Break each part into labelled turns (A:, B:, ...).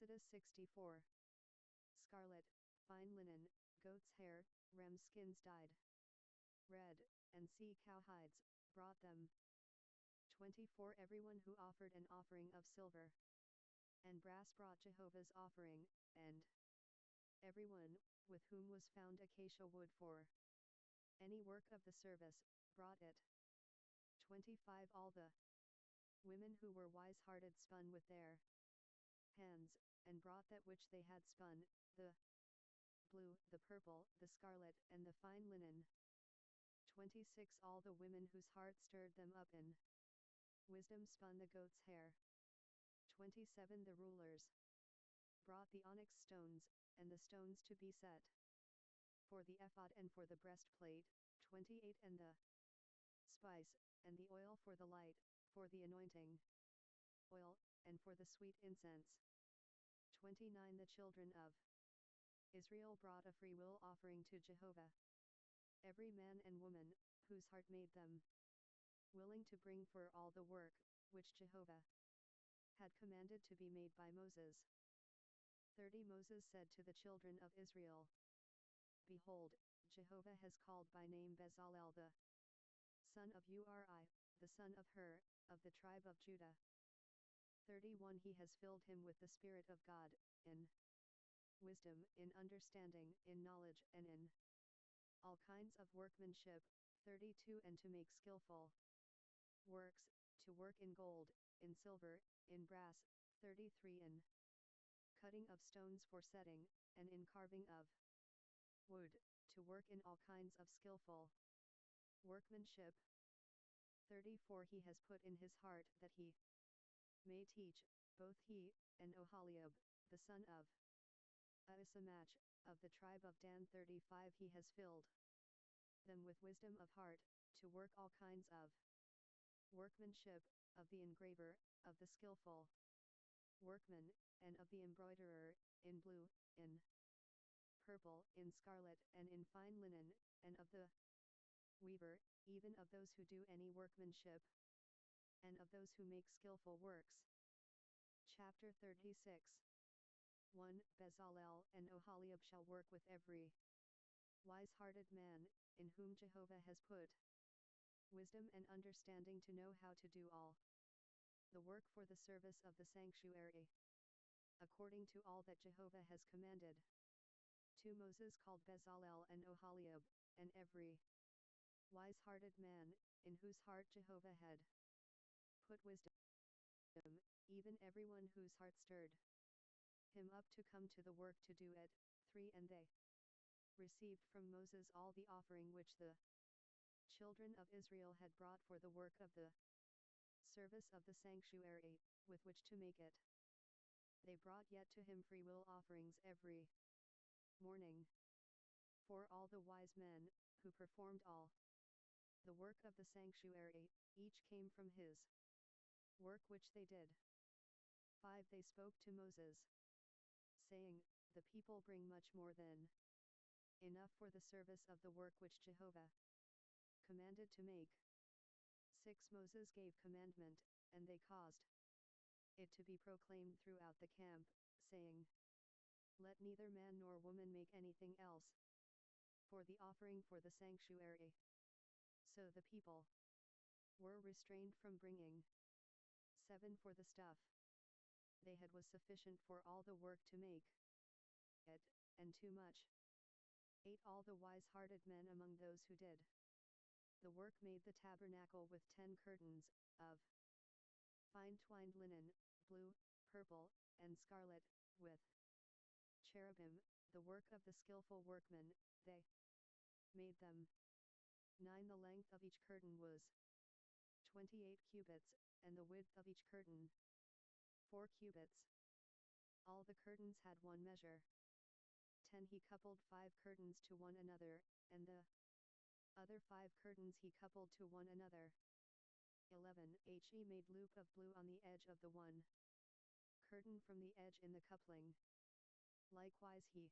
A: Exodus 64. Scarlet, fine linen, goat's hair, ram skins dyed red, and sea cow hides, brought them. 24 Everyone who offered an offering of silver and brass brought Jehovah's offering, and everyone, with whom was found acacia wood for any work of the service, brought it. 25 All the women who were wise-hearted spun with their hands, and brought that which they had spun, the blue, the purple, the scarlet, and the fine linen. 26 All the women whose heart stirred them up in wisdom spun the goat's hair. 27 The rulers brought the onyx stones, and the stones to be set for the ephod and for the breastplate. 28 And the spice, and the oil for the light, for the anointing oil, and for the sweet incense. 29 The children of Israel brought a freewill offering to Jehovah, every man and woman, whose heart made them willing to bring for all the work, which Jehovah had commanded to be made by Moses. 30 Moses said to the children of Israel, Behold, Jehovah has called by name Bezalel the son of Uri, the son of Hur, of the tribe of Judah. 31 He has filled him with the Spirit of God, in wisdom, in understanding, in knowledge, and in all kinds of workmanship. 32 And to make skillful works, to work in gold, in silver, in brass. 33 In cutting of stones for setting, and in carving of wood, to work in all kinds of skillful workmanship. 34 He has put in his heart that he may teach, both he, and Oholiab, the son of Ahisamach, of the tribe of Dan. 35 He has filled them with wisdom of heart, to work all kinds of workmanship, of the engraver, of the skillful workman, and of the embroiderer, in blue, in purple, in scarlet, and in fine linen, and of the weaver, even of those who do any workmanship, and of those who make skillful works. Chapter 36. 1 Bezalel and Oholiab shall work with every wise-hearted man, in whom Jehovah has put wisdom and understanding to know how to do all the work for the service of the sanctuary, according to all that Jehovah has commanded. 2 Moses called Bezalel and Oholiab, and every wise-hearted man, in whose heart Jehovah had put wisdom, even everyone whose heart stirred him up to come to the work to do it. 3 And they received from Moses all the offering which the children of Israel had brought for the work of the service of the sanctuary, with which to make it. They brought yet to him freewill offerings every morning. For all the wise men, who performed all the work of the sanctuary, each came from his work which they did. 5 They spoke to Moses, saying, The people bring much more than enough for the service of the work which Jehovah commanded to make. 6 Moses gave commandment, and they caused it to be proclaimed throughout the camp, saying, Let neither man nor woman make anything else for the offering for the sanctuary. So the people were restrained from bringing. 7 For the stuff they had was sufficient for all the work to make it, and too much. 8 All the wise-hearted men among those who did the work made the tabernacle with 10 curtains, of fine twined linen, blue, purple, and scarlet, with cherubim, the work of the skillful workmen. They made them. 9 The length of each curtain was 28 cubits, and the width of each curtain 4 cubits. All the curtains had one measure. 10 He coupled 5 curtains to one another, and the other 5 curtains he coupled to one another. 11 He made loop of blue on the edge of the one curtain from the edge in the coupling. Likewise he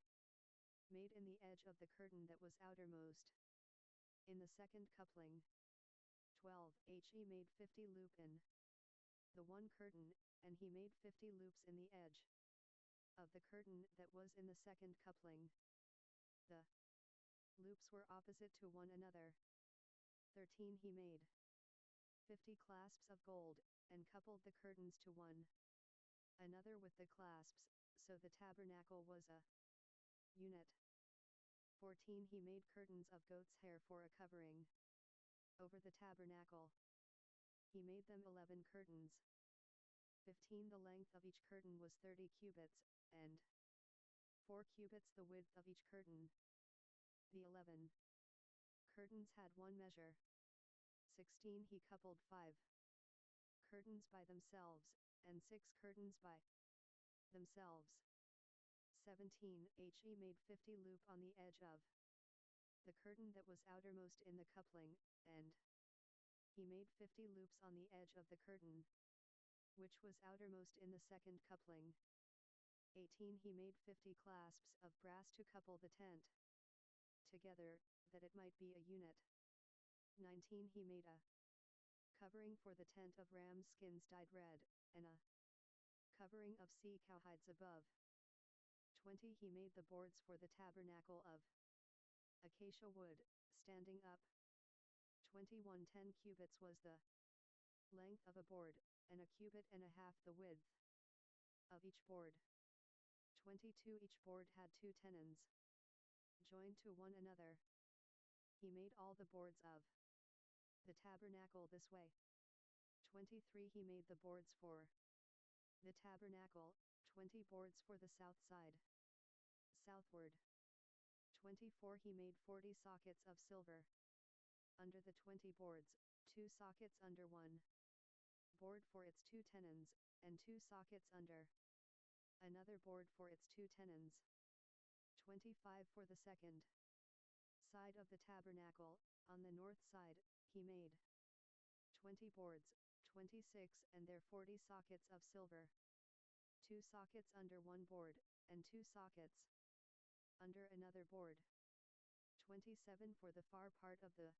A: made in the edge of the curtain that was outermost in the second coupling. 12 He made 50 loop in the one curtain, and he made 50 loops in the edge of the curtain that was in the second coupling. The loops were opposite to one another. 13 He made 50 clasps of gold, and coupled the curtains to one another with the clasps, so the tabernacle was a unit. 14 He made curtains of goat's hair for a covering over the tabernacle. He made them 11 curtains. 15 The length of each curtain was 30 cubits, and 4 cubits the width of each curtain. The 11 curtains had one measure. 16 He coupled 5 curtains by themselves, and 6 curtains by themselves. 17 He made 50 loop on the edge of the curtain that was outermost in the coupling, and he made 50 loops on the edge of the curtain which was outermost in the second coupling. 18 He made 50 clasps of brass to couple the tent together, that it might be a unit. 19 He made a covering for the tent of ram skins dyed red, and a covering of sea cow hides above. 20 He made the boards for the tabernacle of acacia wood, standing up. 21 10 cubits was the length of a board, and a cubit and a half the width of each board. 22 Each board had 2 tenons joined to one another. He made all the boards of the tabernacle this way. 23 He made the boards for the tabernacle, 20 boards for the south side, southward. 24 He made 40 sockets of silver under the 20 boards, 2 sockets under one board for its 2 tenons, and 2 sockets under another board for its 2 tenons. 25 For the second side of the tabernacle, on the north side, he made 20 boards, 26 and their 40 sockets of silver. 2 sockets under one board, and 2 sockets under another board. 27 For the far part of the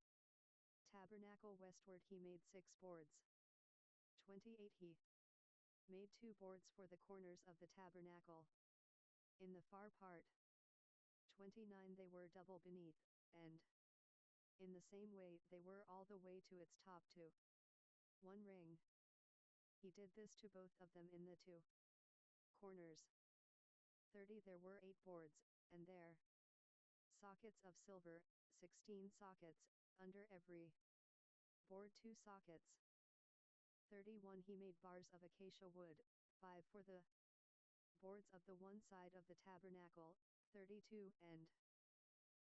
A: tabernacle westward he made 6 boards. 28 He made 2 boards for the corners of the tabernacle in the far part. 29 They were double beneath, and in the same way they were all the way to its top to one ring. He did this to both of them in the 2 corners. 30 There were 8 boards, and their sockets of silver, 16 sockets, under every board 2 sockets. 31 He made bars of acacia wood, 5 for the boards of the one side of the tabernacle, 32 and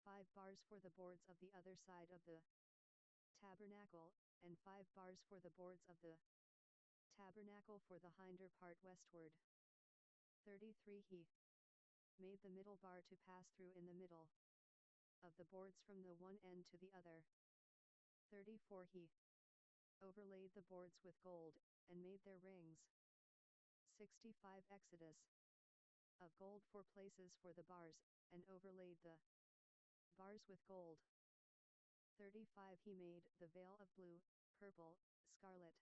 A: 5 bars for the boards of the other side of the tabernacle, and 5 bars for the boards of the tabernacle for the hinder part westward. 33 He made the middle bar to pass through in the middle of the boards from the one end to the other. 34 He overlaid the boards with gold, and made their rings. 65 Exodus of gold for places for the bars, and overlaid the bars with gold. 35 He made the veil of blue, purple, scarlet,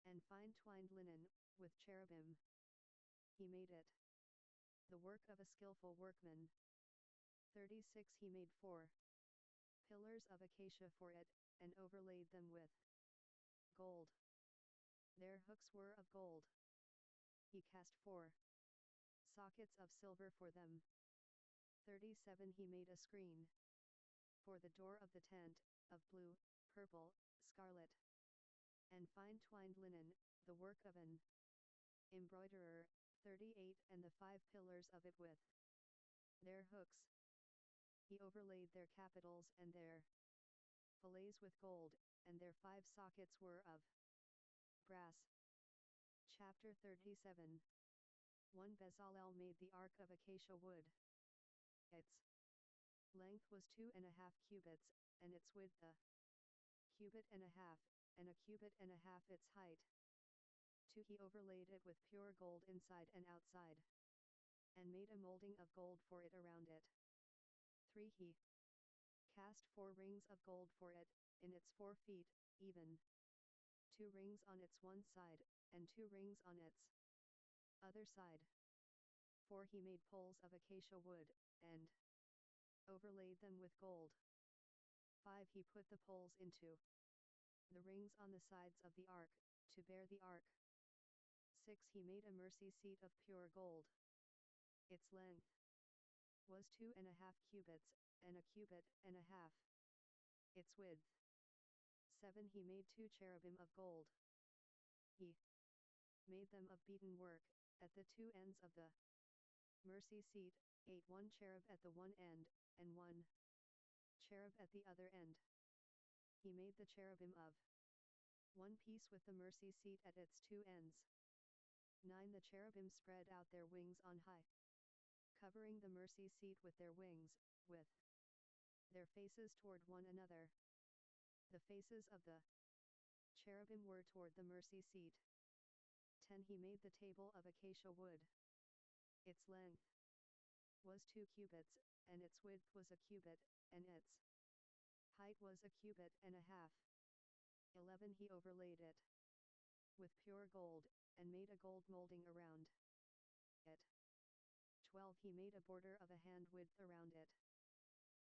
A: and fine twined linen, with cherubim. He made it the work of a skillful workman. 36 He made 4 pillars of acacia for it, and overlaid them with gold. Their hooks were of gold. He cast 4 sockets of silver for them. 37 He made a screen for the door of the tent, of blue, purple, scarlet, and fine twined linen, the work of an embroiderer. 38 And the 5 pillars of it with their hooks. He overlaid their capitals and their fillets with gold, and their 5 sockets were of brass. Chapter 37 1 Bezalel made the ark of acacia wood. Its length was 2.5 cubits, and its width a cubit and a half, and a cubit and a half its height. 2 He overlaid it with pure gold inside and outside, and made a molding of gold for it around it. 3 He cast 4 rings of gold for it, in its 4 feet, even 2 rings on its one side, and 2 rings on its other side. 4 he made poles of acacia wood, and overlaid them with gold. 5 he put the poles into the rings on the sides of the ark, to bear the ark. 6 he made a mercy seat of pure gold. Its length was 2.5 cubits, and a cubit and a half. Its width. 7 he made 2 cherubim of gold. He made them of beaten work, at the 2 ends of the mercy seat, 8 1 cherub at the one end, and 1 cherub at the other end. He made the cherubim of one piece with the mercy seat at its 2 ends. 9 the cherubim spread out their wings on high, covering the mercy seat with their wings, with their faces toward one another. The faces of the cherubim were toward the mercy seat. 10 he made the table of acacia wood. Its length was 2 cubits, and its width was a cubit, and its height was a cubit and a half. 11 he overlaid it with pure gold, and made a gold molding around it. 12 he made a border of a hand width around it,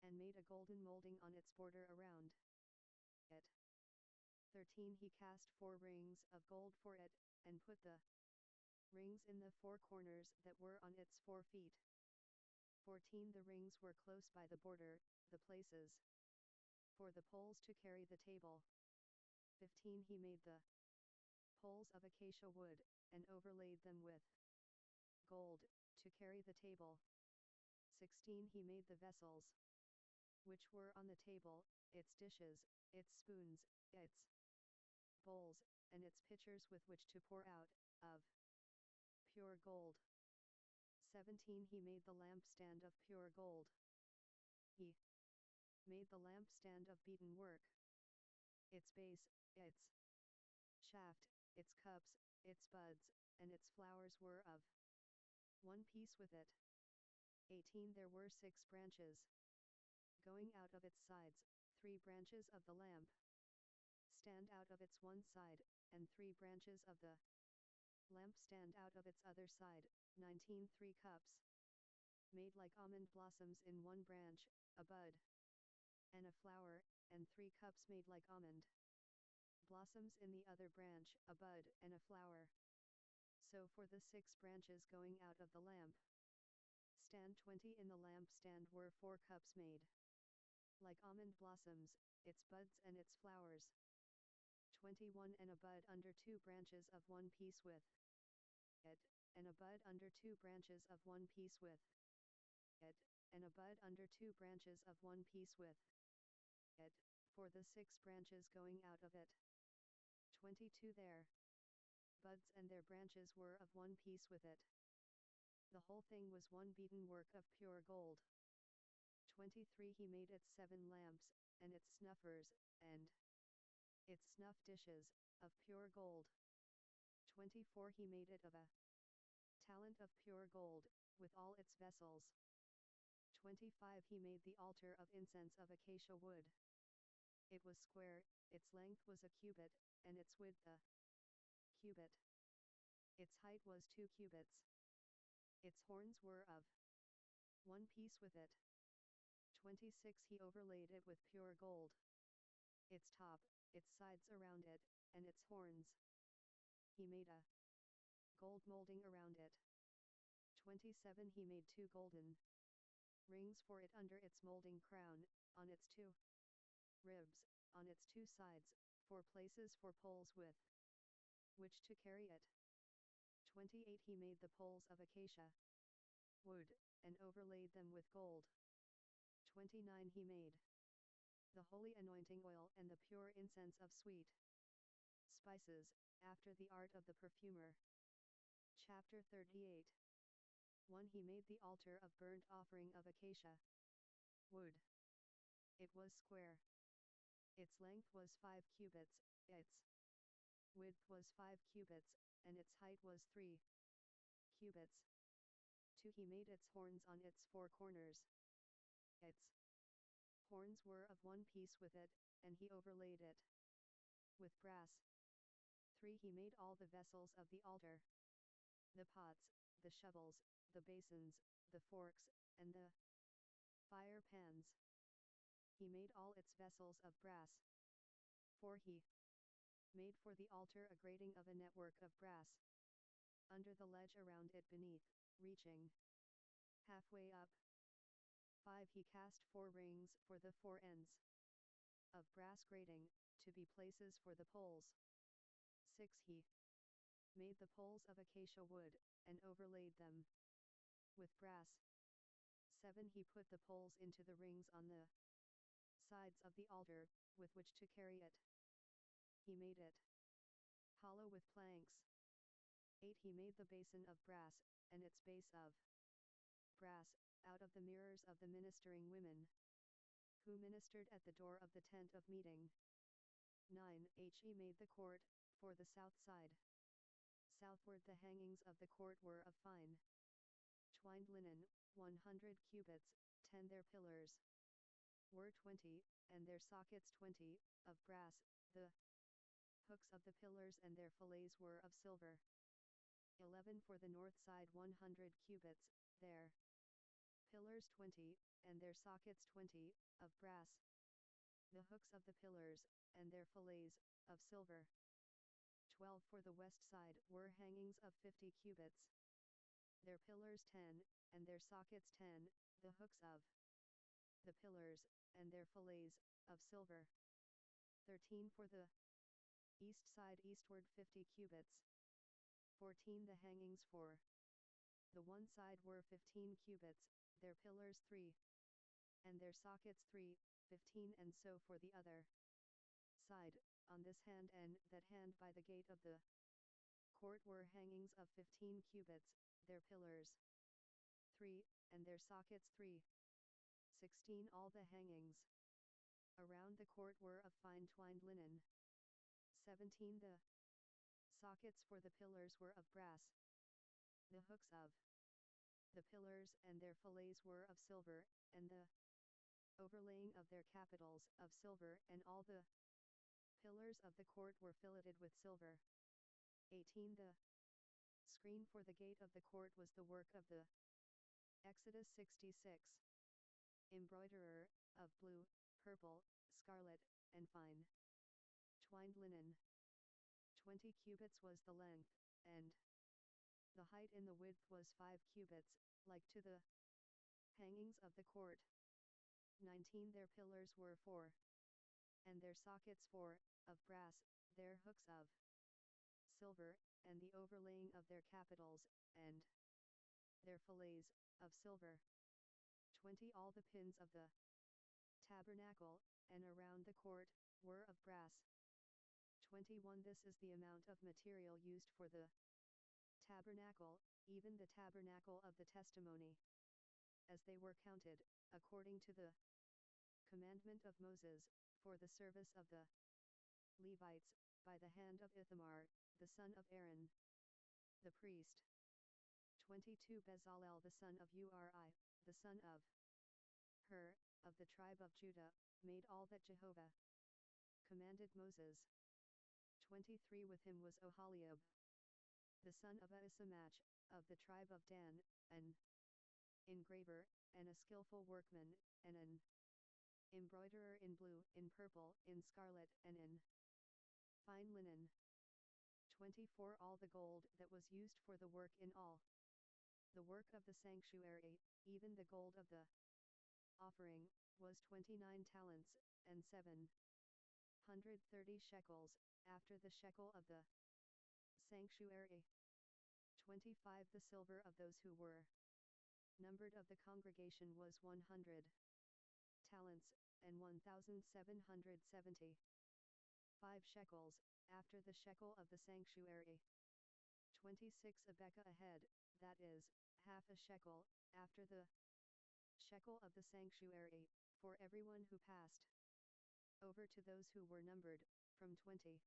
A: and made a golden molding on its border around it. 13 he cast 4 rings of gold for it, and put the rings in the 4 corners that were on its 4 feet. 14 the rings were close by the border, the places for the poles to carry the table. 15 he made the poles of acacia wood, and overlaid them with gold, to carry the table. 16 he made the vessels which were on the table, its dishes, its spoons, its bowls, and its pitchers with which to pour out, of pure gold. 17 he made the lampstand of pure gold. He made the lampstand of beaten work. Its base, its shaft, its cups, its buds, and its flowers were of one piece with it. 18 there were 6 branches going out of its sides, 3 branches of the lamp stand out of its one side, and 3 branches of the lamp stand out of its other side. 19 3 cups made like almond blossoms in one branch, a bud and a flower, and 3 cups made like almond blossoms in the other branch, a bud and a flower. So for the 6 branches going out of the lamp stand 20 in the lamp stand were 4 cups made like almond blossoms, its buds and its flowers. 21 and a bud under 2 branches of one piece with it, and a bud under 2 branches of one piece with it, and a bud under 2 branches of one piece with it, for the 6 branches going out of it. 22 their buds and their branches were of one piece with it. The whole thing was one beaten work of pure gold. 23 he made its 7 lamps, and its snuffers, and its snuff dishes, of pure gold. 24 he made it of a talent of pure gold, with all its vessels. 25 he made the altar of incense of acacia wood. It was square, its length was a cubit, and its width a cubit. Its height was 2 cubits. Its horns were of one piece with it. 26 he overlaid it with pure gold. Its top, its sides around it, and its horns. He made a gold molding around it. 27 he made 2 golden rings for it under its molding crown, on its 2 ribs, on its 2 sides, 4 places for poles with which to carry it. 28 he made the poles of acacia wood, and overlaid them with gold. 29 he made the holy anointing oil and the pure incense of sweet spices, after the art of the perfumer. Chapter 38. 1 he made the altar of burnt offering of acacia wood. It was square. Its length was 5 cubits, its width was 5 cubits, and its height was 3 cubits. 2 he made its horns on its 4 corners. Its horns were of one piece with it, and he overlaid it with brass. 3 he made all the vessels of the altar, the pots, the shovels, the basins, the forks, and the fire pans. He made all its vessels of brass. 4. He made for the altar a grating of a network of brass, under the ledge around it beneath, reaching halfway up. 5. He cast 4 rings for the 4 ends of brass grating, to be places for the poles. 6. He made the poles of acacia wood, and overlaid them with brass. 7. He put the poles into the rings on the sides of the altar, with which to carry it. He made it hollow with planks. 8. He made the basin of brass, and its base of brass, out of the mirrors of the ministering women, who ministered at the door of the tent of meeting. 9. He made the court, for the south side. Southward the hangings of the court were of fine twined linen, 100 cubits, 10. Their pillars were 20, and their sockets 20, of brass. The hooks of the pillars and their fillets were of silver. 11. For the north side 100 cubits, their pillars 20, and their sockets 20, of brass. The hooks of the pillars, and their fillets, of silver. 12. For the west side were hangings of 50 cubits. Their pillars 10, and their sockets 10, the hooks of the pillars, and their fillets, of silver. 13. For the east side eastward 50 cubits. 14. The hangings for the one side were 15 cubits, their pillars 3, and their sockets 3, 15. And so for the other side, on this hand and that hand by the gate of the court were hangings of 15 cubits, their pillars 3, and their sockets 3. 16. All the hangings around the court were of fine twined linen. 17. The sockets for the pillars were of brass. The hooks of the pillars and their fillets were of silver, and the overlaying of their capitals of silver, and all the pillars of the court were filleted with silver. 18. The screen for the gate of the court was the work of the Exodus 66 embroiderer, of blue, purple, scarlet, and fine twined linen. 20 cubits was the length, and the height in the width was 5 cubits, like to the hangings of the court. 19. Their pillars were 4, and their sockets 4, of brass, their hooks of silver, and the overlaying of their capitals, and their fillets, of silver. 20. All the pins of the tabernacle, and around the court, were of brass. 21. This is the amount of material used for the tabernacle, even the tabernacle of the testimony, as they were counted, according to the commandment of Moses, for the service of the Levites, by the hand of Ithamar, the son of Aaron, the priest. 22. Bezalel the son of Uri, the son of Hur, of the tribe of Judah, made all that Jehovah commanded Moses. 23. With him was Oholiab, the son of Ahisamach, of the tribe of Dan, an engraver, and a skillful workman, and an embroiderer in blue, in purple, in scarlet, and in fine linen. 24. All the gold that was used for the work in all the work of the sanctuary, even the gold of the offering, was 29 talents, and 730 shekels, after the shekel of the sanctuary. 25. The silver of those who were numbered of the congregation was 100 talents, and 1,770. 5 shekels, after the shekel of the sanctuary. 26. A beka a head, that is, half a shekel, after the shekel of the sanctuary, for everyone who passed over to those who were numbered, from 20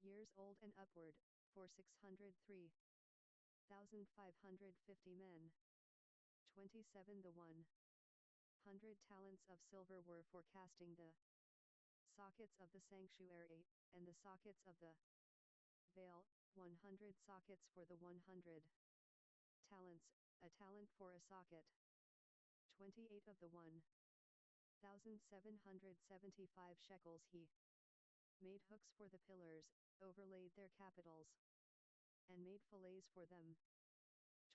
A: years old and upward, for 603,550 men. 27. The 100 talents of silver were for casting the sockets of the sanctuary, and the sockets of the veil, 100 sockets for the 100 talents, a talent for a socket. 28 of the 1,775 shekels he made hooks for the pillars, overlaid their capitals, and made fillets for them.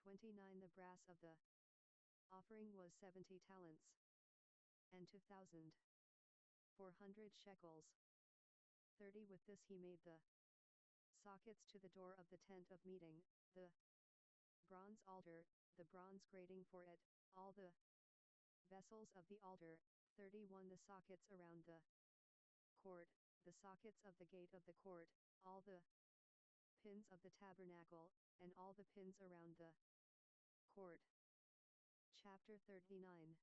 A: 29 The brass of the offering was 70 talents, and 2,400 shekels. 30 With this he made the sockets to the door of the tent of meeting, the bronze altar, the bronze grating for it, all the vessels of the altar. 31 The sockets around the court, the sockets of the gate of the court, all the pins of the tabernacle, and all the pins around the court. Chapter 39.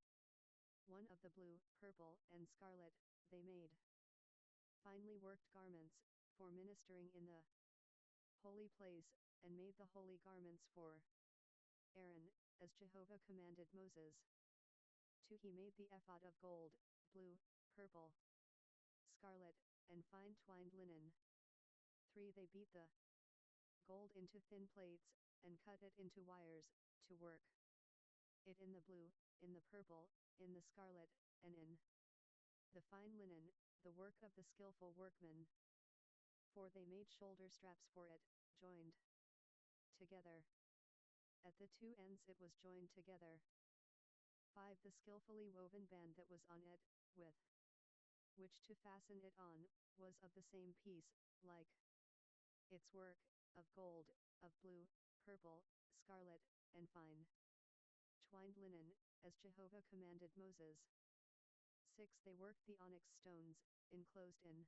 A: 1 Of the blue, purple, and scarlet, they made finely worked garments, for ministering in the holy place, and made the holy garments for Aaron, as Jehovah commanded Moses. 2 He made the ephod of gold, blue, purple, scarlet, and fine twined linen. 3 They beat the gold into thin plates, and cut it into wires, to work it in the blue, in the purple, in the scarlet, and in the fine linen, the work of the skillful workman. 4 They made shoulder straps for it, joined together. At the two ends it was joined together. 5 The skillfully woven band that was on it, with which to fasten it on, was of the same piece, like its work, of gold, of blue, purple, scarlet, and fine twined linen, as Jehovah commanded Moses. 6 They worked the onyx stones, enclosed in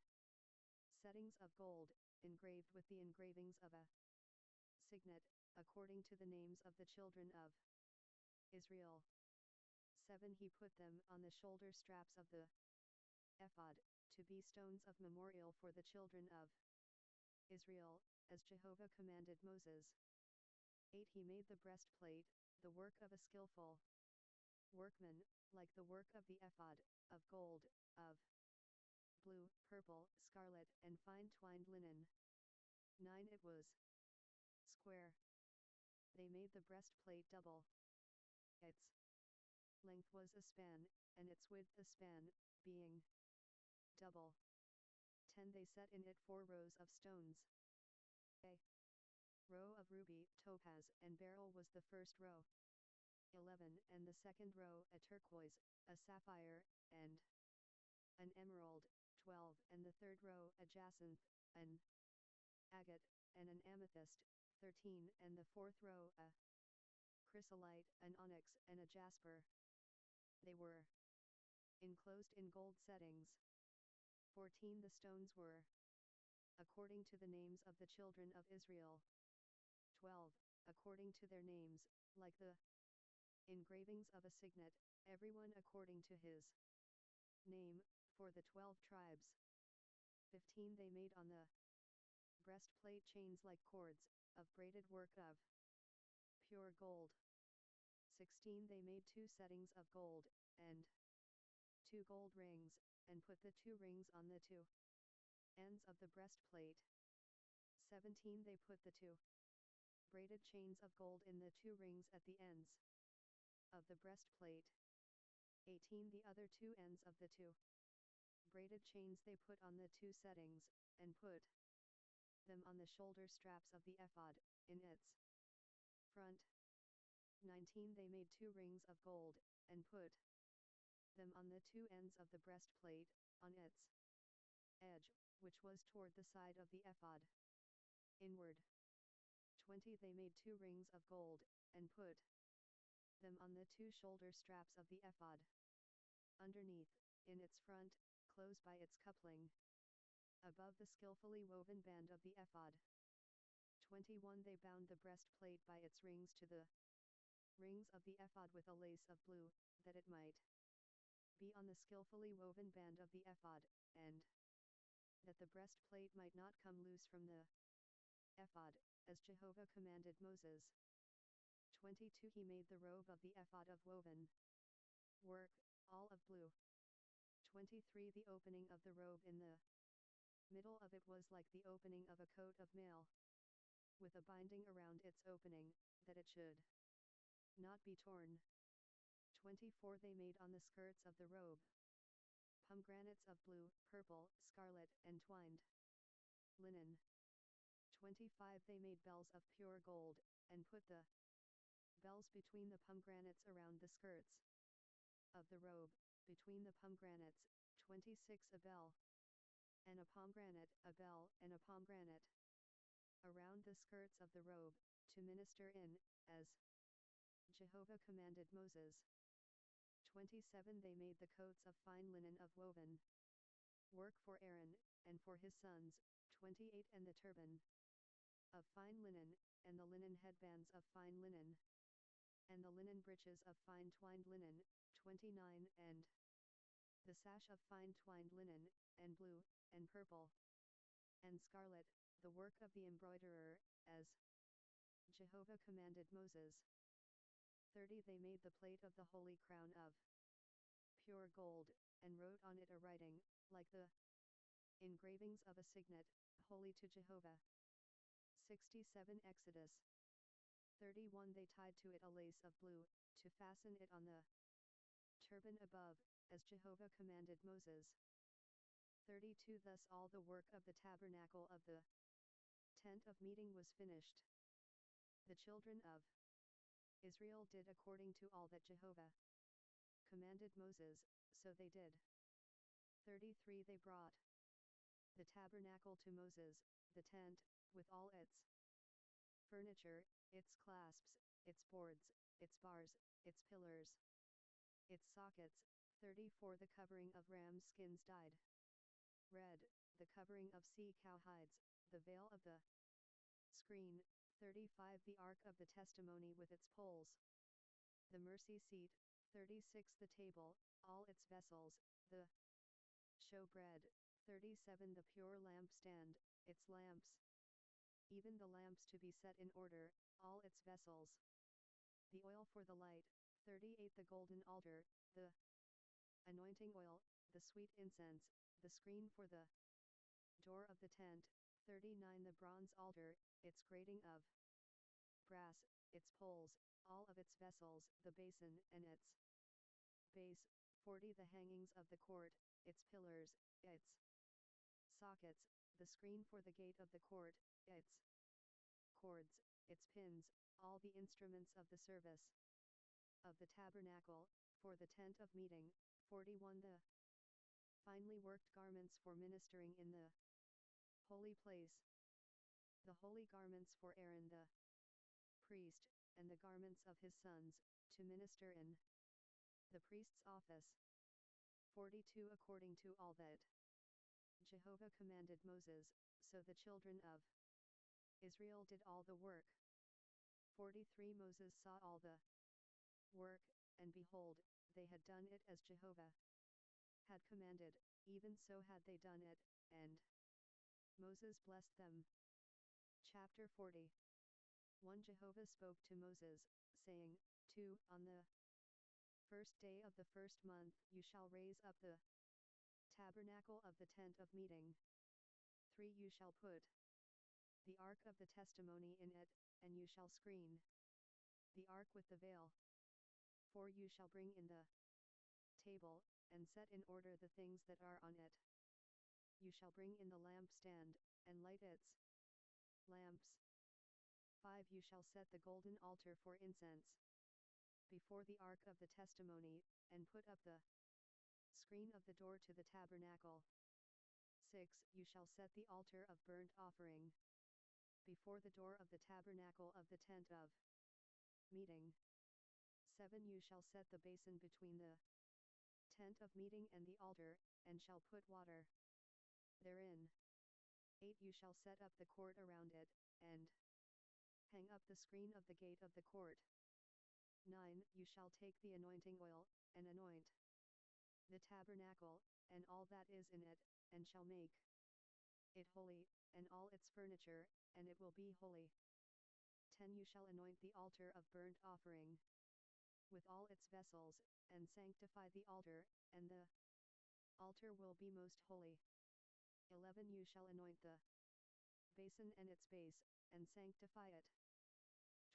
A: settings of gold, engraved with the engravings of a signet, according to the names of the children of Israel. 7 He put them on the shoulder straps of the ephod, to be stones of memorial for the children of Israel, as Jehovah commanded Moses. 8 He made the breastplate, the work of a skillful workman, like the work of the ephod, of gold, of blue, purple, scarlet, and fine twined linen. 9 It was square. They made the breastplate double. Its length was a span, and its width a span, being double. 10 They set in it 4 rows of stones. A row of ruby, topaz, and beryl was the first row. 11 And the second row a turquoise, a sapphire, and an emerald. 12 And the third row a jacinth, an agate, and an amethyst. 13 And the fourth row a chrysolite, an onyx, and a jasper. They were enclosed in gold settings. 14 The stones were according to the names of the children of Israel. 12 According to their names, like the engravings of a signet, everyone according to his name, for the 12 tribes. 15 They made on the breastplate chains like cords, of braided work of pure gold. 16 They made 2 settings of gold, and 2 gold rings, and put the 2 rings on the 2 ends of the breastplate. 17 They put the 2 braided chains of gold in the 2 rings at the ends of the breastplate. 18 The other 2 ends of the 2 braided chains they put on the 2 settings, and put them on the shoulder straps of the ephod, in its front. 19 They made 2 rings of gold, and put them on the 2 ends of the breastplate, on its edge, which was toward the side of the ephod, inward. 20 They made 2 rings of gold, and put them on the 2 shoulder straps of the ephod, underneath, in its front, close by its coupling, above the skillfully woven band of the ephod. 21 They bound the breastplate by its rings to the rings of the ephod with a lace of blue, that it might be on the skillfully woven band of the ephod, and that the breastplate might not come loose from the ephod, as Jehovah commanded Moses. 22 He made the robe of the ephod of woven work, all of blue. 23 The opening of the robe in the middle of it was like the opening of a coat of mail, with a binding around its opening, that it should not be torn. 24 They made on the skirts of the robe pomegranates of blue, purple, scarlet, and twined linen. 25 They made bells of pure gold, and put the bells between the pomegranates around the skirts of the robe, between the pomegranates. 26 A bell and a pomegranate, a bell and a pomegranate, around the skirts of the robe, to minister in, as Jehovah commanded Moses. 27 They made the coats of fine linen of woven work for Aaron, and for his sons. 28 And the turban of fine linen, and the linen headbands of fine linen, and the linen breeches of fine twined linen. 29 And the sash of fine twined linen, and blue, and purple, and scarlet, the work of the embroiderer, as Jehovah commanded Moses. 30 They made the plate of the holy crown of pure gold, and wrote on it a writing, like the engravings of a signet, holy to Jehovah. 67 Exodus 31 They tied to it a lace of blue, to fasten it on the turban above, as Jehovah commanded Moses. 32 Thus all the work of the tabernacle of the tent of meeting was finished. The children of Israel did according to all that Jehovah commanded Moses, so they did. 33 They brought the tabernacle to Moses, the tent, with all its furniture, its clasps, its boards, its bars, its pillars, its sockets. 34 The covering of ram skins dyed red, the covering of sea cow hides, the veil of the screen. 35 The ark of the testimony with its poles, the mercy seat. 36 The table, all its vessels, the showbread. 37 The pure lampstand, its lamps, even the lamps to be set in order, all its vessels, the oil for the light. 38 The golden altar, the anointing oil, the sweet incense, the screen for the door of the tent. 39 The bronze altar, its grating of brass, its poles, all of its vessels, the basin and its base. 40 The hangings of the court, its pillars, its sockets, the screen for the gate of the court, its cords, its pins, all the instruments of the service of the tabernacle, for the tent of meeting. 41 The finely worked garments for ministering in the holy place, the holy garments for Aaron the priest, and the garments of his sons, to minister in the priest's office. 42 According to all that Jehovah commanded Moses, so the children of Israel did all the work. 43 Moses saw all the work, and behold, they had done it as Jehovah had commanded, even so had they done it, and Moses blessed them. Chapter 40 1 Jehovah spoke to Moses, saying, 2 On the first day of the first month you shall raise up the tabernacle of the tent of meeting. 3 You shall put the ark of the testimony in it, and you shall screen the ark with the veil. 4 You shall bring in the table, and set in order the things that are on it. You shall bring in the lampstand, and light its lamps. 5 You shall set the golden altar for incense before the ark of the testimony, and put up the screen of the door to the tabernacle. 6 You shall set the altar of burnt offering before the door of the tabernacle of the tent of meeting. 7 You shall set the basin between the tent of meeting and the altar, and shall put water therein. 8 You shall set up the court around it, and hang up the screen of the gate of the court. 9 You shall take the anointing oil, and anoint the tabernacle, and all that is in it, and shall make it holy, and all its furniture, and it will be holy. 10 You shall anoint the altar of burnt offering with all its vessels, and sanctify the altar, and the altar will be most holy. 11 You shall anoint the basin and its base, and sanctify it.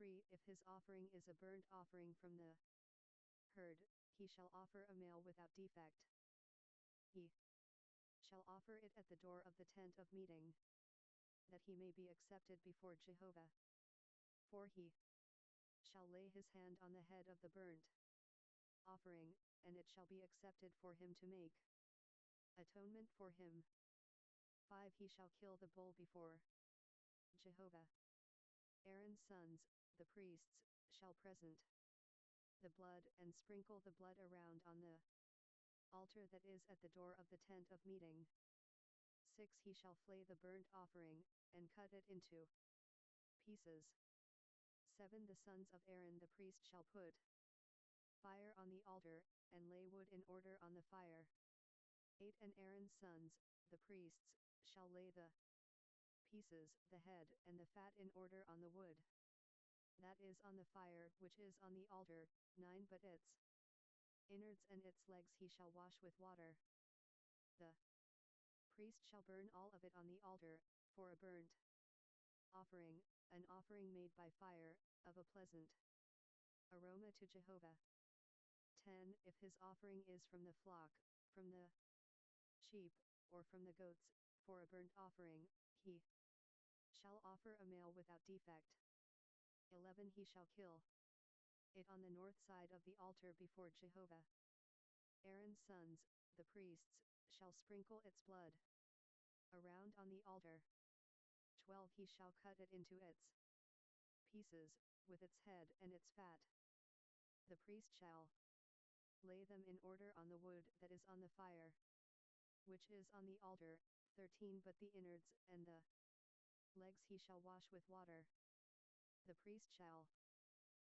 A: 3. If his offering is a burnt offering from the herd, he shall offer a male without defect. He shall offer it at the door of the tent of meeting, that he may be accepted before Jehovah. 4. He shall lay his hand on the head of the burnt offering, and it shall be accepted for him to make atonement for him. 5. He shall kill the bull before Jehovah. Aaron's sons, the priests, shall present the blood and sprinkle the blood around on the altar that is at the door of the tent of meeting. 6. He shall flay the burnt offering, and cut it into pieces. 7. The sons of Aaron the priest shall put fire on the altar, and lay wood in order on the fire. 8. And Aaron's sons, the priests, shall lay the pieces, the head, and the fat in order on the wood that is on the fire which is on the altar. 9. But its innards and its legs he shall wash with water. The priest shall burn all of it on the altar, for a burnt offering, an offering made by fire, of a pleasant aroma to Jehovah. 10. If his offering is from the flock, from the sheep, or from the goats, for a burnt offering, he shall offer a male without defect. 11. He shall kill it on the north side of the altar before Jehovah. Aaron's sons, the priests, shall sprinkle its blood around on the altar. 12. He shall cut it into its pieces, with its head and its fat. The priest shall lay them in order on the wood that is on the fire, which is on the altar. 13. But the innards and the legs he shall wash with water. The priest shall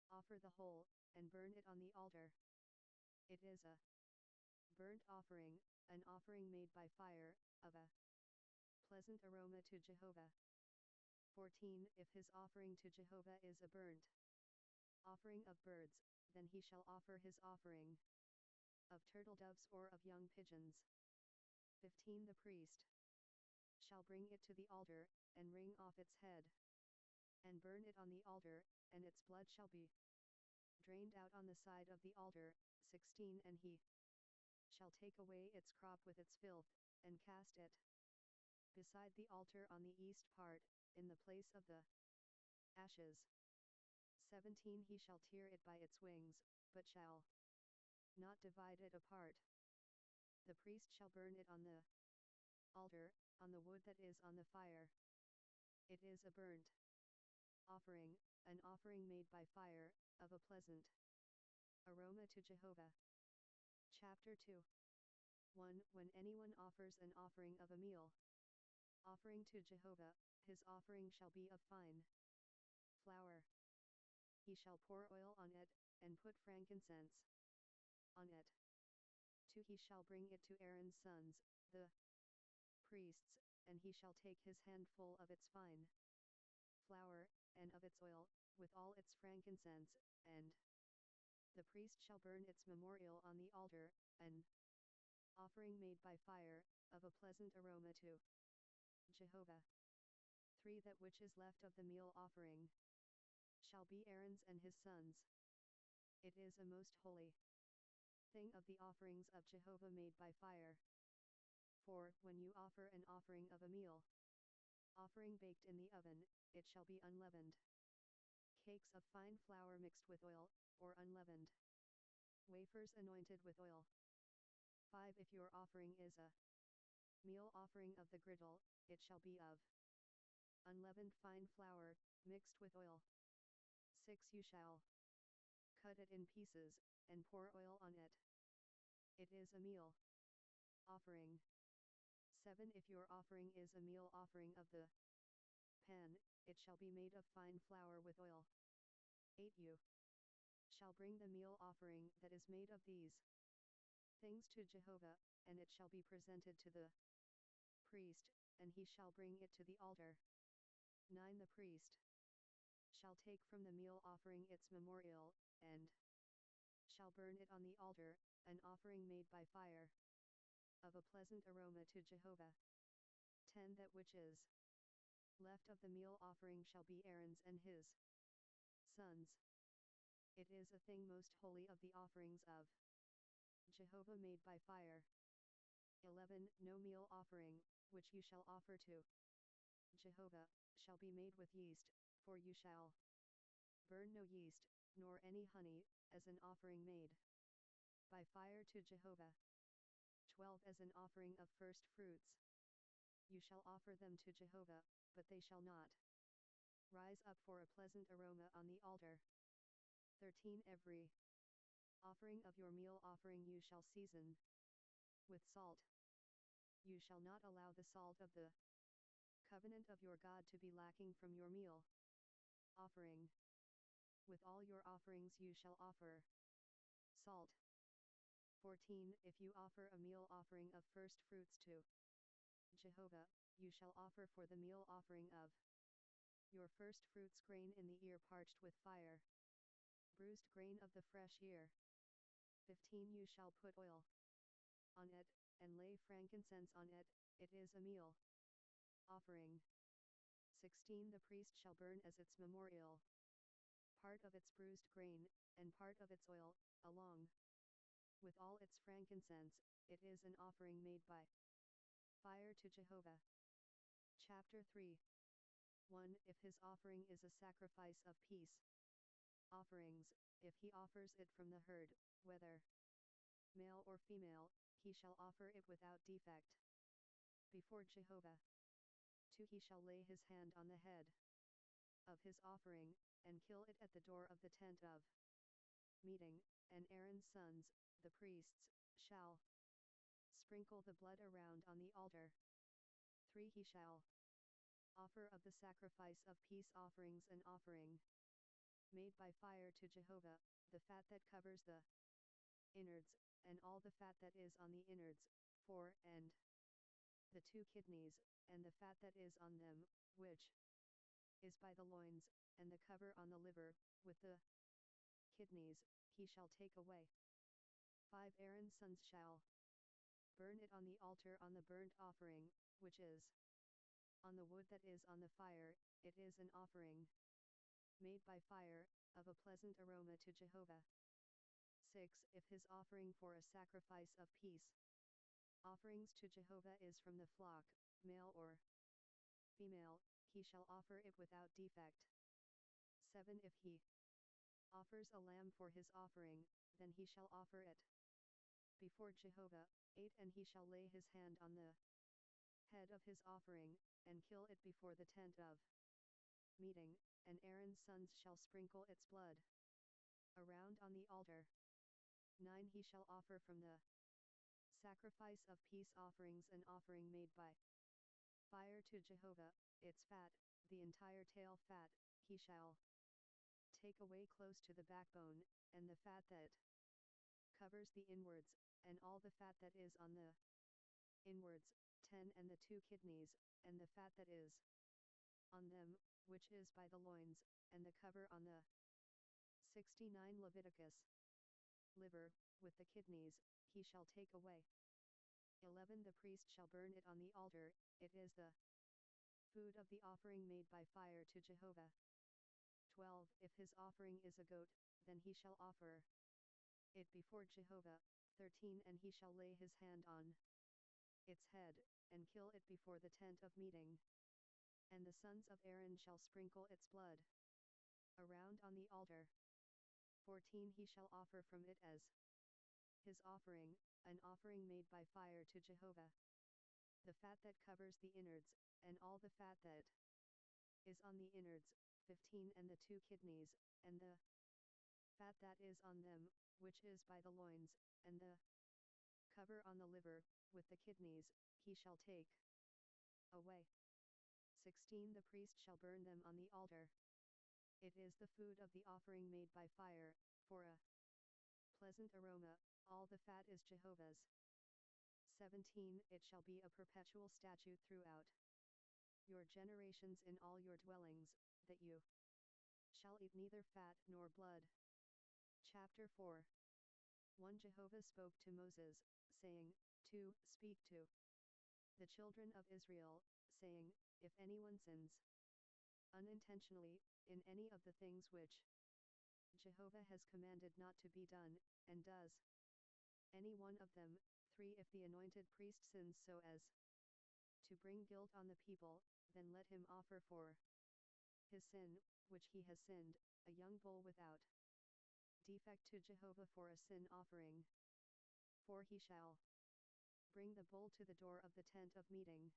A: offer the whole, and burn it on the altar. It is a burnt offering, an offering made by fire, of a pleasant aroma to Jehovah. 14. If his offering to Jehovah is a burnt offering of birds, then he shall offer his offering of turtle doves or of young pigeons. 15. The priest shall bring it to the altar, and wring off its head, and burn it on the altar, and its blood shall be drained out on the side of the altar. 16. And he shall take away its crop with its filth, and cast it beside the altar on the east part, in the place of the ashes. 17. He shall tear it by its wings, but shall not divide it apart. The priest shall burn it on the altar, on the wood that is on the fire. It is a burnt offering, an offering made by fire, of a pleasant aroma to Jehovah. Chapter 2. 1. When anyone offers an offering of a meal offering to Jehovah, his offering shall be of fine flour. He shall pour oil on it, and put frankincense on it. 2. He shall bring it to Aaron's sons, the priests, and he shall take his handful of its fine flour, and of its oil, with all its frankincense, and the priest shall burn its memorial on the altar, an offering made by fire, of a pleasant aroma to Jehovah. 3. That which is left of the meal offering shall be Aaron's and his sons. It is a most holy thing of the offerings of Jehovah made by fire. 4. When you offer an offering of a meal offering baked in the oven, it shall be unleavened cakes of fine flour mixed with oil, or unleavened wafers anointed with oil. 5. If your offering is a meal offering of the griddle, it shall be of unleavened fine flour, mixed with oil. 6. You shall cut it in pieces, and pour oil on it. It is a meal offering. 7. If your offering is a meal offering of the pan, it shall be made of fine flour with oil. 8. You shall bring the meal offering that is made of these things to Jehovah, and it shall be presented to the priest, and he shall bring it to the altar. 9. The priest shall take from the meal offering its memorial, and shall burn it on the altar, an offering made by fire, of a pleasant aroma to Jehovah. 10. That which is left of the meal offering shall be Aaron's and his sons. It is a thing most holy of the offerings of Jehovah made by fire. 11. No meal offering, which you shall offer to Jehovah, shall be made with yeast, for you shall burn no yeast, nor any honey, as an offering made by fire to Jehovah. 12. As an offering of first fruits, you shall offer them to Jehovah, but they shall not rise up for a pleasant aroma on the altar. 13. Every offering of your meal offering you shall season with salt. You shall not allow the salt of the covenant of your God to be lacking from your meal offering. With all your offerings you shall offer salt. 14. If you offer a meal offering of first fruits to Jehovah, you shall offer for the meal offering of your first fruits grain in the ear parched with fire, bruised grain of the fresh ear. 15. You shall put oil on it, and lay frankincense on it, it is a meal offering. 16. The priest shall burn as its memorial part of its bruised grain, and part of its oil, along with all its frankincense, it is an offering made by fire to Jehovah. Chapter 3. 1. If his offering is a sacrifice of peace offerings, if he offers it from the herd, whether male or female, he shall offer it without defect before Jehovah. 2. He shall lay his hand on the head of his offering, and kill it at the door of the tent of meeting, and Aaron's sons, the priests, shall sprinkle the blood around on the altar. 3. He shall offer of the sacrifice of peace offerings an offering made by fire to Jehovah, the fat that covers the innards, and all the fat that is on the innards, 4. And the 2 kidneys, and the fat that is on them, which is by the loins, and the cover on the liver, with the kidneys, he shall take away. 5. Aaron's sons shall burn it on the altar on the burnt offering, which is on the wood that is on the fire, it is an offering made by fire, of a pleasant aroma to Jehovah. 6. If his offering for a sacrifice of peace offerings to Jehovah is from the flock, male or female, he shall offer it without defect. 7. If he offers a lamb for his offering, then he shall offer it before Jehovah. 8. And he shall lay his hand on the head of his offering, and kill it before the tent of meeting, and Aaron's sons shall sprinkle its blood around on the altar. 9. He shall offer from the sacrifice of peace offerings an offering made by fire to Jehovah, its fat, the entire tail fat, he shall take away close to the backbone, and the fat that covers the inwards, and all the fat that is on the inwards. 10. And the 2 kidneys, and the fat that is on them, which is by the loins, and the cover on the 69. Leviticus. Liver, with the kidneys, he shall take away. 11. The priest shall burn it on the altar, it is the food of the offering made by fire to Jehovah. 12. If his offering is a goat, then he shall offer it before Jehovah. 13. And he shall lay his hand on its head, and kill it before the tent of meeting. And the sons of Aaron shall sprinkle its blood around on the altar. 14. He shall offer from it as his offering, an offering made by fire to Jehovah, the fat that covers the innards, and all the fat that is on the innards. 15. And the 2 kidneys, and the fat that is on them, which is by the loins, and the cover on the liver, with the kidneys, he shall take away. 16. The priest shall burn them on the altar. It is the food of the offering made by fire, for a pleasant aroma, all the fat is Jehovah's. 17. It shall be a perpetual statute throughout your generations in all your dwellings, that you shall eat neither fat nor blood. Chapter 4. 1. Jehovah spoke to Moses, saying, 2. Speak to the children of Israel, saying, if anyone sins unintentionally, in any of the things which Jehovah has commanded not to be done, and does any one of them. 3. If the anointed priest sins so as to bring guilt on the people, then let him offer for his sin, which he has sinned, a young bull without defect to Jehovah for a sin offering. 4. He shall bring the bull to the door of the tent of meeting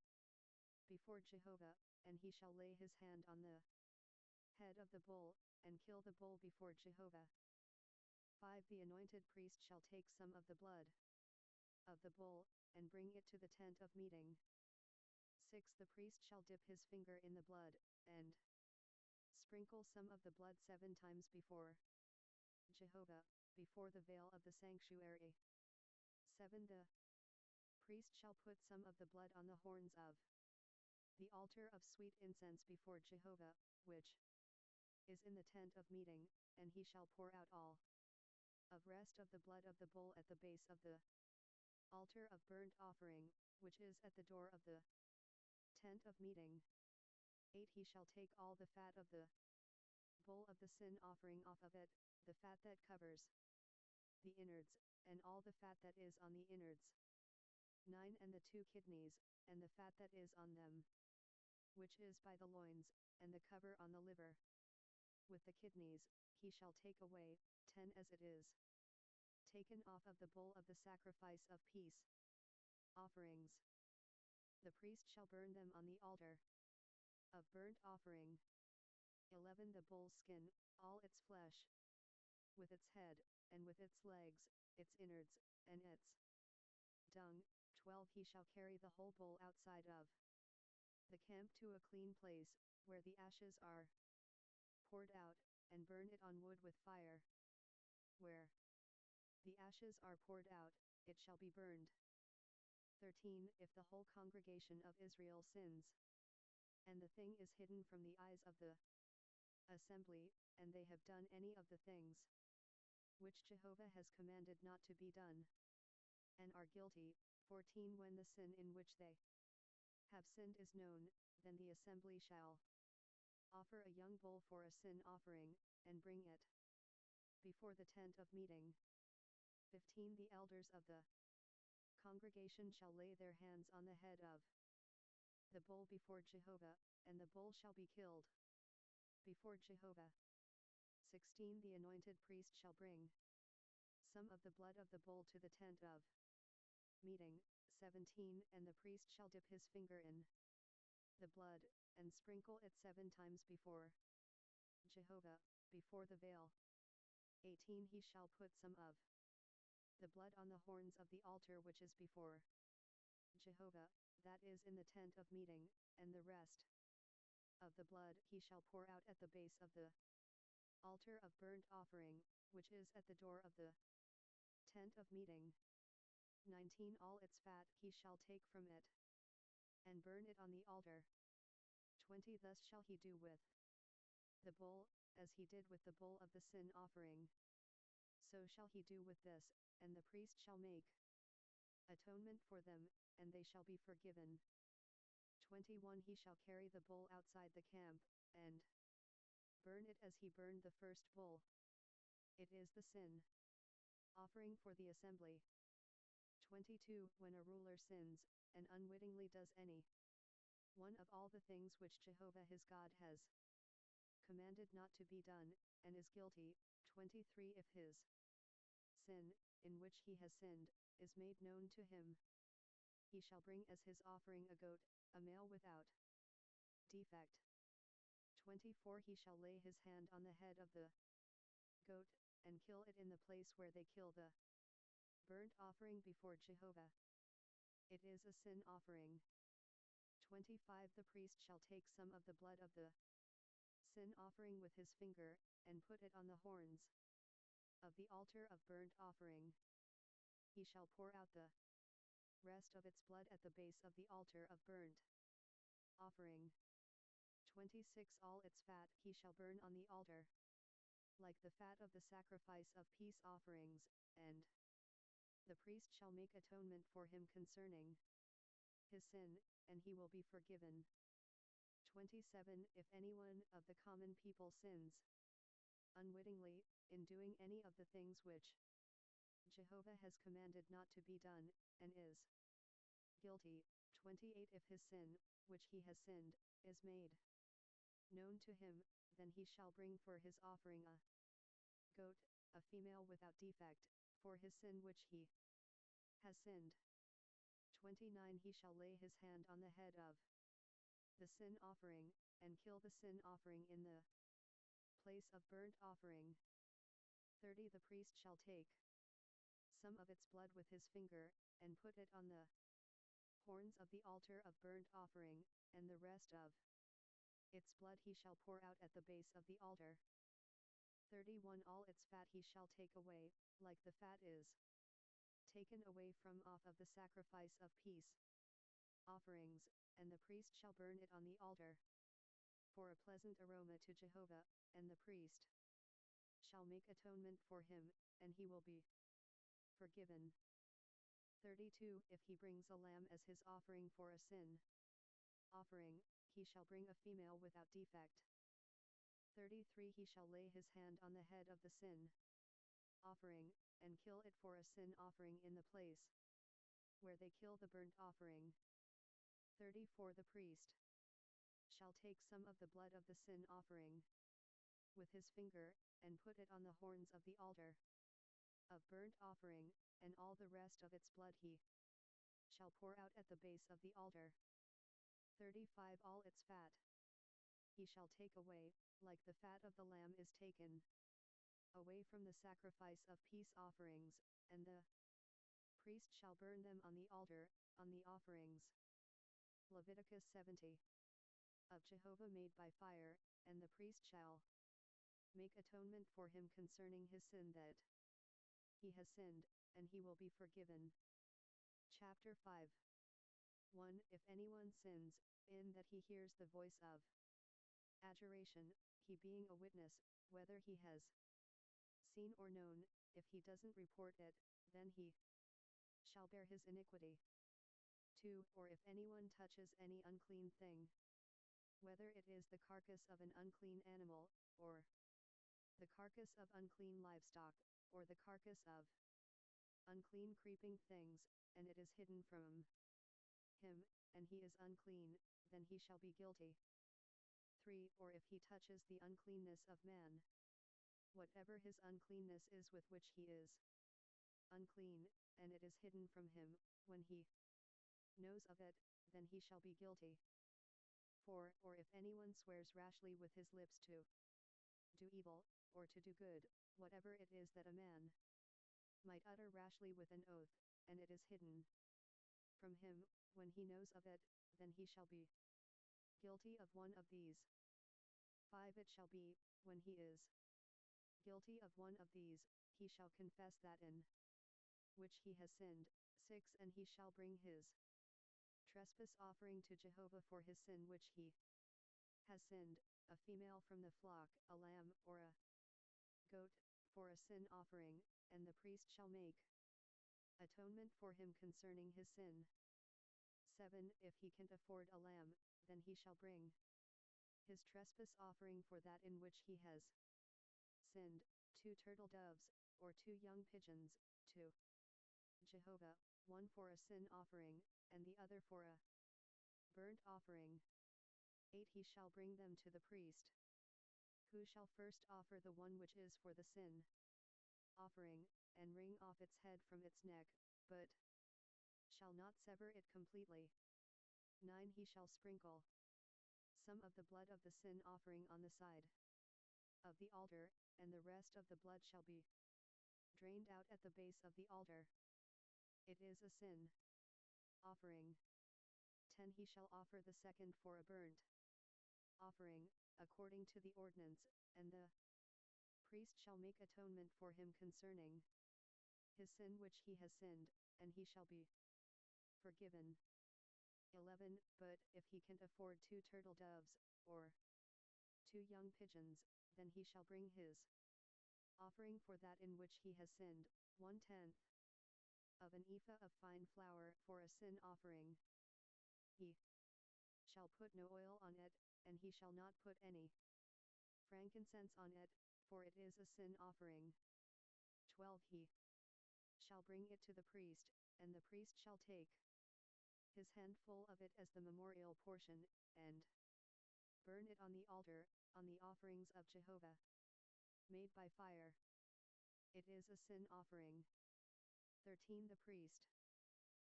A: before Jehovah, and he shall lay his hand on the head of the bull, and kill the bull before Jehovah. 5. The anointed priest shall take some of the blood of the bull, and bring it to the tent of meeting. 6. The priest shall dip his finger in the blood, and sprinkle some of the blood 7 times before Jehovah, before the veil of the sanctuary. 7. The priest shall put some of the blood on the horns of the altar of sweet incense before Jehovah, which is in the tent of meeting, and he shall pour out all of rest of the blood of the bull at the base of the altar of burnt offering, which is at the door of the tent of meeting. 8. He shall take all the fat of the bull of the sin offering off of it, the fat that covers the innards, and all the fat that is on the innards. 9. And the 2 kidneys, and the fat that is on them, which is by the loins, and the cover on the liver. With the kidneys, he shall take away. 10. As it is taken off of the bull of the sacrifice of peace offerings, the priest shall burn them on the altar of burnt offering. 11. The bull's skin, all its flesh, with its head, and with its legs, its innards, and its dung. 12. He shall carry the whole bull outside of the camp to a clean place, where the ashes are poured out, and burn it on wood with fire. Where the ashes are poured out, it shall be burned. 13. If the whole congregation of Israel sins, and the thing is hidden from the eyes of the assembly, and they have done any of the things which Jehovah has commanded not to be done, and are guilty. 14. When the sin in which they have sinned is known, then the assembly shall offer a young bull for a sin offering, and bring it before the tent of meeting. 15. The elders of the congregation shall lay their hands on the head of the bull before Jehovah, and the bull shall be killed before Jehovah. 16. The anointed priest shall bring some of the blood of the bull to the tent of meeting. 17. And the priest shall dip his finger in the blood, and sprinkle it 7 times before Jehovah, before the veil. 18. He shall put some of the blood on the horns of the altar which is before Jehovah, that is in the tent of meeting, and the rest of the blood he shall pour out at the base of the altar of burnt offering, which is at the door of the tent of meeting. 19. All its fat he shall take from it, and burn it on the altar. 20. Thus shall he do with the bull, as he did with the bull of the sin offering. So shall he do with this, and the priest shall make atonement for them, and they shall be forgiven. 21. He shall carry the bull outside the camp, and burn it as he burned the first bull. It is the sin offering for the assembly. 22. When a ruler sins, and unwittingly does any one of all the things which Jehovah his God has commanded not to be done, and is guilty. 23. If his sin, in which he has sinned, is made known to him, he shall bring as his offering a goat, a male without defect. 24. He shall lay his hand on the head of the goat, and kill it in the place where they kill the burnt offering before Jehovah. It is a sin offering. 25. The priest shall take some of the blood of the sin offering with his finger, and put it on the horns of the altar of burnt offering. He shall pour out the rest of its blood at the base of the altar of burnt offering. 26. All its fat he shall burn on the altar, like the fat of the sacrifice of peace offerings, and the priest shall make atonement for him concerning his sin, and he will be forgiven. 27. If anyone of the common people sins, unwittingly, in doing any of the things which Jehovah has commanded not to be done, and is guilty. 28 If his sin, which he has sinned, is made known to him, then he shall bring for his offering a goat, a female without defect, for his sin which he has sinned. 29 He shall lay his hand on the head of the sin offering, and kill the sin offering in the place of burnt offering. 30 The priest shall take some of its blood with his finger, and put it on the horns of the altar of burnt offering, and the rest of its blood he shall pour out at the base of the altar. 31 All its fat he shall take away, like the fat is taken away from off of the sacrifice of peace offerings, and the priest shall burn it on the altar for a pleasant aroma to Jehovah, and the priest shall make atonement for him, and he will be forgiven. 32 If he brings a lamb as his offering for a sin offering, he shall bring a female without defect. 33 He shall lay his hand on the head of the sin offering, and kill it for a sin offering in the place where they kill the burnt offering. 34 The priest shall take some of the blood of the sin offering with his finger, and put it on the horns of the altar of burnt offering, and all the rest of its blood he shall pour out at the base of the altar. 35 All its fat he shall take away, like the fat of the lamb is taken away from the sacrifice of peace offerings, and the priest shall burn them on the altar, on the offerings. Leviticus 70 Of Jehovah made by fire, and the priest shall make atonement for him concerning his sin that he has sinned, and he will be forgiven. Chapter 5 1 If anyone sins, in that he hears the voice of adjuration, he being a witness, whether he has seen or known, if he doesn't report it, then he shall bear his iniquity. 2 Or if anyone touches any unclean thing, whether it is the carcass of an unclean animal, or the carcass of unclean livestock, or the carcass of unclean creeping things, and it is hidden from him, and he is unclean, then he shall be guilty. 3 Or if he touches the uncleanness of man, whatever his uncleanness is with which he is unclean, and it is hidden from him, when he knows of it, then he shall be guilty. 4 Or if anyone swears rashly with his lips to do evil, or to do good, whatever it is that a man might utter rashly with an oath, and it is hidden from him, when he knows of it, then he shall be guilty of one of these. 5 It shall be, when he is guilty of one of these, he shall confess that in which he has sinned. 6 And he shall bring his trespass offering to Jehovah for his sin which he has sinned, a female from the flock, a lamb or a goat, for a sin offering, and the priest shall make atonement for him concerning his sin. 7 If he can't afford a lamb, then he shall bring his trespass offering for that in which he has sinned, 2 turtle doves, or 2 young pigeons, to Jehovah, one for a sin offering, and the other for a burnt offering. 8 He shall bring them to the priest, who shall first offer the one which is for the sin offering, and wring off its head from its neck, but shall not sever it completely. 9 He shall sprinkle some of the blood of the sin offering on the side of the altar, and the rest of the blood shall be drained out at the base of the altar. It is a sin offering. 10 He shall offer the second for a burnt offering, according to the ordinance, and the priest shall make atonement for him concerning his sin which he has sinned, and he shall be forgiven. 11 But if he can't afford 2 turtle doves, or 2 young pigeons, then he shall bring his offering for that in which he has sinned, 1/10 of an ephah of fine flour for a sin offering. He shall put no oil on it, and he shall not put any frankincense on it, for it is a sin offering. 12 He shall bring it to the priest, and the priest shall take his handful of it as the memorial portion, and burn it on the altar, on the offerings of Jehovah, made by fire. It is a sin offering. 13 The priest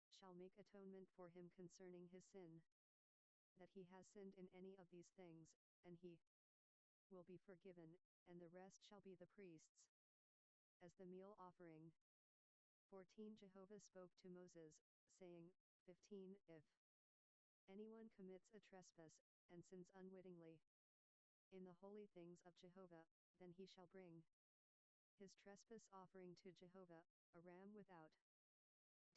A: shall make atonement for him concerning his sin, that he has sinned in any of these things, and he will be forgiven, and the rest shall be the priest's, as the meal offering. 14 Jehovah spoke to Moses, saying, 15 If anyone commits a trespass, and sins unwittingly in the holy things of Jehovah, then he shall bring his trespass offering to Jehovah, a ram without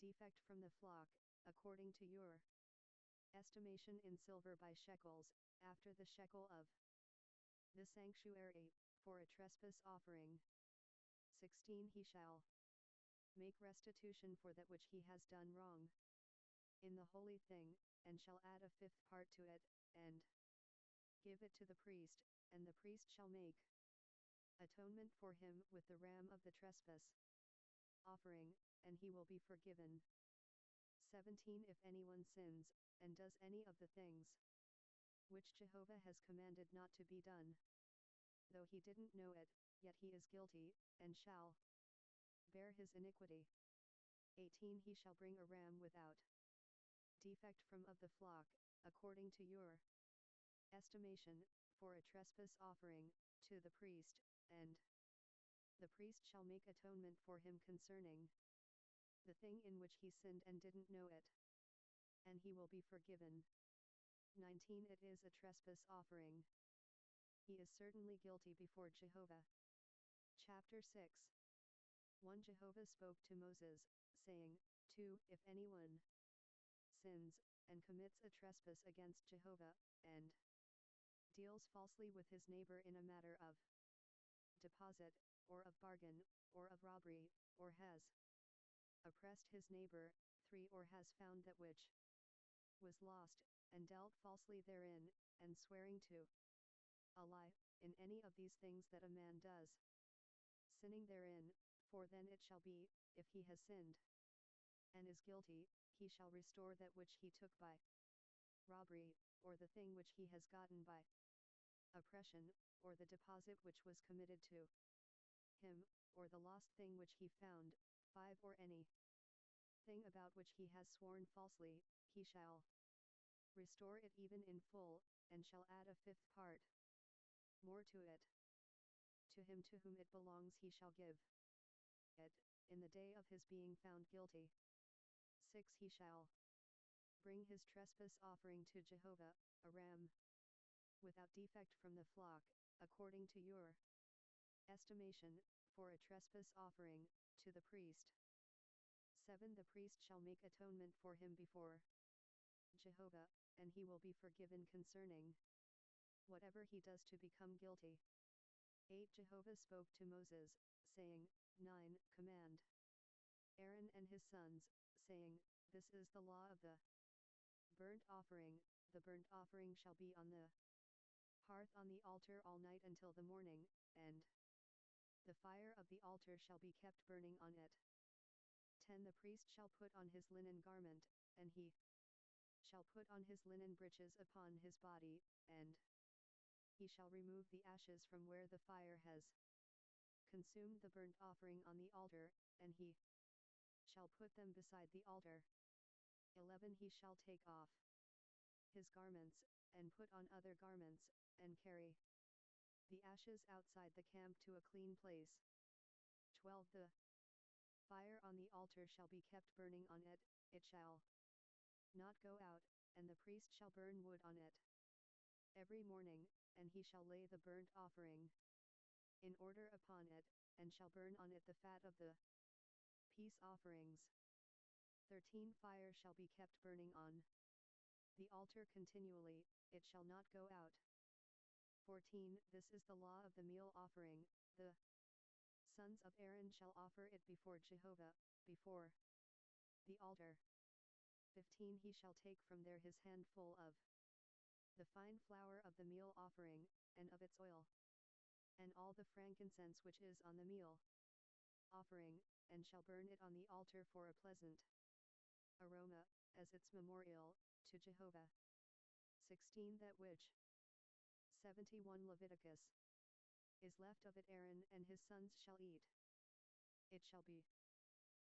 A: defect from the flock, according to your estimation in silver by shekels, after the shekel of the sanctuary, for a trespass offering. 16 He shall make restitution for that which he has done wrong in the holy thing, and shall add a fifth part to it, and give it to the priest, and the priest shall make atonement for him with the ram of the trespass offering, and he will be forgiven. 17 If anyone sins, and does any of the things which Jehovah has commanded not to be done, though he didn't know it, yet he is guilty, and shall bear his iniquity. 18 He shall bring a ram without defect from of the flock, according to your estimation, for a trespass offering, to the priest, and the priest shall make atonement for him concerning the thing in which he sinned and didn't know it, and he will be forgiven. 19 It is a trespass offering. He is certainly guilty before Jehovah. Chapter 6 1 Jehovah spoke to Moses, saying, 2 If anyone sins, and commits a trespass against Jehovah, and deals falsely with his neighbor in a matter of deposit, or of bargain, or of robbery, or has oppressed his neighbor, 3 Or has found that which was lost, and dealt falsely therein, and swearing to a lie, in any of these things that a man does, sinning therein, for then it shall be, if he has sinned, and is guilty, he shall restore that which he took by robbery, or the thing which he has gotten by oppression, or the deposit which was committed to him, or the lost thing which he found. 5 Or any thing about which he has sworn falsely, he shall restore it even in full, and shall add a fifth part more to it. To him to whom it belongs he shall give it, in the day of his being found guilty. 6 He shall bring his trespass offering to Jehovah, a ram without defect from the flock, according to your estimation, for a trespass offering, to the priest. 7 The priest shall make atonement for him before Jehovah, and he will be forgiven concerning whatever he does to become guilty. 8 Jehovah spoke to Moses, saying, 9 Command Aaron and his sons, saying, This is the law of the burnt offering. The burnt offering shall be on the hearth on the altar all night until the morning, and the fire of the altar shall be kept burning on it. 10 The priest shall put on his linen garment, and he shall put on his linen breeches upon his body, and he shall remove the ashes from where the fire has consumed the burnt offering on the altar, and he shall put them beside the altar. 11 He shall take off his garments, and put on other garments, and carry the ashes outside the camp to a clean place. 12 The fire on the altar shall be kept burning on it, it shall not go out, and the priest shall burn wood on it every morning, and he shall lay the burnt offering in order upon it, and shall burn on it the fat of the peace offerings. 13 Fire shall be kept burning on the altar continually, it shall not go out. 14 This is the law of the meal offering. The sons of Aaron shall offer it before Jehovah, before the altar. 15 He shall take from there his handful of the fine flour of the meal offering, and of its oil, and all the frankincense which is on the meal offering, and shall burn it on the altar for a pleasant aroma, as its memorial, to Jehovah. 16 That which 71 Leviticus is left of it Aaron and his sons shall eat. It shall be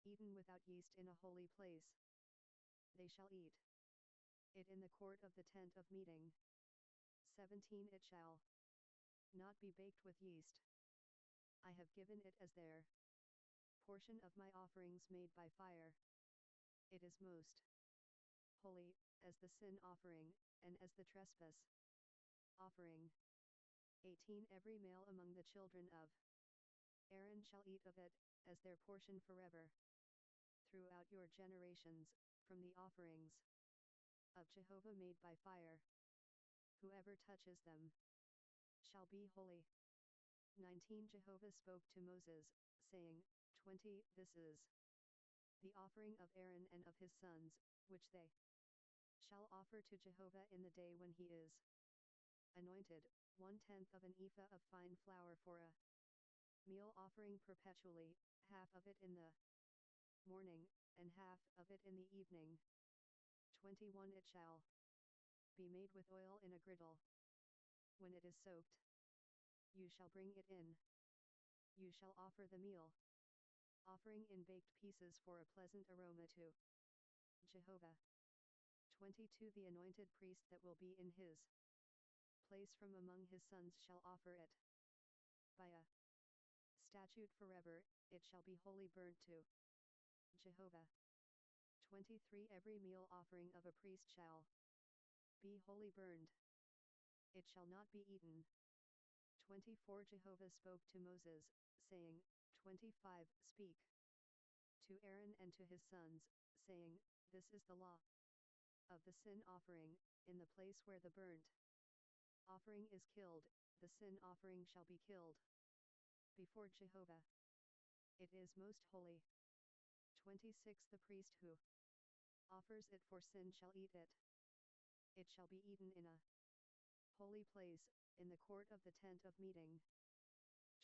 A: eaten without yeast in a holy place. They shall eat it in the court of the tent of meeting. 17 It shall not be baked with yeast. I have given it as their portion of my offerings made by fire. It is most holy, as the sin offering, and as the trespass offering. 18 Every male among the children of Aaron shall eat of it, as their portion forever, throughout your generations, from the offerings of Jehovah made by fire. Whoever touches them shall be holy. 19 Jehovah spoke to Moses, saying, 20 This is the offering of Aaron and of his sons, which they shall offer to Jehovah in the day when he is anointed, 1/10 of an ephah of fine flour for a meal offering perpetually, half of it in the morning, and half of it in the evening. 21 It shall be made with oil in a griddle. When it is soaked, you shall bring it in. You shall offer the meal offering in baked pieces for a pleasant aroma to Jehovah. 22 The anointed priest that will be in his place from among his sons shall offer it. By a statute forever, it shall be wholly burnt to Jehovah. 23 Every meal offering of a priest shall be wholly burned. It shall not be eaten. 24 Jehovah spoke to Moses, saying, 25 Speak to Aaron and to his sons, saying, This is the law of the sin offering. In the place where the burnt offering is killed, the sin offering shall be killed before Jehovah. It is most holy. 26 The priest who offers it for sin shall eat it. It shall be eaten in a holy place, in the court of the tent of meeting.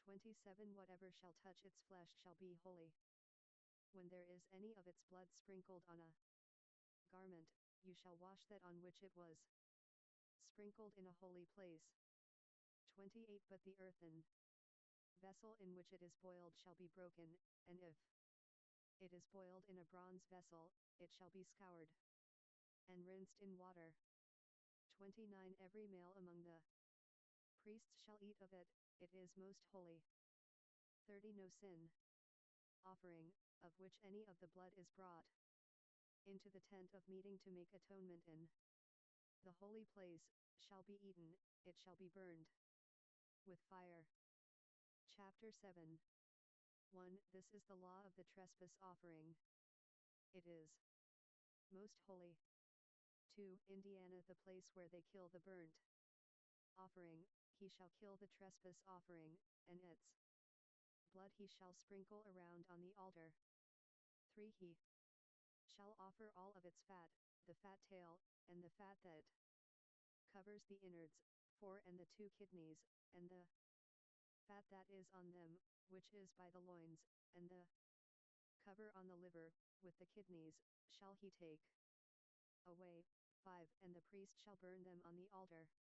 A: 27 Whatever shall touch its flesh shall be holy. When there is any of its blood sprinkled on a garment, you shall wash that on which it was sprinkled in a holy place. 28 But the earthen vessel in which it is boiled shall be broken, and if it is boiled in a bronze vessel, it shall be scoured and rinsed in water. 29 Every male among the priests shall eat of it, it is most holy. 30 No sin offering, of which any of the blood is brought into the tent of meeting to make atonement in the holy place, shall be eaten, it shall be burned with fire. Chapter 7 1 This is the law of the trespass offering. It is most holy. 2 Indiana The place where they kill the burnt offering, he shall kill the trespass offering, and its blood he shall sprinkle around on the altar. 3 He shall offer all of its fat, the fat tail, and the fat that covers the innards, 4 And the 2 kidneys, and the fat that is on them, which is by the loins, and the cover on the liver, with the kidneys, shall he take away. 5 And the priest shall burn them on the altar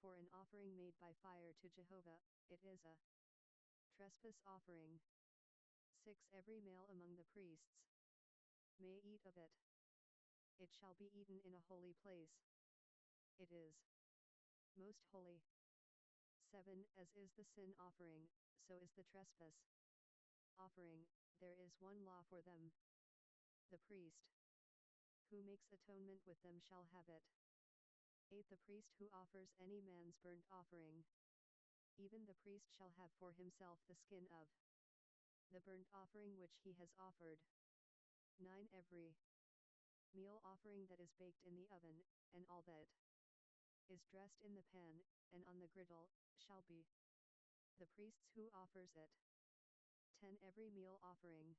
A: for an offering made by fire to Jehovah. It is a trespass offering. 6 Every male among the priests may eat of it. It shall be eaten in a holy place. It is most holy. 7 As is the sin offering, so is the trespass offering, there is one law for them. The priest who makes atonement with them shall have it. 8 The priest who offers any man's burnt offering, even the priest shall have for himself the skin of the burnt offering which he has offered. 9 Every meal offering that is baked in the oven, and all that is dressed in the pan, and on the griddle, shall be the priest's who offers it. 10 Every meal offering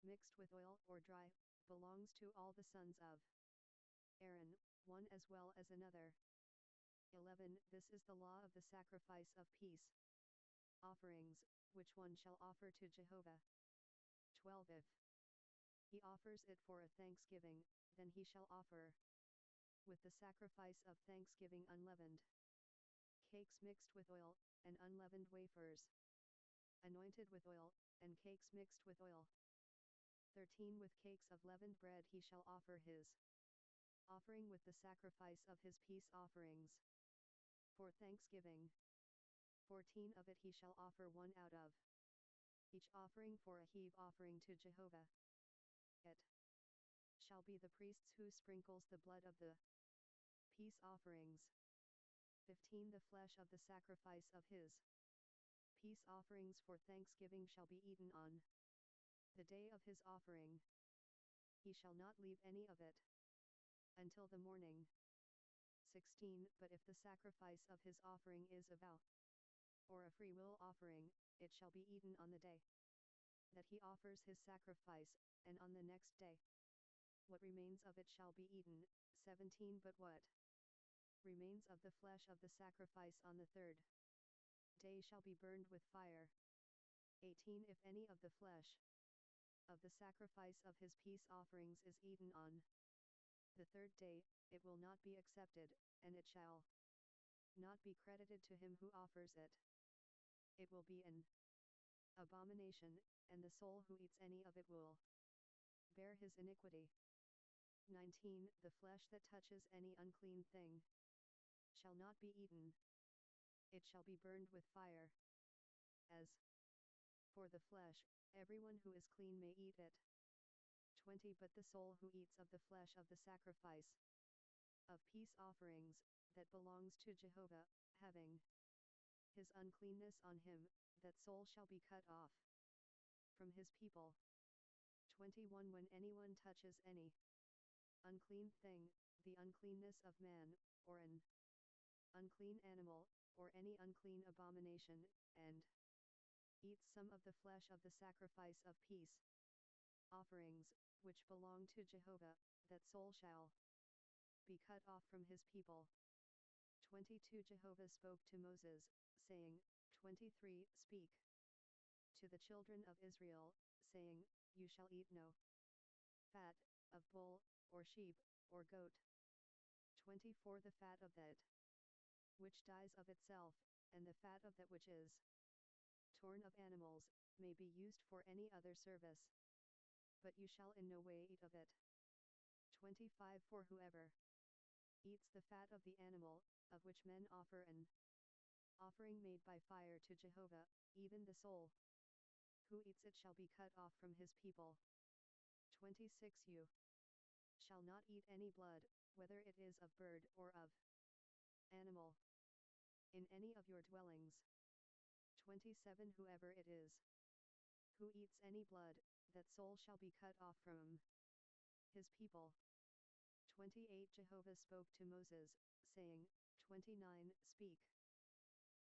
A: mixed with oil or dry, belongs to all the sons of Aaron, one as well as another. 11 This is the law of the sacrifice of peace. offerings, which one shall offer to Jehovah? 12. If he offers it for a thanksgiving, then he shall offer with the sacrifice of thanksgiving unleavened cakes mixed with oil, and unleavened wafers anointed with oil, and cakes mixed with oil. 13. With cakes of leavened bread he shall offer his offering with the sacrifice of his peace offerings for thanksgiving. 14. Of it he shall offer one out of each offering for a heave offering to Jehovah. It shall be the priest's who sprinkles the blood of the peace offerings. 15. The flesh of the sacrifice of his peace offerings for thanksgiving shall be eaten on the day of his offering. He shall not leave any of it until the morning. 16. But if the sacrifice of his offering is a vow or a free will offering, it shall be eaten on the day that he offers his sacrifice, and on the next day. What remains of it shall be eaten. 17. But what remains of the flesh of the sacrifice on the third day shall be burned with fire. 18. If any of the flesh of the sacrifice of his peace offerings is eaten on the third day, it will not be accepted, and it shall not be credited to him who offers it. It will be an abomination, and the soul who eats any of it will bear his iniquity. 19. The flesh that touches any unclean thing shall not be eaten. It shall be burned with fire. As for the flesh, everyone who is clean may eat it. 20. But the soul who eats of the flesh of the sacrifice of peace offerings, that belongs to Jehovah, having his uncleanness on him, that soul shall be cut off from his people. 21. When anyone touches any unclean thing, the uncleanness of man, or an unclean animal, or any unclean abomination, and eats some of the flesh of the sacrifice of peace offerings, which belong to Jehovah, that soul shall be cut off from his people. 22. Jehovah spoke to Moses, saying, 23. Speak to the children of Israel, saying, You shall eat no fat of bull, or sheep, or goat. 24. The fat of that which dies of itself, and the fat of that which is torn of animals, may be used for any other service. But you shall in no way eat of it. 25. For whoever eats the fat of the animal, of which men offer an offering made by fire to Jehovah, even the soul who eats it shall be cut off from his people. 26. You shall not eat any blood, whether it is of bird or of animal, in any of your dwellings. 27. Whoever it is who eats any blood, that soul shall be cut off from his people. 28. Jehovah spoke to Moses, saying, 29. Speak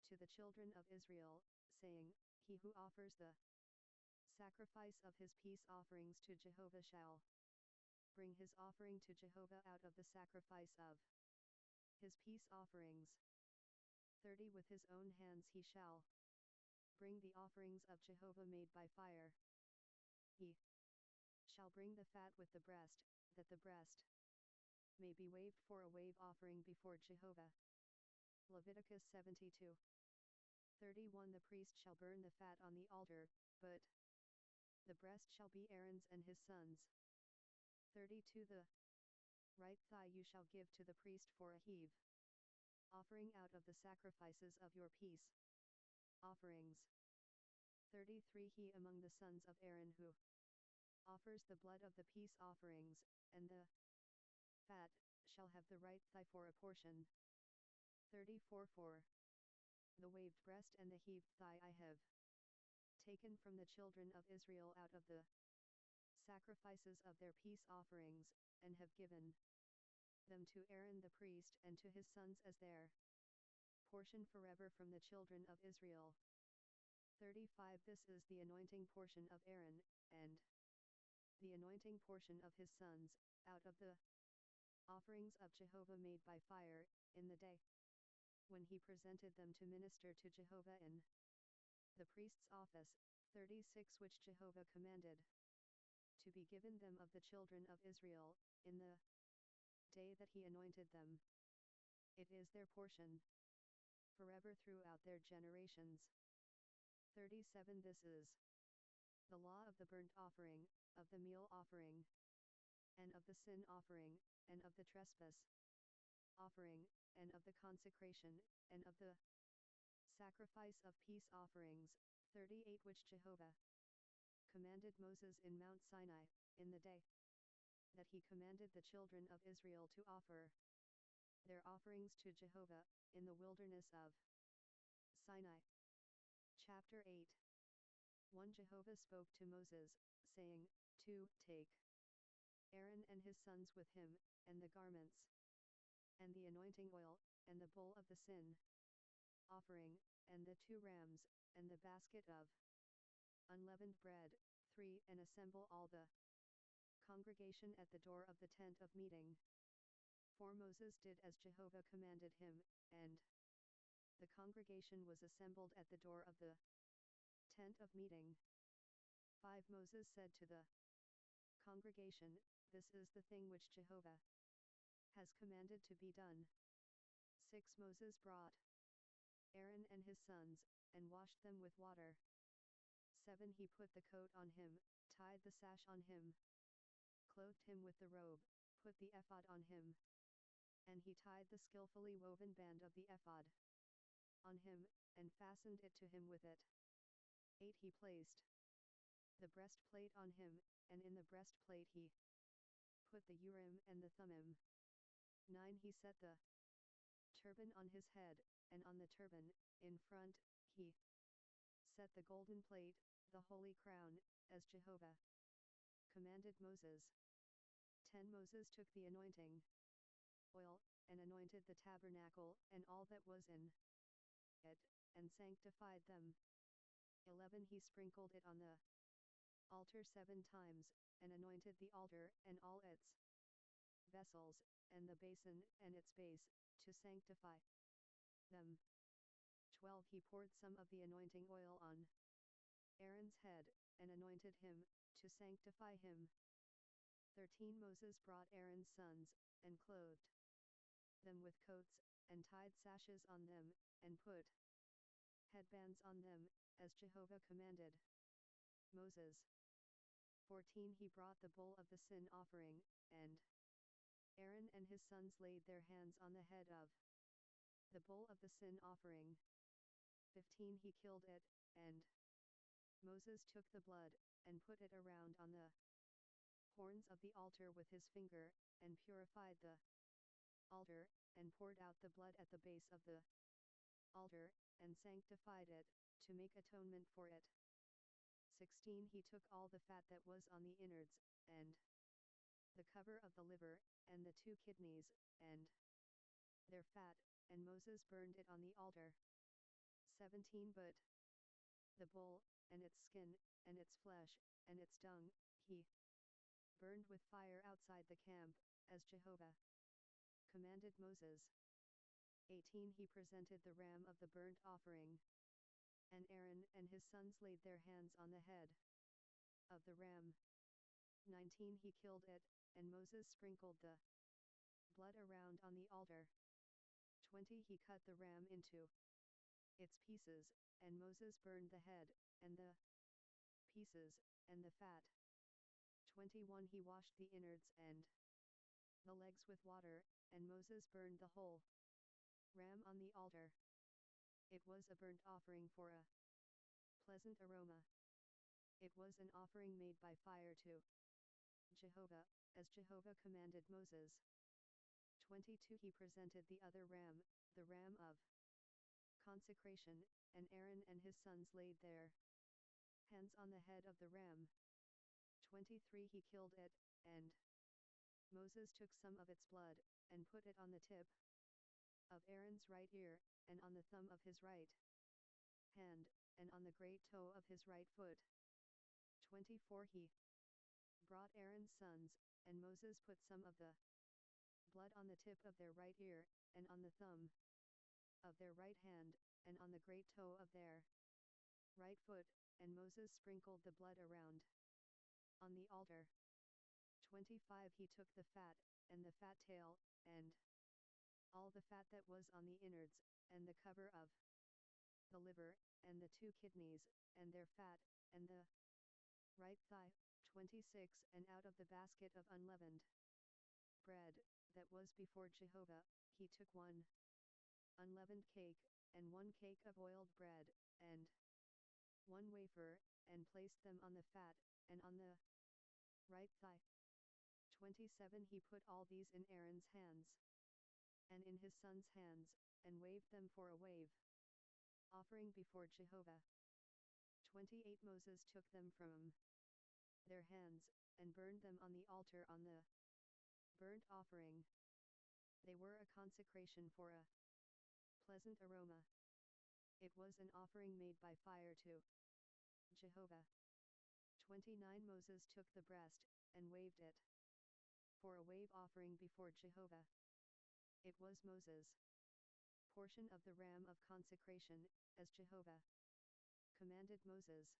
A: to the children of Israel, saying, He who offers the sacrifice of his peace offerings to Jehovah shall bring his offering to Jehovah out of the sacrifice of his peace offerings. 30. With his own hands he shall bring the offerings of Jehovah made by fire. He shall bring the fat with the breast, that the breast may be waved for a wave offering before Jehovah. Leviticus 72. 31. The priest shall burn the fat on the altar, but the breast shall be Aaron's and his sons'. 32. The right thigh you shall give to the priest for a heave offering out of the sacrifices of your peace offerings. 33. He among the sons of Aaron who offers the blood of the peace offerings, and the fat, shall have the right thigh for a portion. 34. For the waved breast and the heaved thigh I have taken from the children of Israel out of the sacrifices of their peace offerings, and have given them to Aaron the priest and to his sons as their portion forever from the children of Israel. 35. This is the anointing portion of Aaron, and the anointing portion of his sons, out of the offerings of Jehovah made by fire, in the day when he presented them to minister to Jehovah in the priest's office, 36 which Jehovah commanded to be given them of the children of Israel, in the day that he anointed them. It is their portion forever throughout their generations. 37 This is the law of the burnt offering, of the meal offering, and of the sin offering, and of the trespass offering, and of the consecration, and of the sacrifice of peace offerings, 38 which Jehovah commanded Moses in Mount Sinai, in the day that he commanded the children of Israel to offer their offerings to Jehovah, in the wilderness of Sinai. Chapter 8. 1 Jehovah spoke to Moses, saying, 2 Take Aaron and his sons with him, and the garments, and the anointing oil, and the bowl of the sin offering, and the 2 rams, and the basket of unleavened bread, 3 And assemble all the congregation at the door of the tent of meeting. For Moses did as Jehovah commanded him, and the congregation was assembled at the door of the tent of meeting. 5 Moses said to the congregation, This is the thing which Jehovah has commanded to be done. 6 Moses brought Aaron and his sons, and washed them with water. 7 He put the coat on him, tied the sash on him, clothed him with the robe, put the ephod on him, and he tied the skillfully woven band of the ephod on him, and fastened it to him with it. 8 He placed the breastplate on him, and in the breastplate he put the Urim and the Thummim. 9 He set the turban on his head, and on the turban, in front, he set the golden plate, the holy crown, as Jehovah commanded Moses. 10 Moses took the anointing oil, and anointed the tabernacle, and all that was in it, and sanctified them. 11 He sprinkled it on the altar 7 times, and anointed the altar, and all its vessels, and the basin, and its base, to sanctify them. 12 He poured some of the anointing oil on Aaron's head, and anointed him, to sanctify him. 13 Moses brought Aaron's sons, and clothed them with coats, and tied sashes on them, and put headbands on them, as Jehovah commanded Moses. 14 He brought the bowl of the sin offering, and Aaron and his sons laid their hands on the head of the bowl of the sin offering. 15 He killed it, and Moses took the blood, and put it around on the horns of the altar with his finger, and purified the altar, and poured out the blood at the base of the altar, and sanctified it, to make atonement for it. 16 He took all the fat that was on the innards, and the cover of the liver, and the 2 kidneys, and their fat, and Moses burned it on the altar. 17 But the bull, and its skin, and its flesh, and its dung, he burned with fire outside the camp, as Jehovah commanded Moses. 18 He presented the ram of the burnt offering, and Aaron and his sons laid their hands on the head of the ram. 19 He killed it, and Moses sprinkled the blood around on the altar. 20 He cut the ram into its pieces, and Moses burned the head, and the pieces, and the fat. 21 He washed the innards and the legs with water, and Moses burned the whole ram on the altar. It was a burnt offering for a pleasant aroma. It was an offering made by fire to Jehovah, as Jehovah commanded Moses. 22 He presented the other ram, the ram of consecration, and Aaron and his sons laid their hands on the head of the ram. 23 He killed it, and Moses took some of its blood, and put it on the tip of Aaron's right ear, and on the thumb of his right hand, and on the great toe of his right foot. 24 He brought Aaron's sons, and Moses put some of the blood on the tip of their right ear, and on the thumb of their right hand, and on the great toe of their right foot, and Moses sprinkled the blood around on the altar. 25 He took the fat, and the fat tail, and all the fat that was on the innards, and the cover of the liver, and the 2 kidneys, and their fat, and the right thigh. 26 And out of the basket of unleavened bread, that was before Jehovah, he took 1 unleavened cake, and 1 cake of oiled bread, and 1 wafer, and placed them on the fat, and on the right thigh. 27 He put all these in Aaron's hands, and in his son's hands, and waved them for a wave offering before Jehovah. 28 Moses took them from their hands, and burned them on the altar on the burnt offering. They were a consecration for a pleasant aroma. It was an offering made by fire to Jehovah. 29 Moses took the breast, and waved it for a wave offering before Jehovah. It was Moses' portion of the ram of consecration, as Jehovah commanded Moses.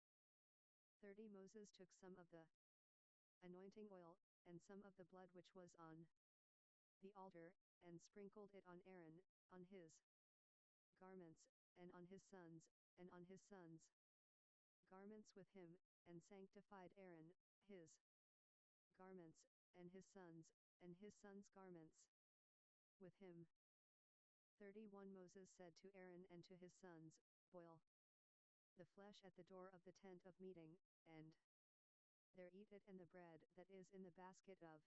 A: 30 Moses took some of the anointing oil, and some of the blood which was on the altar, and sprinkled it on Aaron, on his garments, and on his sons, and on his sons' garments with him, and sanctified Aaron, his garments, and his sons' garments with him. 31 Moses said to Aaron and to his sons, Boil the flesh at the door of the tent of meeting, and there eat it and the bread that is in the basket of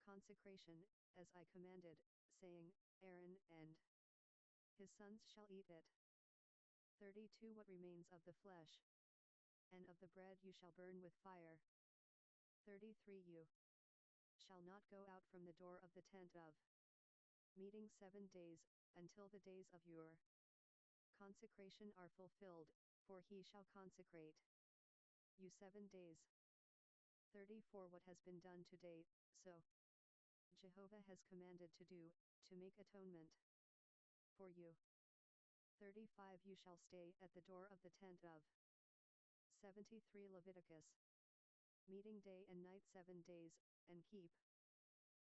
A: consecration, as I commanded, saying, Aaron and his sons shall eat it. 32 What remains of the flesh and of the bread you shall burn with fire. 33 You shall not go out from the door of the tent of meeting 7 days, until the days of your consecration are fulfilled, for he shall consecrate you 7 days. 34 What has been done today, so Jehovah has commanded to do, to make atonement for you. 35 You shall stay at the door of the tent of 73 Leviticus. Meeting day and night 7 days, and keep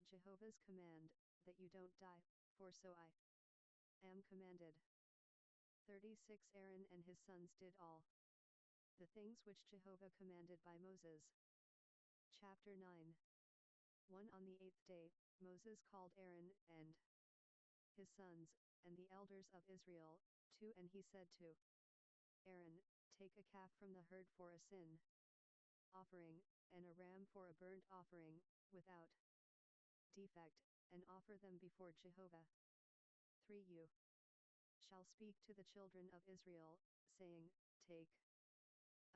A: Jehovah's command, that you don't die, for so I am commanded. 36 Aaron and his sons did all the things which Jehovah commanded by Moses. Chapter 9. 1 On the 8th day, Moses called Aaron and his sons, and the elders of Israel, 2 And he said to Aaron, Take a calf from the herd for a sin offering, and a ram for a burnt offering, without defect, and offer them before Jehovah. 3 You shall speak to the children of Israel, saying, Take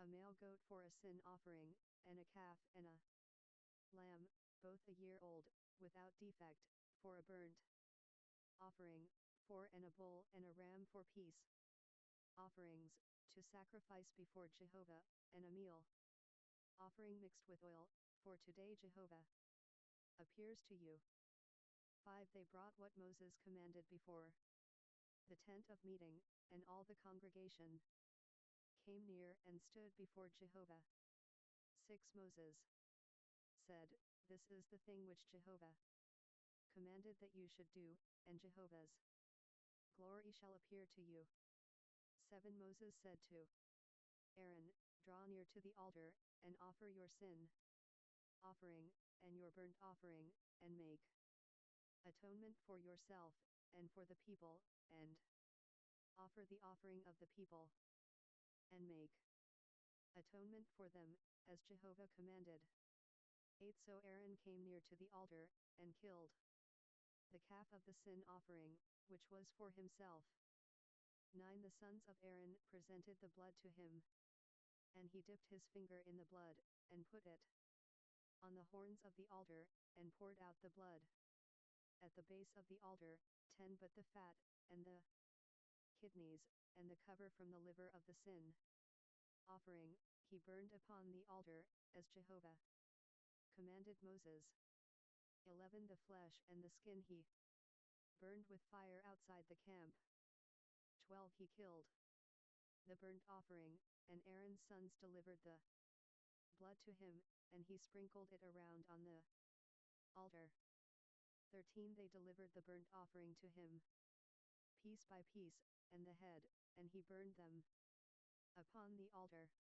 A: a male goat for a sin offering, and a calf and a lamb, both a year old, without defect, for a burnt offering, 4 And a bull and a ram for peace offerings, to sacrifice before Jehovah, and a meal offering mixed with oil, for today Jehovah appears to you. 5 They brought what Moses commanded before the tent of meeting, and all the congregation came near and stood before Jehovah. 6 Moses said, This is the thing which Jehovah commanded that you should do, and Jehovah's glory shall appear to you. 7 Moses said to Aaron, Draw near to the altar, and offer your sin offering, and your burnt offering, and make atonement for yourself, and for the people, and offer the offering of the people, and make atonement for them, as Jehovah commanded. 8 So Aaron came near to the altar, and killed the calf of the sin offering, which was for himself. 9 The sons of Aaron presented the blood to him, and he dipped his finger in the blood, and put it on the horns of the altar, and poured out the blood at the base of the altar. 10 But the fat, and the kidneys, and the cover from the liver of the sin offering, he burned upon the altar, as Jehovah commanded Moses. 11 The flesh and the skin he burned with fire outside the camp. 12 He killed the burnt offering, and Aaron's sons delivered the blood to him, and he sprinkled it around on the altar. 13 They delivered the burnt offering to him, piece by piece, and the head, and he burned them upon the altar.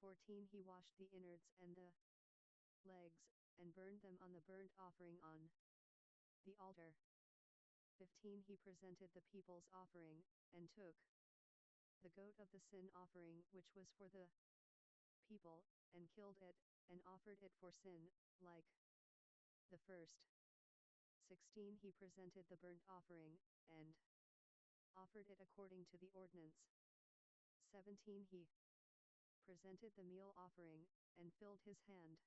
A: 14 He washed the innards and the legs, and burned them on the burnt offering on the altar. 15 He presented the people's offering, and took the goat of the sin offering which was for the people, and killed it, and offered it for sin, like the first. 16 He presented the burnt offering, and offered it according to the ordinance. 17 He presented the meal offering, and filled his hand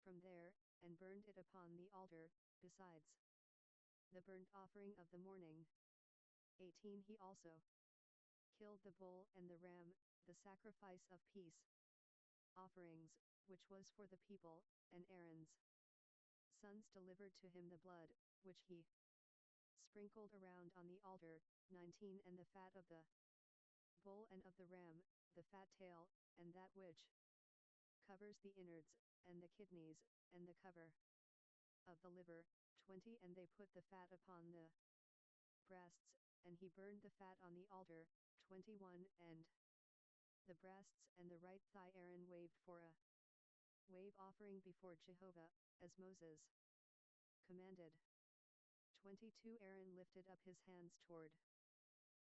A: from there, and burned it upon the altar, besides the burnt offering of the morning. 18 He also killed the bull and the ram, the sacrifice of peace offerings, which was for the people, and Aaron's sons delivered to him the blood, which he sprinkled around on the altar. 19 And the fat of the bull and of the ram, the fat tail, and that which covers the innards, and the kidneys, and the cover of the liver. 20 And they put the fat upon the breasts, and he burned the fat on the altar. 21 And the breasts and the right thigh Aaron waved for a wave offering before Jehovah, as Moses commanded. 22 Aaron lifted up his hands toward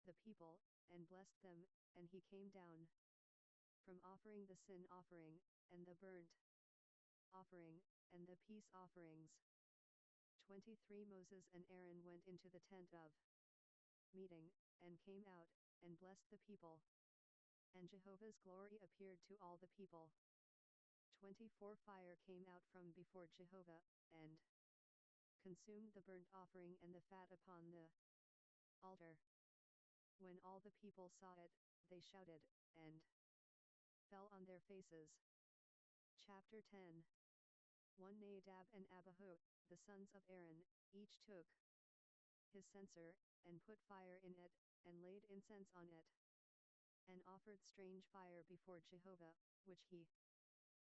A: the people, and blessed them, and he came down from offering the sin offering, and the burnt offering, and the peace offerings. 23 Moses and Aaron went into the tent of meeting, and came out, and blessed the people. And Jehovah's glory appeared to all the people. 24 Fire came out from before Jehovah, and consumed the burnt offering and the fat upon the altar. When all the people saw it, they shouted, and fell on their faces. Chapter 10 1 Nadab and Abihu, the sons of Aaron, each took his censer, and put fire in it, and laid incense on it, and offered strange fire before Jehovah, which he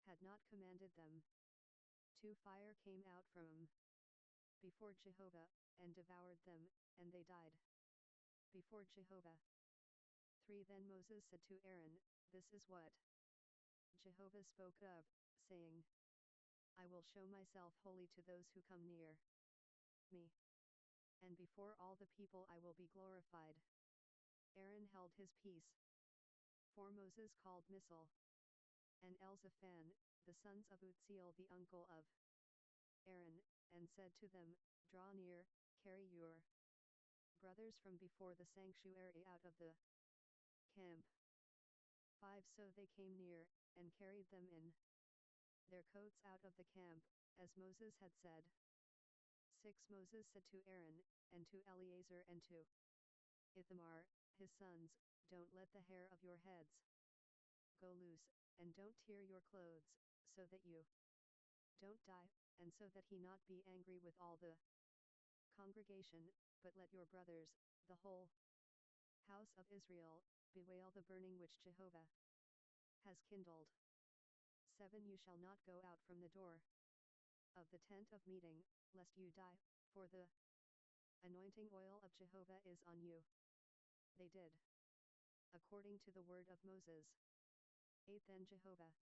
A: had not commanded them. 2 Fire came out from before Jehovah, and devoured them, and they died before Jehovah. 3 Then Moses said to Aaron, This is what Jehovah spoke of, saying, I will show myself holy to those who come near me, and before all the people I will be glorified. Aaron held his peace. 4 Moses called Misal and Elzaphan, the sons of Uzziel the uncle of Aaron, and said to them, Draw near, carry your brothers from before the sanctuary out of the camp. 5 So they came near, and carried them in their coats out of the camp, as Moses had said. 6 Moses said to Aaron, and to Eleazar and to Ithamar, his sons, Don't let the hair of your heads go loose, and don't tear your clothes, so that you don't die, and so that he not be angry with all the congregation, but let your brothers, the whole house of Israel, bewail the burning which Jehovah has kindled. 7 You shall not go out from the door of the tent of meeting, lest you die, for the anointing oil of Jehovah is on you. They did according to the word of Moses. 8 Then Jehovah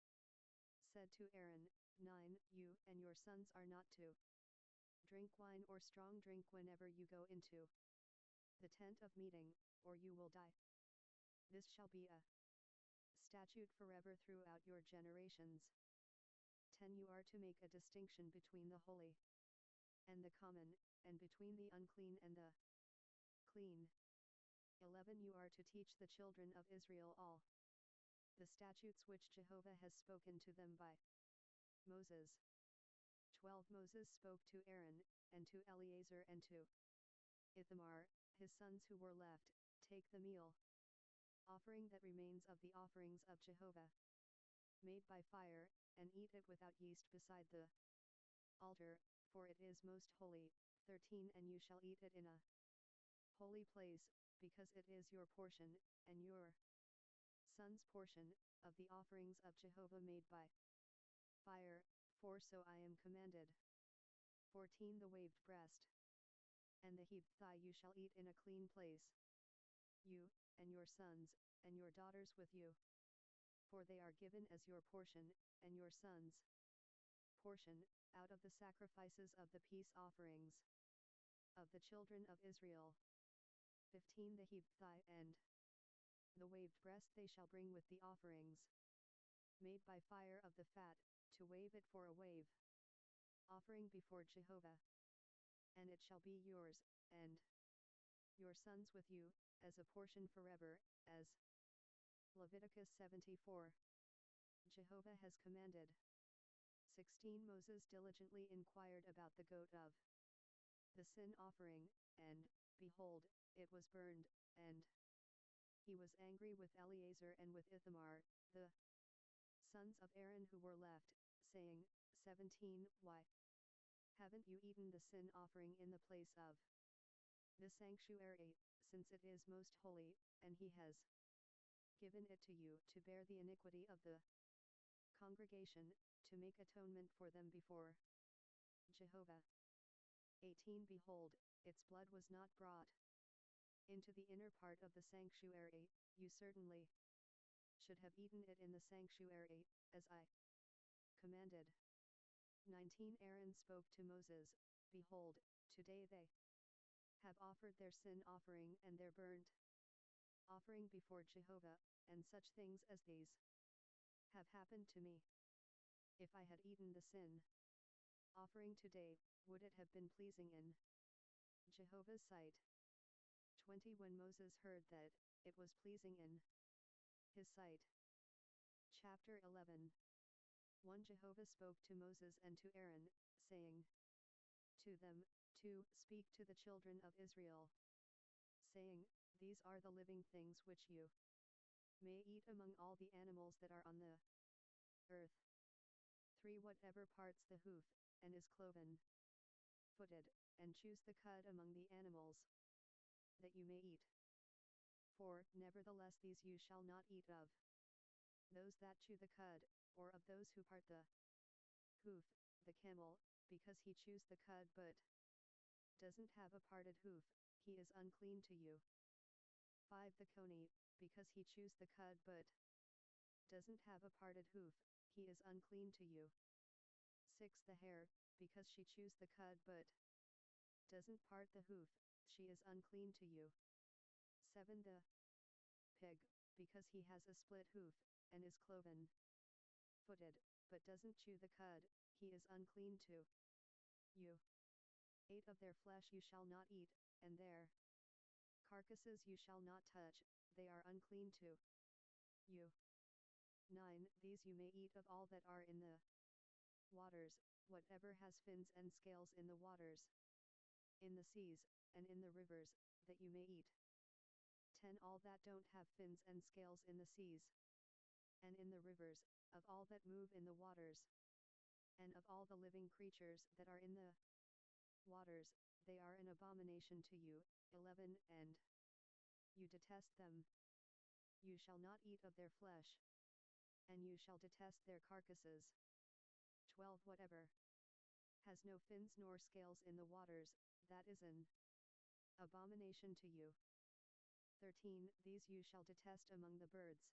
A: said to Aaron, 9 You and your sons are not to drink wine or strong drink whenever you go into the tent of meeting, or you will die. This shall be a statute forever throughout your generations. 10 You are to make a distinction between the holy and the common, and between the unclean and the clean. 11 You are to teach the children of Israel all the statutes which Jehovah has spoken to them by Moses. 12 Moses spoke to Aaron, and to Eleazar and to Ithamar, his sons who were left, Take the meal offering that remains of the offerings of Jehovah, made by fire, and eat it without yeast beside the altar, for it is most holy. 13 And you shall eat it in a holy place, because it is your portion, and your son's portion, of the offerings of Jehovah made by fire, for so I am commanded. 14 The waved breast and the heaved thigh you shall eat in a clean place. You, and your sons, and your daughters with you. For they are given as your portion, and your sons' portion, out of the sacrifices of the peace offerings of the children of Israel. 15 The heaved thigh and the waved breast they shall bring with the offerings made by fire of the fat, to wave it for a wave offering before Jehovah. And it shall be yours, and your sons with you, as a portion forever, as Leviticus 74. Jehovah has commanded. 16 Moses diligently inquired about the goat of the sin offering, and, behold, it was burned, and he was angry with Eleazar and with Ithamar, the sons of Aaron who were left, saying, 17 Why haven't you eaten the sin offering in the place of the sanctuary, since it is most holy, and he has given it to you to bear the iniquity of the congregation, to make atonement for them before Jehovah. 18 Behold, its blood was not brought into the inner part of the sanctuary, you certainly should have eaten it in the sanctuary, as I commanded. 19 Aaron spoke to Moses, Behold, today they have offered their sin offering and their burnt offering before Jehovah, and such things as these have happened to me. If I had eaten the sin offering today, would it have been pleasing in Jehovah's sight? 20 When Moses heard that it was pleasing in his sight. Chapter 11. 1 Jehovah spoke to Moses and to Aaron, saying to them, 2 Speak to the children of Israel, saying, These are the living things which you may eat among all the animals that are on the earth. 3 Whatever parts the hoof, and is cloven footed, and chews the cud among the animals that you may eat. 4 Nevertheless these you shall not eat of those that chew the cud, or of those who part the hoof, the camel, because he chews the cud but doesn't have a parted hoof, he is unclean to you. 5 The coney, because he chews the cud but doesn't have a parted hoof, he is unclean to you. 6 The hare, because she chews the cud but doesn't part the hoof, she is unclean to you. 7 The pig, because he has a split hoof, and is cloven footed, but doesn't chew the cud, he is unclean to you. 8 Of their flesh you shall not eat, and their carcasses you shall not touch, they are unclean to you. 9 These you may eat of all that are in the waters, whatever has fins and scales in the waters, in the seas, and in the rivers, that you may eat. 10 All that don't have fins and scales in the seas, and in the rivers, of all that move in the waters, and of all the living creatures that are in the waters, they are an abomination to you. 11 And you detest them. You shall not eat of their flesh, and you shall detest their carcasses. 12 Whatever has no fins nor scales in the waters, that is an abomination to you. 13 These you shall detest among the birds.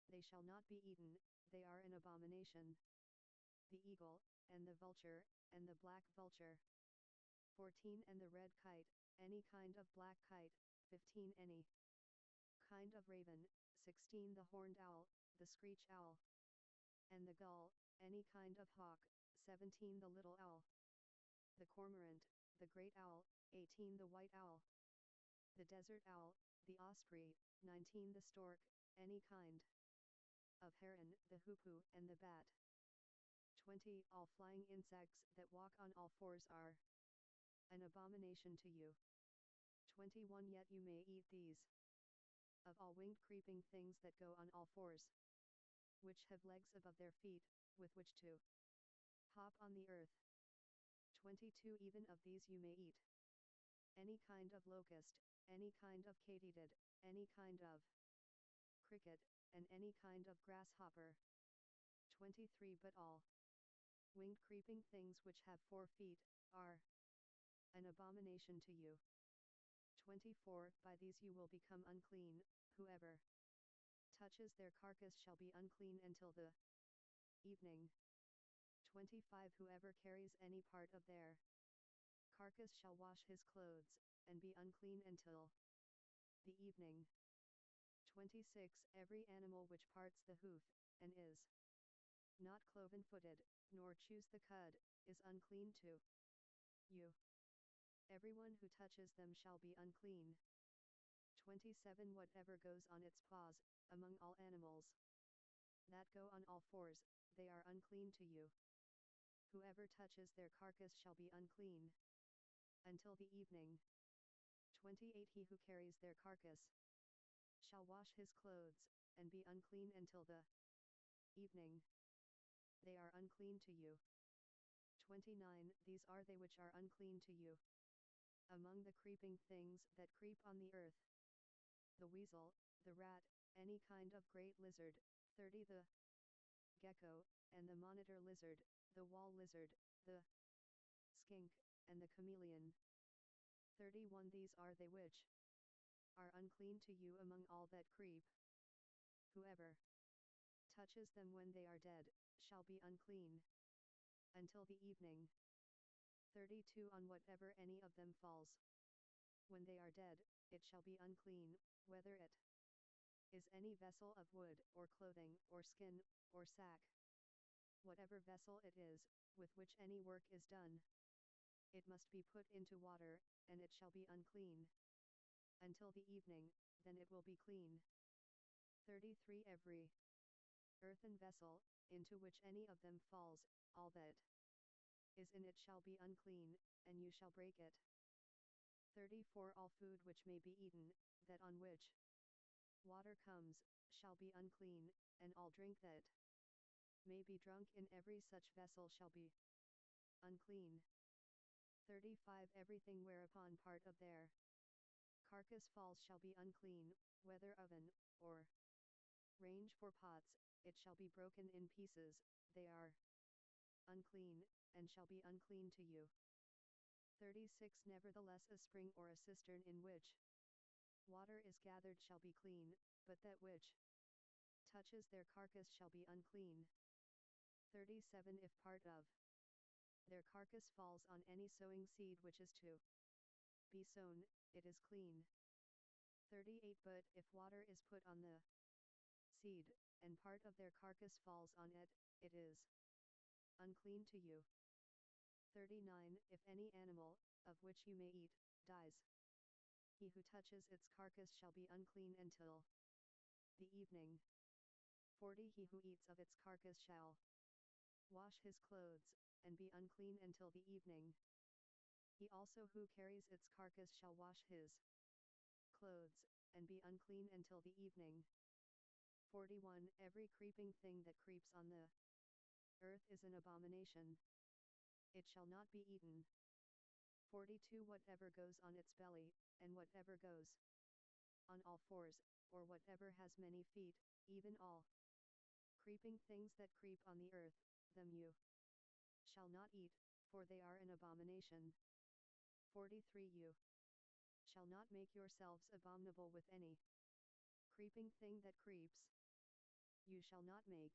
A: They shall not be eaten, they are an abomination. The eagle, and the vulture, and the black vulture. 14 And the red kite, any kind of black kite. 15 Any kind of raven. 16 The horned owl, the screech owl, and the gull, any kind of hawk. 17 The little owl, the cormorant, the great owl. 18 The white owl, the desert owl, the osprey. 19 The stork, any kind of heron, the hoopoe and the bat. 20 All flying insects that walk on all fours are an abomination to you. 21 Yet you may eat these of all winged creeping things that go on all fours, which have legs above their feet, with which to hop on the earth. 22 Even of these you may eat any kind of locust, any kind of katydid, any kind of cricket, and any kind of grasshopper. 23 But all winged creeping things which have 4 feet, are an abomination to you. 24 By these you will become unclean, whoever touches their carcass shall be unclean until the evening. 25 Whoever carries any part of their carcass shall wash his clothes, and be unclean until the evening. 26 Every animal which parts the hoof, and is not cloven-footed, nor chews the cud, is unclean to you. Everyone who touches them shall be unclean. 27 Whatever goes on its paws, among all animals that go on all fours, they are unclean to you. Whoever touches their carcass shall be unclean until the evening. 28 He who carries their carcass shall wash his clothes, and be unclean until the evening. They are unclean to you. 29 These are they which are unclean to you among the creeping things that creep on the earth: the weasel, the rat, any kind of great lizard. 30 The gecko, and the monitor lizard, the wall lizard, the skink, and the chameleon. 31 These are they which are unclean to you among all that creep. Whoever touches them when they are dead, shall be unclean until the evening. 32 On whatever any of them falls when they are dead, it shall be unclean, whether it is any vessel of wood, or clothing, or skin, or sack. Whatever vessel it is, with which any work is done, it must be put into water, and it shall be unclean until the evening, then it will be clean. 33 Every earthen vessel, into which any of them falls, all that is in it shall be unclean, and you shall break it. 34 All food which may be eaten, that on which water comes, shall be unclean, and all drink that may be drunk in every such vessel shall be unclean. 35 Everything whereupon part of their carcass falls shall be unclean, whether oven, or range for pots, it shall be broken in pieces, they are unclean, and shall be unclean to you. 36 Nevertheless a spring or a cistern in which water is gathered shall be clean, but that which touches their carcass shall be unclean. 37 If part of their carcass falls on any sowing seed which is to be sown, it is clean. 38 But if water is put on the seed, and part of their carcass falls on it, it is unclean to you. 39 If any animal, of which you may eat, dies, he who touches its carcass shall be unclean until the evening. 40 He who eats of its carcass shall wash his clothes, and be unclean until the evening. He also who carries its carcass shall wash his clothes, and be unclean until the evening. 41 Every creeping thing that creeps on the earth is an abomination. It shall not be eaten. 42 Whatever goes on its belly, and whatever goes on all fours, or whatever has many feet, even all creeping things that creep on the earth, them you shall not eat, for they are an abomination. 43 You shall not make yourselves abominable with any creeping thing that creeps. You shall not make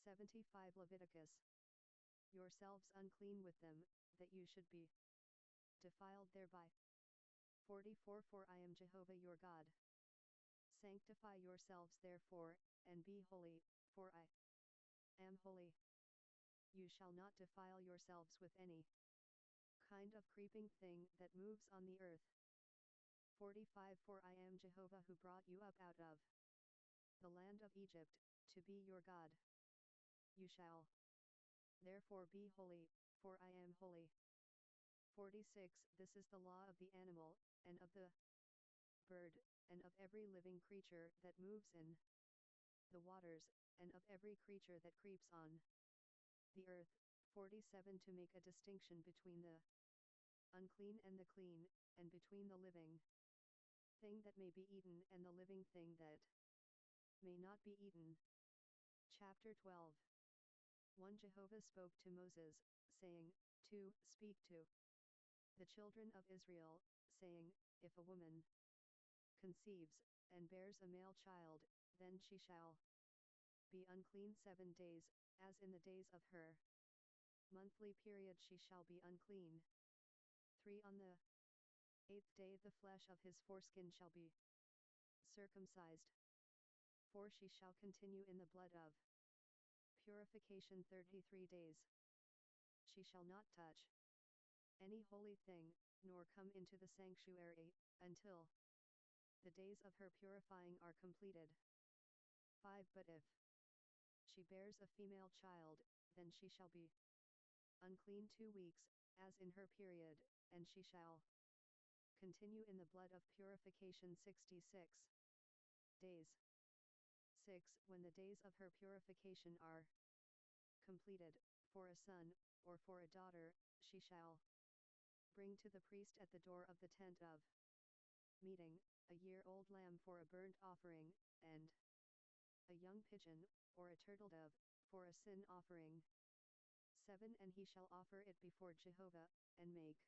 A: 75 Leviticus yourselves unclean with them, that you should be defiled thereby. 44 For I am Jehovah your God. Sanctify yourselves therefore, and be holy, for I am holy. You shall not defile yourselves with any kind of creeping thing that moves on the earth. 45 For I am Jehovah who brought you up out of the land of Egypt, to be your God. You shall therefore be holy, for I am holy. 46 This is the law of the animal, and of the bird, and of every living creature that moves in the waters, and of every creature that creeps on the earth. 47 To make a distinction between the unclean and the clean, and between the living thing that may be eaten and the living thing that may not be eaten. Chapter 12. 1 Jehovah spoke to Moses, saying, 2 Speak to the children of Israel, saying, If a woman conceives, and bears a male child, then she shall be unclean 7 days, as in the days of her monthly period she shall be unclean. 3 On the 8th day the flesh of his foreskin shall be circumcised. 4 She shall continue in the blood of purification 33 days. She shall not touch any holy thing, nor come into the sanctuary, until the days of her purifying are completed. 5 But if she bears a female child, then she shall be unclean 2 weeks, as in her period, and she shall continue in the blood of purification 66 days. 6 When the days of her purification are completed, for a son, or for a daughter, she shall bring to the priest at the door of the tent of meeting, a year-old lamb for a burnt offering, and a young pigeon, or a turtle-dove, for a sin offering. 7 And he shall offer it before Jehovah, and make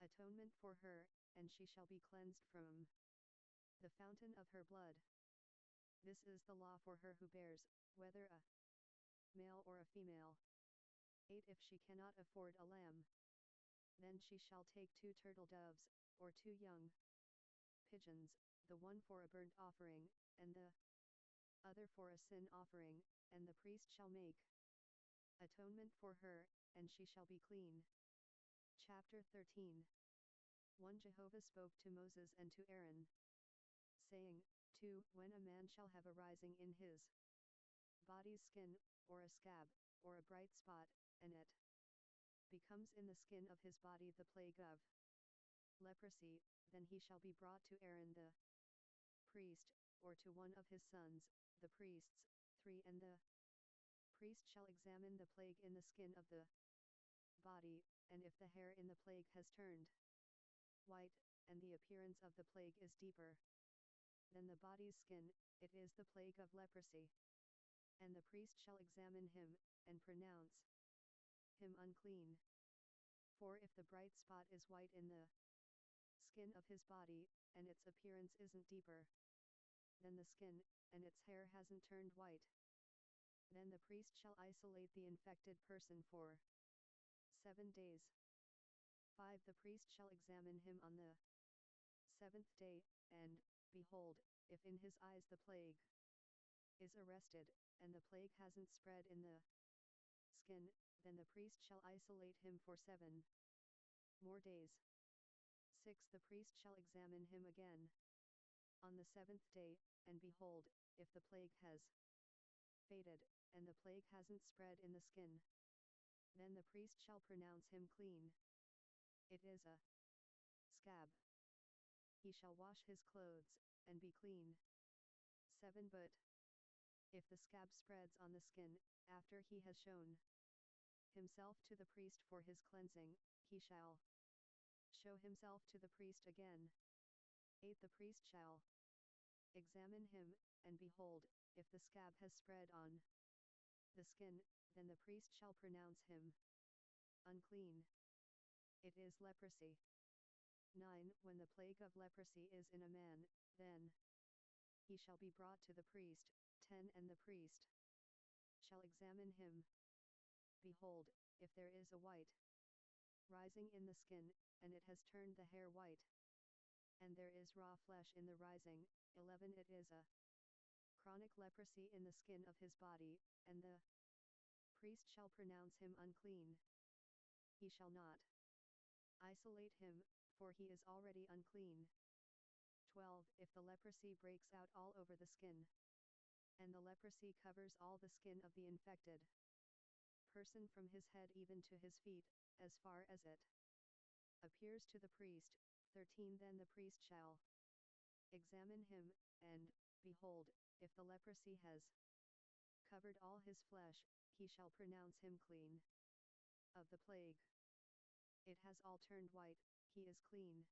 A: atonement for her, and she shall be cleansed from the fountain of her blood. This is the law for her who bears, whether a male or a female. 8 If she cannot afford a lamb, then she shall take 2 turtle doves, or 2 young pigeons, the one for a burnt offering, and the other for a sin offering, and the priest shall make atonement for her, and she shall be clean. Chapter 13. 1 Jehovah spoke to Moses and to Aaron, saying, 2 When a man shall have a rising in his body's skin, or a scab, or a bright spot, and it becomes in the skin of his body the plague of leprosy, then he shall be brought to Aaron the priest, or to one of his sons, the priests. 3 And the priest shall examine the plague in the skin of the body, and if the hair in the plague has turned white, and the appearance of the plague is deeper than the body's skin, it is the plague of leprosy. And the priest shall examine him, and pronounce him unclean. 4 If the bright spot is white in the skin of his body, and its appearance isn't deeper than the skin, and its hair hasn't turned white, then the priest shall isolate the infected person for 7 days. 5 The priest shall examine him on the 7th day, and, behold, if in his eyes the plague is arrested, and the plague hasn't spread in the skin, then the priest shall isolate him for 7 more days. 6 The priest shall examine him again on the 7th day, and behold, if the plague has faded, and the plague hasn't spread in the skin, then the priest shall pronounce him clean. It is a scab. He shall wash his clothes, and be clean. 7 But if the scab spreads on the skin, after he has shown himself to the priest for his cleansing, he shall show himself to the priest again. 8 The priest shall examine him, and behold, if the scab has spread on the skin, then the priest shall pronounce him unclean. It is leprosy. 9 When the plague of leprosy is in a man, then he shall be brought to the priest. 10 And the priest shall examine him. Behold, if there is a white rising in the skin, and it has turned the hair white, and there is raw flesh in the rising. 11 It is a chronic leprosy in the skin of his body, and the priest shall pronounce him unclean. He shall not isolate him, for he is already unclean. 12 If the leprosy breaks out all over the skin, and the leprosy covers all the skin of the infected person from his head even to his feet, as far as it appears to the priest. 13 Then the priest shall examine him, and, behold, if the leprosy has covered all his flesh, he shall pronounce him clean of the plague. It has all turned white, he is clean.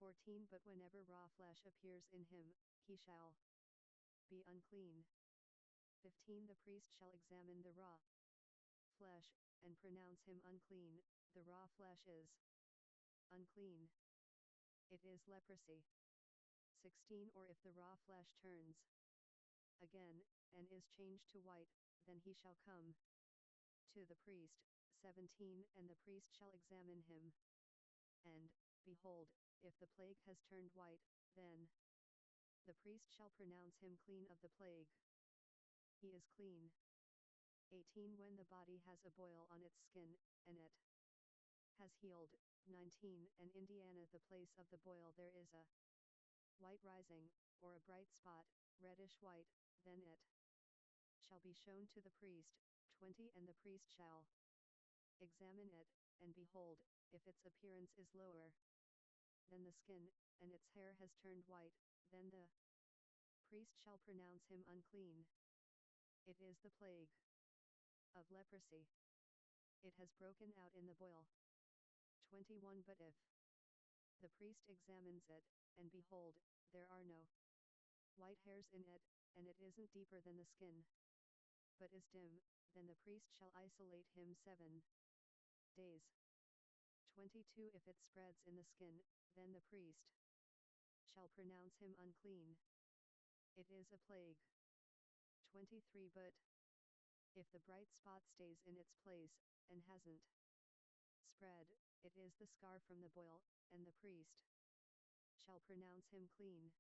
A: 14 But whenever raw flesh appears in him, he shall be unclean. 15. The priest shall examine the raw flesh, and pronounce him unclean. The raw flesh is unclean. It is leprosy. 16. Or if the raw flesh turns again, and is changed to white, then he shall come to the priest. 17. And the priest shall examine him. And, behold, if the plague has turned white, then the priest shall pronounce him clean of the plague. He is clean. 18. When the body has a boil on its skin, and it has healed. 19. And Indiana, the place of the boil there is a white rising, or a bright spot, reddish white, then it shall be shown to the priest. 20. And the priest shall examine it, and behold, if its appearance is lower than the skin, and its hair has turned white, then the priest shall pronounce him unclean. It is the plague of leprosy. It has broken out in the boil. 21. But if the priest examines it, and behold, there are no white hairs in it, and it isn't deeper than the skin, but is dim, then the priest shall isolate him 7 days. 22. If it spreads in the skin, then the priest shall pronounce him unclean. It is a plague. 23. But if the bright spot stays in its place, and hasn't spread, it is the scar from the boil, and the priest shall pronounce him clean.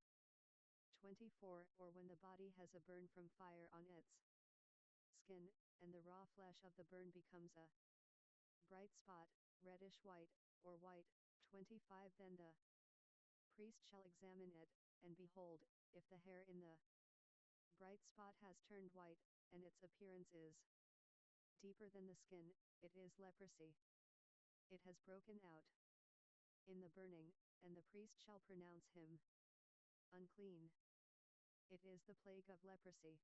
A: 24. Or when the body has a burn from fire on its skin, and the raw flesh of the burn becomes a bright spot, reddish white, or white. 25. Then the priest shall examine it, and behold, if the hair in the bright spot has turned white, and its appearance is deeper than the skin, it is leprosy. It has broken out in the burning, and the priest shall pronounce him unclean. It is the plague of leprosy.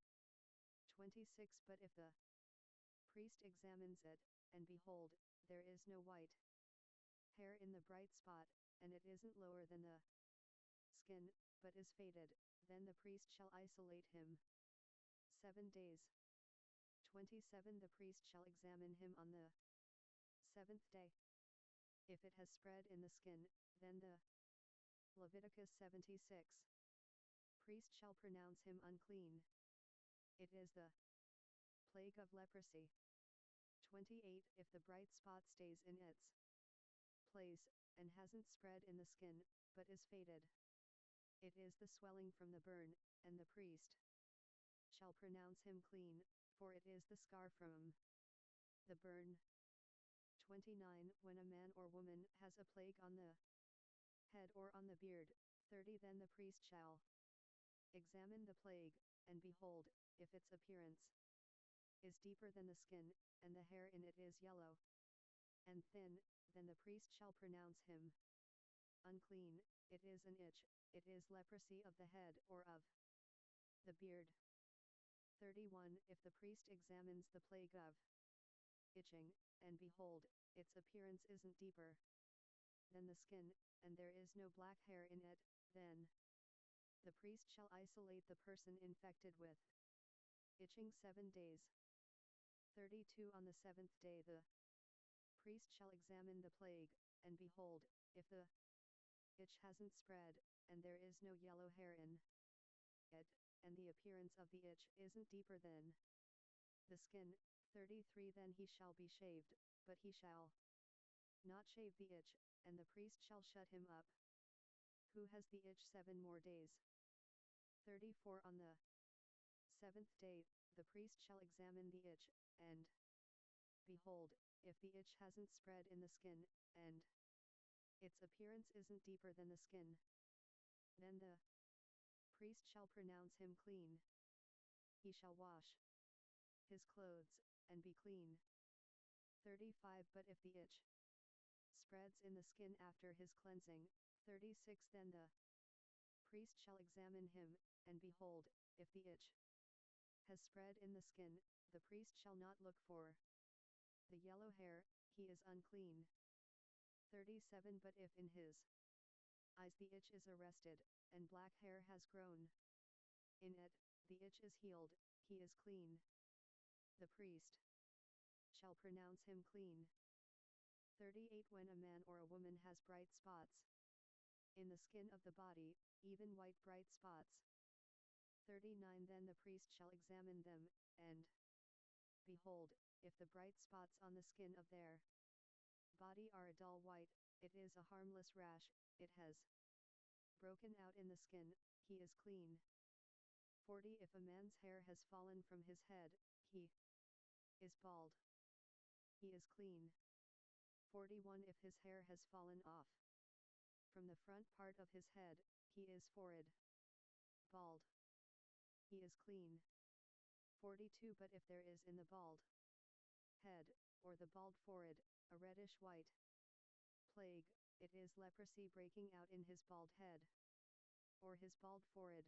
A: 26. But if the priest examines it, and behold, there is no white hair in the bright spot, and it isn't lower than the skin, but is faded, then the priest shall isolate him 7 days. 27. The priest shall examine him on the 7th day. If it has spread in the skin, then the Leviticus 76. Priest shall pronounce him unclean. It is the plague of leprosy. 28. If the bright spot stays in its place, and hasn't spread in the skin, but is faded, it is the swelling from the burn, and the priest shall pronounce him clean, for it is the scar from the burn. 29. When a man or woman has a plague on the head or on the beard. 30. Then the priest shall examine the plague, and behold, if its appearance is deeper than the skin, and the hair in it is yellow and thin, then the priest shall pronounce him unclean. It is an itch. It is leprosy of the head or of the beard. 31. If the priest examines the plague of itching, and behold, its appearance isn't deeper than the skin, and there is no black hair in it, then the priest shall isolate the person infected with itching 7 days. 32. On the 7th day the priest shall examine the plague, and behold, if the itch hasn't spread, and there is no yellow hair in it, and the appearance of the itch isn't deeper than the skin. 33. Then he shall be shaved, but he shall not shave the itch, and the priest shall shut him up who has the itch 7 more days. 34. On the 7th day, the priest shall examine the itch, and behold, if the itch hasn't spread in the skin, and its appearance isn't deeper than the skin, then the priest shall pronounce him clean. He shall wash his clothes, and be clean. 35. But if the itch spreads in the skin after his cleansing. 36. Then the priest shall examine him, and behold, if the itch has spread in the skin, the priest shall not look for the yellow hair, he is unclean. 37. But if in his eyes the itch is arrested, and black hair has grown in it, The itch is healed, he is clean. The priest shall pronounce him clean. 38 When a man or a woman has bright spots in the skin of the body, even white bright spots. 39 Then the priest shall examine them, and behold, if the bright spots on the skin of their body are a dull white, it is a harmless rash, it has broken out in the skin, he is clean. 40 If a man's hair has fallen from his head, he is bald, he is clean. 41 If his hair has fallen off from the front part of his head, he is florid, bald, he is clean. 42 But if there is in the bald head, or the bald forehead, a reddish white plague, it is leprosy breaking out in his bald head, or his bald forehead.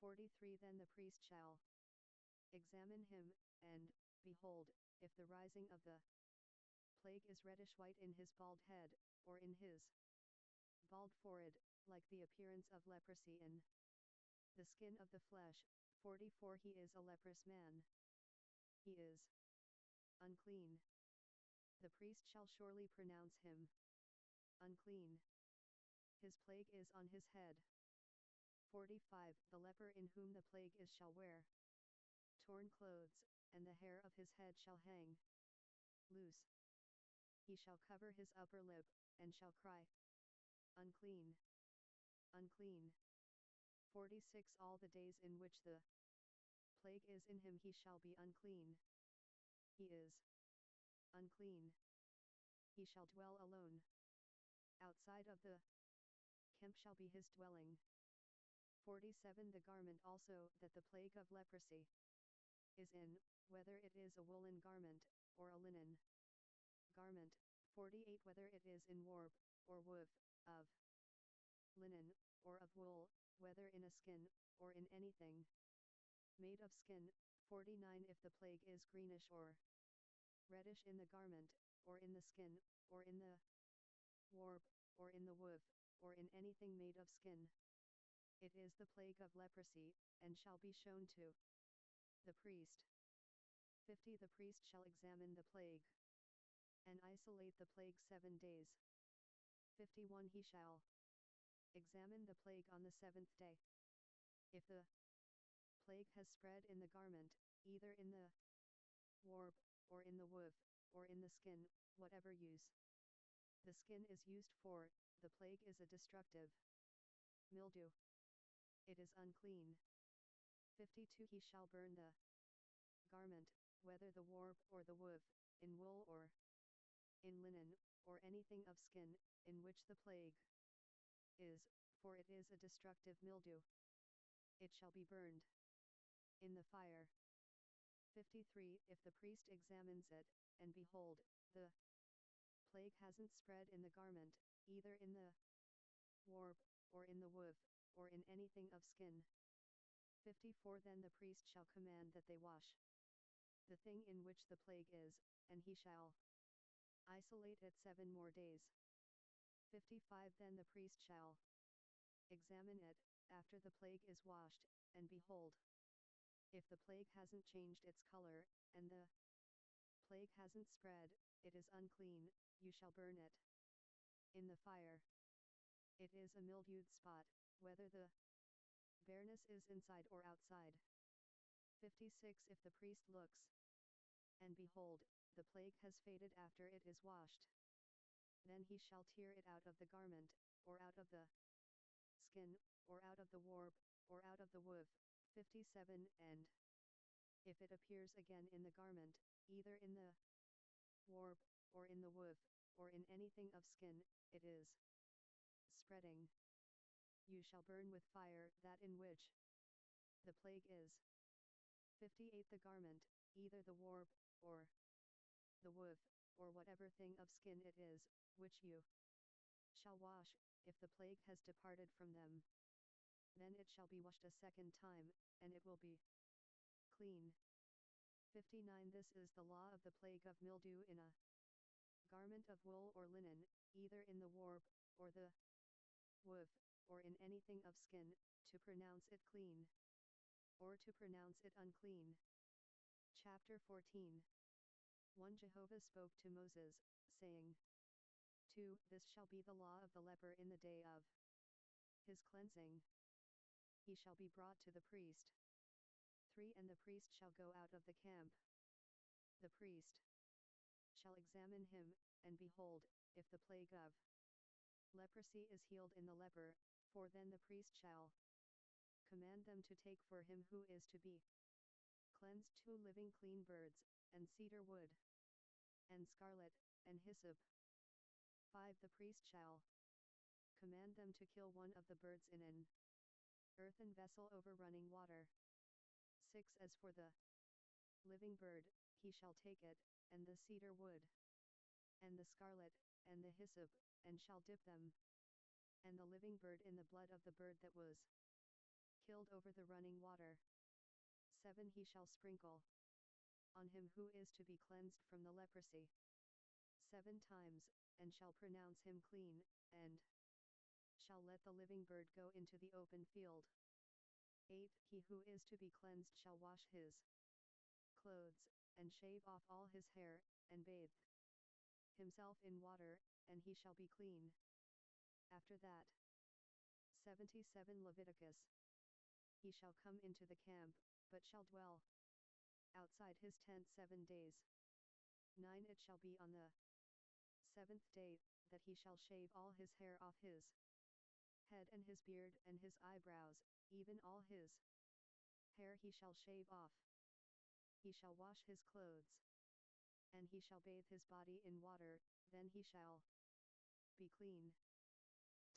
A: 43 Then the priest shall examine him, and, behold, if the rising of the plague is reddish white in his bald head, or in his bald forehead, like the appearance of leprosy in the skin of the flesh. 44 He is a leprous man, he is unclean. The priest shall surely pronounce him unclean. His plague is on his head. 45 The leper in whom the plague is shall wear torn clothes, and the hair of his head shall hang loose. He shall cover his upper lip, and shall cry, unclean, unclean. 46 All the days in which the plague is in him he shall be unclean, he is unclean. He shall dwell alone. Outside of the camp shall be his dwelling. 47 The garment also that the plague of leprosy is in, whether it is a woolen garment, or a linen garment. 48 Whether it is in warp, or woof, of linen, or of wool, whether in a skin, or in anything made of skin. 49 If the plague is greenish or reddish in the garment, or in the skin, or in the warp, or in the woof, or in anything made of skin, it is the plague of leprosy, and shall be shown to the priest. 50 The priest shall examine the plague, and isolate the plague 7 days. 51 He shall examine the plague on the 7th day. If the plague has spread in the garment, either in the warp, or in the woof, or in the skin, whatever use the skin is used for, the plague is a destructive mildew, it is unclean. 52 He shall burn the garment, whether the warp or the woof, in wool or in linen, or anything of skin, in which the plague is, for it is a destructive mildew. It shall be burned in the fire. 53 If the priest examines it, and behold, the plague hasn't spread in the garment, either in the warp, or in the woof, or in anything of skin. 54 Then the priest shall command that they wash the thing in which the plague is, and he shall isolate it 7 more days. 55 Then the priest shall examine it, after the plague is washed, and behold, if the plague hasn't changed its color, and the plague hasn't spread, it is unclean, you shall burn it in the fire. It is a mildewed spot, whether the bareness is inside or outside. 56 If the priest looks, and behold, the plague has faded after it is washed, then he shall tear it out of the garment, or out of the skin, or out of the warp, or out of the woof. 57 And if it appears again in the garment, either in the warp, or in the woof, or in anything of skin, it is spreading. You shall burn with fire that in which the plague is. 58 The garment, either the warp, or the woof, or whatever thing of skin it is, which you shall wash, if the plague has departed from them, then it shall be washed a 2nd time, and it will be clean. 59 This is the law of the plague of mildew in a garment of wool or linen, either in the warp, or the woof, or in anything of skin, to pronounce it clean. or to pronounce it unclean. Chapter 14. 1. Jehovah spoke to Moses, saying, 2. This shall be the law of the leper in the day of his cleansing. He shall be brought to the priest. 3. And the priest shall go out of the camp. The priest shall examine him, and behold, if the plague of leprosy is healed in the leper, for then the priest shall command them to take for him who is to be cleansed 2 living clean birds, and cedar wood, and scarlet, and hyssop. 5. The priest shall command them to kill one of the birds in an earthen vessel over running water. 6. As for the living bird, he shall take it, and the cedar wood, and the scarlet, and the hyssop, and shall dip them, and the living bird in the blood of the bird that was killed over the running water. 7. He shall sprinkle on him who is to be cleansed from the leprosy 7 times, and shall pronounce him clean, and shall let the living bird go into the open field. 8. He who is to be cleansed shall wash his clothes, and shave off all his hair, and bathe himself in water, and he shall be clean. After that. 77 Leviticus. He shall come into the camp, but shall dwell outside his tent 7 days. 9. It shall be on the 7th day, that he shall shave all his hair off his head and his beard and his eyebrows, even all his hair he shall shave off. He shall wash his clothes, and he shall bathe his body in water, then he shall be clean.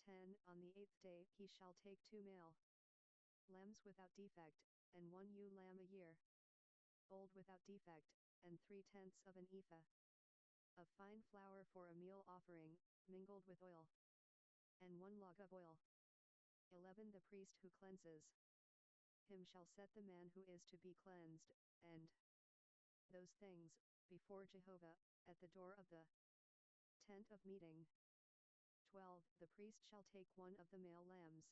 A: 10. On the 8th day he shall take 2 male lambs without defect, and 1 ewe lamb a year old without defect, and 3/10 of an ephah of fine flour for a meal offering, mingled with oil, and 1 log of oil. 11. The priest who cleanses him shall set the man who is to be cleansed, and those things, before Jehovah, at the door of the tent of meeting. 12. The priest shall take 1 of the male lambs,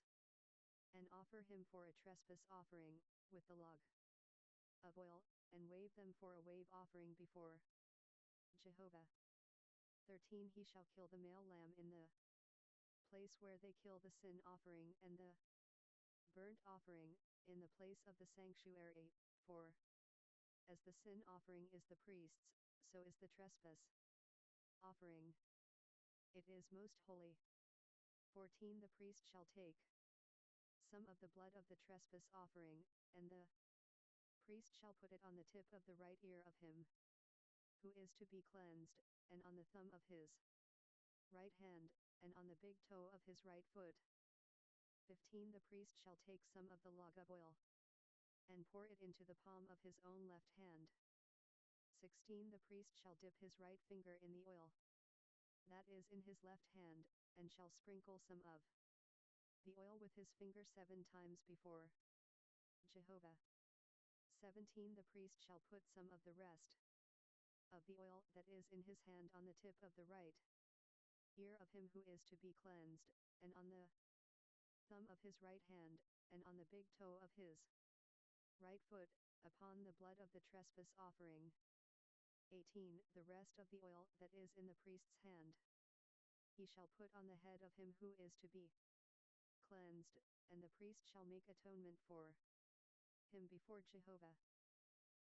A: and offer him for a trespass offering, with the log of oil, and wave them for a wave offering before Jehovah. 13. He shall kill the male lamb in the place where they kill the sin offering and the burnt offering, in the place of the sanctuary, for as the sin offering is the priest's, so is the trespass offering. It is most holy. 14. The priest shall take some of the blood of the trespass offering, and the priest shall put it on the tip of the right ear of him who is to be cleansed, and on the thumb of his right hand, and on the big toe of his right foot. 15. The priest shall take some of the log of oil, and pour it into the palm of his own left hand. 16. The priest shall dip his right finger in the oil that is in his left hand, and shall sprinkle some of the oil with his finger 7 times before Jehovah. 17. The priest shall put some of the rest of the oil that is in his hand on the tip of the right ear of him who is to be cleansed, and on the thumb of his right hand, and on the big toe of his right foot, upon the blood of the trespass offering. 18. The rest of the oil that is in the priest's hand he shall put on the head of him who is to be cleansed, and the priest shall make atonement for him before Jehovah.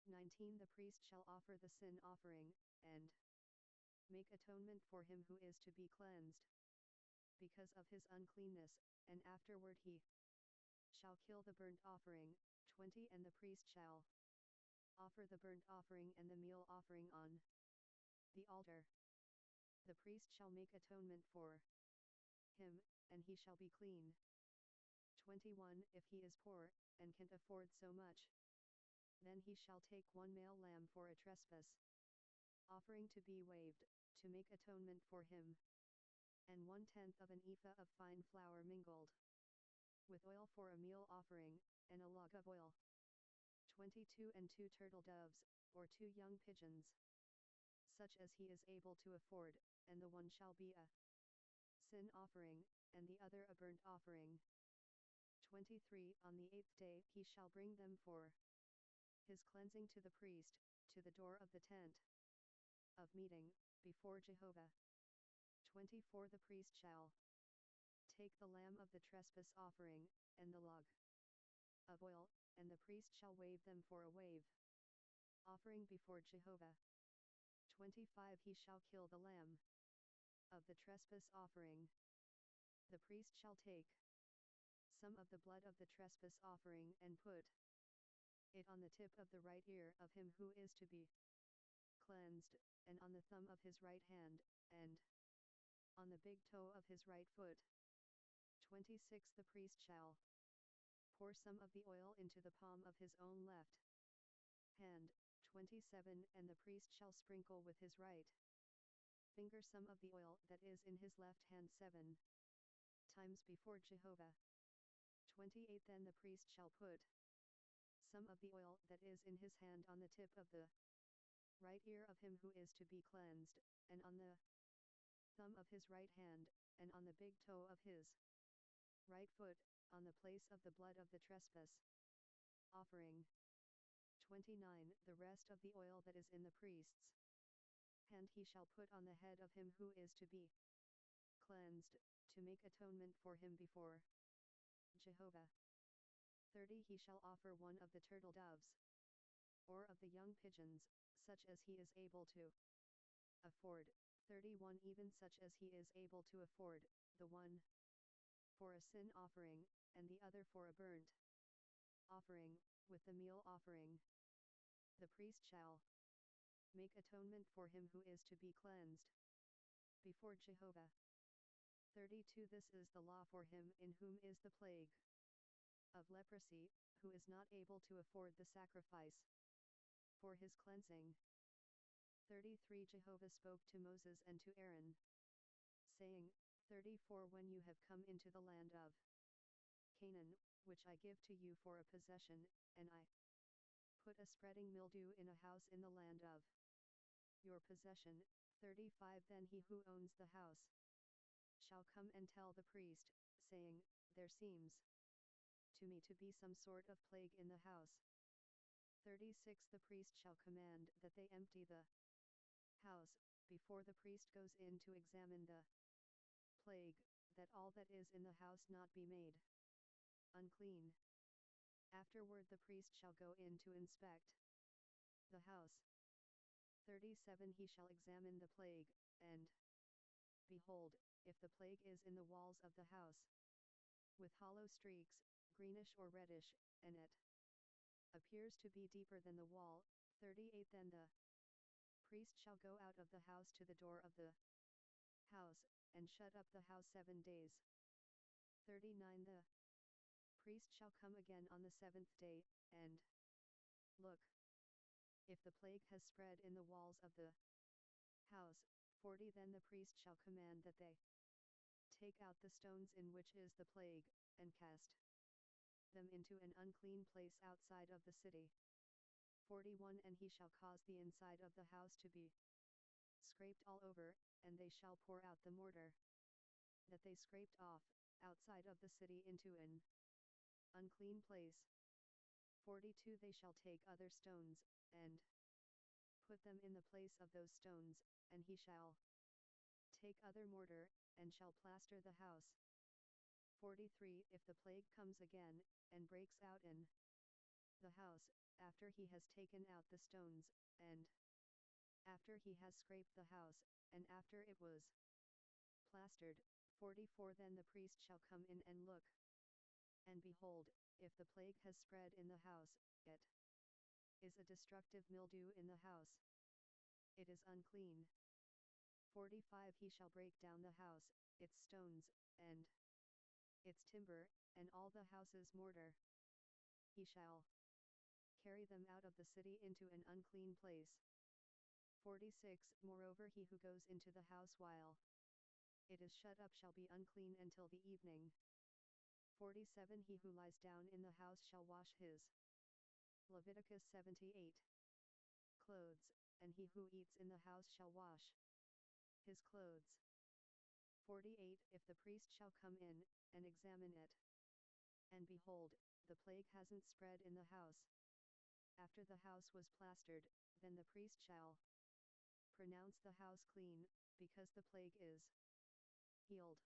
A: 19. The priest shall offer the sin offering, and make atonement for him who is to be cleansed because of his uncleanness, and afterward he shall kill the burnt offering. 20. And the priest shall offer the burnt offering and the meal offering on the altar. The priest shall make atonement for him, and he shall be clean. 21. If he is poor, and can't afford so much, then he shall take 1 male lamb for a trespass offering to be waved, to make atonement for him, and 1/10 of an ephah of fine flour mingled with oil for a meal offering, and a log of oil. 22. And 2 turtle doves, or 2 young pigeons, such as he is able to afford, and the one shall be a sin offering, and the other a burnt offering. 23 On the 8th day he shall bring them for his cleansing to the priest, to the door of the tent of meeting, before Jehovah. 24 The priest shall take the lamb of the trespass offering, and the log of oil, and the priest shall wave them for a wave offering before Jehovah. 25 He shall kill the lamb of the trespass offering. The priest shall take some of the blood of the trespass offering and put it on the tip of the right ear of him who is to be cleansed, and on the thumb of his right hand, and on the big toe of his right foot. 26 The priest shall pour some of the oil into the palm of his own left hand. 27 And the priest shall sprinkle with his right finger some of the oil that is in his left hand 7 times before Jehovah. 28 Then the priest shall put some of the oil that is in his hand on the tip of the right ear of him who is to be cleansed, and on the thumb of his right hand, and on the big toe of his right foot, on the place of the blood of the trespass offering. 29 The rest of the oil that is in the priest's hand he shall put on the head of him who is to be cleansed, to make atonement for him before Jehovah. 30 He shall offer one of the turtle doves, or of the young pigeons, such as he is able to afford. 31 Even such as he is able to afford, the one for a sin offering, and the other for a burnt offering, with the meal offering. The priest shall make atonement for him who is to be cleansed before Jehovah. 32 This is the law for him in whom is the plague of leprosy, who is not able to afford the sacrifice for his cleansing. 33 Jehovah spoke to Moses and to Aaron, saying, 34 When you have come into the land of Canaan, which I give to you for a possession, and I put a spreading mildew in a house in the land of your possession. 35 Then he who owns the house shall come and tell the priest, saying, There seems to me to be some sort of plague in the house. 36 The priest shall command that they empty the house, before the priest goes in to examine the plague, that all that is in the house not be made unclean. Afterward the priest shall go in to inspect the house. 37 He shall examine the plague, and behold, if the plague is in the walls of the house, with hollow streaks, greenish or reddish, and it appears to be deeper than the wall. 38 Then the priest shall go out of the house to the door of the house, and shut up the house 7 days. 39 The priest shall come again on the 7th day, and look, if the plague has spread in the walls of the house. 40 Then the priest shall command that they take out the stones in which is the plague, and cast them into an unclean place outside of the city. 41 And he shall cause the inside of the house to be scraped all over, and they shall pour out the mortar that they scraped off, outside of the city into an unclean place. 42 They shall take other stones, and put them in the place of those stones, and he shall take other mortar, and shall plaster the house. 43 If the plague comes again, and breaks out in the house, after he has taken out the stones, and after he has scraped the house, and after it was plastered. 44 Then the priest shall come in and look, and behold, if the plague has spread in the house, it is a destructive mildew in the house, it is unclean. 45 He shall break down the house, its stones, and its timber, and all the house's mortar. He shall carry them out of the city into an unclean place. 46 Moreover he who goes into the house while it is shut up shall be unclean until the evening. 47 He who lies down in the house shall wash his Leviticus 78 clothes, and he who eats in the house shall wash his clothes. 48 If the priest shall come in, and examine it, And behold, the plague hasn't spread in the house. After the house was plastered, then the priest shall pronounce the house clean, because the plague is healed.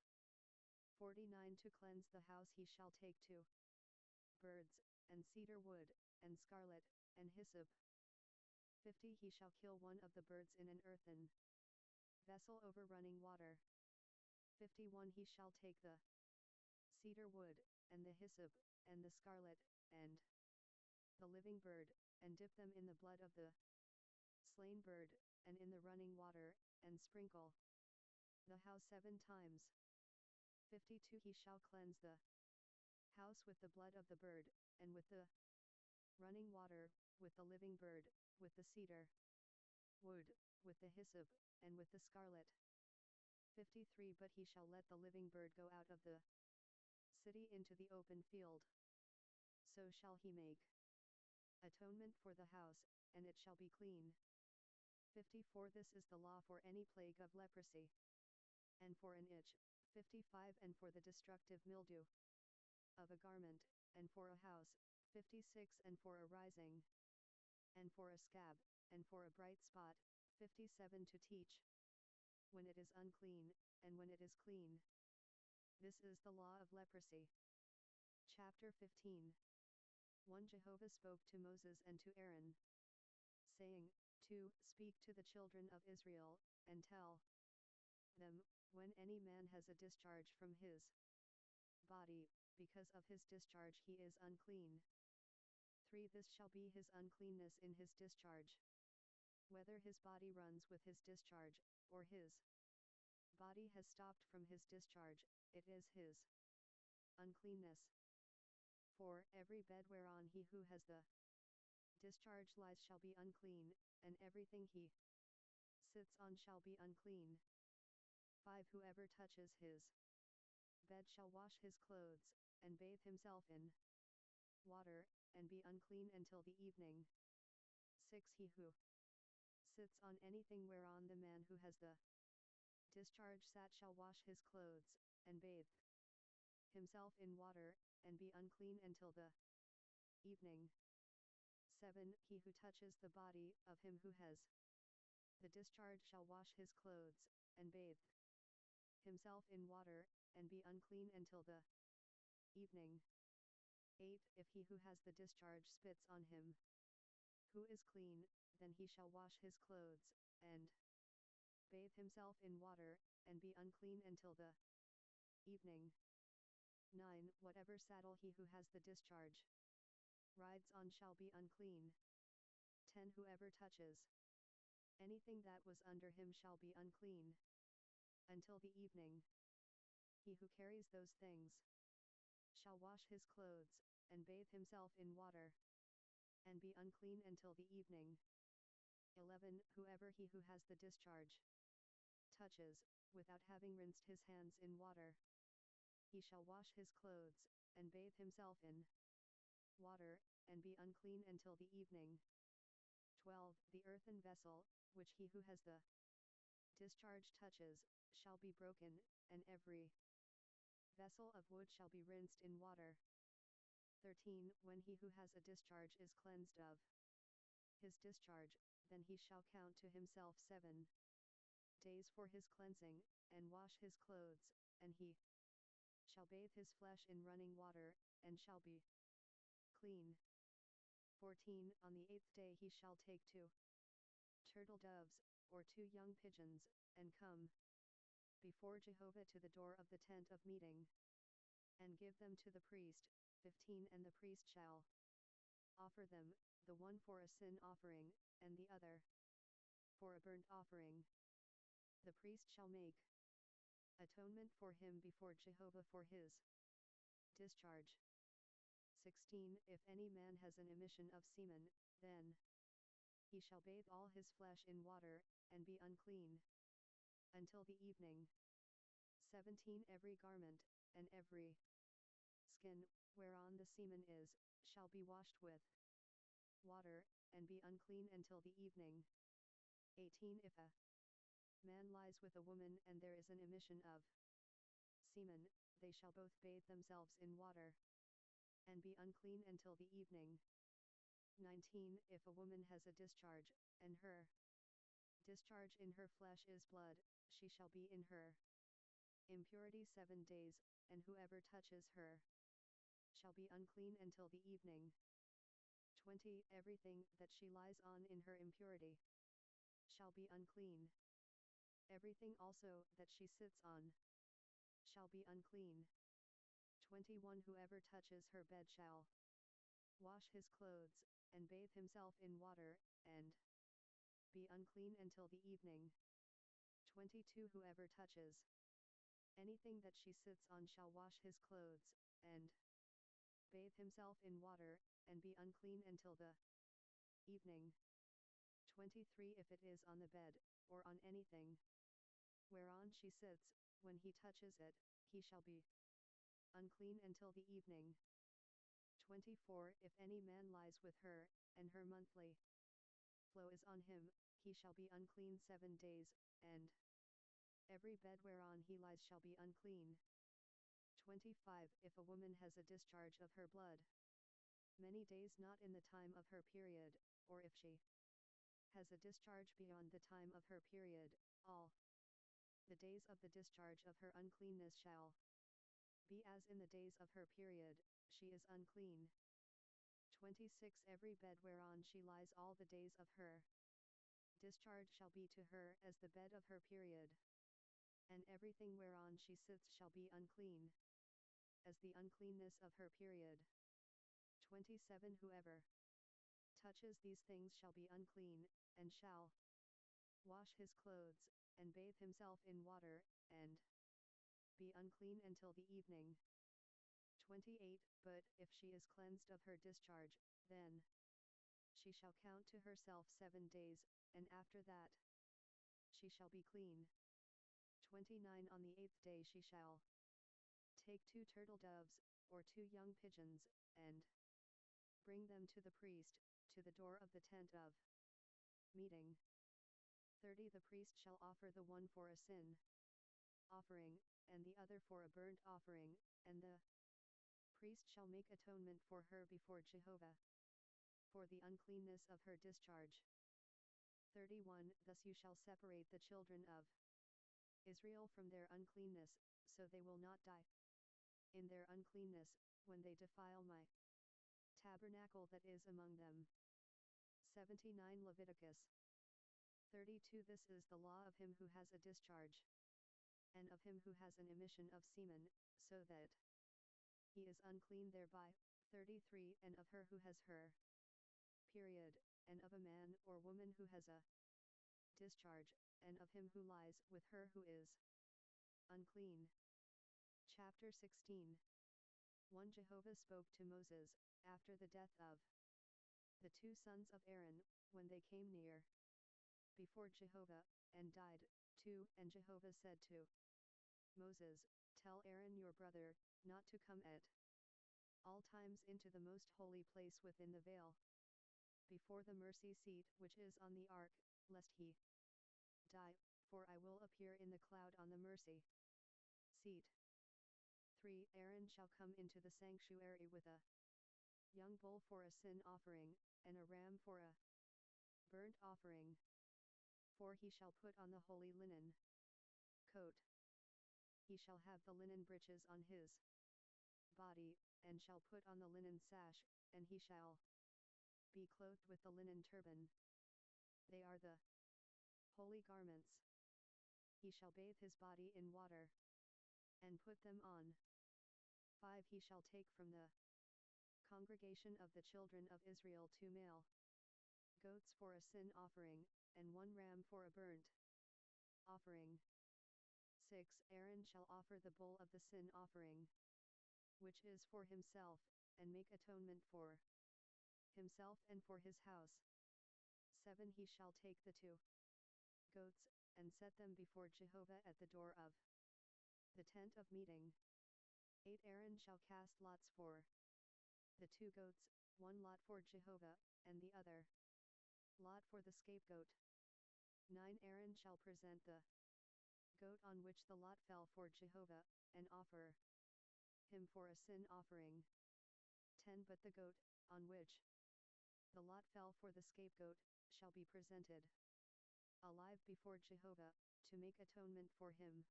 A: 49 To cleanse the house he shall take 2 birds, and cedar wood, and scarlet, and hyssop. 50 He shall kill one of the birds in an earthen vessel over running water. 51 He shall take the cedar wood, and the hyssop, and the scarlet, and the living bird, and dip them in the blood of the slain bird, and in the running water, and sprinkle the house 7 times. 52 He shall cleanse the house with the blood of the bird, and with the running water, with the living bird, with the cedar wood, with the hyssop, and with the scarlet. 53 But he shall let the living bird go out of the city into the open field. So shall he make atonement for the house, and it shall be clean. 54 This is the law for any plague of leprosy, and for an itch. 55 And for the destructive mildew of a garment, and for a house. 56 And for a rising, and for a scab, and for a bright spot. 57 To teach when it is unclean, and when it is clean. This is the law of leprosy. Chapter 15. 1 Jehovah spoke to Moses and to Aaron, saying, 2 Speak to the children of Israel, and tell them, when any man has a discharge from his body, because of his discharge he is unclean. 3 This shall be his uncleanness in his discharge. Whether his body runs with his discharge, or his body has stopped from his discharge, it is his uncleanness. 4 Every bed whereon he who has the discharge lies shall be unclean, and everything he sits on shall be unclean. 5 Whoever touches his bed shall wash his clothes, and bathe himself in water, and be unclean until the evening. 6 He who sits on anything whereon the man who has the discharge sat shall wash his clothes, and bathe himself in water, and be unclean until the evening. 7 He who touches the body of him who has the discharge shall wash his clothes, and bathe himself in water, and be unclean until the evening. 8 If he who has the discharge spits on him who is clean, then he shall wash his clothes, and bathe himself in water, and be unclean until the evening. 9 Whatever saddle he who has the discharge rides on shall be unclean. 10 Whoever touches anything that was under him shall be unclean until the evening. He who carries those things shall wash his clothes, and bathe himself in water, and be unclean until the evening. 11 Whoever he who has the discharge touches, without having rinsed his hands in water, he shall wash his clothes, and bathe himself in water, and be unclean until the evening. 12 The earthen vessel, which he who has the discharge touches, shall be broken, and every vessel of wood shall be rinsed in water. 13 When he who has a discharge is cleansed of his discharge, then he shall count to himself 7 days for his cleansing, and wash his clothes, and he shall bathe his flesh in running water, and shall be clean. 14 On the 8th day he shall take 2 turtle doves, or 2 young pigeons, and come before Jehovah to the door of the tent of meeting, and give them to the priest. 15 And the priest shall offer them, the one for a sin offering, and the other for a burnt offering. The priest shall make atonement for him before Jehovah for his discharge. 16 If any man has an emission of semen, then he shall bathe all his flesh in water, and be unclean until the evening. 17 Every garment, and every skin, whereon the semen is, shall be washed with water, and be unclean until the evening. 18 If a man lies with a woman and there is an emission of semen, they shall both bathe themselves in water. and be unclean until the evening. 19. If a woman has a discharge, and her discharge in her flesh is blood, she shall be in her impurity 7 days, and whoever touches her shall be unclean until the evening. 20. Everything that she lies on in her impurity shall be unclean. Everything also that she sits on shall be unclean. 21. Whoever touches her bed shall wash his clothes, and bathe himself in water, and be unclean until the evening. 22. Whoever touches anything that she sits on shall wash his clothes, and bathe himself in water, and be unclean until the evening. 23. If it is on the bed, or on anything whereon she sits, when he touches it, he shall be unclean until the evening. 24. If any man lies with her, and her monthly flow is on him, he shall be unclean 7 days, and every bed whereon he lies shall be unclean. 25. If a woman has a discharge of her blood many days not in the time of her period, or if she has a discharge beyond the time of her period, all the days of the discharge of her uncleanness shall be as in the days of her period, she is unclean. 26. Every bed whereon she lies all the days of her discharge shall be to her as the bed of her period, and everything whereon she sits shall be unclean, as the uncleanness of her period. 27. Whoever touches these things shall be unclean, and shall wash his clothes, and bathe himself in water, and be unclean until the evening. 28. But if she is cleansed of her discharge, then she shall count to herself 7 days, and after that she shall be clean. 29. On the 8th day she shall take 2 turtle doves, or 2 young pigeons, and bring them to the priest, to the door of the tent of meeting. 30. The priest shall offer the one for a sin offering, and the other for a burnt offering, and the priest shall make atonement for her before Jehovah for the uncleanness of her discharge. 31. Thus you shall separate the children of Israel from their uncleanness, so they will not die in their uncleanness, when they defile my tabernacle that is among them. 79. Leviticus 32. This is the law of him who has a discharge, and of him who has an emission of semen, so that he is unclean thereby. 33. And of her who has her period, and of a man or woman who has a discharge, and of him who lies with her who is unclean. Chapter 16. 1. Jehovah spoke to Moses, after the death of the 2 sons of Aaron, when they came near before Jehovah, and died. 2. And Jehovah said to Moses, tell Aaron your brother, not to come at all times into the most holy place within the veil, before the mercy seat which is on the ark, lest he die, for I will appear in the cloud on the mercy seat. 3. Aaron shall come into the sanctuary with a young bull for a sin offering, and a ram for a burnt offering. 4. He shall put on the holy linen coat. He shall have the linen breeches on his body, and shall put on the linen sash, and he shall be clothed with the linen turban. They are the holy garments. He shall bathe his body in water, and put them on. 5. He shall take from the congregation of the children of Israel 2 male goats for a sin offering, and 1 ram for a burnt offering. 6. Aaron shall offer the bull of the sin offering, which is for himself, and make atonement for himself and for his house. 7. He shall take the 2 goats, and set them before Jehovah at the door of the tent of meeting. 8. Aaron shall cast lots for the 2 goats, 1 lot for Jehovah, and the other lot for the scapegoat. 9. Aaron shall present the goat on which the lot fell for Jehovah, and offer him for a sin offering. 10 But the goat, on which the lot fell for the scapegoat, shall be presented alive before Jehovah, to make atonement for him,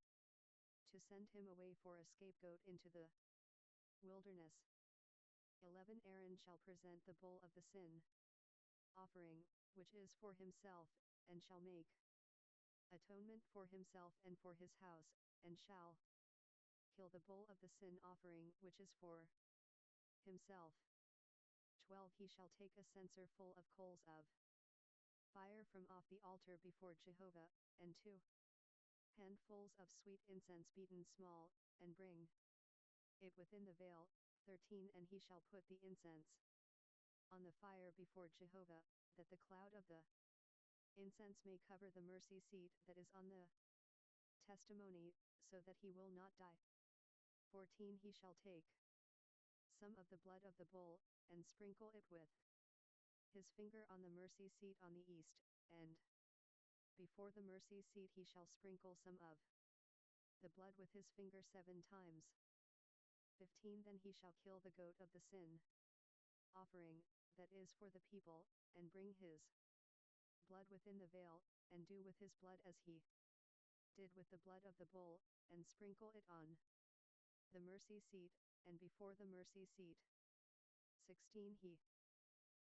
A: to send him away for a scapegoat into the wilderness. 11 Aaron shall present the bull of the sin offering, which is for himself, and shall make atonement for himself and for his house, and shall kill the bull of the sin offering which is for himself. 12 He shall take a censer full of coals of fire from off the altar before Jehovah, and 2 handfuls of sweet incense beaten small, and bring it within the veil. 13 And he shall put the incense on the fire before Jehovah, that the cloud of the incense may cover the mercy seat that is on the testimony, so that he will not die. 14 He shall take some of the blood of the bull, and sprinkle it with his finger on the mercy seat on the east, and before the mercy seat he shall sprinkle some of the blood with his finger 7 times. 15 Then he shall kill the goat of the sin offering, that is for the people, and bring his blood within the veil, and do with his blood as he did with the blood of the bull, and sprinkle it on the mercy seat, and before the mercy seat. 16 He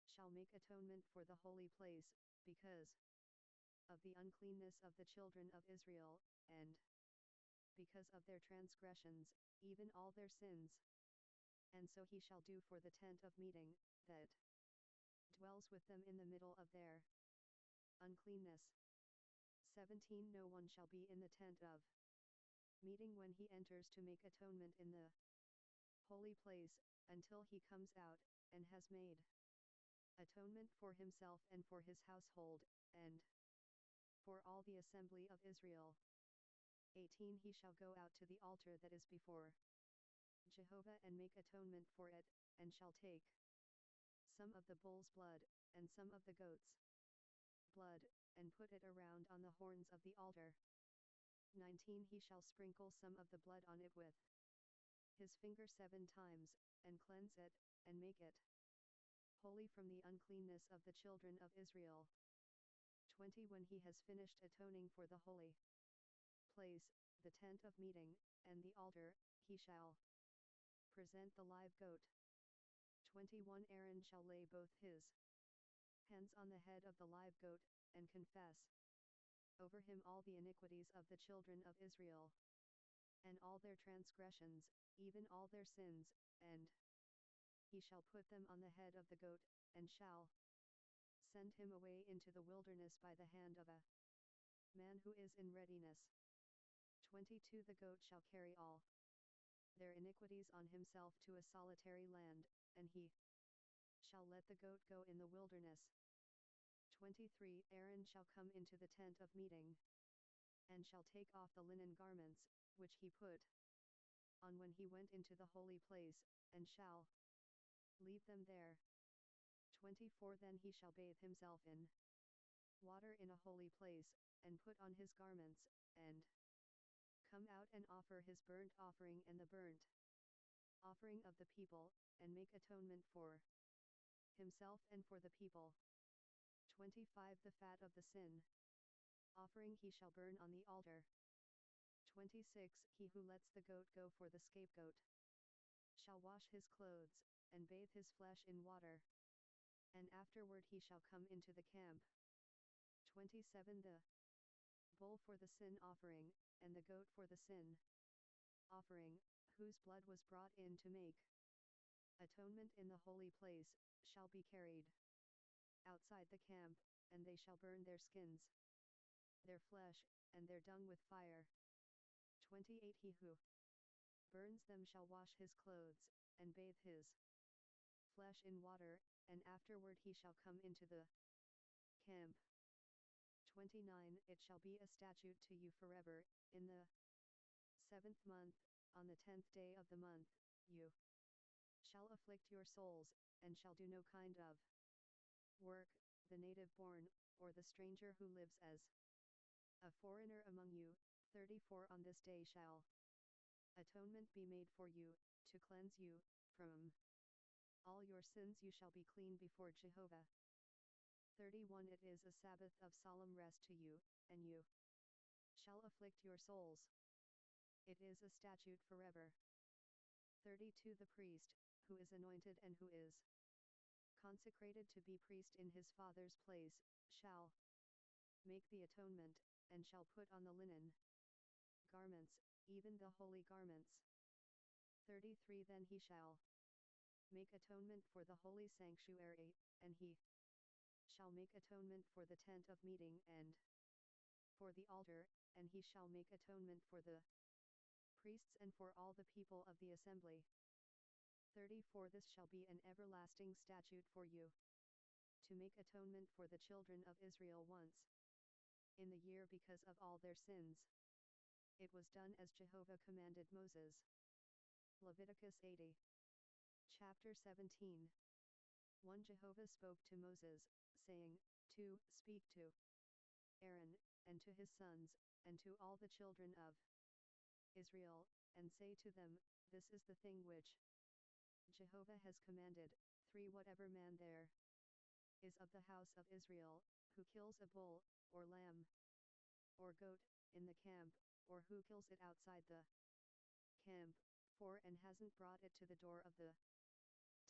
A: shall make atonement for the holy place, because of the uncleanness of the children of Israel, and because of their transgressions, even all their sins. And so he shall do for the tent of meeting, that dwells with them in the middle of their uncleanness. 17 No one shall be in the tent of meeting when he enters to make atonement in the holy place, until he comes out, and has made atonement for himself and for his household, and for all the assembly of Israel. 18 He shall go out to the altar that is before Jehovah and make atonement for it, and shall take some of the bull's blood, and some of the goat's blood, and put it around on the horns of the altar. 19 He shall sprinkle some of the blood on it with his finger 7 times, and cleanse it, and make it holy from the uncleanness of the children of Israel. 20 When he has finished atoning for the holy place, the tent of meeting, and the altar, he shall present the live goat. 21 Aaron shall lay both his hands on the head of the live goat, and confess over him all the iniquities of the children of Israel, and all their transgressions, even all their sins, and he shall put them on the head of the goat, and shall send him away into the wilderness by the hand of a man who is in readiness. 22 The goat shall carry all their iniquities on himself to a solitary land, and he shall let the goat go in the wilderness. 23 Aaron shall come into the tent of meeting, and shall take off the linen garments, which he put on when he went into the holy place, and shall leave them there. 24 Then he shall bathe himself in water in a holy place, and put on his garments, and come out and offer his burnt offering and the burnt offering of the people, and make atonement for himself and for the people. 25 The fat of the sin offering he shall burn on the altar. 26 He who lets the goat go for the scapegoat shall wash his clothes, and bathe his flesh in water, and afterward he shall come into the camp. 27 The bull for the sin offering, and the goat for the sin offering, whose blood was brought in to make atonement in the holy place, shall be carried outside the camp, and they shall burn their skins, their flesh, and their dung with fire. 28 He who burns them shall wash his clothes, and bathe his flesh in water, and afterward he shall come into the camp. 29 It shall be a statute to you forever, in the 7th month, on the 10th day of the month, you shall afflict your souls, and shall do no kind of work, the native born, or the stranger who lives as a foreigner among you. 34 On this day shall atonement be made for you, to cleanse you from all your sins you shall be clean before Jehovah. 31 It is a Sabbath of solemn rest to you, and you shall afflict your souls. It is a statute forever. 32 The priest, who is anointed and who is consecrated to be priest in his father's place, shall make the atonement, and shall put on the linen garments, even the holy garments. 33 Then he shall make atonement for the holy sanctuary, and he shall make atonement for the tent of meeting and for the altar, and he shall make atonement for the priests and for all the people of the assembly. 34 This shall be an everlasting statute for you, to make atonement for the children of Israel once in the year because of all their sins. It was done as Jehovah commanded Moses. Leviticus 80. Chapter 17. 1 Jehovah spoke to Moses, saying, 2 Speak to Aaron, and to his sons, and to all the children of Israel, and say to them, This is the thing which Jehovah has commanded. 3 Whatever man there is of the house of Israel, who kills a bull, or lamb, or goat, in the camp, or who kills it outside the camp, 4 And hasn't brought it to the door of the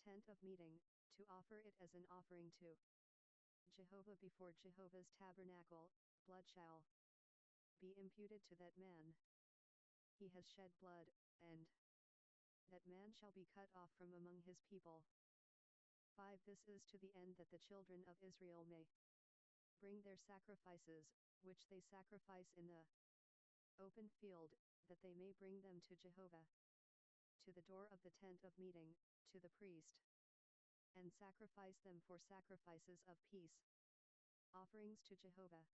A: tent of meeting, to offer it as an offering to Jehovah before Jehovah's tabernacle, blood shall be imputed to that man. He has shed blood, and that man shall be cut off from among his people. 5 This is to the end that the children of Israel may bring their sacrifices, which they sacrifice in the open field, that they may bring them to Jehovah, to the door of the tent of meeting, to the priest, and sacrifice them for sacrifices of peace, offerings to Jehovah.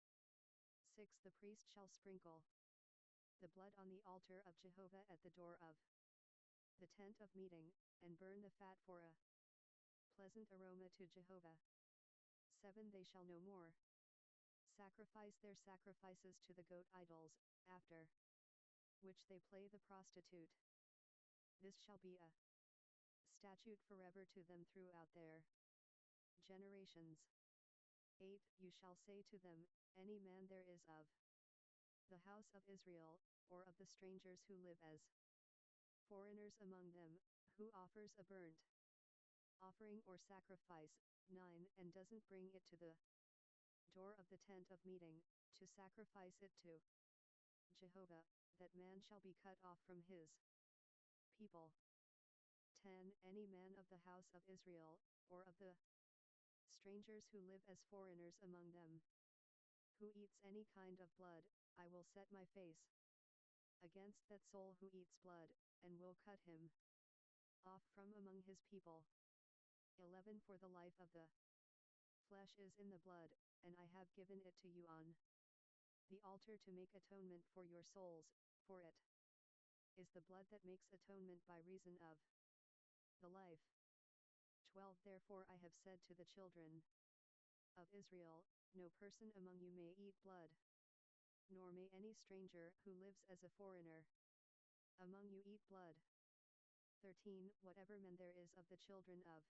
A: 6 The priest shall sprinkle the blood on the altar of Jehovah at the door of the tent of meeting, and burn the fat for a pleasant aroma to Jehovah. 7 They shall no more sacrifice their sacrifices to the goat idols, after which they play the prostitute. This shall be a statute forever to them throughout their generations. 8 You shall say to them, Any man there is of the house of Israel, or of the strangers who live as foreigners among them, who offers a burnt offering or sacrifice, 9 And doesn't bring it to the door of the tent of meeting, to sacrifice it to Jehovah, that man shall be cut off from his people. 10 Any man of the house of Israel, or of the strangers who live as foreigners among them, who eats any kind of blood, I will set my face against that soul who eats blood, and will cut him off from among his people. 11 For the life of the flesh is in the blood, and I have given it to you on the altar to make atonement for your souls, for it is the blood that makes atonement by reason of the life. 12 Therefore I have said to the children of Israel, No person among you may eat blood, nor may any stranger who lives as a foreigner among you eat blood. 13 Whatever man there is of the children of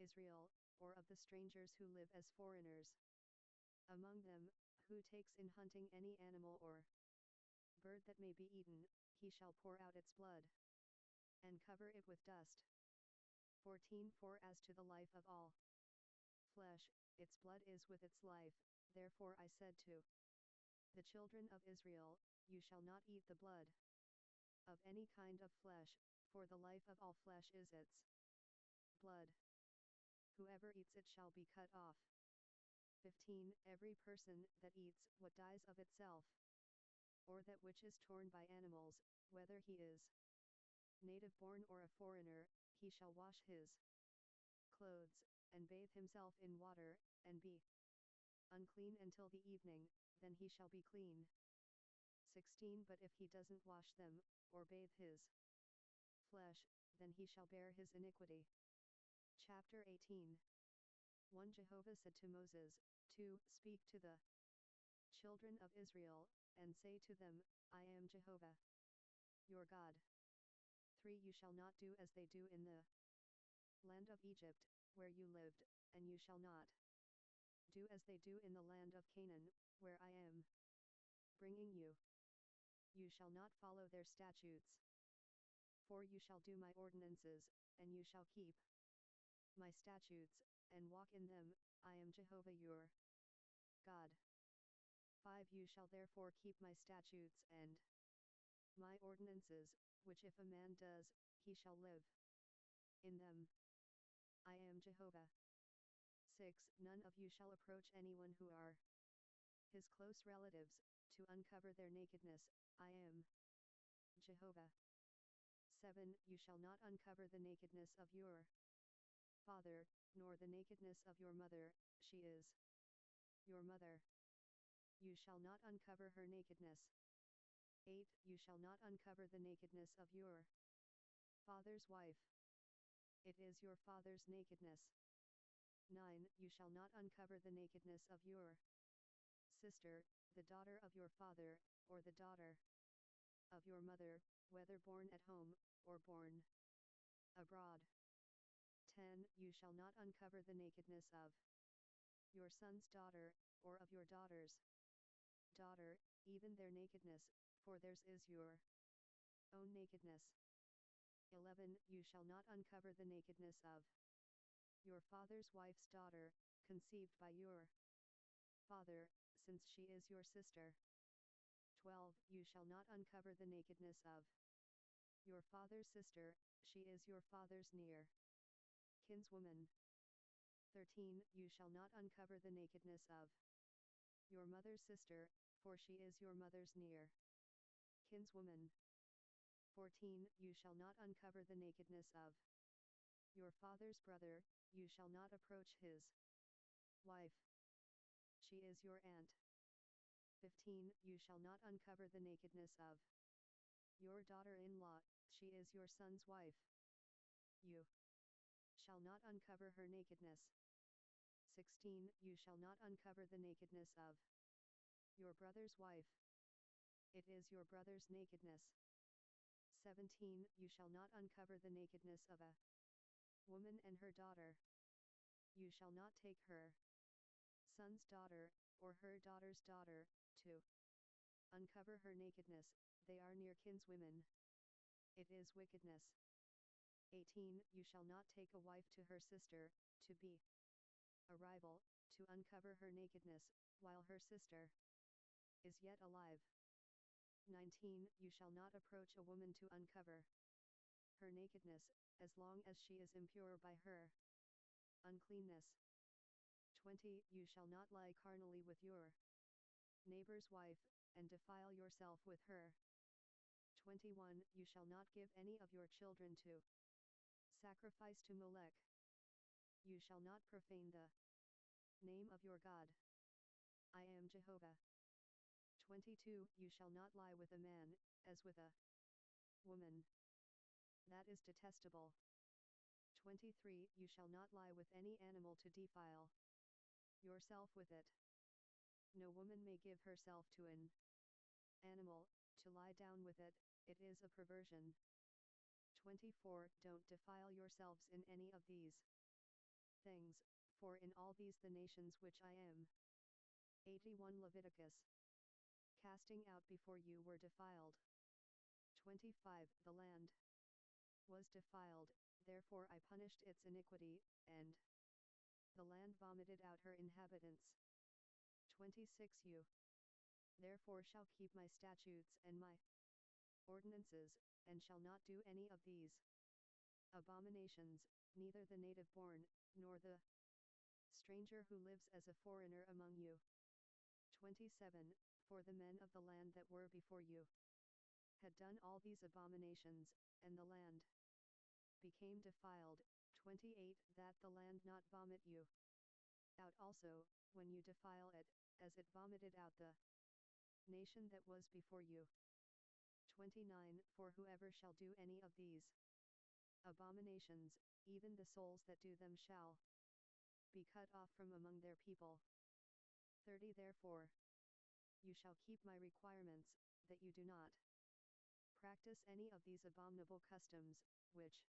A: Israel, or of the strangers who live as foreigners among them, who takes in hunting any animal or bird that may be eaten, he shall pour out its blood, and cover it with dust. 14 For as to the life of all flesh, its blood is with its life, therefore I said to the children of Israel, You shall not eat the blood of any kind of flesh, for the life of all flesh is its blood. Whoever eats it shall be cut off. 15 Every person that eats what dies of itself, or that which is torn by animals, whether he is native born or a foreigner, he shall wash his clothes, and bathe himself in water, and be unclean until the evening, then he shall be clean. 16 But if he doesn't wash them, or bathe his flesh, then he shall bear his iniquity. Chapter 18. 1 Jehovah said to Moses, 2 Speak to the children of Israel, and say to them, I am Jehovah, your God. 3 You shall not do as they do in the Land of Egypt, where you lived, and you shall not do as they do in the land of Canaan, where I am bringing you. You shall not follow their statutes. For you shall do my ordinances, and you shall keep my statutes, and walk in them. I am Jehovah your God. 5. You shall therefore keep my statutes and my ordinances, which if a man does, he shall live in them. I am Jehovah. 6. None of you shall approach anyone who are his close relatives, to uncover their nakedness. I am Jehovah. 7. You shall not uncover the nakedness of your father, nor the nakedness of your mother, she is your mother. You shall not uncover her nakedness. 8. You shall not uncover the nakedness of your father's wife. It is your father's nakedness. 9. You shall not uncover the nakedness of your sister, the daughter of your father, or the daughter of your mother, whether born at home, or born abroad. 10. You shall not uncover the nakedness of your son's daughter, or of your daughter's daughter, even their nakedness, for theirs is your own nakedness. 11. You shall not uncover the nakedness of your father's wife's daughter, conceived by your father, since she is your sister. 12. You shall not uncover the nakedness of your father's sister, she is your father's near kinswoman. 13. You shall not uncover the nakedness of your mother's sister, for she is your mother's near kinswoman. 14. You shall not uncover the nakedness of your father's brother, you shall not approach his wife. She is your aunt. 15. You shall not uncover the nakedness of your daughter-in-law, she is your son's wife. You shall not uncover her nakedness. 16. You shall not uncover the nakedness of your brother's wife. It is your brother's nakedness. 17. You shall not uncover the nakedness of a woman and her daughter. You shall not take her son's daughter, or her daughter's daughter, to uncover her nakedness, they are near kinswomen. It is wickedness. 18. You shall not take a wife to her sister, to be a rival, to uncover her nakedness, while her sister is yet alive. 19. You shall not approach a woman to uncover her nakedness, as long as she is impure by her uncleanness. 20. You shall not lie carnally with your neighbor's wife, and defile yourself with her. 21. You shall not give any of your children to sacrifice to Molech. You shall not profane the name of your God. I am Jehovah. 22. You shall not lie with a man, as with a woman. That is detestable. 23. You shall not lie with any animal to defile yourself with it. No woman may give herself to an animal, to lie down with it, it is a perversion. 24. Don't defile yourselves in any of these things, for in all these the nations which I am 81 Leviticus casting out before you were defiled. 25. The land was defiled, therefore I punished its iniquity, and the land vomited out her inhabitants. 26. You therefore shall keep my statutes and my ordinances, and shall not do any of these abominations, neither the native born, nor the stranger who lives as a foreigner among you. 27. For the men of the land that were before you had done all these abominations, and the land became defiled. 28. That the land not vomit you out also, when you defile it, as it vomited out the nation that was before you. 29. For whoever shall do any of these abominations, even the souls that do them shall be cut off from among their people. 30. Therefore you shall keep my requirements, that you do not practice any of these abominable customs, which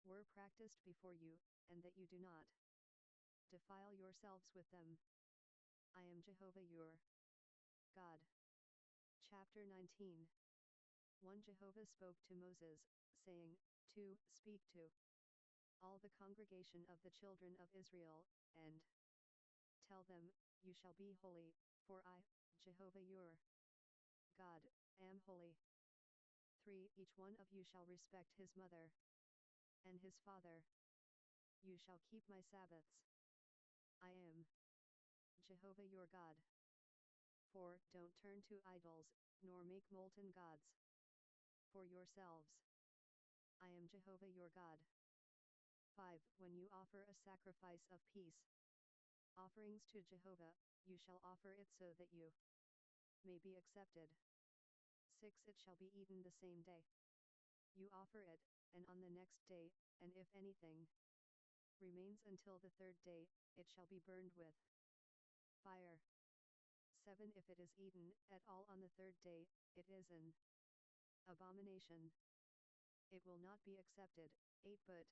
A: were practiced before you, and that you do not defile yourselves with them. I am Jehovah your God. Chapter 19. 1. Jehovah spoke to Moses, saying, 2. Speak to all the congregation of the children of Israel, and tell them, you shall be holy, for I, Jehovah your God, am holy. 3. Each one of you shall respect his mother and his father. You shall keep my Sabbaths. I am Jehovah your God. 4. Don't turn to idols, nor make molten gods for yourselves. I am Jehovah your God. 5. When you offer a sacrifice of peace offerings to Jehovah, you shall offer it so that you may be accepted. 6. It shall be eaten the same day you offer it, and on the next day, and if anything remains until the third day, it shall be burned with fire. 7. If it is eaten at all on the third day, it is an abomination. It will not be accepted. 8. But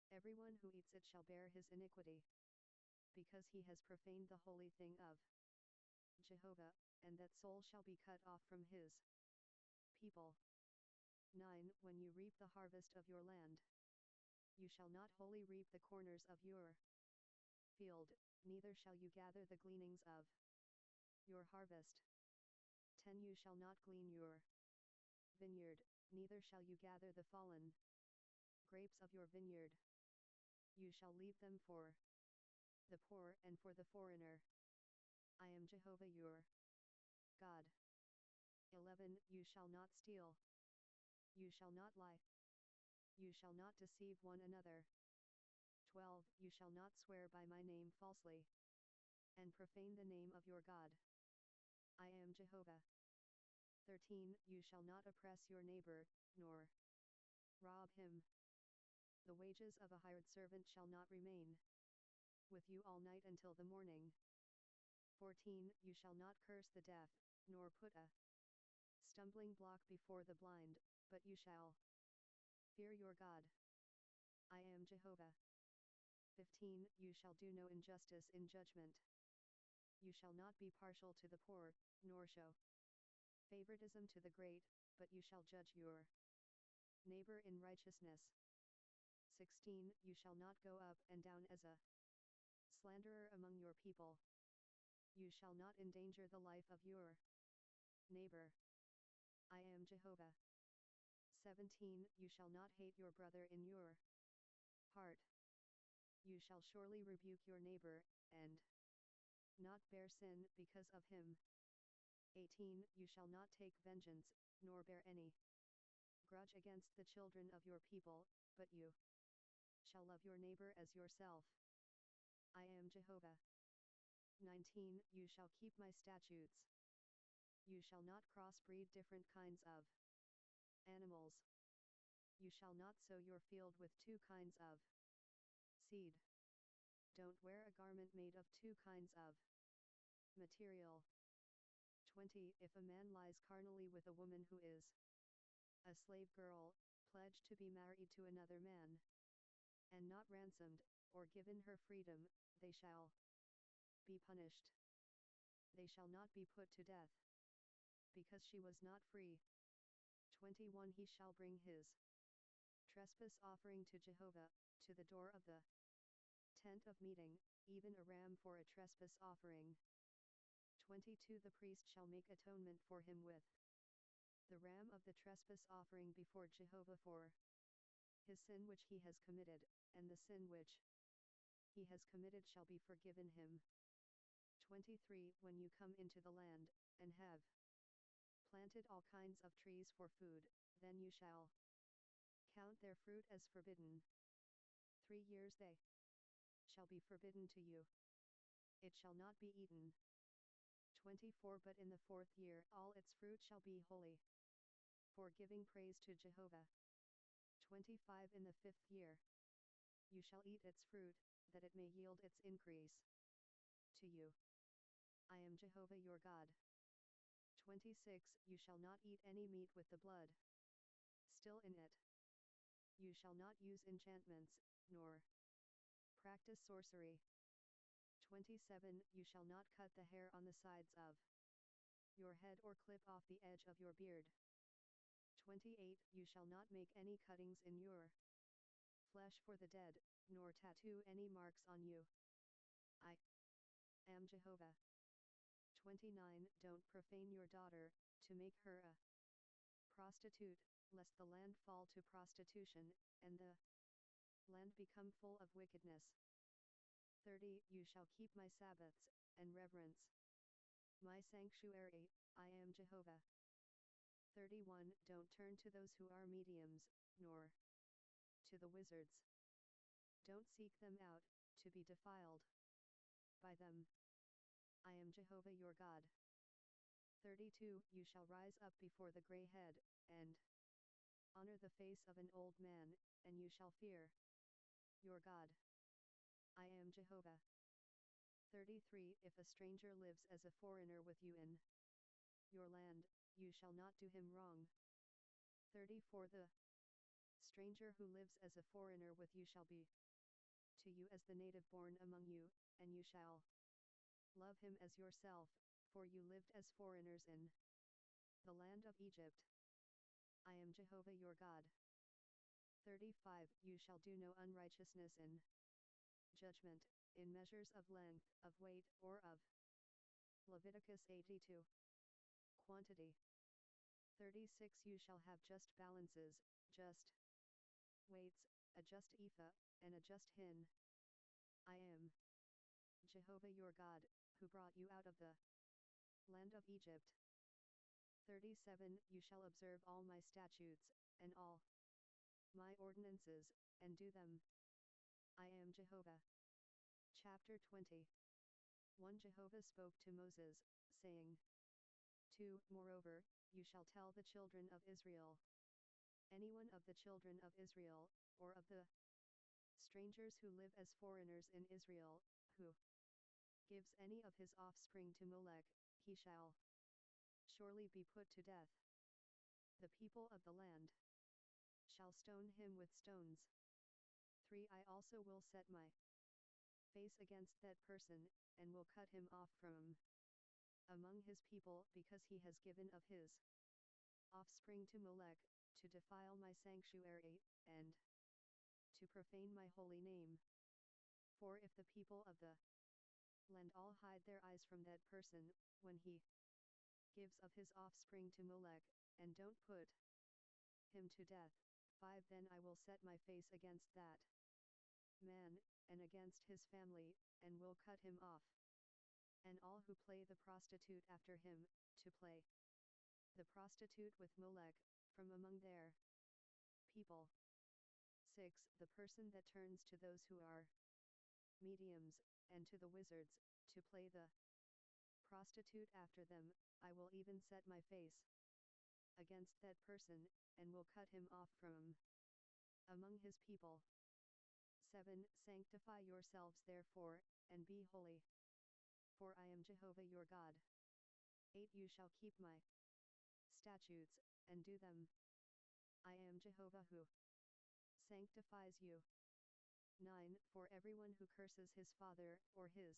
A: everyone who eats it shall bear his iniquity, because he has profaned the holy thing of Jehovah, and that soul shall be cut off from his people. 9. When you reap the harvest of your land, you shall not wholly reap the corners of your field, neither shall you gather the gleanings of your harvest. 10. You shall not glean your vineyard, neither shall you gather the fallen grapes of your vineyard. You shall leave them for the poor and for the foreigner. I am Jehovah your God. 11. You shall not steal. You shall not lie. You shall not deceive one another. 12. You shall not swear by my name falsely, and profane the name of your God. I am Jehovah. 13. You shall not oppress your neighbor, nor rob him. The wages of a hired servant shall not remain with you all night until the morning. 14. You shall not curse the deaf, nor put a stumbling block before the blind, but you shall fear your God. I am Jehovah. 15. You shall do no injustice in judgment. You shall not be partial to the poor, nor show favoritism to the great, but you shall judge your neighbor in righteousness. 16. You shall not go up and down as a slanderer among your people. You shall not endanger the life of your neighbor. I am Jehovah. 17. You shall not hate your brother in your heart. You shall surely rebuke your neighbor, and not bear sin because of him. 18. You shall not take vengeance, nor bear any grudge against the children of your people, but you shall love your neighbor as yourself. I am Jehovah. 19. You shall keep my statutes. You shall not crossbreed different kinds of animals. You shall not sow your field with two kinds of seed. Don't wear a garment made of two kinds of material. 20. If a man lies carnally with a woman who is a slave girl, pledged to be married to another man, and not ransomed, or given her freedom, they shall be punished. They shall not be put to death, because she was not free. 21. He shall bring his trespass offering to Jehovah, to the door of the tent of meeting, even a ram for a trespass offering. 22. The priest shall make atonement for him with the ram of the trespass offering before Jehovah for his sin which he has committed, and the sin which he has committed shall be forgiven him. 23. When you come into the land, and have planted all kinds of trees for food, then you shall count their fruit as forbidden. 3 years they shall be forbidden to you. It shall not be eaten. 24. But in the 4th year all its fruit shall be holy, for giving praise to Jehovah. 25. In the 5th year you shall eat its fruit, that it may yield its increase to you. I am Jehovah your God. 26. You shall not eat any meat with the blood still in it. You shall not use enchantments, nor practice sorcery. 27. You shall not cut the hair on the sides of your head or clip off the edge of your beard. 28. You shall not make any cuttings in your flesh for the dead, nor tattoo any marks on you. I am Jehovah. 29. Don't profane your daughter, to make her a prostitute, lest the land fall to prostitution, and the land become full of wickedness. 30. You shall keep my Sabbaths, and reverence my sanctuary, I am Jehovah. 31. Don't turn to those who are mediums, nor to the wizards. Don't seek them out, to be defiled by them. I am Jehovah your God. 32. You shall rise up before the gray head, and honor the face of an old man, and you shall fear your God. I am Jehovah. 33. If a stranger lives as a foreigner with you in your land, you shall not do him wrong. 34. The stranger who lives as a foreigner with you shall be to you as the native born among you, and you shall love him as yourself, for you lived as foreigners in the land of Egypt. I am Jehovah your God. 35. You shall do no unrighteousness in judgment, in measures of length, of weight, or of Leviticus 82. Quantity. 36. You shall have just balances, just weights, a just ephah, and a just hin. I am Jehovah your God, who brought you out of the land of Egypt. 37. You shall observe all my statutes, and all my ordinances, and do them. I am Jehovah. Chapter 20. 1. Jehovah spoke to Moses, saying, 2. Moreover, you shall tell the children of Israel, anyone of the children of Israel, or of the strangers who live as foreigners in Israel, who gives any of his offspring to Molech, he shall surely be put to death. The people of the land shall stone him with stones. 3. I also will set my face against that person, and will cut him off from among his people, because he has given of his offspring to Molech, to defile my sanctuary, and to profane my holy name. 4. If the people of the land all hide their eyes from that person, when he gives of his offspring to Molech, and don't put him to death. 5. Then I will set my face against that man, and against his family, and will cut him off, and all who play the prostitute after him, to play the prostitute with Molech, from among their people. 6. The person that turns to those who are mediums, and to the wizards, to play the prostitute after them, I will even set my face against that person, and will cut him off from among his people. 7. Sanctify yourselves therefore, and be holy, for I am Jehovah your God. 8. You shall keep my statutes, and do them. I am Jehovah who sanctifies you. 9. For everyone who curses his father or his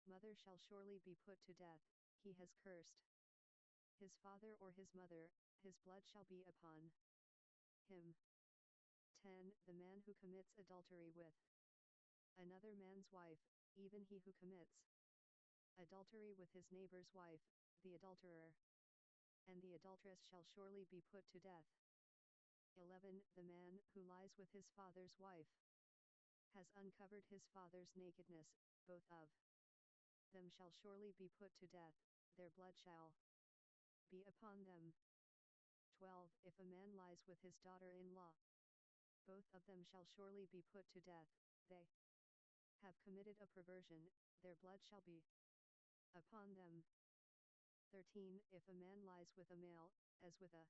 A: mother shall surely be put to death. He has cursed his father or his mother, his blood shall be upon him. 10. The man who commits adultery with another man's wife, even he who commits adultery with his neighbor's wife, the adulterer and the adulteress shall surely be put to death. 11. The man who lies with his father's wife has uncovered his father's nakedness, both of them shall surely be put to death, their blood shall be upon them. 12. If a man lies with his daughter-in-law, both of them shall surely be put to death, they have committed a perversion, their blood shall be upon them. 13. If a man lies with a male, as with a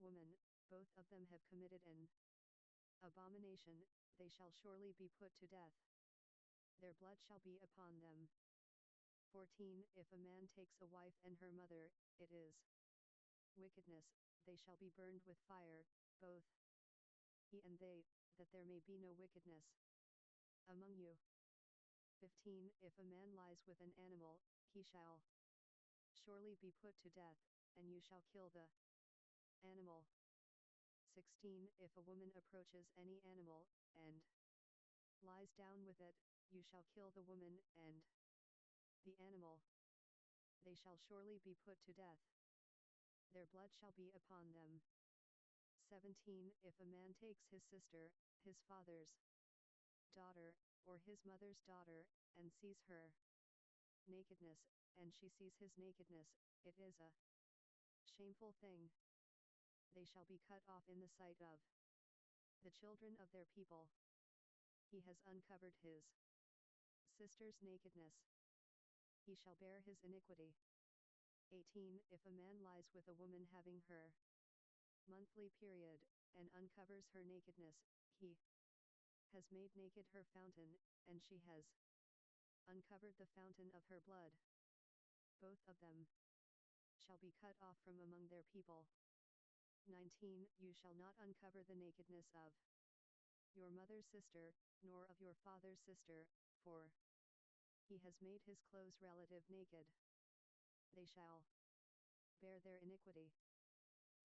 A: woman, both of them have committed an abomination, they shall surely be put to death, their blood shall be upon them. 14. If a man takes a wife and her mother, it is wickedness, they shall be burned with fire, both he and they, that there may be no wickedness among you. 15. If a man lies with an animal, he shall surely be put to death, and you shall kill the animal. 16. If a woman approaches any animal, and lies down with it, you shall kill the woman and the animal. They shall surely be put to death. Their blood shall be upon them. 17. If a man takes his sister, his father's daughter, or his mother's daughter, and sees her nakedness, and she sees his nakedness, it is a shameful thing. They shall be cut off in the sight of the children of their people. He has uncovered his sister's nakedness. He shall bear his iniquity. 18. If a man lies with a woman having her monthly period, and uncovers her nakedness, he has made naked her fountain, and she has uncovered the fountain of her blood. Both of them shall be cut off from among their people. 19. You shall not uncover the nakedness of your mother's sister, nor of your father's sister, for he has made his close relative naked. They shall bear their iniquity.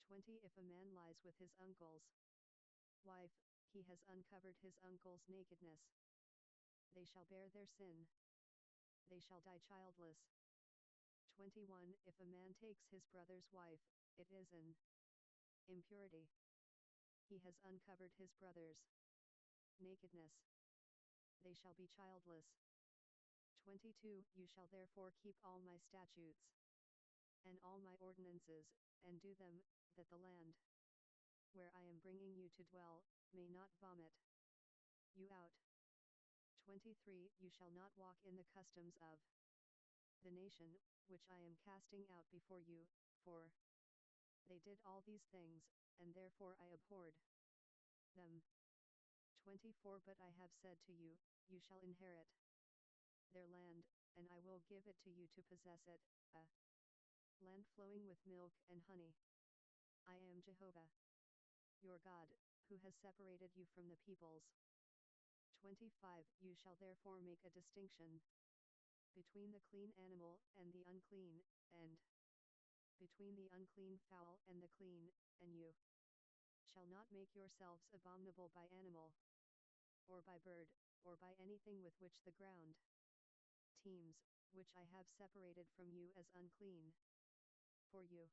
A: 20. If a man lies with his uncle's wife, he has uncovered his uncle's nakedness. They shall bear their sin. They shall die childless. 21. If a man takes his brother's wife, it is an impurity. He has uncovered his brother's nakedness. They shall be childless. 22. You shall therefore keep all my statutes and all my ordinances, and do them, that the land where I am bringing you to dwell may not vomit you out. 23. You shall not walk in the customs of the nation which I am casting out before you, for they did all these things, and therefore I abhorred them. 24. But I have said to you, you shall inherit their land, and I will give it to you to possess it, a land flowing with milk and honey. I am Jehovah, your God, who has separated you from the peoples. 25. You shall therefore make a distinction between the clean animal and the unclean, and between the unclean fowl and the clean, and you shall not make yourselves abominable by animal, or by bird, or by anything with which the ground teems, which I have separated from you as unclean for you.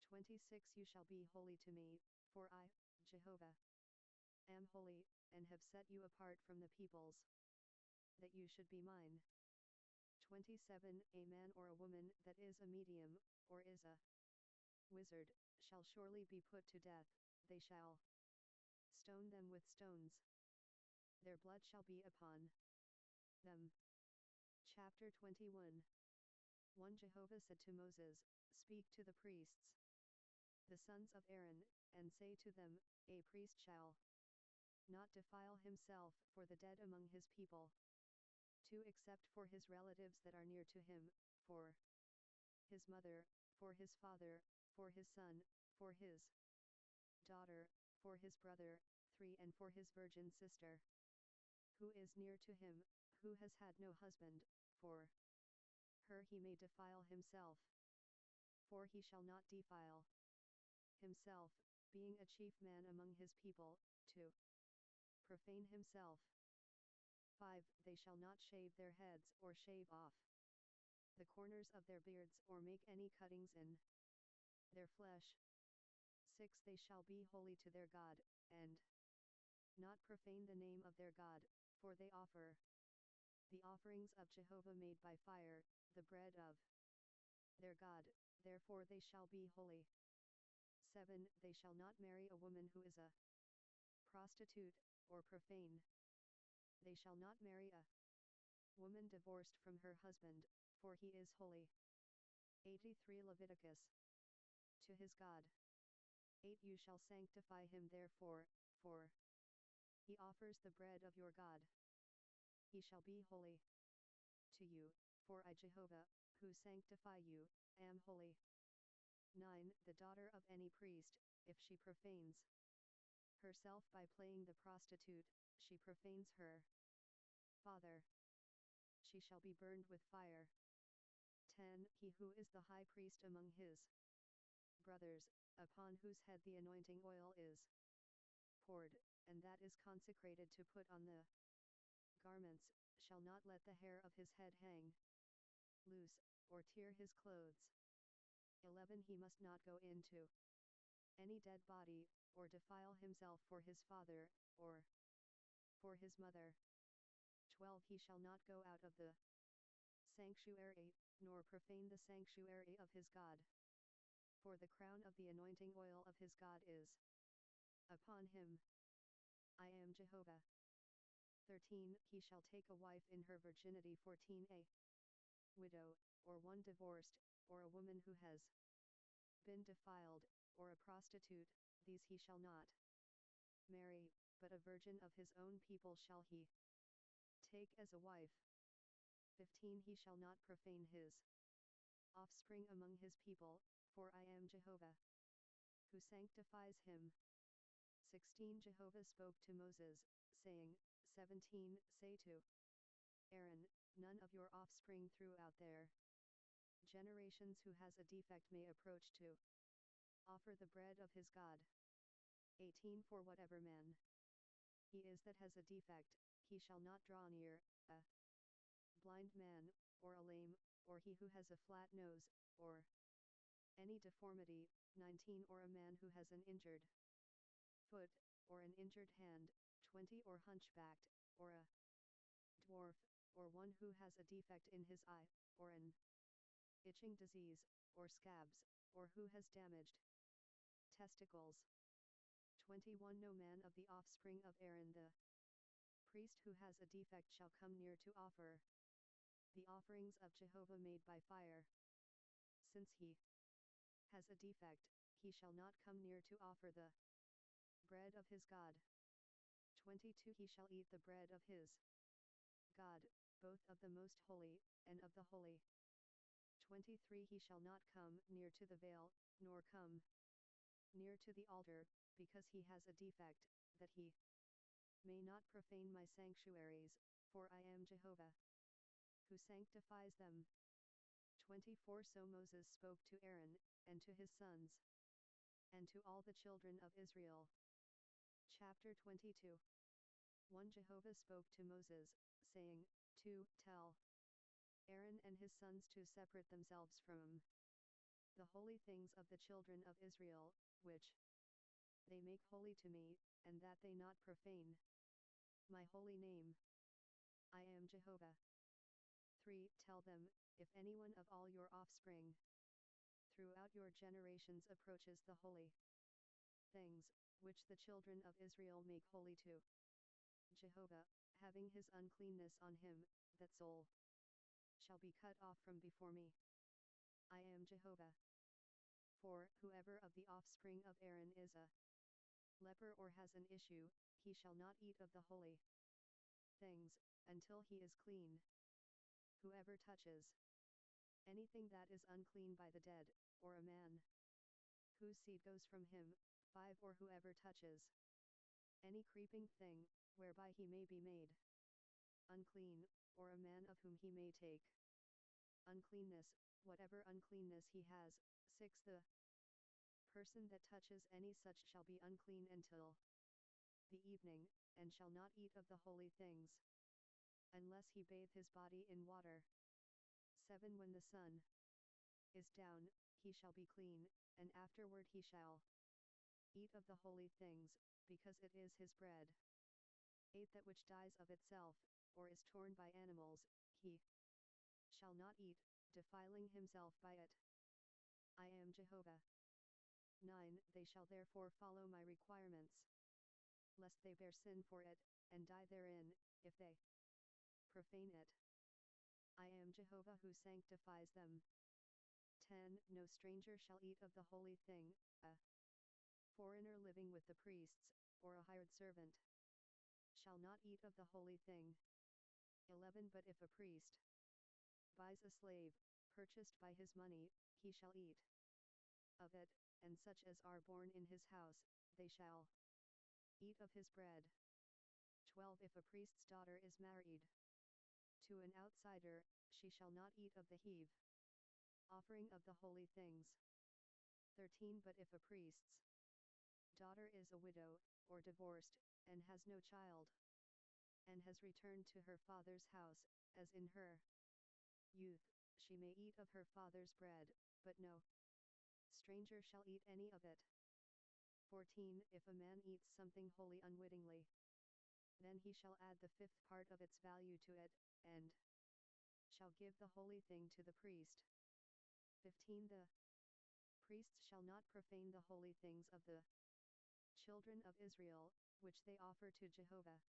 A: 26. You shall be holy to me, for I, Jehovah, am holy, and have set you apart from the peoples, that you should be mine. 27. A man or a woman that is a medium, or is a wizard, shall surely be put to death. They shall stone them with stones. Their blood shall be upon them. Chapter 21. 1. Jehovah said to Moses, Speak to the priests, the sons of Aaron, and say to them, A priest shall not defile himself for the dead among his people. 2. Except for his relatives that are near to him, for his mother, for his father, for his son, for his daughter, for his brother. 3. And for his virgin sister, who is near to him, who has had no husband, for her he may defile himself. 4. He shall not defile himself, being a chief man among his people, to profane himself. 5. They shall not shave their heads or shave off the corners of their beards or make any cuttings in their flesh. 6. They shall be holy to their God, and not profane the name of their God, for they offer the offerings of Jehovah made by fire, the bread of their God, therefore they shall be holy. 7. They shall not marry a woman who is a prostitute, or profane. They shall not marry a woman divorced from her husband, for he is holy. 83. Leviticus. To his God. 8. You shall sanctify him therefore, for he offers the bread of your God. He shall be holy to you, for I Jehovah, who sanctify you, am holy. 9. The daughter of any priest, if she profanes herself by playing the prostitute, she profanes her father. She shall be burned with fire. 10. He who is the high priest among his brothers, upon whose head the anointing oil is poured, and that is consecrated to put on the garments, shall not let the hair of his head hang loose, or tear his clothes. 11. He must not go into any dead body, or defile himself for his father, or for his mother. 12. He shall not go out of the sanctuary, nor profane the sanctuary of his God. For the crown of the anointing oil of his God is upon him. I am Jehovah. 13. He shall take a wife in her virginity. 14. A widow, or one divorced, or a woman who has been defiled, or a prostitute, these he shall not marry, but a virgin of his own people shall he take as a wife. 15. He shall not profane his offspring among his people, for I am Jehovah, who sanctifies him. 16. Jehovah spoke to Moses, saying, 17. Say to Aaron, none of your offspring throughout their generations who has a defect may approach to offer the bread of his God. 18. For whatever man he is that has a defect, he shall not draw near, a blind man, or a lame, or he who has a flat nose, or any deformity. 19. Or a man who has an injured foot, or an injured hand. 20. Or hunchbacked, or a dwarf, or one who has a defect in his eye, or an itching disease, or scabs, or who has damaged testicles. 21. No man of the offspring of Aaron the priest who has a defect shall come near to offer the offerings of Jehovah made by fire. Since he has a defect, he shall not come near to offer the bread of his God. 22. He shall eat the bread of his God, both of the most holy, and of the holy. 23. He shall not come near to the veil, nor come near to the altar, because he has a defect, that he may not profane my sanctuaries, for I am Jehovah, who sanctifies them. 24. So Moses spoke to Aaron, and to his sons, and to all the children of Israel. Chapter 22. 1. Jehovah spoke to Moses, saying, 2. Tell Aaron and his sons to separate themselves from the holy things of the children of Israel, which they make holy to me, and that they not profane my holy name. I am Jehovah. 3. Tell them, if anyone of all your offspring throughout your generations approaches the holy things, which the children of Israel make holy to Jehovah, having his uncleanness on him, that soul shall be cut off from before me. I am Jehovah. 4. Whoever of the offspring of Aaron is a leper or has an issue, he shall not eat of the holy things, until he is clean. Whoever touches anything that is unclean by the dead, or a man whose seed goes from him. 5. Or whoever touches any creeping thing, whereby he may be made unclean, or a man of whom he may take uncleanness, whatever uncleanness he has. 6. The person that touches any such shall be unclean until the evening, and shall not eat of the holy things, unless he bathe his body in water. 7. When the sun is down, he shall be clean, and afterward he shall eat of the holy things, because it is his bread. 8. That which dies of itself, or is torn by animals, he shall not eat, defiling himself by it. I am Jehovah. 9. They shall therefore follow my requirements, lest they bear sin for it, and die therein, if they profane it. I am Jehovah who sanctifies them. 10. No stranger shall eat of the holy thing, a foreigner living with the priests, or a hired servant shall not eat of the holy thing. 11. But if a priest buys a slave, purchased by his money, he shall eat of it, and such as are born in his house, they shall eat of his bread. 12. If a priest's daughter is married to an outsider, she shall not eat of the heave offering of the holy things. 13. But if a priest's daughter is a widow, or divorced, and has no child, and has returned to her father's house, as in her youth, she may eat of her father's bread, but no stranger shall eat any of it. 14. If a man eats something holy unwittingly, then he shall add the fifth part of its value to it, and shall give the holy thing to the priest. 15. The priests shall not profane the holy things of the children of Israel, which they offer to Jehovah.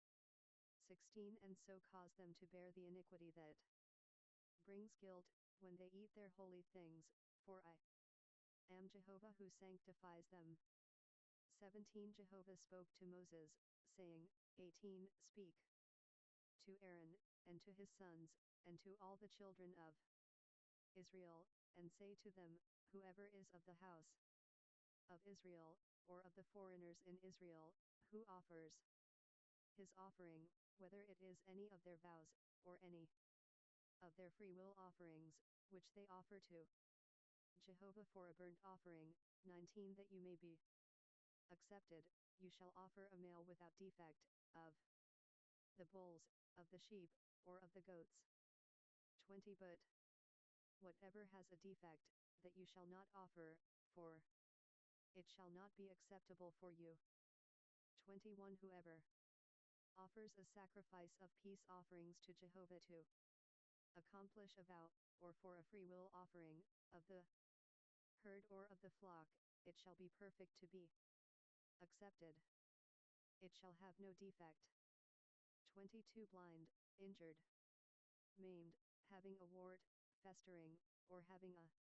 A: 16. And so cause them to bear the iniquity that brings guilt, when they eat their holy things, for I am Jehovah who sanctifies them. 17. Jehovah spoke to Moses, saying, 18. Speak to Aaron, and to his sons, and to all the children of Israel, and say to them, whoever is of the house of Israel, or of the foreigners in Israel, who offers his offering, whether it is any of their vows, or any of their free will offerings, which they offer to Jehovah for a burnt offering. 19. That you may be accepted, you shall offer a male without defect, of the bulls, of the sheep, or of the goats. 20. But whatever has a defect, that you shall not offer, for it shall not be acceptable for you. 21. Whoever offers a sacrifice of peace offerings to Jehovah to accomplish a vow, or for a free will offering, of the herd or of the flock, it shall be perfect to be accepted. It shall have no defect. 22. Blind, injured, maimed, having a wart, festering, or having a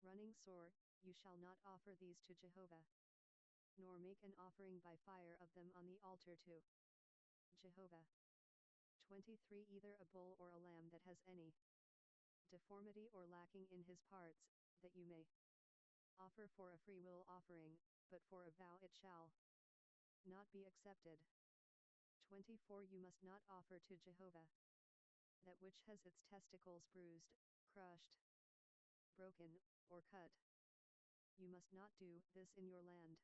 A: running sore, you shall not offer these to Jehovah, nor make an offering by fire of them on the altar to Jehovah. 23. Either a bull or a lamb that has any deformity or lacking in his parts, that you may offer for a free will offering, but for a vow it shall not be accepted. 24. You must not offer to Jehovah that which has its testicles bruised, crushed, broken, or cut. You must not do this in your land.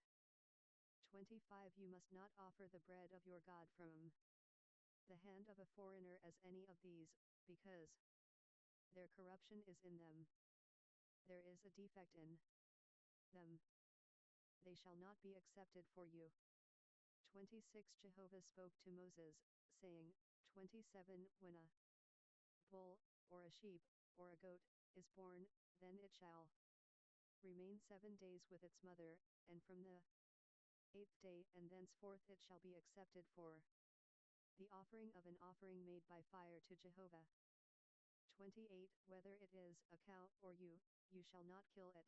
A: 25. You must not offer the bread of your God from the hand of a foreigner as any of these, because their corruption is in them. There is a defect in them. They shall not be accepted for you. 26. Jehovah spoke to Moses, saying, 27. When a bull, or a sheep, or a goat, is born, then it shall remain 7 days with its mother, and from the 8th day and thenceforth it shall be accepted for the offering of an offering made by fire to Jehovah. 28. Whether it is a cow or you shall not kill it.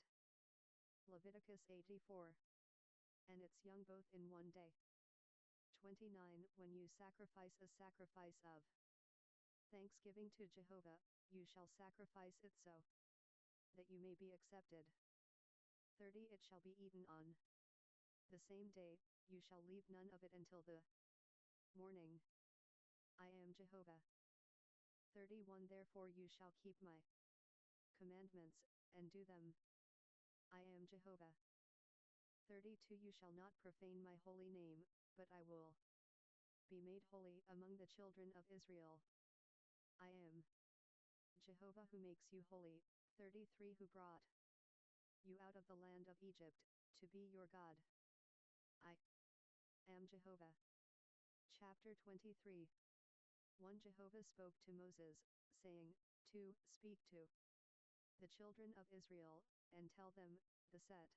A: Leviticus 84. And its young both in 1 day. 29. When you sacrifice a sacrifice of thanksgiving to Jehovah, you shall sacrifice it so that you may be accepted. 30. It shall be eaten on the same day, you shall leave none of it until the morning. I am Jehovah. 31. Therefore you shall keep my commandments, and do them. I am Jehovah. 32. You shall not profane my holy name, but I will be made holy among the children of Israel. I am Jehovah who makes you holy. 33. Who brought you out of the land of Egypt, to be your God. I am Jehovah. Chapter 23. 1. Jehovah spoke to Moses, saying, 2. Speak to the children of Israel, and tell them, the set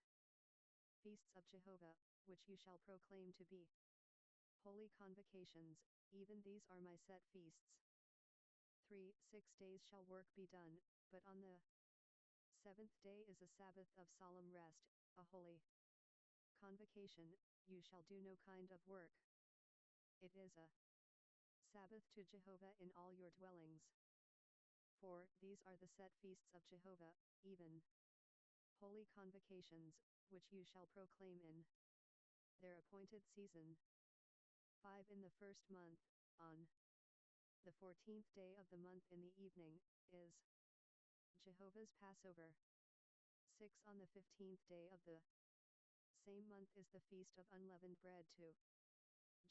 A: feasts of Jehovah, which you shall proclaim to be holy convocations, even these are my set feasts. 3. 6 days shall work be done, but on the 7th day is a Sabbath of solemn rest, a holy convocation. You shall do no kind of work. It is a Sabbath to Jehovah in all your dwellings. 4. These are the set feasts of Jehovah, even holy convocations, which you shall proclaim in their appointed season. 5 In the first month, on the 14th day of the month in the evening, is Jehovah's Passover. 6 On the 15th day of the same month is the feast of unleavened bread to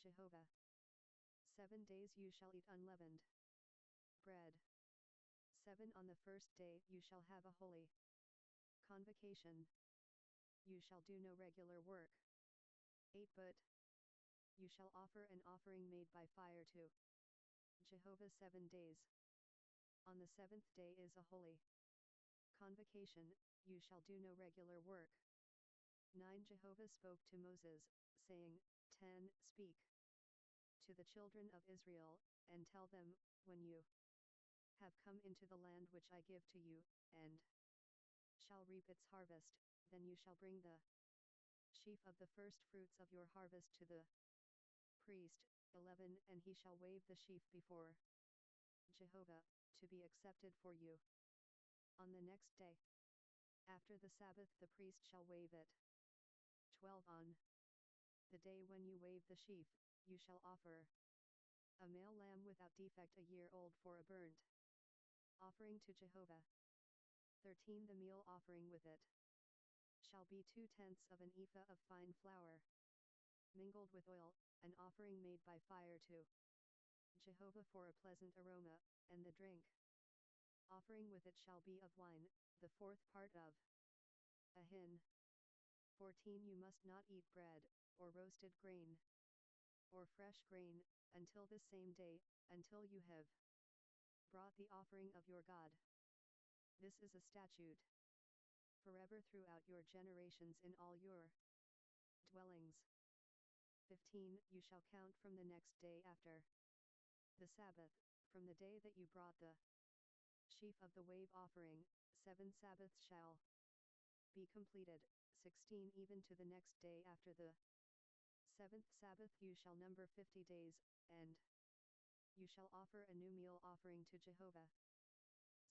A: Jehovah. 7 days you shall eat unleavened bread. 7 On the first day you shall have a holy convocation. You shall do no regular work. 8 But you shall offer an offering made by fire to Jehovah 7 days. On the 7th day is a holy convocation, you shall do no regular work. 9 Jehovah spoke to Moses, saying, 10 Speak to the children of Israel, and tell them, when you have come into the land which I give to you, and shall reap its harvest, then you shall bring the sheaf of the first fruits of your harvest to the priest. 11 And he shall wave the sheaf before Jehovah, to be accepted for you. On the next day after the Sabbath the priest shall wave it. 12 On the day when you wave the sheaf, you shall offer a male lamb without defect a year old for a burnt offering to Jehovah. 13 The meal offering with it shall be 2/10 of an ephah of fine flour, mingled with oil, an offering made by fire to Jehovah for a pleasant aroma, and the drink offering with it shall be of wine, the 4th part of a hin. 14 You must not eat bread, or roasted grain, or fresh grain, until this same day, until you have brought the offering of your God. This is a statute forever throughout your generations in all your dwellings. 15 You shall count from the next day after the Sabbath, from the day that you brought the sheaf of the wave offering, 7 Sabbaths shall be completed. 16 Even to the next day after the 7th Sabbath you shall number 50 days, and you shall offer a new meal offering to Jehovah.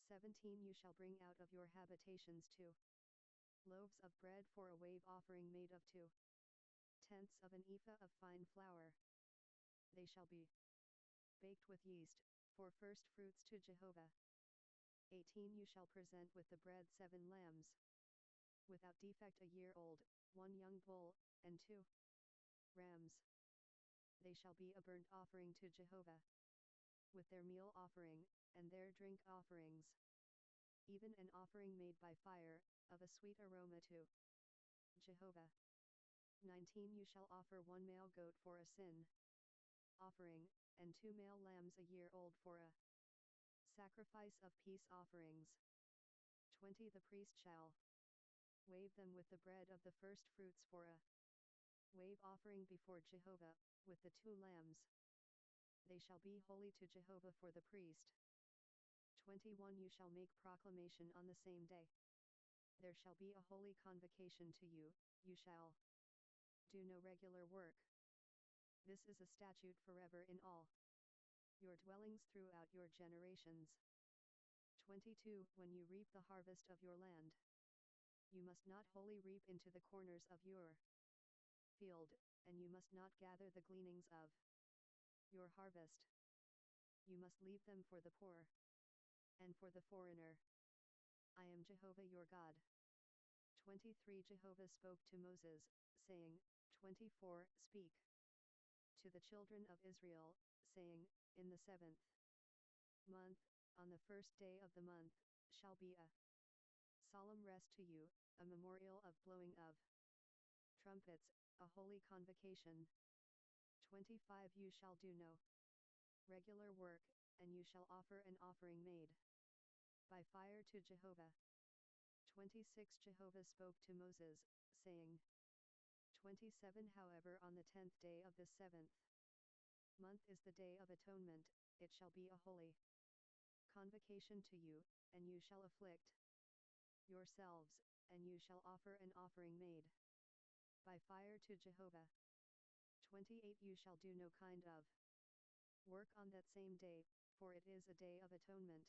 A: 17 You shall bring out of your habitations 2 loaves of bread for a wave offering made of 2/10 of an ephah of fine flour. They shall be baked with yeast, for first fruits to Jehovah. 18 You shall present with the bread 7 lambs without defect a year old, 1 young bull, and 2 rams. They shall be a burnt offering to Jehovah, with their meal offering, and their drink offerings, even an offering made by fire, of a sweet aroma to Jehovah. 19 You shall offer 1 male goat for a sin offering, and 2 male lambs a year old for a sacrifice of peace offerings. 20 The priest shall wave them with the bread of the first fruits for a wave offering before Jehovah, with the 2 lambs. They shall be holy to Jehovah for the priest. 21 You shall make proclamation on the same day. There shall be a holy convocation to you, you shall do no regular work. This is a statute forever in all your dwellings throughout your generations. 22 When you reap the harvest of your land, you must not wholly reap into the corners of your field, and you must not gather the gleanings of your harvest. You must leave them for the poor and for the foreigner. I am Jehovah your God. 23 Jehovah spoke to Moses, saying, 24 Speak to the children of Israel, saying, in the 7th month, on the first day of the month, shall be a solemn rest to you, a memorial of blowing of trumpets, a holy convocation. 25 You shall do no regular work, and you shall offer an offering made by fire to Jehovah. 26 Jehovah spoke to Moses, saying, 27 However on the 10th day of this 7th month is the day of atonement, it shall be a holy convocation to you, and you shall afflict yourselves, and you shall offer an offering made by fire to Jehovah. 28 You shall do no kind of work on that same day, for it is a day of atonement,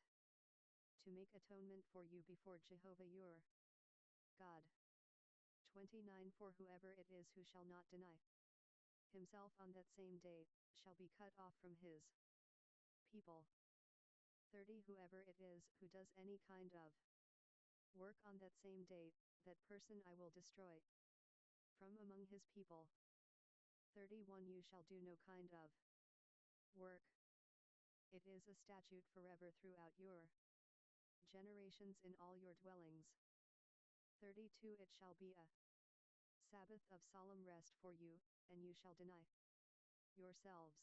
A: to make atonement for you before Jehovah your God. 29 For whoever it is who shall not deny himself on that same day, shall be cut off from his people. 30 Whoever it is who does any kind of work on that same day, that person I will destroy from among his people. 31 You shall do no kind of work. It is a statute forever throughout your generations in all your dwellings. 32 It shall be a Sabbath of solemn rest for you, and you shall deny yourselves.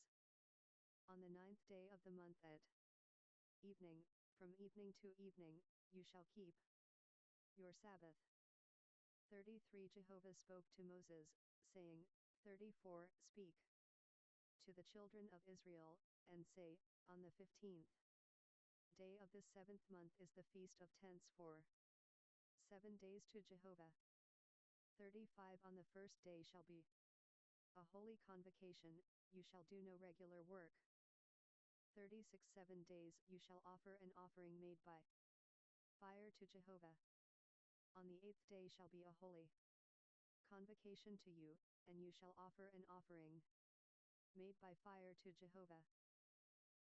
A: On the 9th day of the month at evening, from evening to evening, you shall keep your Sabbath. 33 Jehovah spoke to Moses, saying, 34 Speak to the children of Israel, and say, on the 15th day of this 7th month is the Feast of Tents for 7 days to Jehovah. 35 On the first day shall be a holy convocation, you shall do no regular work. 36 7 days you shall offer an offering made by fire to Jehovah. On the 8th day shall be a holy convocation to you, and you shall offer an offering made by fire to Jehovah.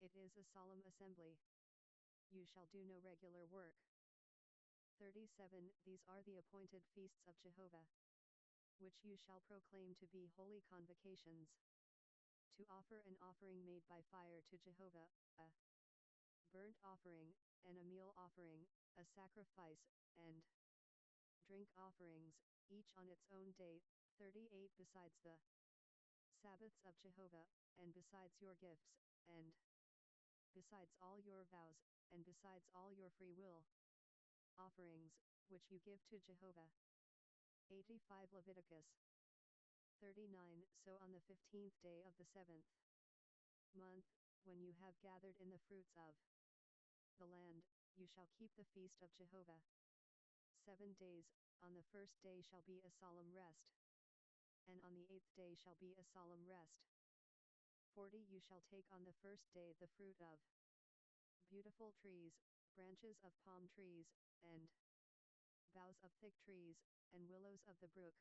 A: It is a solemn assembly. You shall do no regular work. 37 These are the appointed feasts of Jehovah, which you shall proclaim to be holy convocations. To offer an offering made by fire to Jehovah, a burnt offering, and a meal offering, a sacrifice, and drink offerings, each on its own day. 38 Besides the Sabbaths of Jehovah, and besides your gifts, and besides all your vows, and besides all your free will offerings, which you give to Jehovah. 85 Leviticus 39 So on the 15th day of the 7th month, when you have gathered in the fruits of the land, you shall keep the feast of Jehovah. 7 days, on the first day shall be a solemn rest, and on the 8th day shall be a solemn rest. 40 You shall take on the first day the fruit of beautiful trees, branches of palm trees, and boughs of thick trees, and willows of the brook.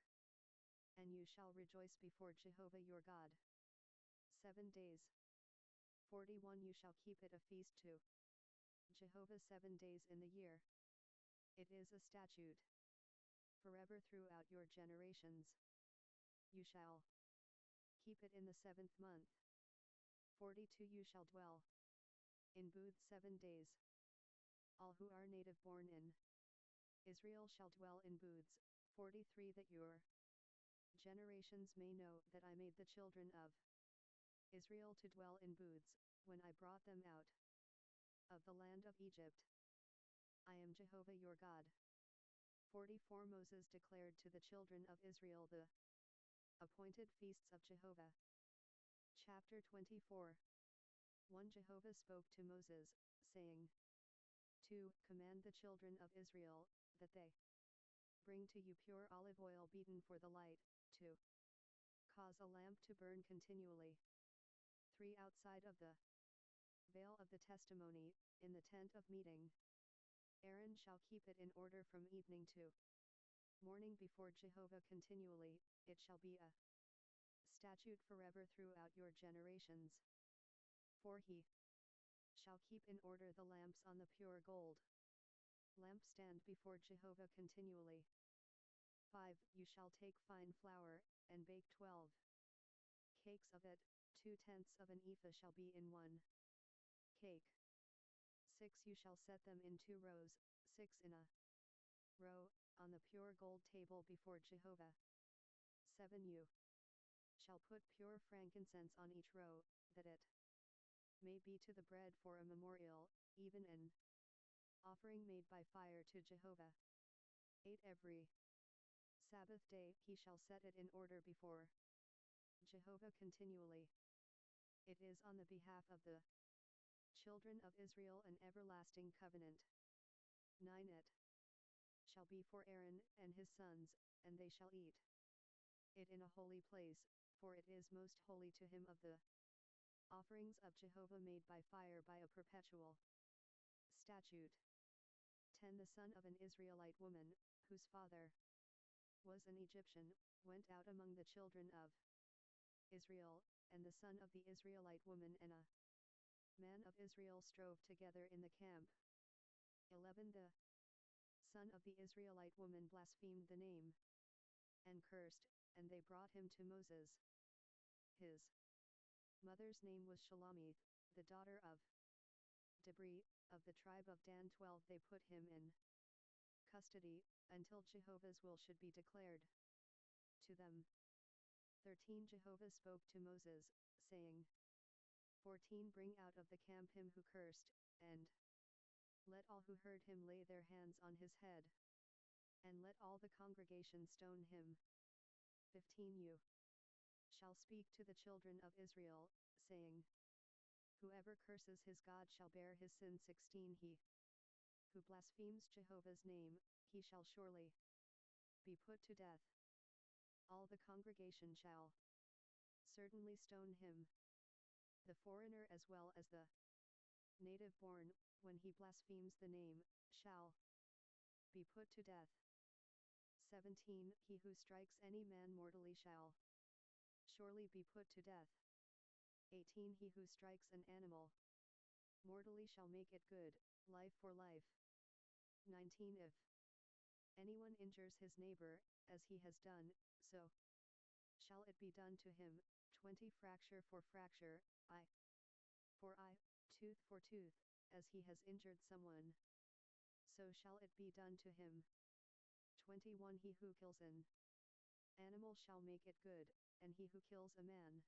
A: And you shall rejoice before Jehovah your God 7 days. 41 You shall keep it a feast to Jehovah 7 days in the year. It is a statute forever throughout your generations. You shall keep it in the 7th month. 42 You shall dwell in booths 7 days. All who are native born in Israel shall dwell in booths. 43 That your generations may know that I made the children of Israel to dwell in booths, when I brought them out of the land of Egypt. I am Jehovah your God. 44 Moses declared to the children of Israel the appointed feasts of Jehovah. Chapter 24 1 Jehovah spoke to Moses, saying, 2 Command the children of Israel, that they bring to you pure olive oil beaten for the light, to cause a lamp to burn continually. 3 Outside of the veil of the testimony, in the tent of meeting, Aaron shall keep it in order from evening to morning before Jehovah continually. It shall be a statute forever throughout your generations. 4 He shall keep in order the lamps on the pure gold lampstand before Jehovah continually. 5 You shall take fine flour, and bake 12 cakes of it. 2/10 of an ephah shall be in one cake. 6 You shall set them in 2 rows, 6 in a row, on the pure gold table before Jehovah. 7 You shall put pure frankincense on each row, that it may be to the bread for a memorial, even an offering made by fire to Jehovah. 8 Every Sabbath day he shall set it in order before Jehovah continually. It is on the behalf of the children of Israel an everlasting covenant. 9 It shall be for Aaron and his sons, and they shall eat it in a holy place, for it is most holy to him. Of the offerings of Jehovah made by fire by a perpetual statute. 10 The son of an Israelite woman, whose father was an Egyptian, went out among the children of Israel, and the son of the Israelite woman and a man of Israel strove together in the camp. 11 The son of the Israelite woman blasphemed the name and cursed, and they brought him to Moses. His mother's name was Shelomith, the daughter of Debri, of the tribe of Dan. 12 They put him in custody, until Jehovah's will should be declared to them. 13 Jehovah spoke to Moses, saying, 14 Bring out of the camp him who cursed, and let all who heard him lay their hands on his head, and let all the congregation stone him. 15 You shall speak to the children of Israel, saying, whoever curses his God shall bear his sin. 16 He who blasphemes Jehovah's name, he shall surely be put to death. All the congregation shall certainly stone him. The foreigner as well as the native born, when he blasphemes the name, shall be put to death. 17 He who strikes any man mortally shall surely be put to death. 18 He who strikes an animal mortally shall make it good, life for life. 19 If anyone injures his neighbor, as he has done, so shall it be done to him. 20 Fracture for fracture, eye for eye, tooth for tooth, as he has injured someone, so shall it be done to him. 21 He who kills an animal shall make it good, and he who kills a man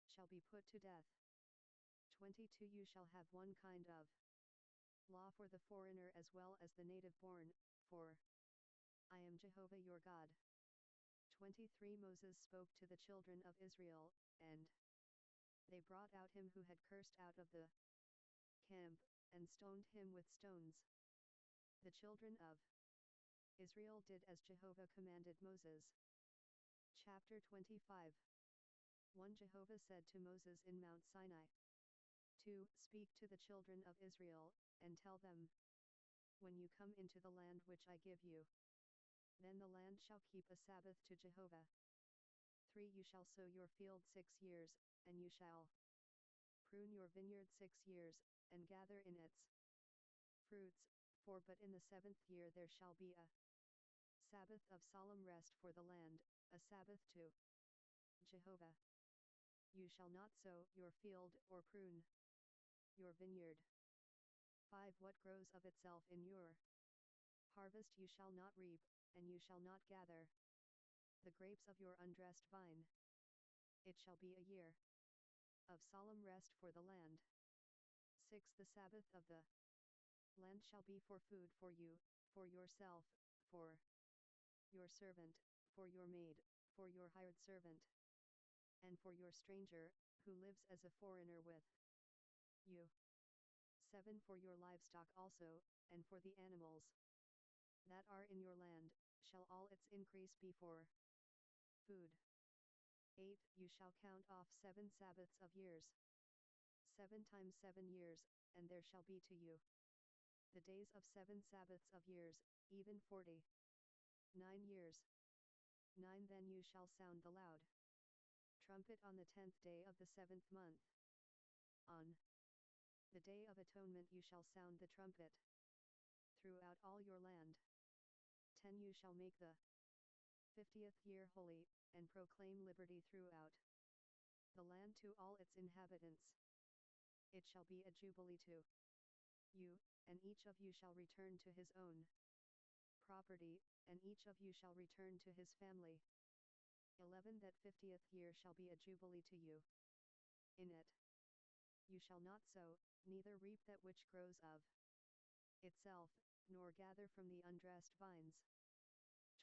A: shall be put to death. 22 You shall have one kind of law for the foreigner as well as the native born, for I am Jehovah your God. 23 Moses spoke to the children of Israel, and they brought out him who had cursed out of the camp, and stoned him with stones. The children of Israel did as Jehovah commanded Moses. Chapter 25 1 Jehovah said to Moses in Mount Sinai. 2 Speak to the children of Israel, and tell them, when you come into the land which I give you, then the land shall keep a Sabbath to Jehovah. 3 You shall sow your field 6 years, and you shall prune your vineyard 6 years, and gather in its fruits. 4 But in the 7th year there shall be a Sabbath of solemn rest for the land, a Sabbath to Jehovah. You shall not sow your field or prune your vineyard. 5 What grows of itself in your harvest you shall not reap, and you shall not gather the grapes of your undressed vine. It shall be a year of solemn rest for the land. 6 The Sabbath of the land shall be for food for you, for yourself, for your servant, for your maid, for your hired servant, and for your stranger, who lives as a foreigner with you. 7 For your livestock also, and for the animals that are in your land, shall all its increase be for food. 8 You shall count off 7 Sabbaths of years, 7 times 7 years, and there shall be to you the days of 7 Sabbaths of years, even 49 years. 9 Then you shall sound the loud trumpet on the 10th day of the 7th month. On the day of atonement you shall sound the trumpet throughout all your land. 10 You shall make the 50th year holy, and proclaim liberty throughout the land to all its inhabitants. It shall be a jubilee to you, and each of you shall return to his own property, and each of you shall return to his family. 11 That 50th year shall be a jubilee to you. In it you shall not sow, neither reap that which grows of itself, nor gather from the undressed vines.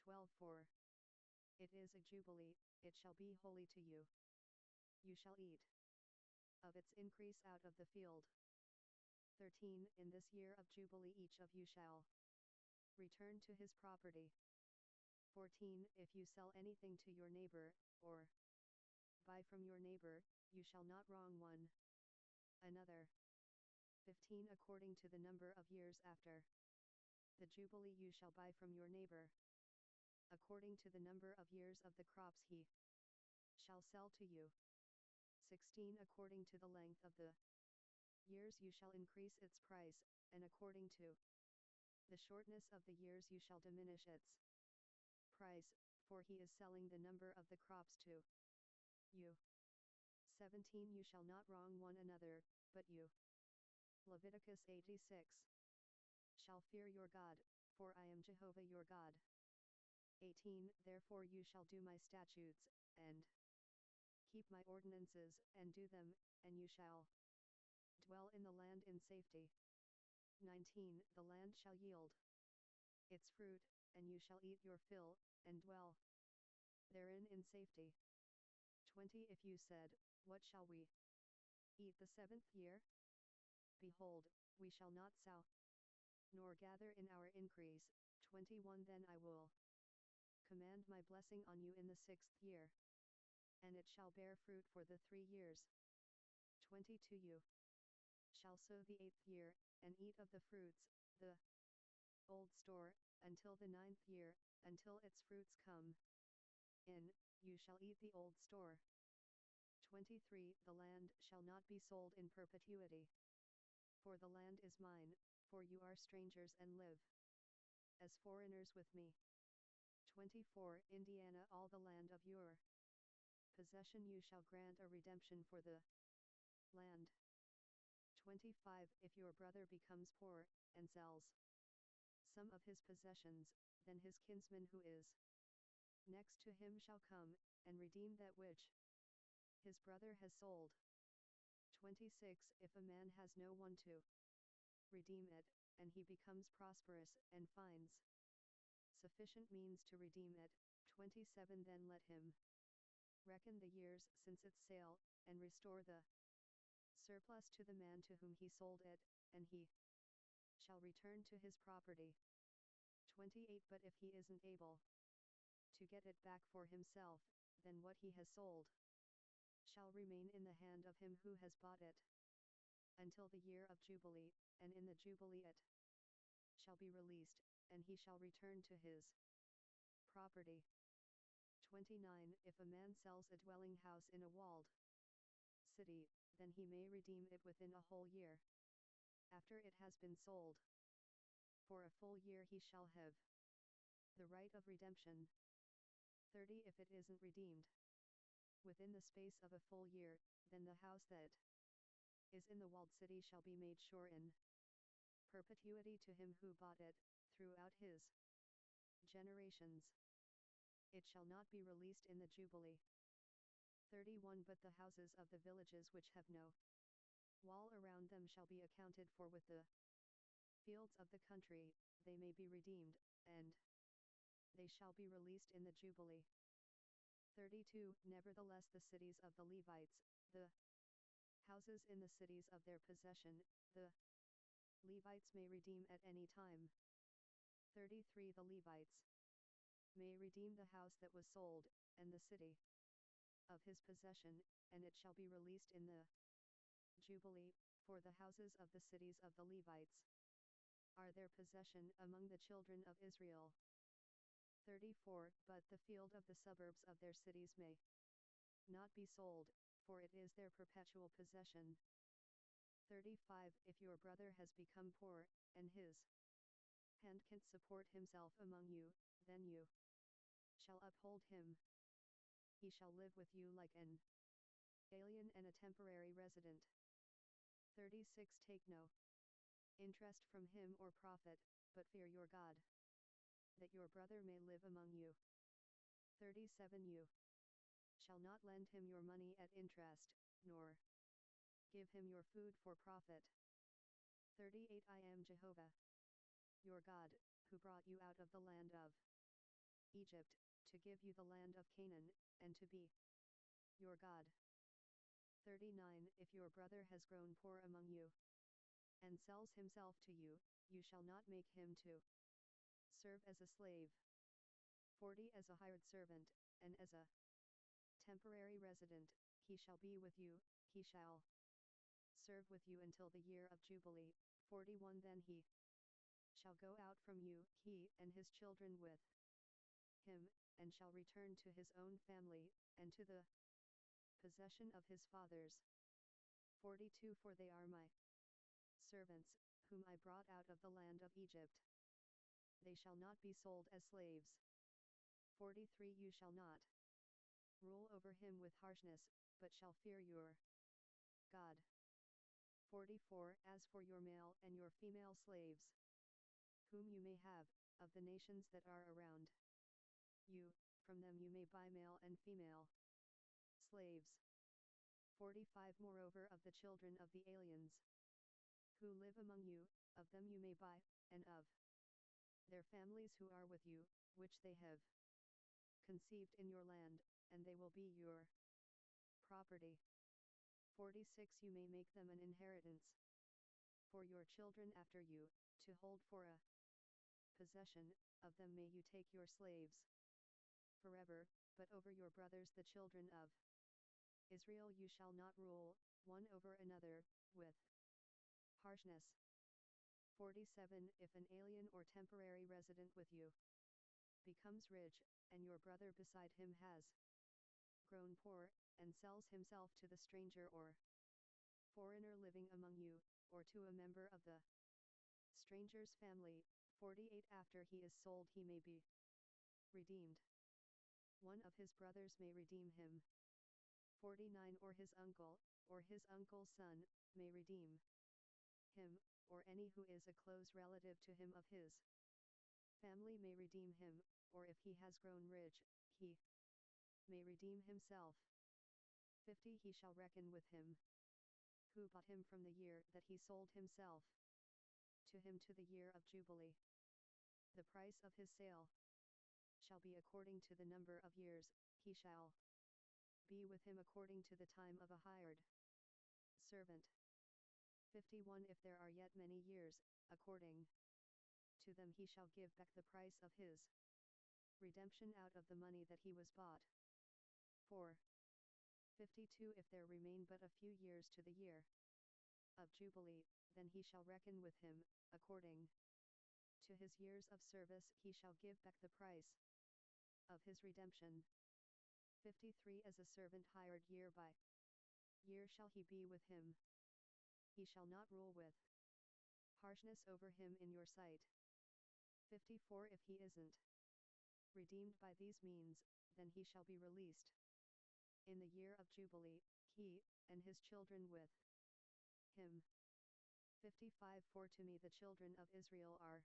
A: 12 For it is a jubilee, it shall be holy to you. You shall eat of its increase out of the field. 13 In this year of jubilee each of you shall return to his property. 14 If you sell anything to your neighbor, or buy from your neighbor, you shall not wrong one another. 15 According to the number of years after the jubilee you shall buy from your neighbor, according to the number of years of the crops he shall sell to you. 16 According to the length of the years you shall increase its price, and according to the shortness of the years you shall diminish its price, for he is selling the number of the crops to you. 17 You shall not wrong one another, but you. Leviticus 86. Shall fear your God, for I am Jehovah your God. 18 Therefore you shall do my statutes, and keep my ordinances, and do them, and you shall dwell in the land in safety. 19 The land shall yield its fruit, and you shall eat your fill, and dwell therein in safety. 20 If you said, What shall we eat the 7th year? Behold, we shall not sow, nor gather in our increase. 21 Then I will command my blessing on you in the 6th year, and it shall bear fruit for the 3 years. 22 You shall sow the 8th year, and eat of the fruits, the old store, until the 9th year, until its fruits come in, you shall eat the old store. 23 The land shall not be sold in perpetuity. For the land is mine, for you are strangers and live as foreigners with me. 24 Indiana All the land of your possession you shall grant a redemption for the land. 25 If your brother becomes poor, and sells some of his possessions, then his kinsman who is next to him shall come, and redeem that which his brother has sold. 26 If a man has no one to redeem it, and he becomes prosperous, and finds sufficient means to redeem it. 27 Then let him reckon the years since its sale, and restore the surplus to the man to whom he sold it, and he shall return to his property. 28 But if he isn't able to get it back for himself, then what he has sold shall remain in the hand of him who has bought it until the year of Jubilee, and in the Jubilee it shall be released, and he shall return to his property. 29 If a man sells a dwelling house in a walled city, then he may redeem it within a whole year after it has been sold. For a full year he shall have the right of redemption. 30 If it isn't redeemed within the space of a full year, then the house that is in the walled city shall be made sure in perpetuity to him who bought it, throughout his generations. It shall not be released in the Jubilee. 31 But the houses of the villages which have no wall around them shall be accounted for with the fields of the country, they may be redeemed, and they shall be released in the Jubilee. 32 Nevertheless the cities of the Levites, the houses in the cities of their possession, the Levites may redeem at any time. 33 The Levites may redeem the house that was sold, and the city of his possession, and it shall be released in the Jubilee, for the houses of the cities of the Levites are their possession among the children of Israel. 34 But the field of the suburbs of their cities may not be sold, for it is their perpetual possession. 35 If your brother has become poor, and his hand can't support himself among you, then you shall uphold him. He shall live with you like an alien and a temporary resident. 36 Take no interest from him or profit, but fear your God, that your brother may live among you. 37 You shall not lend him your money at interest, nor give him your food for profit. 38 I am Jehovah, your God, who brought you out of the land of Egypt, to give you the land of Canaan, and to be your God. 39 If your brother has grown poor among you, and sells himself to you, you shall not make him to serve as a slave. 40 As a hired servant, and as a temporary resident, he shall be with you, he shall serve with you until the year of Jubilee. 41 Then he shall go out from you, he and his children with him, and shall return to his own family, and to the possession of his fathers. 42 For they are my servants, whom I brought out of the land of Egypt. They shall not be sold as slaves. 43 You shall not rule over him with harshness, but shall fear your God. 44 As for your male and your female slaves, whom you may have, of the nations that are around you, from them you may buy male and female slaves. 45 Moreover of the children of the aliens who live among you, of them you may buy, and of their families who are with you, which they have conceived in your land, and they will be your property. 46 You may make them an inheritance for your children after you, to hold for a possession, of them may you take your slaves forever, but over your brothers the children of Israel you shall not rule, one over another, with harshness. 47 If an alien or temporary resident with you becomes rich, and your brother beside him has grown poor, and sells himself to the stranger or foreigner living among you, or to a member of the stranger's family, 48 After he is sold he may be redeemed. One of his brothers may redeem him. 49 Or his uncle, or his uncle's son, may redeem him, or any who is a close relative to him of his family may redeem him, or if he has grown rich, he may redeem himself. 50 He shall reckon with him who bought him from the year that he sold himself to him to the year of Jubilee. The price of his sale shall be according to the number of years, he shall be with him according to the time of a hired servant. 51 If there are yet many years, according to them he shall give back the price of his redemption out of the money that he was bought for. 52 If there remain but a few years to the year of Jubilee, then he shall reckon with him, according to his years of service he shall give back the price of his redemption. 53 As a servant hired year by year shall he be with him. He shall not rule with harshness over him in your sight. 54 If he isn't redeemed by these means, then he shall be released in the year of Jubilee, he, and his children with him. 55 For to me the children of Israel are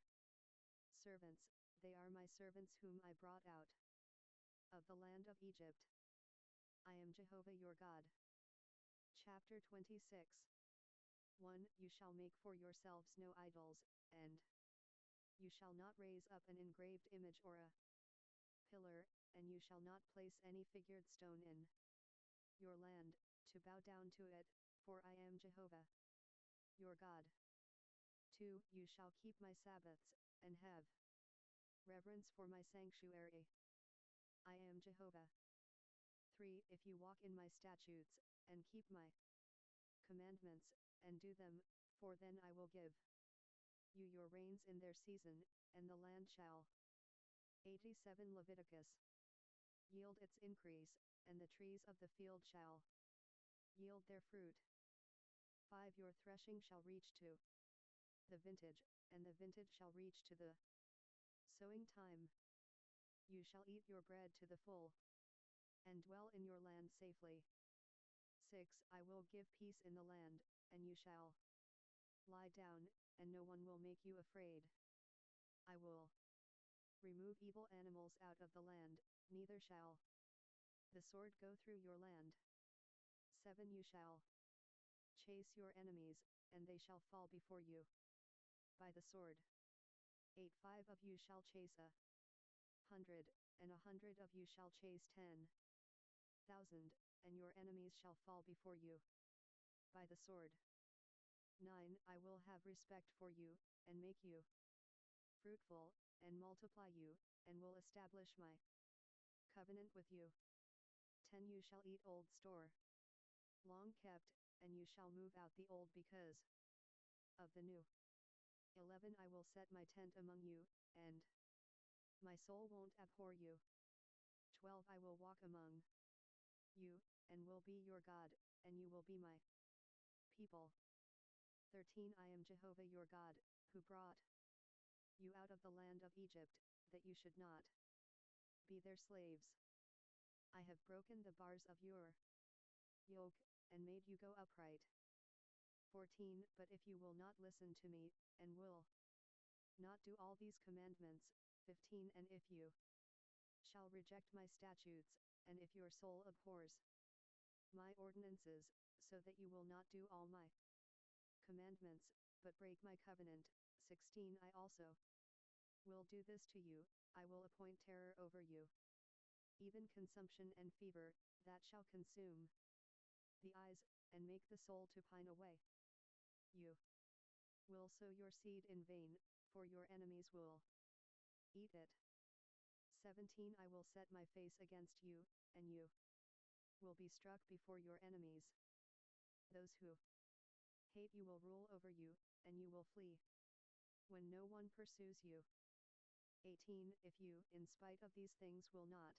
A: servants, they are my servants whom I brought out of the land of Egypt. I am Jehovah your God. Chapter 26 1 You shall make for yourselves no idols, and you shall not raise up an engraved image or a pillar, and you shall not place any figured stone in your land, to bow down to it, for I am Jehovah your God. 2 You shall keep my Sabbaths, and have reverence for my sanctuary. I am Jehovah. 3 If you walk in my statutes, and keep my commandments, and do them, for then I will give you your rains in their season, and the land shall 87 Leviticus yield its increase, and the trees of the field shall yield their fruit. 5 Your threshing shall reach to the vintage, and the vintage shall reach to the sowing time. You shall eat your bread to the full, and dwell in your land safely. 6 I will give peace in the land, and you shall lie down, and no one will make you afraid. I will remove evil animals out of the land, neither shall the sword go through your land. 7 You shall chase your enemies, and they shall fall before you by the sword. 8 5 of you shall chase 100, and 100 of you shall chase 10,000, and your enemies shall fall before you by the sword. 9 I will have respect for you, and make you fruitful, and multiply you, and will establish my covenant with you. 10 You shall eat old store, long kept, and you shall move out the old because of the new. 11 I will set my tent among you, and my soul won't abhor you. 12 I will walk among you, and will be your God, and you will be my people. 13 I am Jehovah your God, who brought you out of the land of Egypt, that you should not be their slaves. I have broken the bars of your yoke, and made you go upright. 14 But if you will not listen to me, and will not do all these commandments, 15 And if you shall reject my statutes, and if your soul abhors my ordinances, so that you will not do all my commandments, but break my covenant, 16 I also will do this to you, I will appoint terror over you, even consumption and fever, that shall consume the eyes, and make the soul to pine away. You will sow your seed in vain, for your enemies will eat it. 17 I will set my face against you, and you will be struck before your enemies. Those who hate you will rule over you, and you will flee when no one pursues you. 18 If you, in spite of these things, will not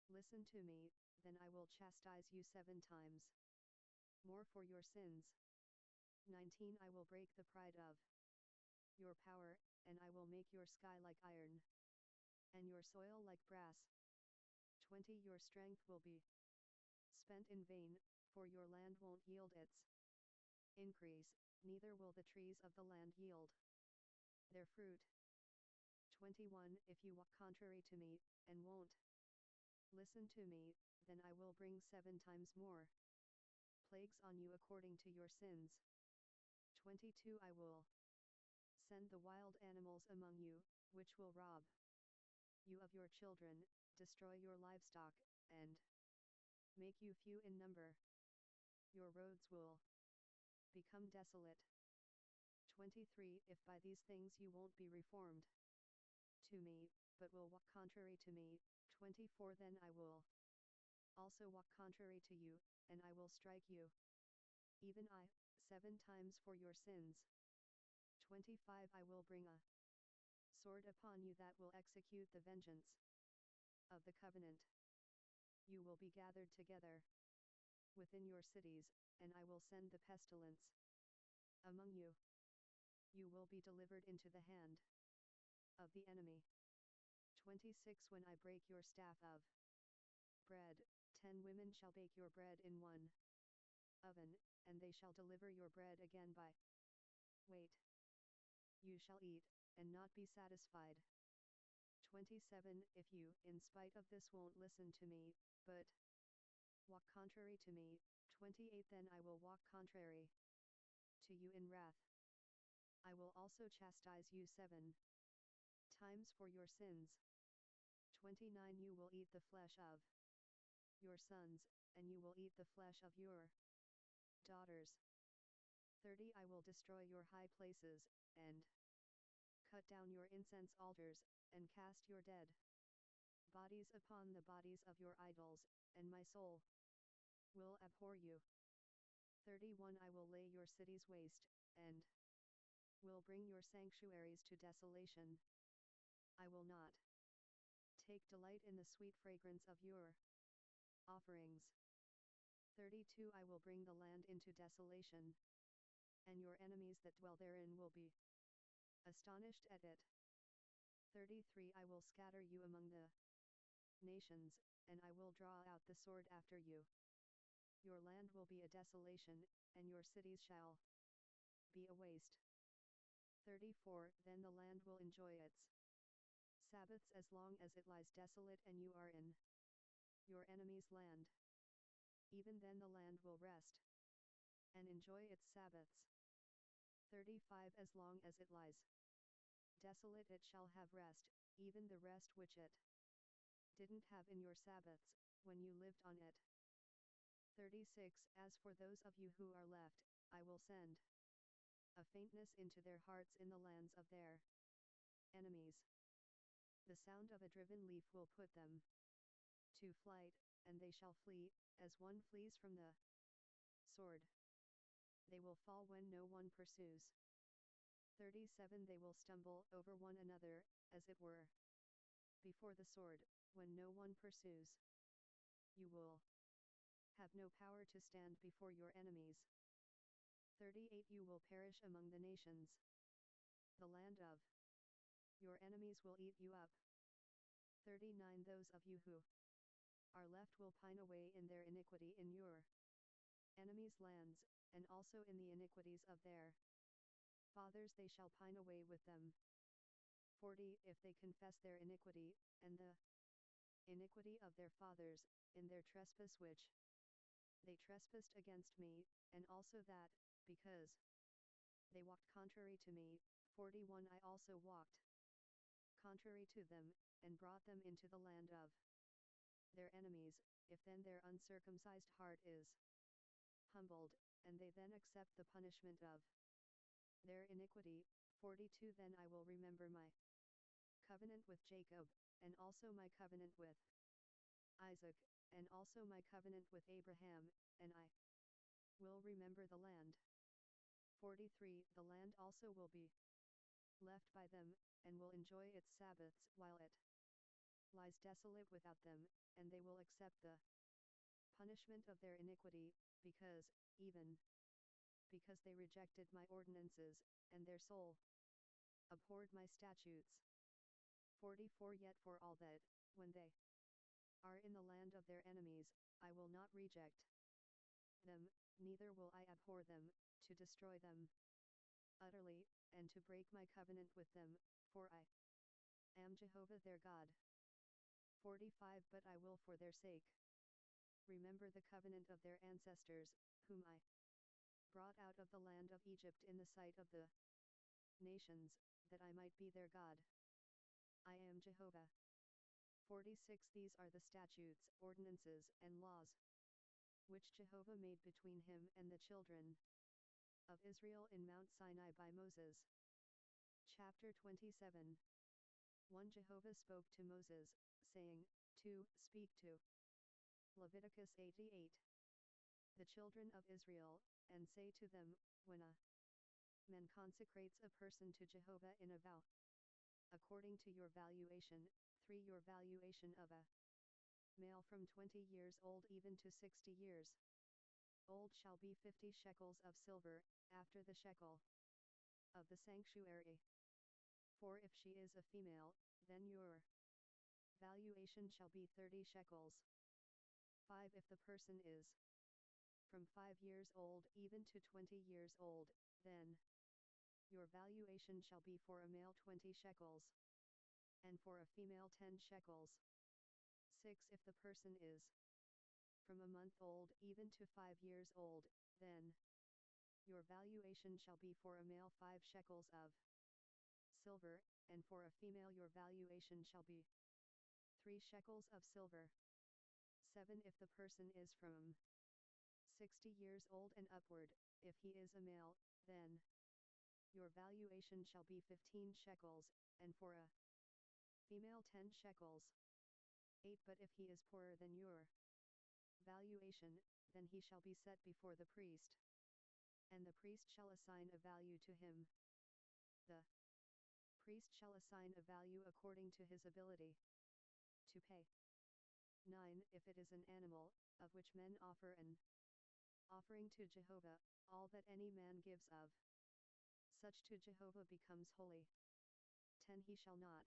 A: listen to me, then I will chastise you 7 times more for your sins. 19 I will break the pride of your power, and I will make your sky like iron, and your soil like brass. 20 Your strength will be spent in vain, for your land won't yield its increase, neither will the trees of the land yield their fruit. 21 If you walk contrary to me, and won't listen to me, then I will bring 7 times more plagues on you according to your sins. 22 I will send the wild animals among you, which will rob you of your children, destroy your livestock, and make you few in number. Your roads will become desolate. 23 If by these things you won't be reformed to me, but will walk contrary to me, 24 Then I will also walk contrary to you, and I will strike you, even I, 7 times for your sins. 25 I will bring a sword upon you that will execute the vengeance of the covenant. You will be gathered together within your cities, and I will send the pestilence among you. You will be delivered into the hand of the enemy. 26 When I break your staff of bread, 10 women shall bake your bread in one oven, and they shall deliver your bread again by weight. You shall eat, and not be satisfied. 27 If you, in spite of this, won't listen to me, but walk contrary to me, 28 Then I will walk contrary to you in wrath. I will also chastise you 7 times for your sins. 29 You will eat the flesh of your sons, and you will eat the flesh of your daughters. 30 I will destroy your high places, and cut down your incense altars, and cast your dead bodies upon the bodies of your idols, and my soul will abhor you. 31 I will lay your cities waste, and will bring your sanctuaries to desolation. I will not take delight in the sweet fragrance of your offerings. 32 I will bring the land into desolation, and your enemies that dwell therein will be astonished at it. 33 I will scatter you among the nations, and I will draw out the sword after you. Your land will be a desolation, and your cities shall be a waste. 34 Then the land will enjoy its Sabbaths as long as it lies desolate and you are in your enemy's land. Even then the land will rest and enjoy its Sabbaths. 35 As long as it lies desolate it shall have rest, even the rest which it didn't have in your Sabbaths, when you lived on it. 36 As for those of you who are left, I will send a faintness into their hearts in the lands of their enemies. The sound of a driven leaf will put them to flight, and they shall flee, as one flees from the sword. They will fall when no one pursues. 37 They will stumble over one another, as it were, before the sword, when no one pursues. You will have no power to stand before your enemies. 38 You will perish among the nations. The land of your enemies will eat you up. 39 Those of you who are left will pine away in their iniquity in your enemies' lands, and also in the iniquities of their fathers they shall pine away with them. 40 If they confess their iniquity, and the iniquity of their fathers, in their trespass which they trespassed against me, and also that, because they walked contrary to me. 41 I also walked contrary to them, and brought them into the land of their enemies. If then their uncircumcised heart is humbled, and they then accept the punishment of their iniquity. 42 Then I will remember my covenant with Jacob, and also my covenant with Isaac, and also my covenant with Abraham, and I will remember the land. 43 The land also will be left by them, and will enjoy its Sabbaths while it lies desolate without them, and they will accept the punishment of their iniquity, because they rejected my ordinances, and their soul abhorred my statutes. 44 Yet for all that, when they are in the land of their enemies, I will not reject them, neither will I abhor them, to destroy them utterly, and to break my covenant with them, for I am Jehovah their God. 45 But I will for their sake remember the covenant of their ancestors, whom I brought out of the land of Egypt in the sight of the nations, that I might be their God. I am Jehovah. 46 These are the statutes, ordinances, and laws which Jehovah made between him and the children of Israel in Mount Sinai by Moses. Chapter 27 1 Jehovah spoke to Moses, saying, 2 Speak to Leviticus 88 the children of Israel, and say to them, when a man consecrates a person to Jehovah in a vow, according to your valuation, 3 Your valuation of a male from 20 years old even to 60 years old shall be 50 shekels of silver, after the shekel of the sanctuary. 4 If she is a female, then your valuation shall be 30 shekels. 5 If the person is from 5 years old even to 20 years old, then your valuation shall be for a male 20 shekels, and for a female 10 shekels. 6 If the person is from a month old even to 5 years old, then your valuation shall be for a male 5 shekels of silver, and for a female your valuation shall be 3 shekels of silver. 7 If the person is from 60 years old and upward, if he is a male, then your valuation shall be 15 shekels, and for a female 10 shekels. 8 But if he is poorer than your valuation, then he shall be set before the priest, and the priest shall assign a value to him. The priest shall assign a value according to his ability to pay. 9 If it is an animal, of which men offer an offering to Jehovah, all that any man gives of such to Jehovah becomes holy. 10 He shall not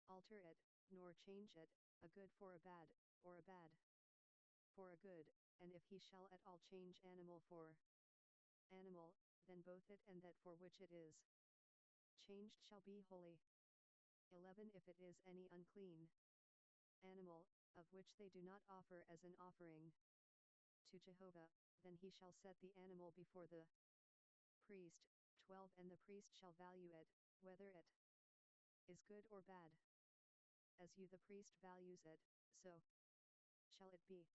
A: alter it, nor change it, a good for a bad, or a bad for a good, and if he shall at all change animal for animal, then both it and that for which it is changed shall be holy. 11 If it is any unclean animal, of which they do not offer as an offering to Jehovah, then he shall set the animal before the priest. 12 And the priest shall value it, whether it is good or bad. As you the priest values it, so shall it be.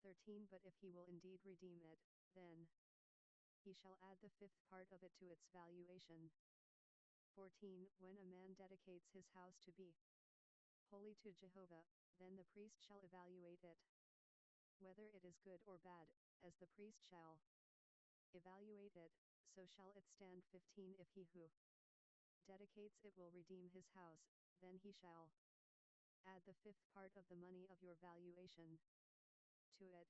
A: 13 But if he will indeed redeem it, then he shall add the 5th part of it to its valuation. 14 When a man dedicates his house to be holy to Jehovah, then the priest shall evaluate it, whether it is good or bad, as the priest shall evaluate it, so shall it stand. 15 If he who dedicates it will redeem his house, then he shall add the 5th part of the money of your valuation to it,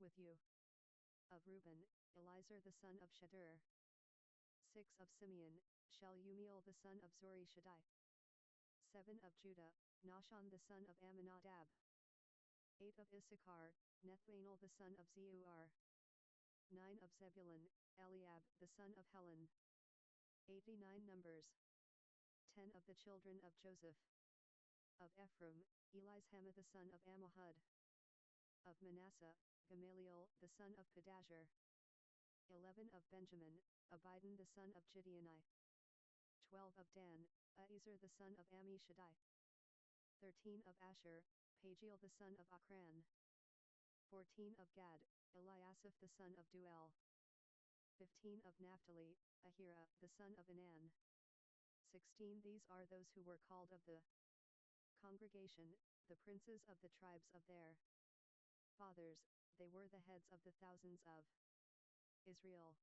A: with you. Of Reuben, Elizur the son of Shadur. 6 of Simeon, Shelumiel the son of Zurishaddai. 7 of Judah, Nahshon the son of Amminadab. 8 of Issachar, Nethanel the son of Zeuar. 9 of Zebulun, Eliab the son of Helon. 89 numbers. 10 of the children of Joseph. Of Ephraim, Elishama the son of Ammihud. Of Manasseh, Gamaliel the son of Pedahzur. 11 of Benjamin, Abidan the son of Gideoni. 12 of Dan, Ahiezer the son of Ammishaddai. 13 of Asher, Pagiel the son of Ochran. 14 of Gad, Eliasaph the son of Duel. 15 of Naphtali, Ahira the son of Enan. 16 These are those who were called of the congregation, the princes of the tribes of their fathers, they were the heads of the thousands of Israel.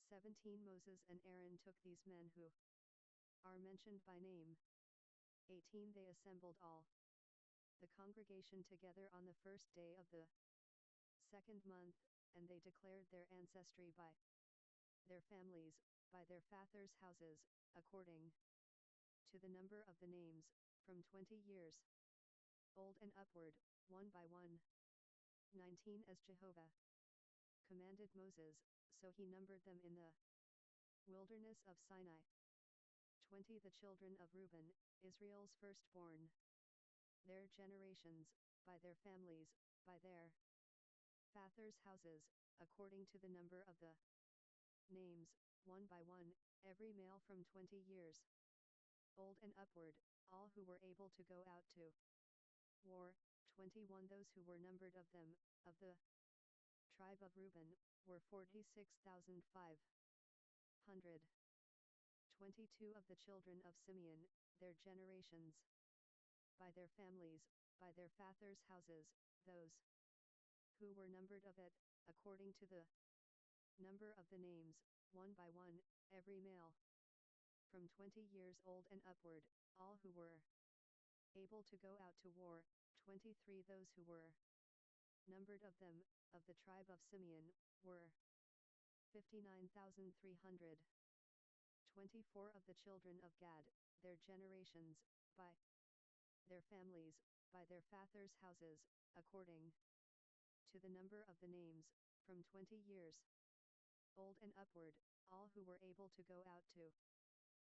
A: 17 Moses and Aaron took these men who are mentioned by name. 18 They assembled all the congregation together on the first day of the second month, and they declared their ancestry by their families, by their fathers' houses, according to the number of the names, from 20 years old and upward, one by one. 19 As Jehovah commanded Moses, so he numbered them in the wilderness of Sinai. 20 The children of Reuben, Israel's firstborn. Their generations, by their families, by their fathers' houses, according to the number of the names, one by one, every male from 20 years old and upward, all who were able to go out to war. 21 Those who were numbered of them, of the tribe of Reuben, were 46,500. 22 Of the children of Simeon, their generations, by their families, by their fathers' houses, those who were numbered of it, according to the number of the names, one by one, every male from 20 years old and upward, all who were able to go out to war. 23 Those who were numbered of them, of the tribe of Simeon, were 59,300. 24 Of the children of Gad, their generations, by their families, by their fathers' houses, according to the number of the names, from 20 years old and upward, all who were able to go out to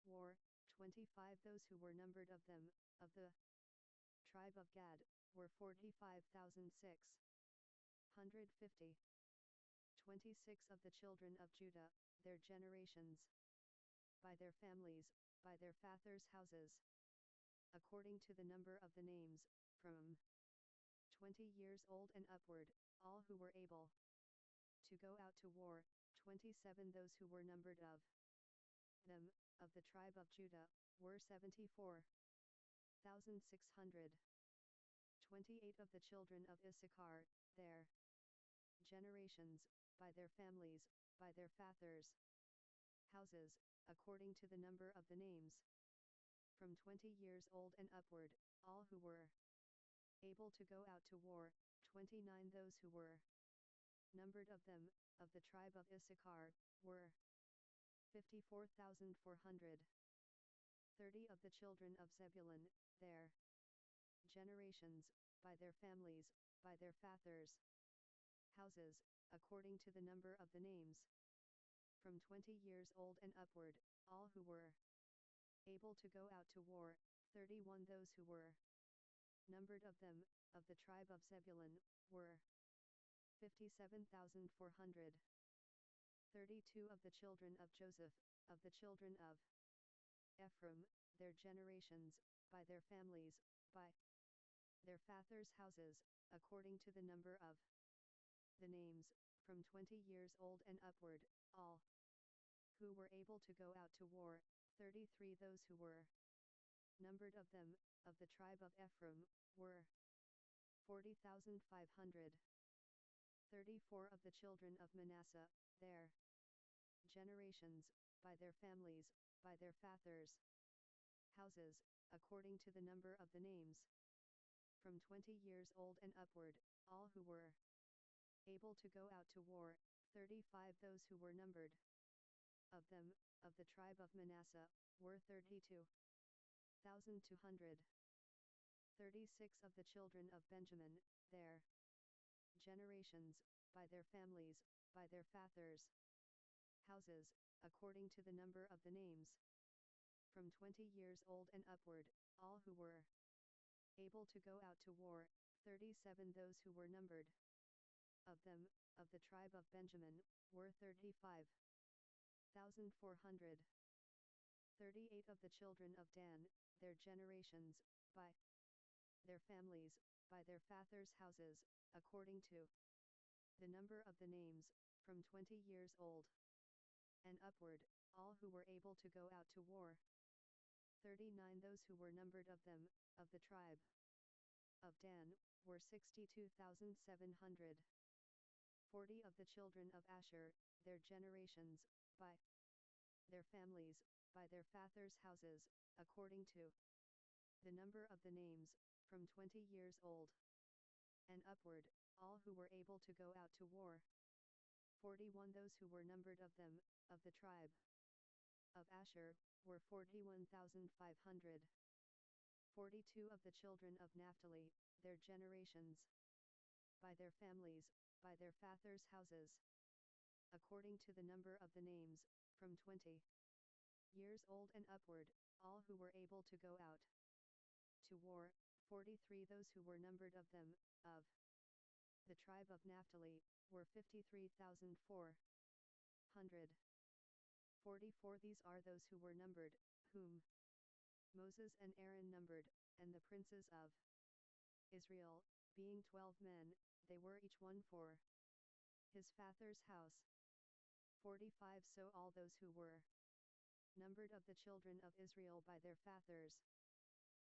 A: war. 25 Those who were numbered of them, of the tribe of Gad, were 45,650. 26 Of the children of Judah, their generations, by their families, by their fathers' houses, according to the number of the names, from 20 years old and upward, all who were able to go out to war. 27 Those who were numbered of them, of the tribe of Judah, were 74,600. 28 Of the children of Issachar, their generations, by their families, by their fathers' houses, according to the number of the names, from 20 years old and upward, all who were able to go out to war. 29 Those who were numbered of them, of the tribe of Issachar, were 54,400. 30 Of the children of Zebulun, their generations, by their families, by their fathers' houses, according to the number of the names, from 20 years old and upward, all who were able to go out to war. 31 Those who were numbered of them, of the tribe of Zebulun, were 57,400. 32 Of the children of Joseph, of the children of Ephraim, their generations, by their families, by their fathers' houses, according to the number of the names, from 20 years old and upward, all who were able to go out to war. 33 Those who were numbered of them, of the tribe of Ephraim, were 40,500. 34 Of the children of Manasseh, their generations, by their families, by their fathers' houses, according to the number of the names, from 20 years old and upward, all who were able to go out to war, 35 those who were numbered of them, of the tribe of Manasseh, were 32,200. 36 of the children of Benjamin, their generations, by their families, by their fathers' houses, according to the number of the names, from 20 years old and upward, all who were able to go out to war, 37 those who were numbered of them, of the tribe of Benjamin, were 35,400. 38 of the children of Dan, their generations, by their families, by their fathers' houses, according to the number of the names, from 20 years old and upward, all who were able to go out to war. 39 those who were numbered of them, of the tribe of Dan, were 62,700. 40 of the children of Asher, their generations, by their families, by their fathers' houses, according to the number of the names, from 20 years old and upward, all who were able to go out to war. 41 those who were numbered of them, of the tribe of Asher, were 41,500. 42 of the children of Naphtali, their generations, by their families, by their fathers' houses, according to the number of the names, from 20 years old and upward, all who were able to go out to war. 43 those who were numbered of them, of the tribe of Naphtali, were 53,400. 44 these are those who were numbered, whom Moses and Aaron numbered, and the princes of Israel, being 12 men, they were each one for his father's house. 45 so all those who were numbered of the children of Israel by their fathers'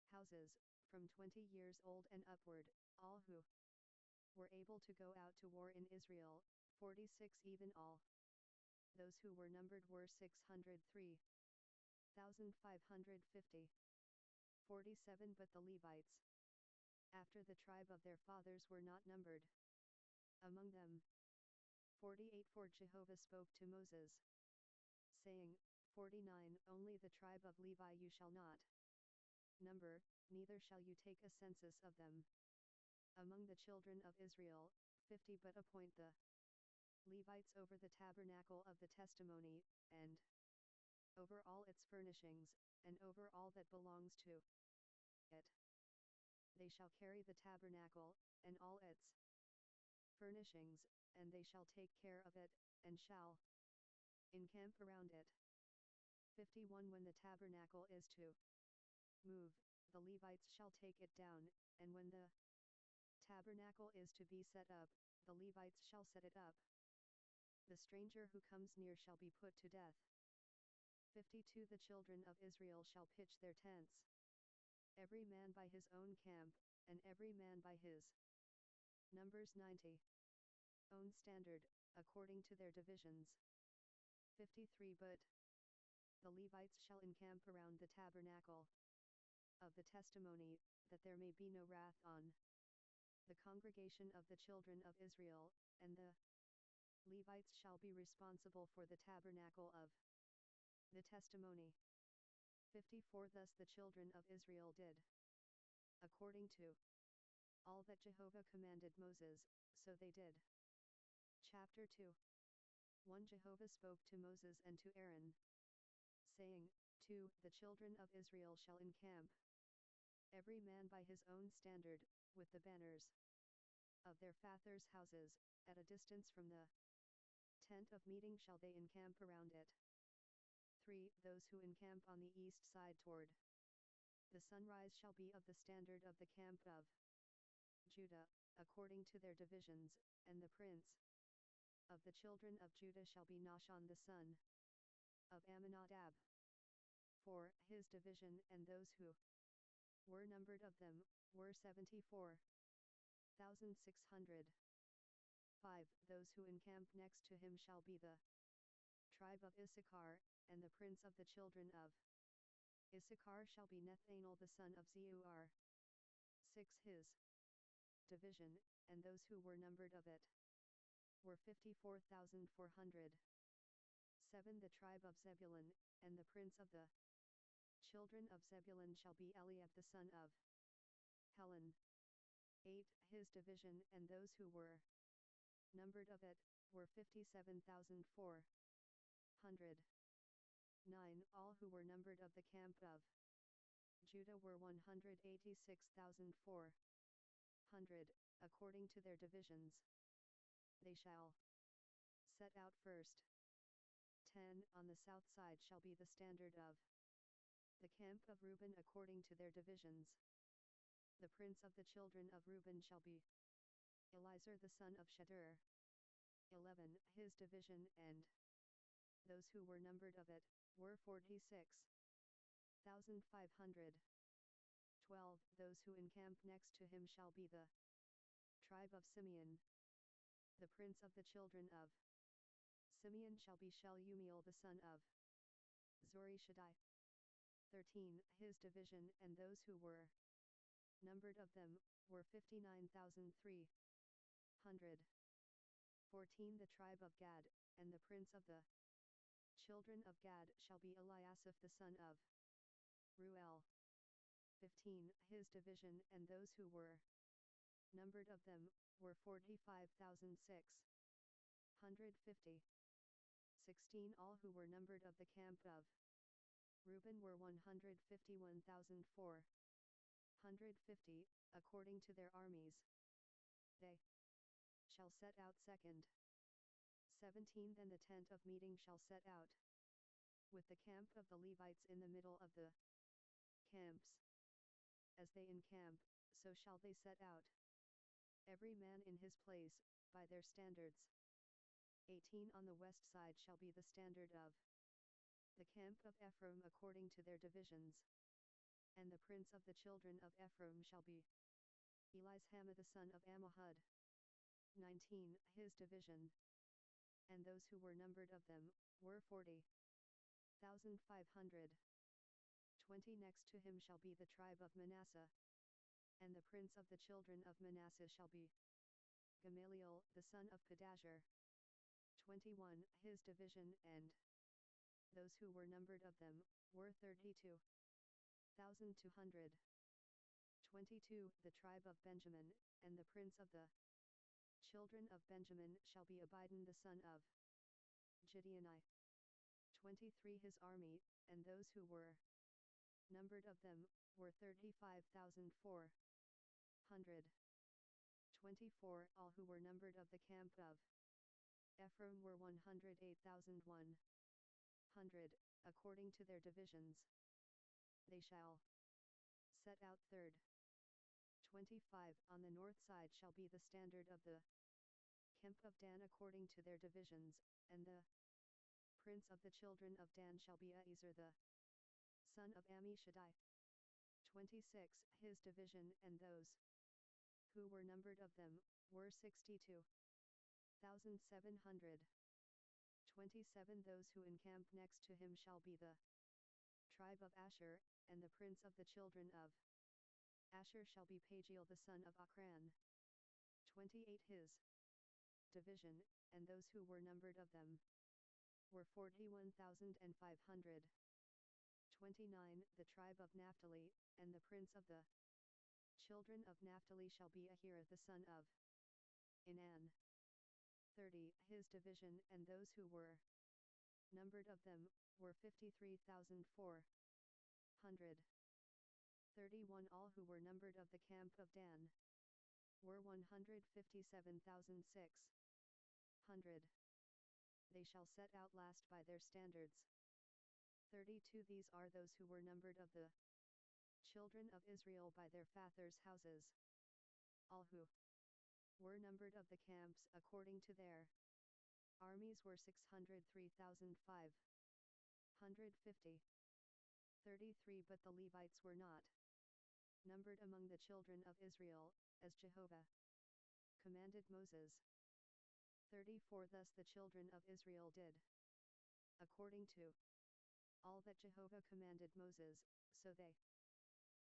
A: houses, from 20 years old and upward, all who were able to go out to war in Israel, 46 even all those who were numbered were 603,550. 47 but the Levites, after the tribe of their fathers, were not numbered among them. 48 for Jehovah spoke to Moses, saying, 49 only the tribe of Levi you shall not number, neither shall you take a census of them among the children of Israel. 50 but appoint the Levites over the tabernacle of the testimony, and over all its furnishings, and over all that belongs to it. They shall carry the tabernacle, and all its furnishings, and they shall take care of it, and shall encamp around it. 51 when the tabernacle is to move, the Levites shall take it down, and when the tabernacle is to be set up, the Levites shall set it up. The stranger who comes near shall be put to death. 52 the children of Israel shall pitch their tents, every man by his own camp, and every man by his Numbers 90 own standard, according to their divisions. 53 but the Levites shall encamp around the tabernacle of the testimony, that there may be no wrath on the congregation of the children of Israel, and the Levites shall be responsible for the tabernacle of the testimony. 54 thus the children of Israel did, according to all that Jehovah commanded Moses, so they did. Chapter 2 1 Jehovah spoke to Moses and to Aaron, saying, 2 The children of Israel shall encamp, every man by his own standard, with the banners of their fathers' houses, at a distance from the tent of meeting shall they encamp around it. 3 Those who encamp on the east side toward the sunrise shall be of the standard of the camp of Judah, according to their divisions, and the prince of the children of Judah shall be Nahshon the son of Amminadab. 4 His division and those who were numbered of them, were 74,600. 5 Those who encamp next to him shall be the tribe of Issachar, and the prince of the children of Issachar shall be Nethanel the son of Zeuar. 6 His division, and those who were numbered of it, were 54,400. 7. The tribe of Zebulun, and the prince of the children of Zebulun shall be Eliab the son of Helon. 8. His division, and those who were numbered of it, were 57,400. 9. All who were numbered of the camp of Judah were 186,400, according to their divisions. They shall set out first. 10. On the south side shall be the standard of the camp of Reuben according to their divisions. The prince of the children of Reuben shall be Elizur the son of Shedeur. 11. His division, and those who were numbered of it, were 46,500. 12. Those who encamp next to him shall be the tribe of Simeon. The prince of the children of Simeon shall be Shelumiel the son of Zurishaddai. 13. His division, and those who were numbered of them, were 59,300. 14. The tribe of Gad, and the prince of the children of Gad shall be Eliasaph the son of Ruel. 15. His division, and those who were numbered of them, were 45,650. 16. All who were numbered of the camp of Reuben were 151,450, according to their armies. They shall set out second. 17. Then the tent of meeting shall set out, with the camp of the Levites in the middle of the camps. As they encamp, so shall they set out, every man in his place, by their standards. 18. On the west side shall be the standard of the camp of Ephraim according to their divisions. And the prince of the children of Ephraim shall be Elishama the son of Ammihud. 19. His division, and those who were numbered of them, were 40,500. 20. Next to him shall be the tribe of Manasseh. And the prince of the children of Manasseh shall be Gamaliel the son of Pedahzur. 21. His division, and those who were numbered of them, were 32,200. 22. The tribe of Benjamin, and the prince of the children of Benjamin shall be Abidan the son of Gideoni. 23. His army, and those who were numbered of them, were 35,400. 24. All who were numbered of the camp of Ephraim were 108,100, according to their divisions. They shall set out third. 25. On the north side shall be the standard of the camp of Dan according to their divisions, and the prince of the children of Dan shall be Ahiezer the son of Ammishaddai. 26. His division, and those who were numbered of them, were 62,700. 27. Those who encamp next to him shall be the tribe of Asher, and the prince of the children of Asher shall be Pagiel the son of Ochran. 28. His division, and those who were numbered of them, were 41,500. 29. The tribe of Naphtali, and the prince of the children of Naphtali shall be Ahira the son of Enan. 30. His division, and those who were numbered of them, were 53,400. 31. All who were numbered of the camp of Dan were 157,600. They shall set out last by their standards. 32. These are those who were numbered of the children of Israel by their fathers' houses. All who were numbered of the camps according to their armies were 603,550. 33. But the Levites were not numbered among the children of Israel, as Jehovah commanded Moses. 34. Thus the children of Israel did according to all that Jehovah commanded Moses, so they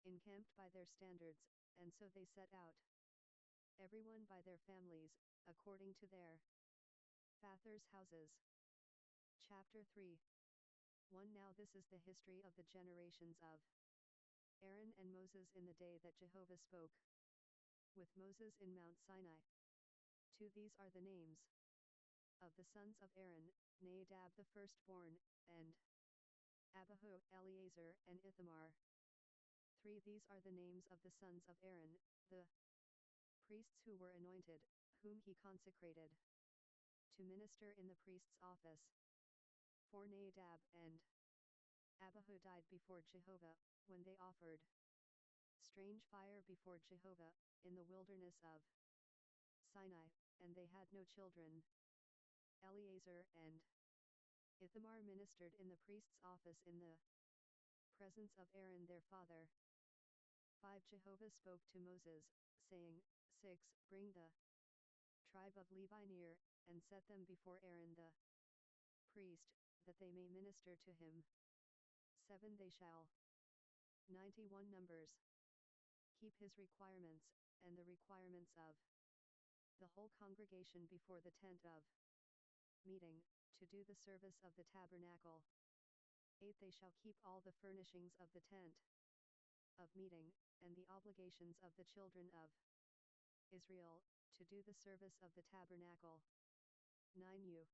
A: encamped by their standards, and so they set out, everyone by their families, according to their Fathers' houses. Chapter 3. 1. Now this is the history of the generations of Aaron and Moses in the day that Jehovah spoke with Moses in Mount Sinai. 2. These are the names of the sons of Aaron, Nadab the firstborn, and Abihu, Eleazar, and Ithamar. 3. These are the names of the sons of Aaron, the priests who were anointed, whom he consecrated to minister in the priest's office. 4. Nadab and Abihu died before Jehovah, when they offered strange fire before Jehovah, in the wilderness of Sinai, and they had no children. Eleazar and Ithamar ministered in the priest's office in the presence of Aaron their father. 5. Jehovah spoke to Moses, saying, 6. Bring the tribe of Levi near, and set them before Aaron the priest, that they may minister to him. 7. They shall 91 Numbers. Keep his requirements, and the requirements of the whole congregation before the tent of meeting, to do the service of the tabernacle. 8. They shall keep all the furnishings of the tent of meeting, and the obligations of the children of Israel, to do the service of the tabernacle. 9. You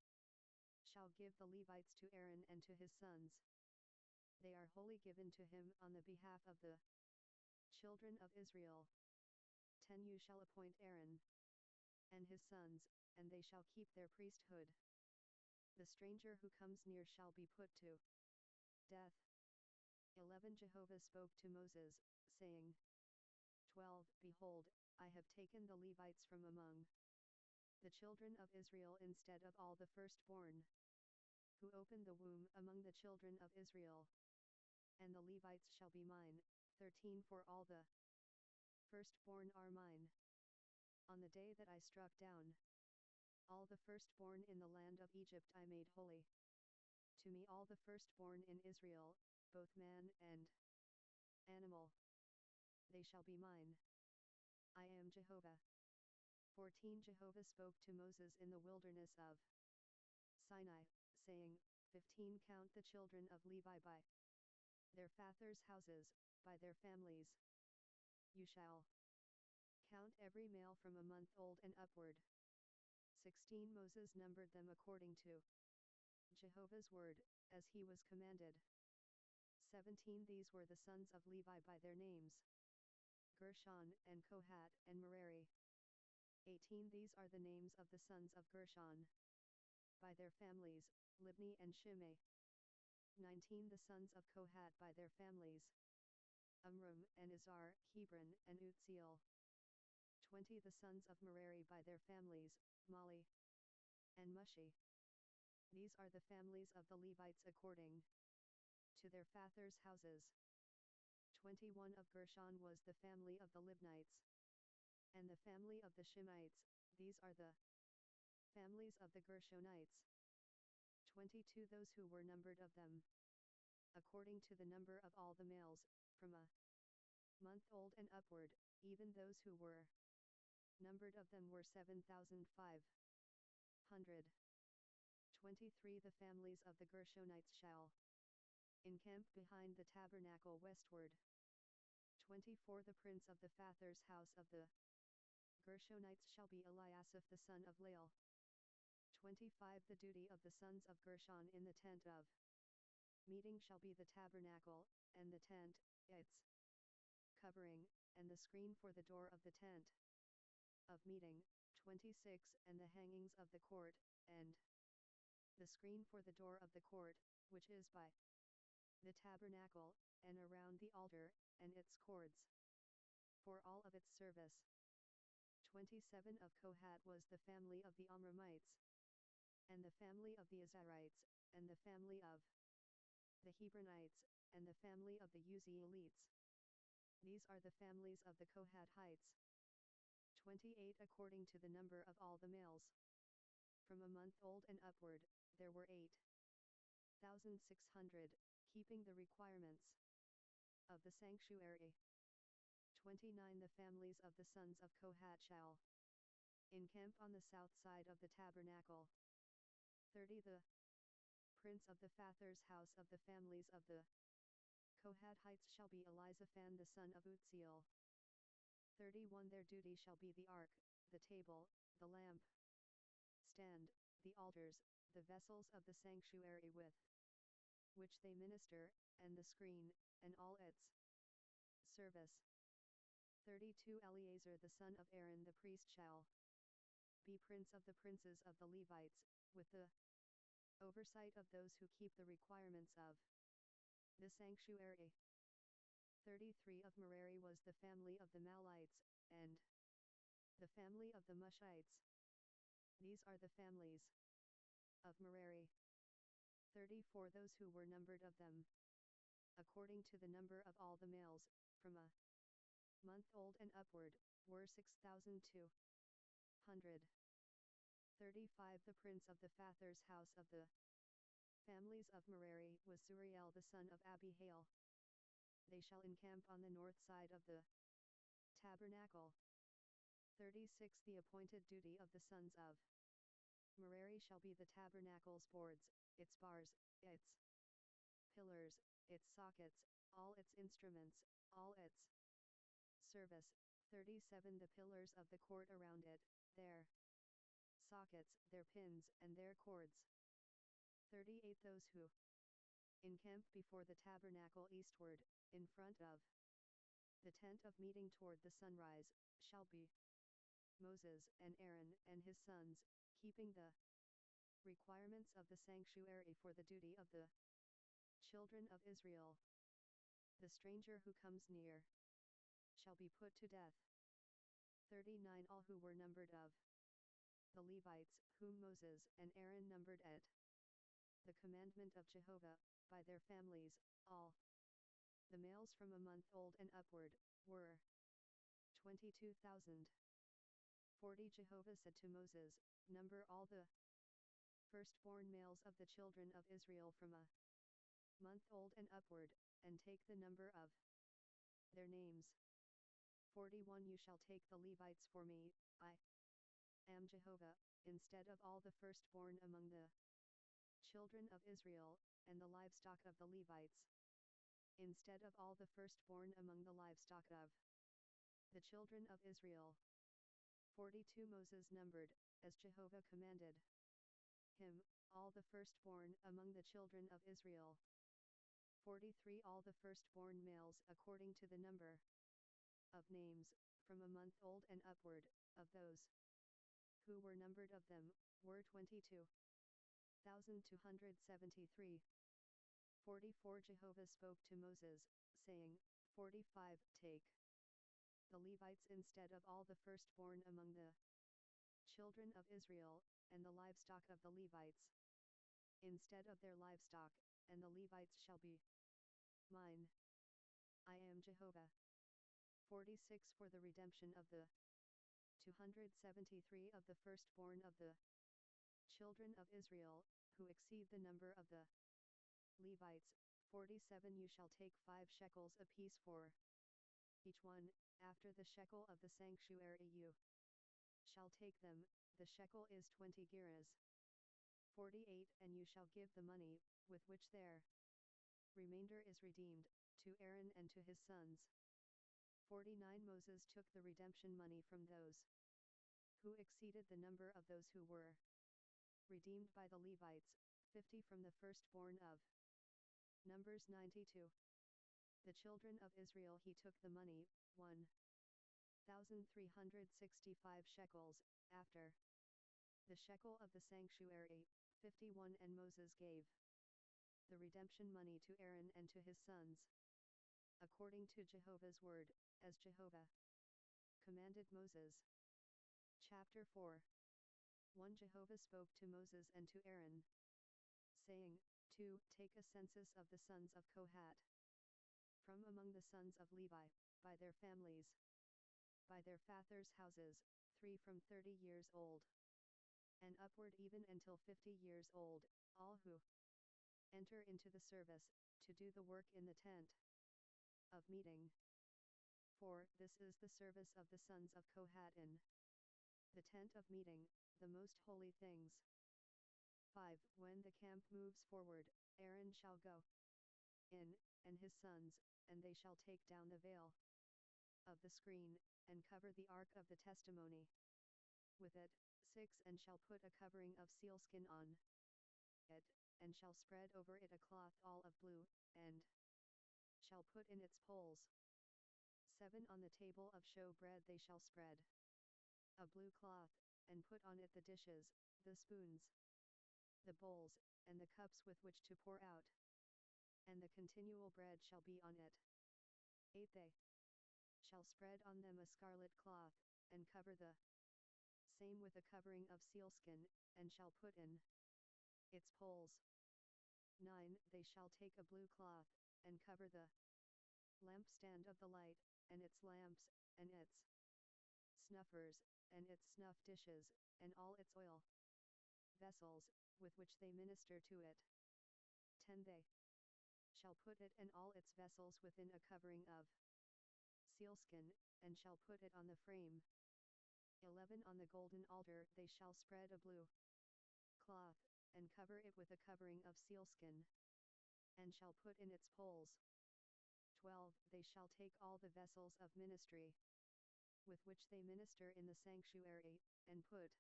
A: shall give the Levites to Aaron and to his sons. They are wholly given to him on the behalf of the children of Israel. 10. You shall appoint Aaron and his sons, and they shall keep their priesthood. The stranger who comes near shall be put to death. 11. Jehovah spoke to Moses, saying, 12. Behold, I have taken the Levites from among the children of Israel instead of all the firstborn who opened the womb among the children of Israel. And the Levites shall be mine. 13. For all the firstborn are mine. On the day that I struck down all the firstborn in the land of Egypt I made holy to me all the firstborn in Israel, both man and animal. They shall be mine. I am Jehovah. 14. Jehovah spoke to Moses in the wilderness of Sinai, saying, 15. Count the children of Levi by their fathers' houses, by their families. You shall count every male from a month old and upward. 16. Moses numbered them according to Jehovah's word, as he was commanded. 17. These were the sons of Levi by their names: Gershon, and Kohat, and Merari. 18. These are the names of the sons of Gershon by their families: Libni and Shimei. 19. The sons of Kohat by their families: Amram, and Izhar, Hebron, and Uzziel. 20. The sons of Merari by their families: Mali and Mushi. These are the families of the Levites according to their fathers' houses. 21. Of Gershon was the family of the Libnites, and the family of the Shimeites. These are the families of the Gershonites. 22. Those who were numbered of them, according to the number of all the males, from a month old and upward, even those who were numbered of them were 7,500. 23. The families of the Gershonites shall encamp behind the tabernacle westward. 24. The prince of the fathers' house of the Gershonites shall be Eliasaph the son of Lael. 25. The duty of the sons of Gershon in the tent of meeting shall be the tabernacle, and the tent, its covering, and the screen for the door of the tent of meeting. 26. And the hangings of the court, and the screen for the door of the court, which is by the tabernacle, and around the altar, and its cords, for all of its service. 27. Of Kohat was the family of the Amramites, and the family of the Izharites, and the family of the Hebronites, and the family of the Uzzielites. These are the families of the Kohathites. 28. According to the number of all the males, from a month old and upward, there were 8,600, keeping the requirements of the sanctuary. 29. The families of the sons of Kohat shall encamp on the south side of the tabernacle. 30 The prince of the father's house of the families of the Kohathites shall be Elizaphan the son of Utziel. 31 Their duty shall be the ark, the table, the lamp, stand, the altars, the vessels of the sanctuary with which they minister, and the screen, and all its service. 32 Eleazar the son of Aaron the priest shall be prince of the princes of the Levites, with the oversight of those who keep the requirements of the sanctuary. 33 Of Merari was the family of the Malites, and the family of the Mushites. These are the families of Merari. 34 Those who were numbered of them, according to the number of all the males, from a month old and upward, were 6,200. 35 The prince of the father's house of the families of Merari was Suriel the son of Abihail. They shall encamp on the north side of the tabernacle. 36 The appointed duty of the sons of Merari shall be the tabernacle's boards, its bars, its pillars, its sockets, all its instruments, all its service. 37 The pillars of the court around it, their sockets, their pins, and their cords. 38 Those who encamp before the tabernacle eastward, in front of the tent of meeting toward the sunrise, shall be Moses and Aaron and his sons, keeping the requirements of the sanctuary for the duty of the children of Israel. The stranger who comes near shall be put to death. 39 All who were numbered of the Levites, whom Moses and Aaron numbered at the commandment of Jehovah, by their families, all the males from a month old and upward, were 22,000. 40 Jehovah said to Moses, Number all the firstborn males of the children of Israel from a month old and upward, and take the number of their names. 41 You shall take the Levites for me, I am Jehovah, instead of all the firstborn among the children of Israel, and the livestock of the Levites. Instead of all the firstborn among the livestock of the children of Israel. 42 Moses numbered, as Jehovah commanded him, all the firstborn among the children of Israel. 43 All the firstborn males according to the number of names, from a month old and upward, of those who were numbered of them, were 22,273. 44 Jehovah spoke to Moses, saying, 45 Take the Levites instead of all the firstborn among the children of Israel, and the livestock of the Levites, instead of their livestock, and the Levites shall be mine. I am Jehovah. 46 For the redemption of the 273 of the firstborn of the children of Israel, who exceed the number of the Levites. 47 You shall take 5 shekels apiece for each one, after the shekel of the sanctuary you shall take them, the shekel is 20 gerahs. 48 And you shall give the money, with which their remainder is redeemed, to Aaron and to his sons. 49 Moses took the redemption money from those who exceeded the number of those who were redeemed by the Levites, 50 from the firstborn of Numbers 92. The children of Israel he took the money, 1,365 shekels, after the shekel of the sanctuary, 51 And Moses gave the redemption money to Aaron and to his sons, according to Jehovah's word, as Jehovah commanded Moses. Chapter 4. 1 Jehovah spoke to Moses and to Aaron, saying, 2 Take a census of the sons of Kohat, from among the sons of Levi, by their families, by their fathers' houses, 3 from 30 years old and upward, even until 50 years old, all who enter into the service, to do the work in the tent of meeting. 4 This is the service of the sons of Kohat in the tent of meeting, the most holy things. 5. When the camp moves forward, Aaron shall go in, and his sons, and they shall take down the veil of the screen, and cover the ark of the testimony with it. 6. And shall put a covering of sealskin on it, and shall spread over it a cloth all of blue, and shall put in its poles. 7. On the table of showbread they shall spread a blue cloth, and put on it the dishes, the spoons, the bowls, and the cups with which to pour out, and the continual bread shall be on it. 8. They shall spread on them a scarlet cloth, and cover the same with a covering of sealskin, and shall put in its poles. 9. They shall take a blue cloth, and cover the lampstand of the light, and its lamps, and its snuffers, and its snuff dishes, and all its oil vessels, with which they minister to it. 10. They shall put it and all its vessels within a covering of sealskin, and shall put it on the frame. 11. On the golden altar they shall spread a blue cloth, and cover it with a covering of sealskin, and shall put in its poles. 12. They shall take all the vessels of ministry, with which they minister in the sanctuary, and put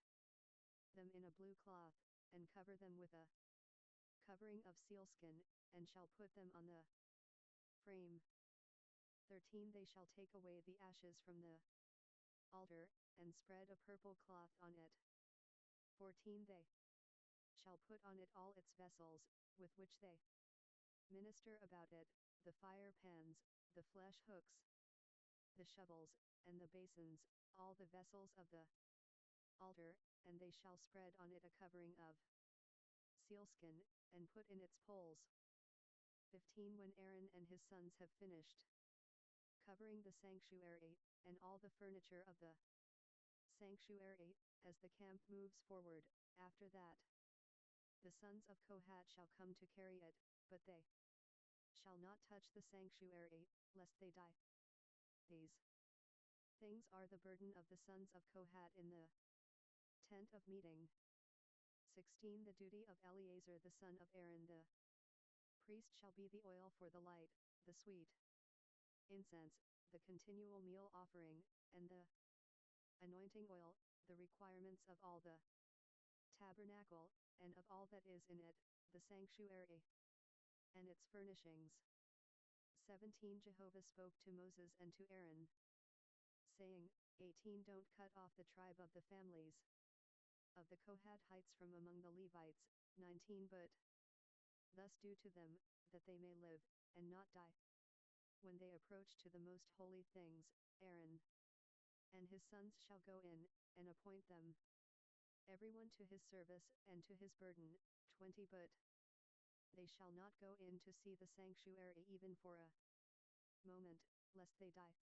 A: them in a blue cloth, and cover them with a covering of sealskin, and shall put them on the frame. 13. They shall take away the ashes from the altar, and spread a purple cloth on it. 14. They shall put on it all its vessels, with which they minister about it, the fire pans, the flesh hooks, the shovels, and the basins, all the vessels of the altar, and they shall spread on it a covering of sealskin, and put in its poles. 15. When Aaron and his sons have finished covering the sanctuary, and all the furniture of the sanctuary, as the camp moves forward, after that the sons of Kohat shall come to carry it, but they shall not touch the sanctuary, lest they die. These things are the burden of the sons of Kohat in the tent of meeting. 16. The duty of Eleazar the son of Aaron the priest shall be the oil for the light, the sweet incense, the continual meal offering, and the anointing oil, the requirements of all the tabernacle, and of all that is in it, the sanctuary, and its furnishings. 17. Jehovah spoke to Moses and to Aaron, saying, 18. Don't cut off the tribe of the families of the Kohathites from among the Levites. 19. But thus do to them, that they may live, and not die. When they approach to the most holy things, Aaron and his sons shall go in, and appoint them, everyone to his service and to his burden. 20. But they shall not go in to see the sanctuary even for a moment, lest they die.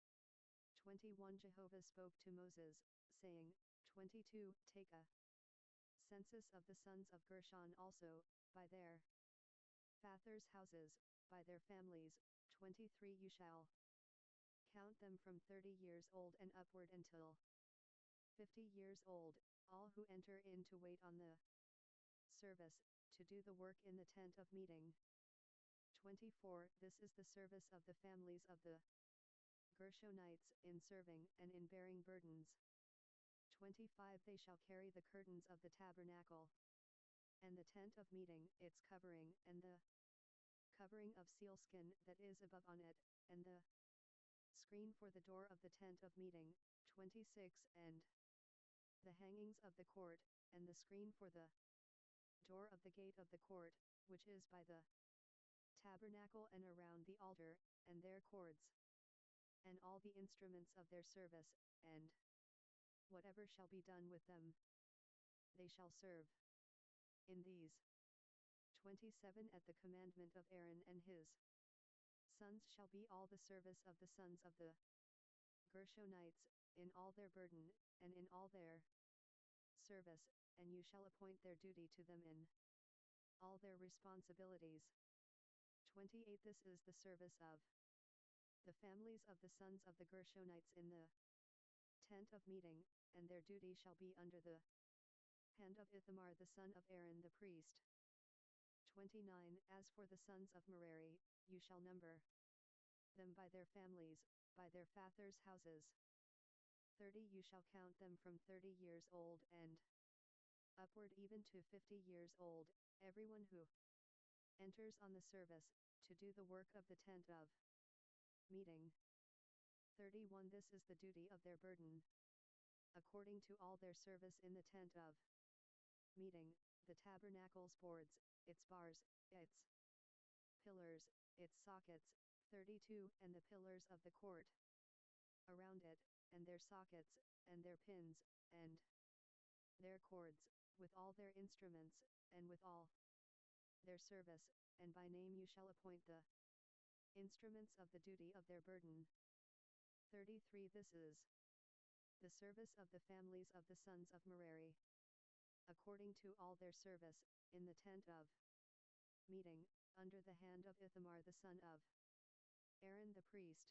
A: 21. Jehovah spoke to Moses, saying, 22. Take a census of the sons of Gershon also, by their fathers' houses, by their families. 23. You shall count them from 30 years old and upward until 50 years old, all who enter in to wait on the service, to do the work in the tent of meeting. 24. This is the service of the families of the Gershonites, in serving and in bearing burdens. 25. They shall carry the curtains of the tabernacle, and the tent of meeting, its covering, and the covering of sealskin that is above on it, and the screen for the door of the tent of meeting. 26. And the hangings of the court, and the screen for the door of the gate of the court, which is by the tabernacle and around the altar, and their cords, and all the instruments of their service, and whatever shall be done with them, they shall serve in these. 27. At the commandment of Aaron and his sons shall be all the service of the sons of the Gershonites, in all their burden, and in all their service, and you shall appoint their duty to them in all their responsibilities. 28. This is the service of the families of the sons of the Gershonites in the tent of meeting, and their duty shall be under the hand of Ithamar the son of Aaron the priest. 29 As for the sons of Merari, you shall number them by their families, by their fathers' houses. 30 You shall count them from 30 years old and upward even to 50 years old, everyone who enters on the service, to do the work of the tent of meeting. 31 This is the duty of their burden, according to all their service in the tent of meeting, the tabernacle's boards, its bars, its pillars, its sockets. 32 And the pillars of the court around it, and their sockets, and their pins, and their cords, with all their instruments, and with all their service, and by name you shall appoint the instruments of the duty of their burden. 33 This is the service of the families of the sons of Merari, according to all their service, in the tent of meeting, under the hand of Ithamar the son of Aaron the priest.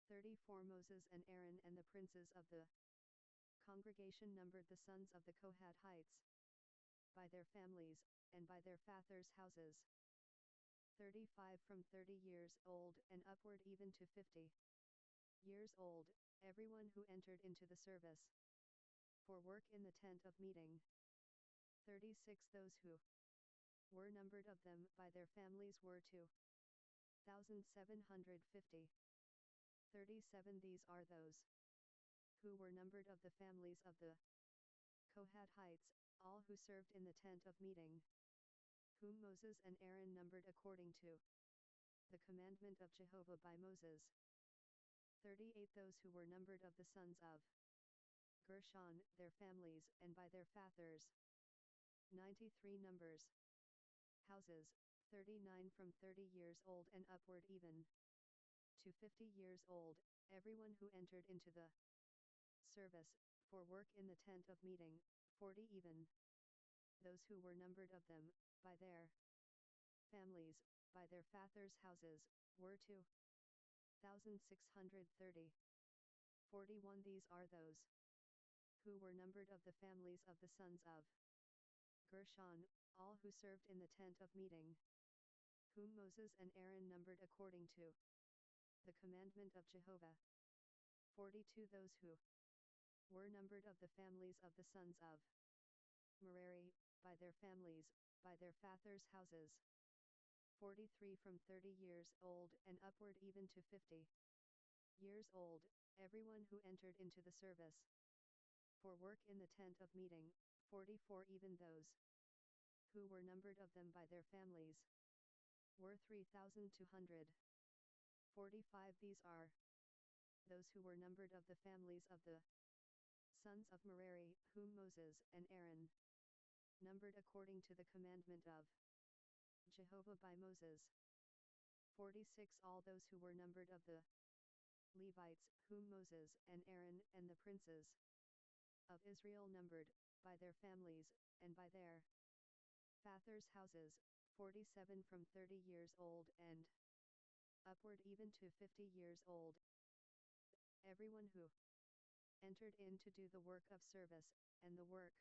A: 34 Moses and Aaron and the princes of the congregation numbered the sons of the Kohathites by their families, and by their fathers' houses. 35 From 30 years old and upward even to 50 years old, everyone who entered into the service for work in the tent of meeting. 36 Those who were numbered of them by their families were 2,750. 37 These are those who were numbered of the families of the Kohathites, all who served in the tent of meeting, whom Moses and Aaron numbered according to the commandment of Jehovah by Moses. 38 Those who were numbered of the sons of Gershon, their families, and by their fathers. 93 Numbers. Houses. 39 From 30 years old and upward even to 50 years old, everyone who entered into the service for work in the tent of meeting. 40 Even those who were numbered of them by their families, by their fathers' houses, were 2,630. 41 These are those who were numbered of the families of the sons of Gershon, all who served in the tent of meeting, whom Moses and Aaron numbered according to the commandment of Jehovah. 42 Those who were numbered of the families of the sons of Merari, by their families, by their fathers' houses. 43 From 30 years old and upward even to 50 years old, everyone who entered into the service for work in the tent of meeting. 44 Even those who were numbered of them by their families were 3,200. 45 These are those who were numbered of the families of the sons of Merari, whom Moses and Aaron numbered according to the commandment of Jehovah by Moses. 46 All those who were numbered of the Levites, whom Moses and Aaron and the princes of Israel numbered, by their families, and by their fathers' houses. 47 From 30 years old and upward even to 50 years old, everyone who entered in to do the work of service, and the work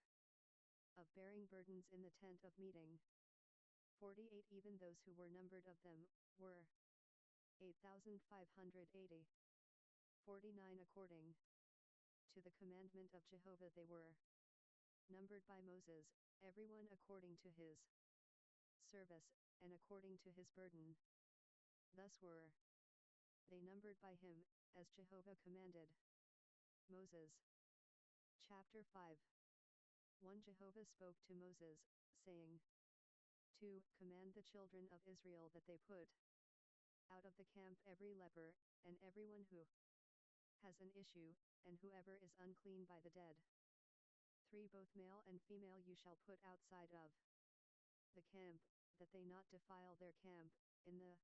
A: of bearing burdens in the tent of meeting. 48 Even those who were numbered of them were 8,580. 49 According to the commandment of Jehovah they were numbered by Moses, everyone according to his service, and according to his burden. Thus were they numbered by him, as Jehovah commanded Moses. Chapter 5. 1 Jehovah spoke to Moses, saying, 2 Command the children of Israel that they put out of the camp every leper, and everyone who has an issue, and whoever is unclean by the dead. 3 Both male and female you shall put outside of the camp, that they not defile their camp, in the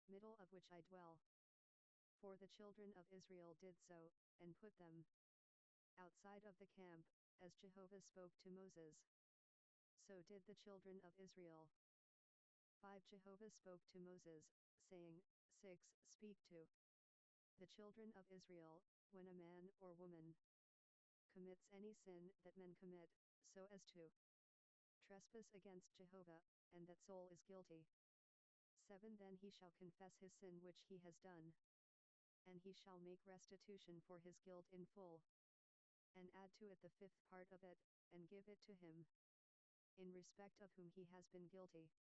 A: middle of which I dwell. For the children of Israel did so, and put them outside of the camp, as Jehovah spoke to Moses. So did the children of Israel. 5 Jehovah spoke to Moses, saying, 6 Speak to the children of Israel, when a man or woman commits any sin that men commit, so as to trespass against Jehovah, and that soul is guilty. 7 Then he shall confess his sin which he has done, and he shall make restitution for his guilt in full, and add to it the 5th part of it, and give it to him, in respect of whom he has been guilty.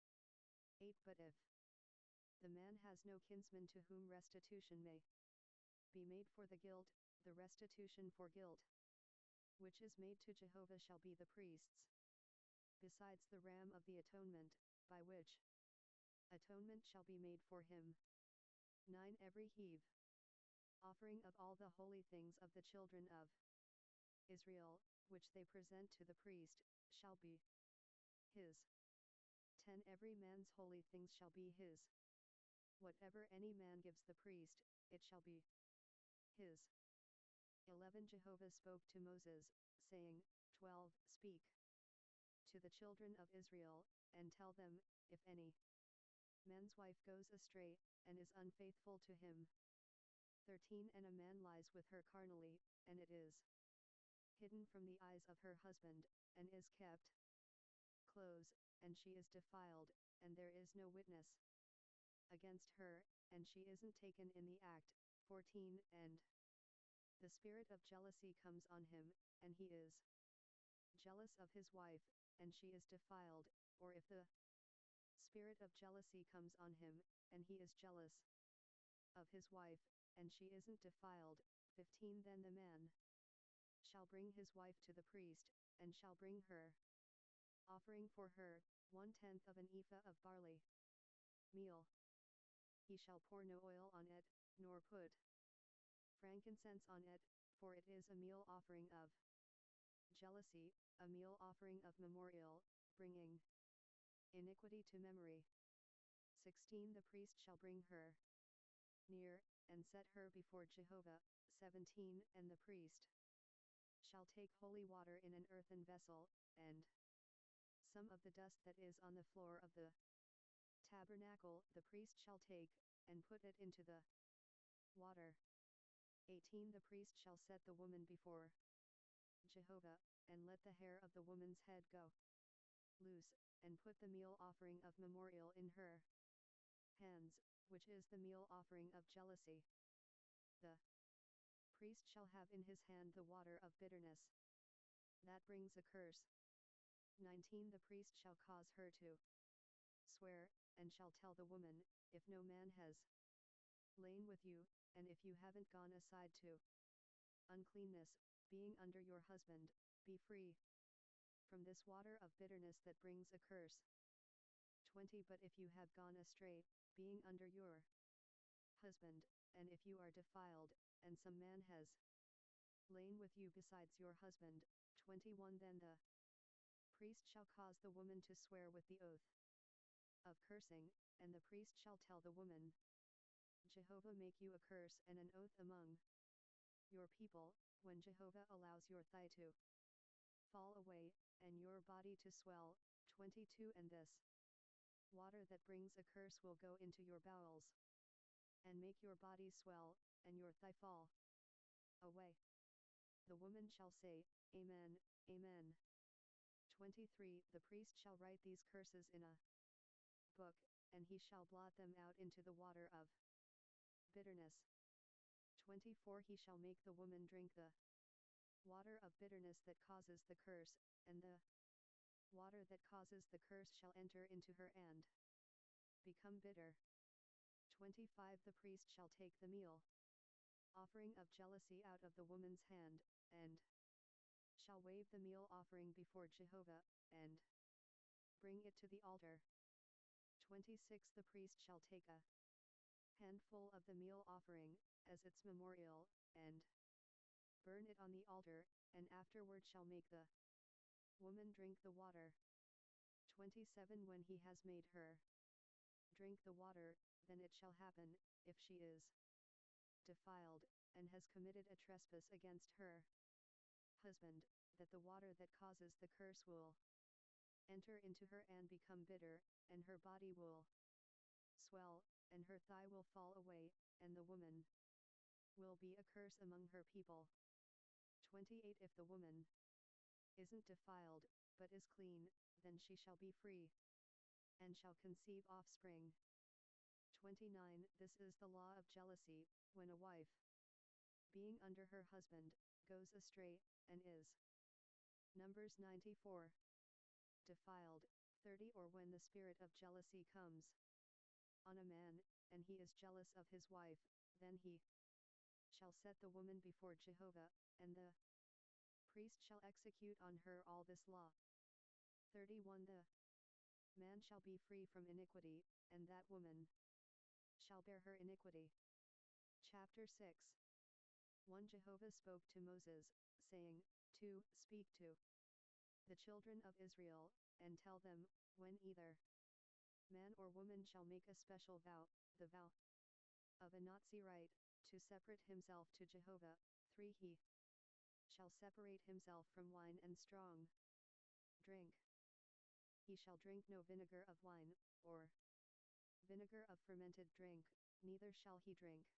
A: 8 But if the man has no kinsman to whom restitution may be made for the guilt, the restitution for guilt which is made to Jehovah shall be the priest's, besides the ram of the atonement, by which atonement shall be made for him. 9 Every heave offering of all the holy things of the children of Israel, which they present to the priest, shall be his. 10 Every man's holy things shall be his. Whatever any man gives the priest, it shall be his. 11 Jehovah spoke to Moses, saying, 12 Speak to the children of Israel, and tell them, if any man's wife goes astray, and is unfaithful to him. 13 And a man lies with her carnally, and it is hidden from the eyes of her husband, and is kept close, and she is defiled, and there is no witness against her, and she isn't taken in the act. 14 And the spirit of jealousy comes on him, and he is jealous of his wife, and she is defiled, or if the spirit of jealousy comes on him, and he is jealous of his wife, and she isn't defiled. 15 Then the man shall bring his wife to the priest, and shall bring her offering for her, 1/10 of an ephah of barley meal. He shall pour no oil on it, nor put frankincense on it, for it is a meal offering of jealousy, a meal offering of memorial, bringing iniquity to memory. 16 The priest shall bring her near, and set her before Jehovah. 17 And the priest shall take holy water in an earthen vessel, and some of the dust that is on the floor of the tabernacle the priest shall take, and put it into the water. 18 The priest shall set the woman before Jehovah, and let the hair of the woman's head go loose, and put the meal offering of memorial in her hands, which is the meal offering of jealousy. The priest shall have in his hand the water of bitterness that brings a curse. 19 The priest shall cause her to swear, and shall tell the woman, if no man has lain with you, and if you haven't gone aside to uncleanness, being under your husband, be free from this water of bitterness that brings a curse. 20 But if you have gone astray, being under your husband, and if you are defiled, and some man has lain with you besides your husband. 21 Then the priest shall cause the woman to swear with the oath of cursing, and the priest shall tell the woman, Jehovah make you a curse and an oath among your people, when Jehovah allows your thigh to fall away, and your body to swell. 22 And this water that brings a curse will go into your bowels, and make your body swell, and your thigh fall away. The woman shall say, Amen, Amen. 23 The priest shall write these curses in a book, and he shall blot them out into the water of bitterness. 24 He shall make the woman drink the water of bitterness that causes the curse, and the water that causes the curse shall enter into her and become bitter. 25 The priest shall take the meal offering of jealousy out of the woman's hand, and shall wave the meal offering before Jehovah, and bring it to the altar. 26 The priest shall take a handful of the meal offering, as its memorial, and burn it on the altar, and afterward shall make the woman drink the water. 27 When he has made her drink the water, then it shall happen, if she is defiled, and has committed a trespass against her husband, that the water that causes the curse will enter into her and become bitter, and her body will swell, and her thigh will fall away, and the woman will be a curse among her people. 28 If the woman isn't defiled, but is clean, then she shall be free, and shall conceive offspring. 29. This is the law of jealousy, when a wife, being under her husband, goes astray, and is. Numbers 94. Defiled. 30. Or when the spirit of jealousy comes on a man, and he is jealous of his wife, then he shall set the woman before Jehovah, and the priest shall execute on her all this law. 31. The man shall be free from iniquity, and that woman shall bear her iniquity. Chapter 6. 1. Jehovah spoke to Moses, saying, 2. Speak to the children of Israel, and tell them, when either man or woman shall make a special vow, the vow of a Nazirite, to separate himself to Jehovah. 3. He shall separate himself from wine and strong drink. He shall drink no vinegar of wine, or vinegar of fermented drink, neither shall he drink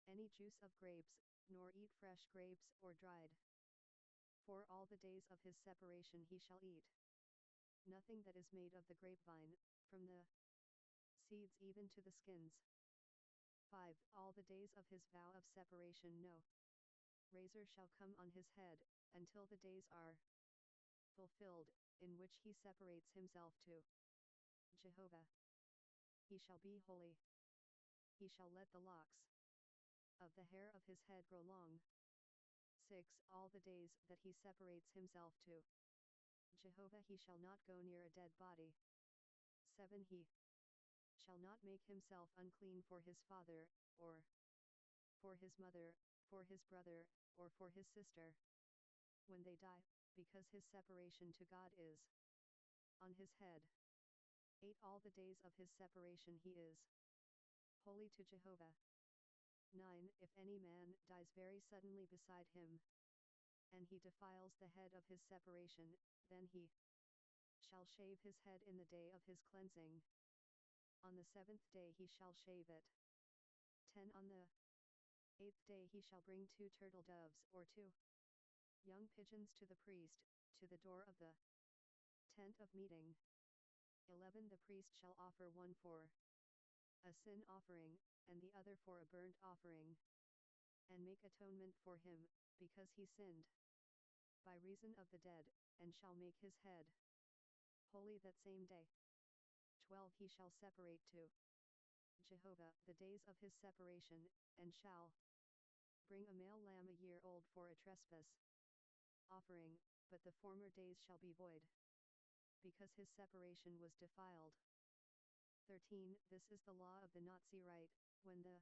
A: any juice of grapes, nor eat fresh grapes or dried. For all the days of his separation he shall eat nothing that is made of the grapevine, from the seeds even to the skins. 5. All the days of his vow of separation no razor shall come on his head, until the days are fulfilled, in which he separates himself to Jehovah. He shall be holy. He shall let the locks of the hair of his head grow long. 6. All the days that he separates himself to Jehovah he shall not go near a dead body. 7. He shall not make himself unclean for his father, or for his mother, for his brother, or for his sister, when they die, because his separation to God is on his head. 8. All the days of his separation he is holy to Jehovah. 9. If any man dies very suddenly beside him, and he defiles the head of his separation, then he shall shave his head in the day of his cleansing. On the 7th day he shall shave it. 10. On the 8th day he shall bring 2 turtle doves or 2 young pigeons to the priest, to the door of the tent of meeting. 11. The priest shall offer one for a sin offering, and the other for a burnt offering, and make atonement for him, because he sinned by reason of the dead, and shall make his head holy that same day. 12. He shall separate to Jehovah the days of his separation, and shall bring a male lamb a year old for a trespass offering, but the former days shall be void, because his separation was defiled. 13. This is the law of the Nazirite, when the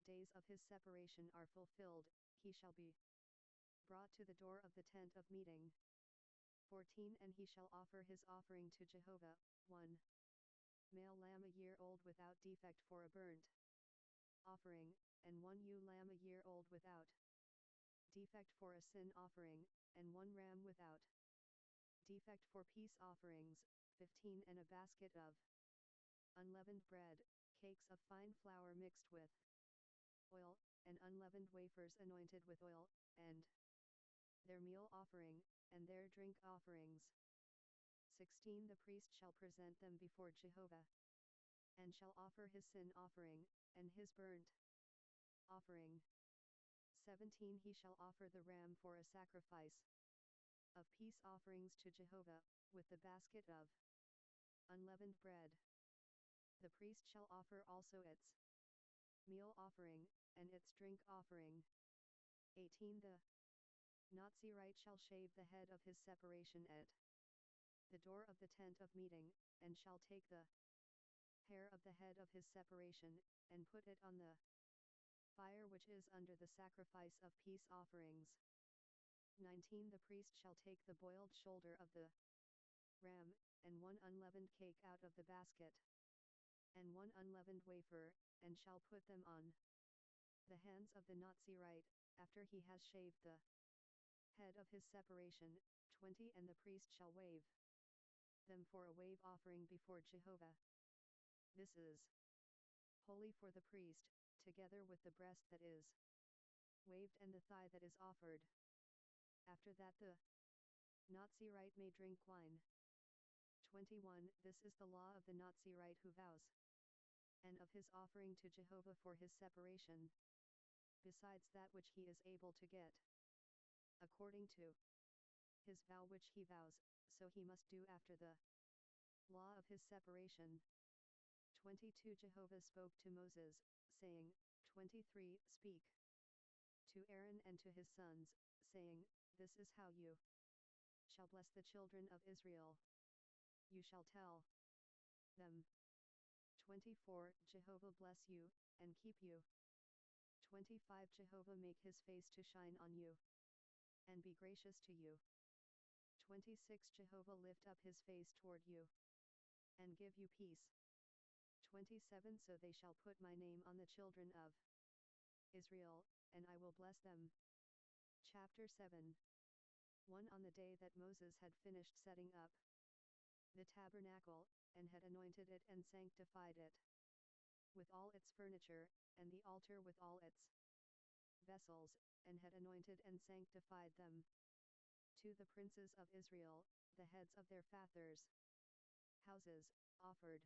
A: days of his separation are fulfilled, he shall be brought to the door of the tent of meeting. 14. And he shall offer his offering to Jehovah, 1 male lamb a year old without defect for a burnt offering, and 1 ewe lamb a year old without defect for a sin offering, and 1 ram without defect for peace offerings. 15. And a basket of unleavened bread, cakes of fine flour mixed with oil, and unleavened wafers anointed with oil, and their meal offering, and their drink offerings. 16. The priest shall present them before Jehovah, and shall offer his sin offering, and his burnt offering. 17. He shall offer the ram for a sacrifice of peace offerings to Jehovah, with the basket of unleavened bread. The priest shall offer also its meal offering, and its drink offering. 18. The Nazirite shall shave the head of his separation at the door of the tent of meeting, and shall take the hair of the head of his separation, and put it on the fire which is under the sacrifice of peace offerings. 19. The priest shall take the boiled shoulder of the ram, and 1 unleavened cake out of the basket, and 1 unleavened wafer, and shall put them on the hands of the Nazirite, after he has shaved the head of his separation. 20. And the priest shall wave them for a wave offering before Jehovah. This is holy for the priest, together with the breast that is waved and the thigh that is offered. After that the Nazirite may drink wine. 21. This is the law of the Nazirite who vows, and of his offering to Jehovah for his separation, besides that which he is able to get, according to his vow which he vows, so he must do after the law of his separation. 22. Jehovah spoke to Moses, saying, 23. Speak to Aaron and to his sons, saying, this is how you shall bless the children of Israel. You shall tell them. 24. Jehovah bless you, and keep you. 25. Jehovah make his face to shine on you, and be gracious to you. 26. Jehovah lift up his face toward you, and give you peace. 27. So they shall put my name on the children of Israel, and I will bless them. Chapter 7. 1. On the day that Moses had finished setting up the tabernacle, and had anointed it and sanctified it, with all its furniture, and the altar with all its vessels, and had anointed and sanctified them, 2. The princes of Israel, the heads of their fathers' houses, offered.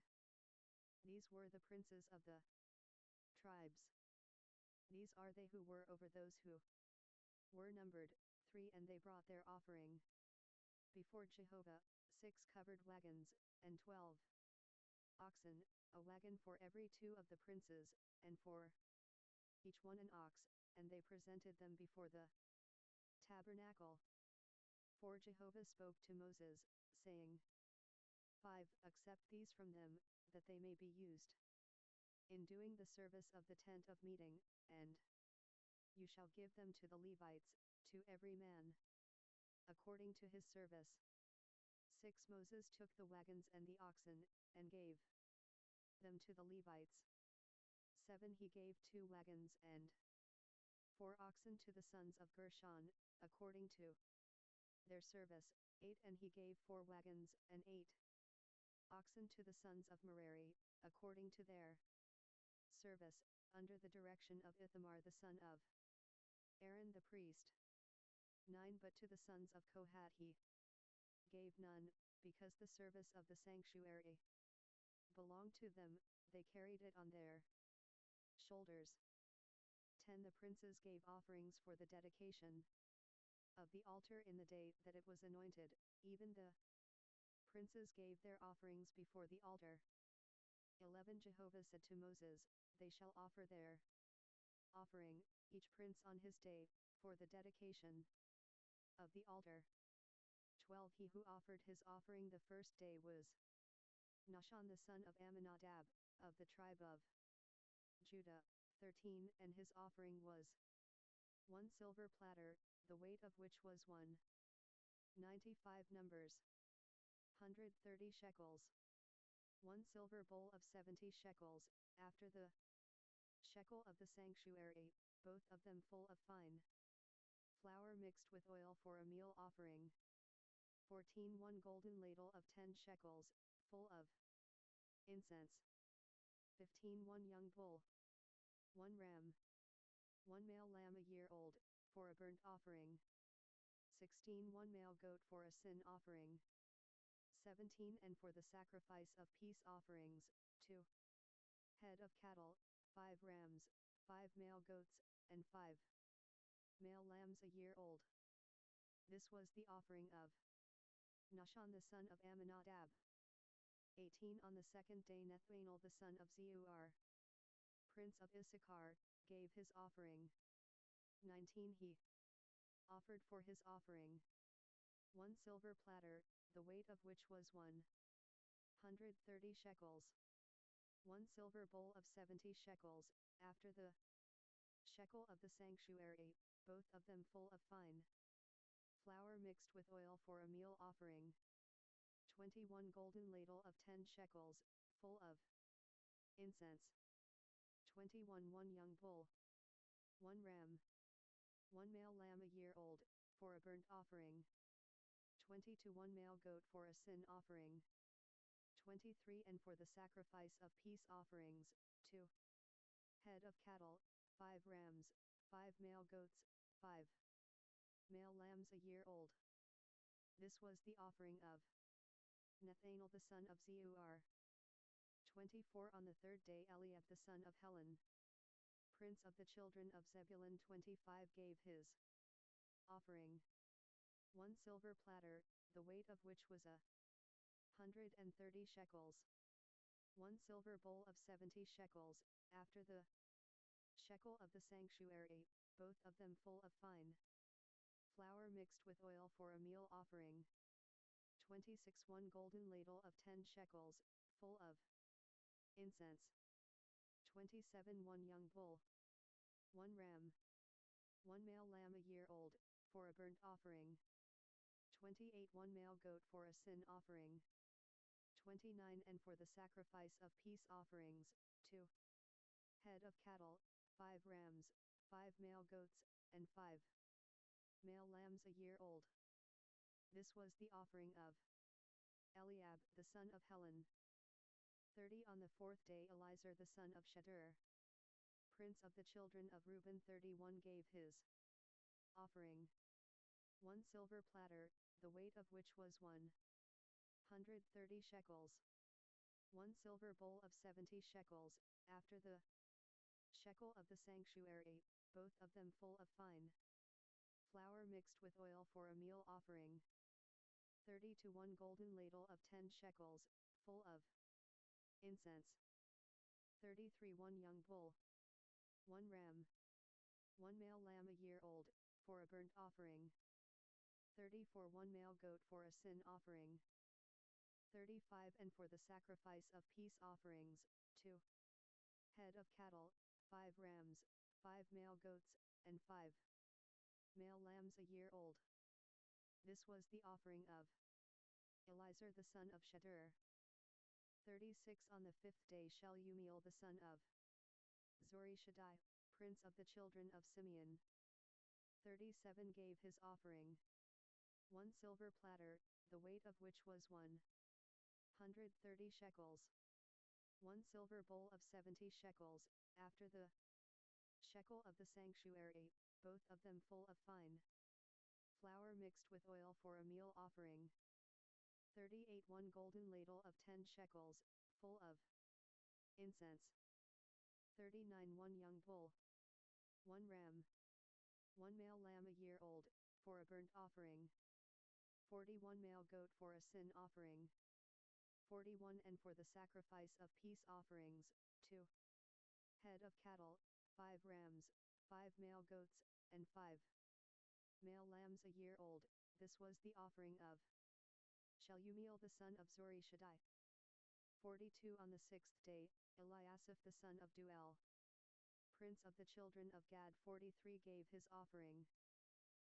A: These were the princes of the tribes. These are they who were over those who were numbered, 3. And they brought their offering before Jehovah, 6 covered wagons, and 12 oxen, a wagon for every 2 of the princes, and for each one an ox, and they presented them before the tabernacle. 4. Jehovah spoke to Moses, saying, 5. Accept these from them, that they may be used in doing the service of the tent of meeting, and you shall give them to the Levites, to every man according to his service. 6. Moses took the wagons and the oxen, and gave them to the Levites. 7. He gave 2 wagons and 4 oxen to the sons of Gershon, according to their service. 8. And he gave 4 wagons and 8 oxen to the sons of Merari, according to their service, under the direction of Ithamar the son of Aaron the priest. 9. But to the sons of Kohath he gave none, because the service of the sanctuary belonged to them, they carried it on their shoulders. 10. The princes gave offerings for the dedication of the altar in the day that it was anointed, even the princes gave their offerings before the altar. 11. Jehovah said to Moses, they shall offer their offering, each prince on his day, for the dedication of the altar. 12. He who offered his offering the first day was Nahshon the son of Amminadab, of the tribe of Judah. 13. And his offering was 1 silver platter, the weight of which was 195 numbers, 130 shekels. 1 silver bowl of 70 shekels, after the shekel of the sanctuary, both of them full of fine flour mixed with oil for a meal offering. 14. 1 golden ladle of 10 shekels, full of incense. 15. 1 young bull, 1 ram, 1 male lamb a year old, for a burnt offering. 16. 1 male goat for a sin offering. 17. And for the sacrifice of peace offerings, 2 head of cattle, 5 rams, 5 male goats, and 5 male lambs a year old. This was the offering of Nahshon the son of Amminadab. 18. On the second day Nethanel the son of Zeuar, prince of Issachar, gave his offering. 19. He offered for his offering 1 silver platter, the weight of which was 130 shekels. 1 silver bowl of 70 shekels, after the shekel of the sanctuary, both of them full of fine flour mixed with oil for a meal offering. 21 golden ladle of 10 shekels, full of incense. 21 1 young bull, 1 ram, 1 male lamb a year old, for a burnt offering. 22 1 male goat for a sin offering. 23 And for the sacrifice of peace offerings, 2 head of cattle, 5 rams, 5 male goats, 5 male lambs a year old. This was the offering of Nathanael the son of Zeur. 24 On the third day Eliab the son of Helon, prince of the children of Zebulun 25 gave his offering. 1 silver platter, the weight of which was 130 shekels. 1 silver bowl of 70 shekels, after the shekel of the sanctuary, both of them full of fine flour mixed with oil for a meal offering. 26 1 golden ladle of 10 shekels, full of incense. 27 1 young bull, 1 ram, 1 male lamb a year old, for a burnt offering. 28 1 male goat for a sin offering. 29 And for the sacrifice of peace offerings, 2 head of cattle, 5 rams, 5 male goats, and 5 male lambs a year old. This was the offering of Eliab the son of Helon. 30 On the fourth day Elizur the son of Shedeur, prince of the children of Reuben 31 gave his offering. 1 silver platter, the weight of which was 130 shekels. 1 silver bowl of 70 shekels, after the shekel of the sanctuary, both of them full of fine flour mixed with oil for a meal offering. 30 to 1 golden ladle of 10 shekels, full of incense. 33 1 young bull, 1 ram, 1 male lamb a year old, for a burnt offering. 34 1 male goat for a sin offering. 35 And for the sacrifice of peace offerings, 2 head of cattle, 5 rams, 5 male goats, and 5 male lambs a year old. This was the offering of Elizur the son of Shedeur. 36 On the fifth day Shelumiel the son of Zurishaddai, prince of the children of Simeon, 37 gave his offering. 1 silver platter, the weight of which was 130 shekels. 1 silver bowl of 70 shekels, after the shekel of the sanctuary, both of them full of fine flour mixed with oil for a meal offering. 38 1 golden ladle of 10 shekels, full of incense. 39 1 young bull, 1 ram, 1 male lamb a year old, for a burnt offering. 41 male goat for a sin offering. 41 And for the sacrifice of peace offerings, 2 head of cattle, 5 rams, 5 male goats, and 5 male lambs a year old. This was the offering of Shelumiel the son of Zurishaddai. 42 On the sixth day, Eliasaph the son of Duel, prince of the children of Gad 43 gave his offering.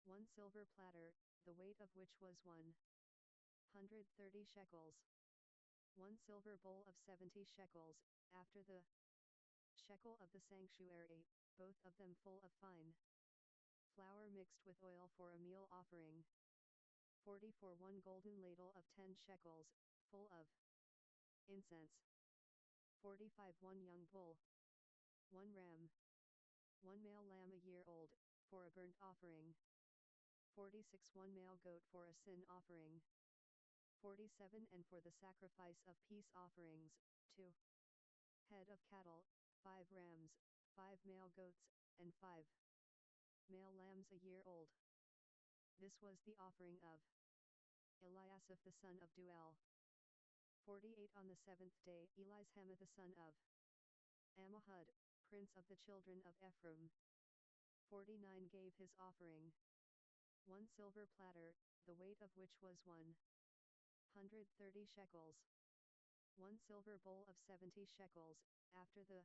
A: 1 silver platter, the weight of which was 130 shekels. 1 silver bowl of 70 shekels, after the shekel of the sanctuary, both of them full of fine flour mixed with oil for a meal offering. 44 1 golden ladle of 10 shekels, full of incense. 45 1 young bull, 1 ram, 1 male lamb a year old, for a burnt offering. 46 1 male goat for a sin offering. 47 And for the sacrifice of peace offerings, 2 head of cattle, 5 rams, 5 male goats, and 5 male lambs a year old. This was the offering of Eliasaph the son of Duel. 48 On the seventh day Elishama the son of Ammihud, prince of the children of Ephraim, 49 gave his offering. 1 silver platter, the weight of which was 130 shekels. 1 silver bowl of 70 shekels, after the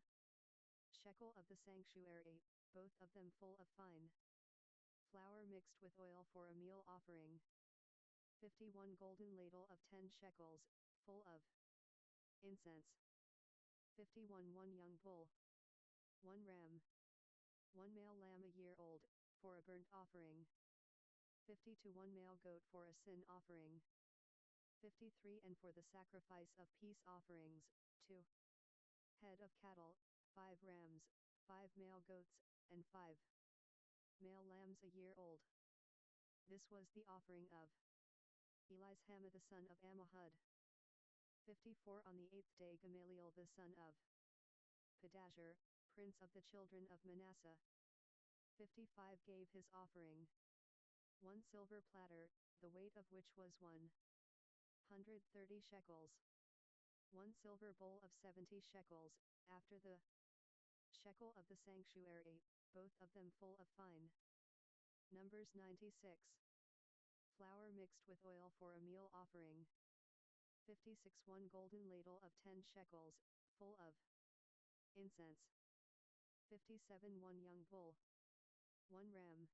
A: shekel of the sanctuary, both of them full of fine flour mixed with oil for a meal offering. 51 golden ladle of 10 shekels, full of incense. 51 1 young bull, 1 ram, 1 male lamb a year old, for a burnt offering. 52 1 male goat for a sin offering. 53 And for the sacrifice of peace offerings, 2 head of cattle, 5 rams, 5 male goats, and 5 male lambs a year old. This was the offering of Elishama the son of Ammihud. 54 On the 8th day Gamaliel the son of Pedahzur, prince of the children of Manasseh. 55 Gave his offering. 1 silver platter, the weight of which was 130 shekels. 1 silver bowl of 70 shekels, after the shekel of the sanctuary, both of them full of fine. Numbers 96. Flour mixed with oil for a meal offering. 56 1 golden ladle of 10 shekels, full of incense. 57 1 young bull. 1 ram.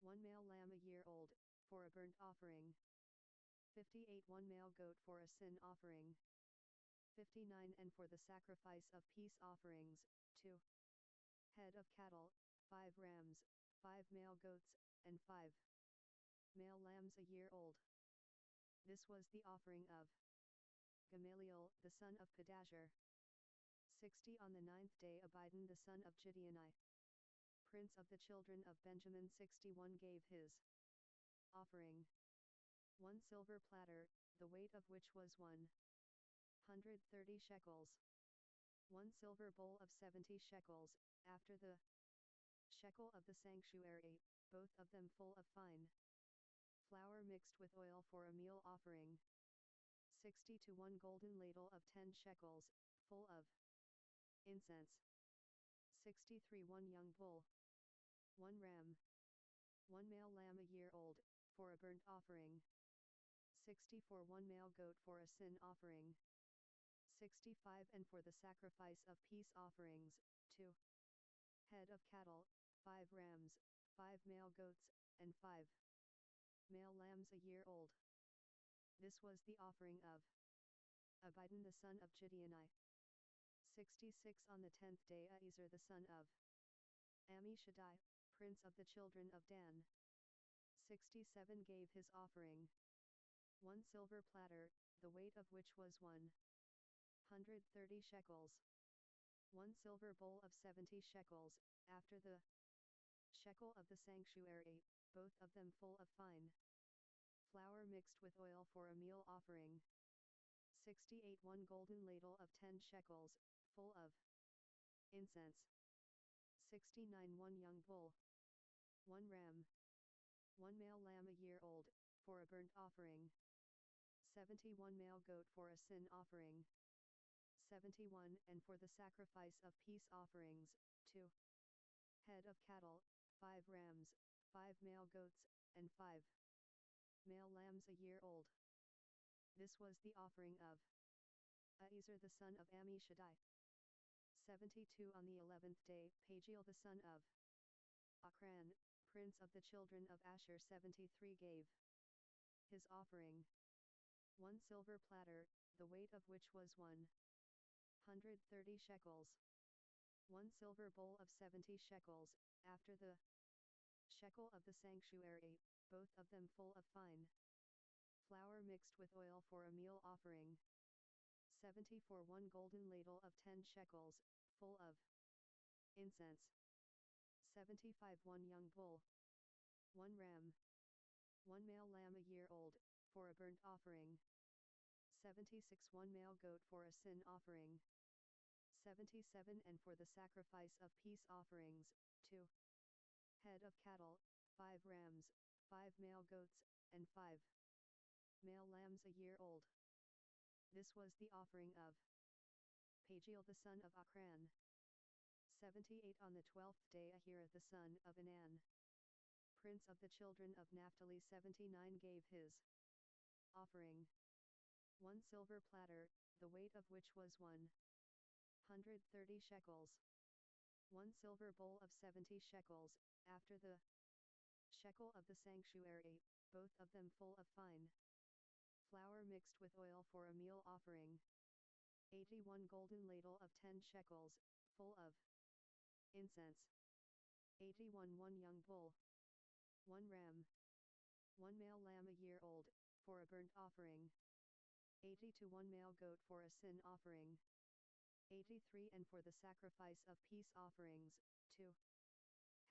A: 1 male lamb a year old, for a burnt offering. 58 1 male goat for a sin offering. 59 And for the sacrifice of peace offerings, 2 head of cattle, 5 rams, 5 male goats, and 5 male lambs a year old. This was the offering of Gamaliel the son of Pedahzur. 60 On the 9th day Abidan the son of Gideoni, prince of the children of Benjamin. 61 Gave his offering. 1 silver platter, the weight of which was 130 shekels. 1 silver bowl of 70 shekels, after the shekel of the sanctuary, both of them full of fine flour mixed with oil for a meal offering. 60 to 1 golden ladle of 10 shekels, full of incense. 63 1 young bull. 1 ram. 1 male lamb a year old, for a burnt offering. 64 1 male goat for a sin offering. 65 And for the sacrifice of peace offerings, 2 head of cattle, 5 rams, 5 male goats, and 5 male lambs a year old. This was the offering of Abidan the son of Gideoni. 66 On the 10th day Ahiezer the son of Ammishaddai, prince of the children of Dan. 67 Gave his offering. 1 silver platter, the weight of which was 130 shekels. 1 silver bowl of 70 shekels, after the shekel of the sanctuary, both of them full of fine flour mixed with oil for a meal offering. 68 1 golden ladle of 10 shekels, full of incense. 69 1 young bull. 1 ram. 1 male lamb a year old, for a burnt offering. 71 male goat for a sin offering. 71 And for the sacrifice of peace offerings, 2 head of cattle, 5 rams, 5 male goats, and 5 male lambs a year old. This was the offering of Ahiezer the son of Ammishaddai. 72 On the 11th day Pagiel the son of Ochran, prince of the children of Asher. 73 Gave his offering. 1 silver platter, the weight of which was 130 shekels. 1 silver bowl of 70 shekels, after the shekel of the sanctuary, both of them full of fine flour mixed with oil for a meal offering. 74 1 golden ladle of 10 shekels, full of incense. 75 1 young bull. 1 ram. 1 male lamb a year old, for a burnt offering. 76 1 male goat for a sin offering. 77 And for the sacrifice of peace offerings, 2 head of cattle, 5 rams, 5 male goats, and 5 male lambs a year old. This was the offering of Pagiel the son of Ochran. 78 On the 12th day Ahira the son of Anan, prince of the children of Naphtali. 79 Gave his offering. 1 silver platter, the weight of which was 130 shekels. 1 silver bowl of 70 shekels, after the shekel of the sanctuary, both of them full of fine flour mixed with oil for a meal offering. 81 golden ladle of 10 shekels, full of incense. 81 1 young bull. 1 ram. 1 male lamb a year old, for a burnt offering. 82 1 male goat for a sin offering. 83 And for the sacrifice of peace offerings, 2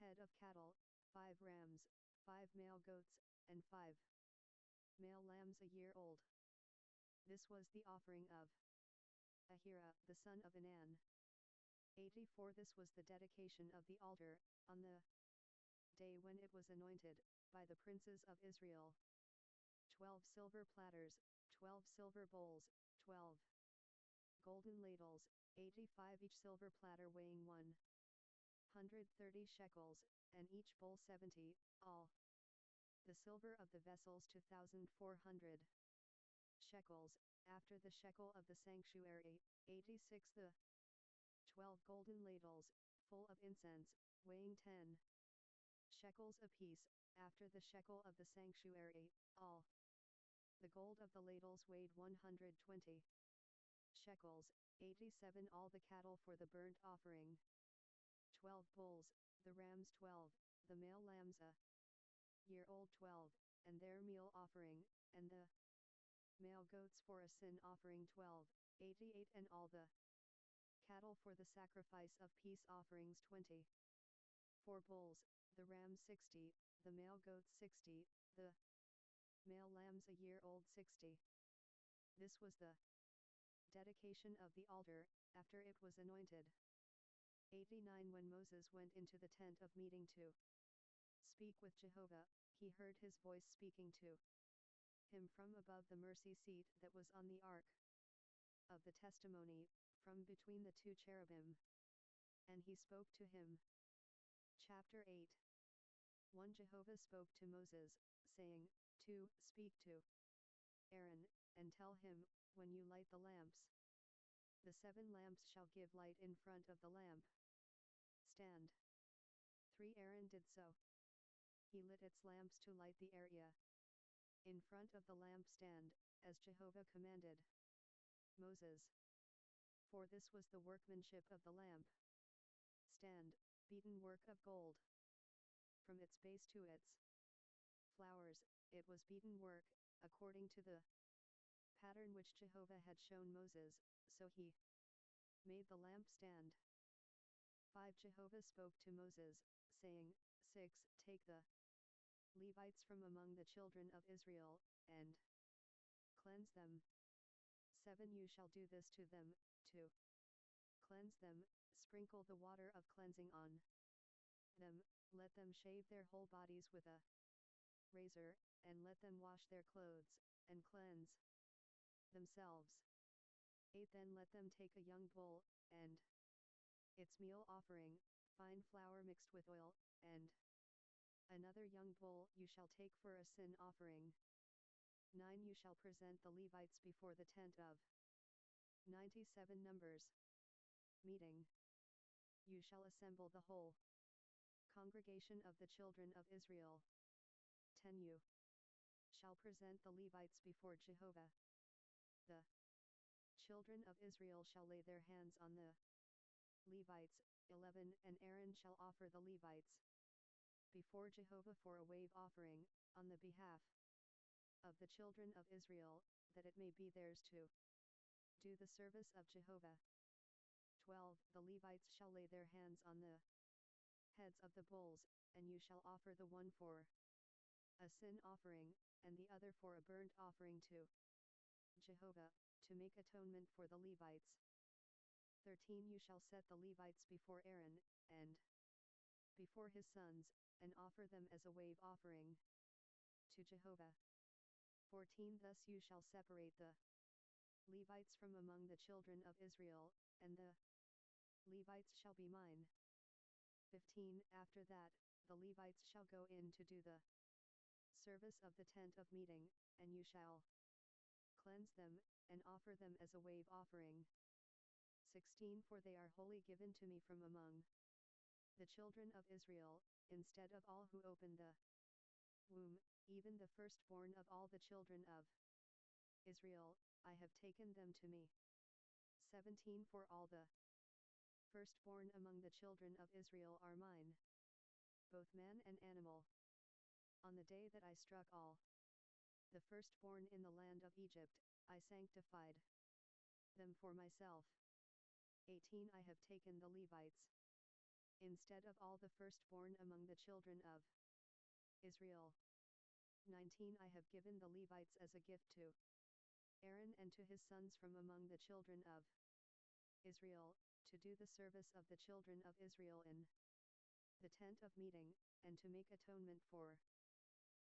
A: head of cattle, 5 rams, 5 male goats, and 5 male lambs a year old. This was the offering of Ahira, the son of Anan. 84 This was the dedication of the altar, on the day when it was anointed, by the princes of Israel. 12 silver platters, 12 silver bowls, 12 golden ladles, 85 each silver platter weighing 130 shekels, and each bowl 70, all. The silver of the vessels 2,400 shekels, after the shekel of the sanctuary, 86 The 12 golden ladles, full of incense, weighing 10 shekels apiece, after the shekel of the sanctuary, all. The gold of the ladles weighed 120 shekels, 87 All the cattle for the burnt offering. 12 bulls, the rams 12, the male lambs a year old 12, and their meal offering, and the male goats for a sin offering 12, 88 And all the cattle for the sacrifice of peace offerings 20. 4 bulls, the rams 60, the male goats 60, the male lambs a year old 60. This was the dedication of the altar, after it was anointed. 89 When Moses went into the tent of meeting to speak with Jehovah, he heard his voice speaking to him from above the mercy seat that was on the ark of the testimony, from between the two cherubim. And he spoke to him. Chapter 8. 1 Jehovah spoke to Moses, saying, 2 Speak to Aaron, and tell him, when you light the lamps, the 7 lamps shall give light in front of the lamp stand. 3 Aaron did so. He lit its lamps to light the area in front of the lampstand, as Jehovah commanded Moses. 4 This was the workmanship of the lamp stand, beaten work of gold. From its base to its flowers, it was beaten work, according to the pattern which Jehovah had shown Moses, so he made the lamp stand. 5 Jehovah spoke to Moses, saying, 6 Take the Levites from among the children of Israel, and cleanse them. 7 You shall do this to them, to cleanse them, sprinkle the water of cleansing on them, let them shave their whole bodies with a razor, and let them wash their clothes, and cleanse themselves. 8 Then let them take a young bull, and its meal offering, fine flour mixed with oil, and another young bull you shall take for a sin offering. 9 You shall present the Levites before the tent of 97 Numbers meeting. You shall assemble the whole congregation of the children of Israel. 10 You shall present the Levites before Jehovah. The children of Israel shall lay their hands on the Levites. 11 And Aaron shall offer the Levites before Jehovah for a wave offering, on the behalf of the children of Israel, that it may be theirs to do the service of Jehovah. 12 The Levites shall lay their hands on the heads of the bulls, and you shall offer the one for a sin offering, and the other for a burnt offering to Jehovah, to make atonement for the Levites. 13 You shall set the Levites before Aaron, and before his sons, and offer them as a wave offering to Jehovah. 14 Thus you shall separate the Levites from among the children of Israel, and the Levites shall be mine. 15 After that, the Levites shall go in to do the service of the tent of meeting, and you shall cleanse them, and offer them as a wave offering. 16 For they are wholly given to me from among the children of Israel, instead of all who open the womb, even the firstborn of all the children of Israel, I have taken them to me. 17 For all the firstborn among the children of Israel are mine, both man and animal. On the day that I struck all the firstborn in the land of Egypt, I sanctified them for myself. 18 I have taken the Levites instead of all the firstborn among the children of Israel. 19 I have given the Levites as a gift to Aaron and to his sons from among the children of Israel, to do the service of the children of Israel in the tent of meeting, and to make atonement for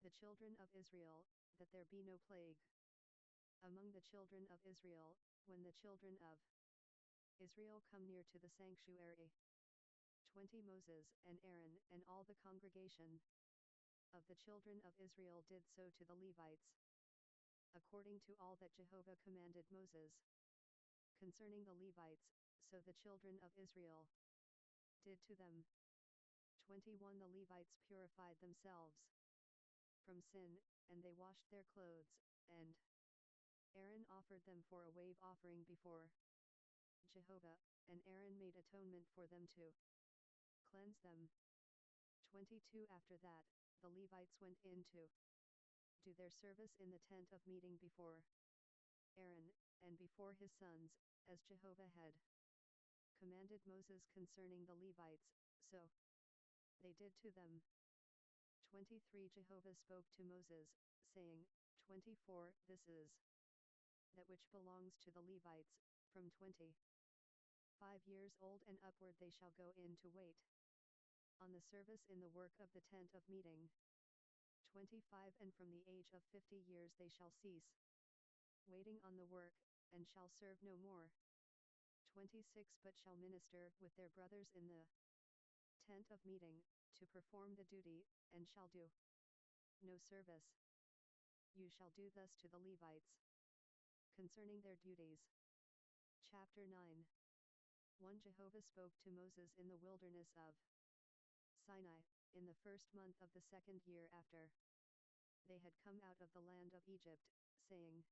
A: the children of Israel, that there be no plague among the children of Israel, when the children of Israel come near to the sanctuary. 20 Moses and Aaron and all the congregation of the children of Israel did so to the Levites, according to all that Jehovah commanded Moses concerning the Levites, so the children of Israel did to them. 21 The Levites purified themselves from sin, and they washed their clothes, and Aaron offered them for a wave offering before Jehovah, and Aaron made atonement for them to cleanse them. 22 After that, the Levites went in to do their service in the tent of meeting before Aaron, and before his sons, as Jehovah had commanded Moses concerning the Levites, so they did to them. 23 Jehovah spoke to Moses, saying, 24 This is that which belongs to the Levites, from 25 years old and upward they shall go in to wait on the service in the work of the tent of meeting. 25 And from the age of 50 years they shall cease waiting on the work, and shall serve no more. 26 But shall minister with their brothers in the tent of meeting, to perform the duty, and shall do no service. You shall do thus to the Levites concerning their duties. Chapter 9 1 Jehovah spoke to Moses in the wilderness of Sinai, in the first month of the second year after they had come out of the land of Egypt, saying,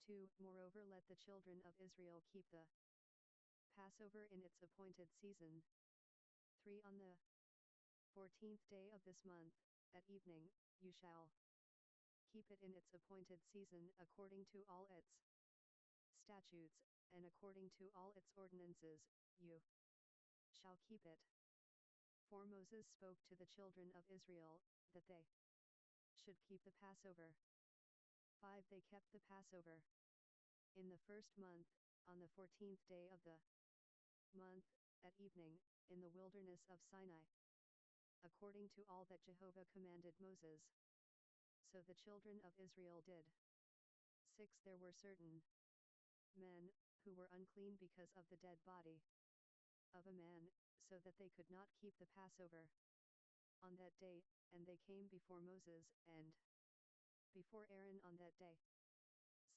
A: 2 Moreover let the children of Israel keep the Passover in its appointed season. 3 On the 14th day of this month, at evening, you shall keep it in its appointed season according to all its statutes, and according to all its ordinances, you shall keep it. For Moses spoke to the children of Israel, that they should keep the Passover. 5 They kept the Passover in the first month, on the 14th day of the month, at evening, in the wilderness of Sinai, according to all that Jehovah commanded Moses. So the children of Israel did. 6 There were certain men who were unclean because of the dead body of a man, so that they could not keep the Passover on that day, and they came before Moses and before Aaron on that day.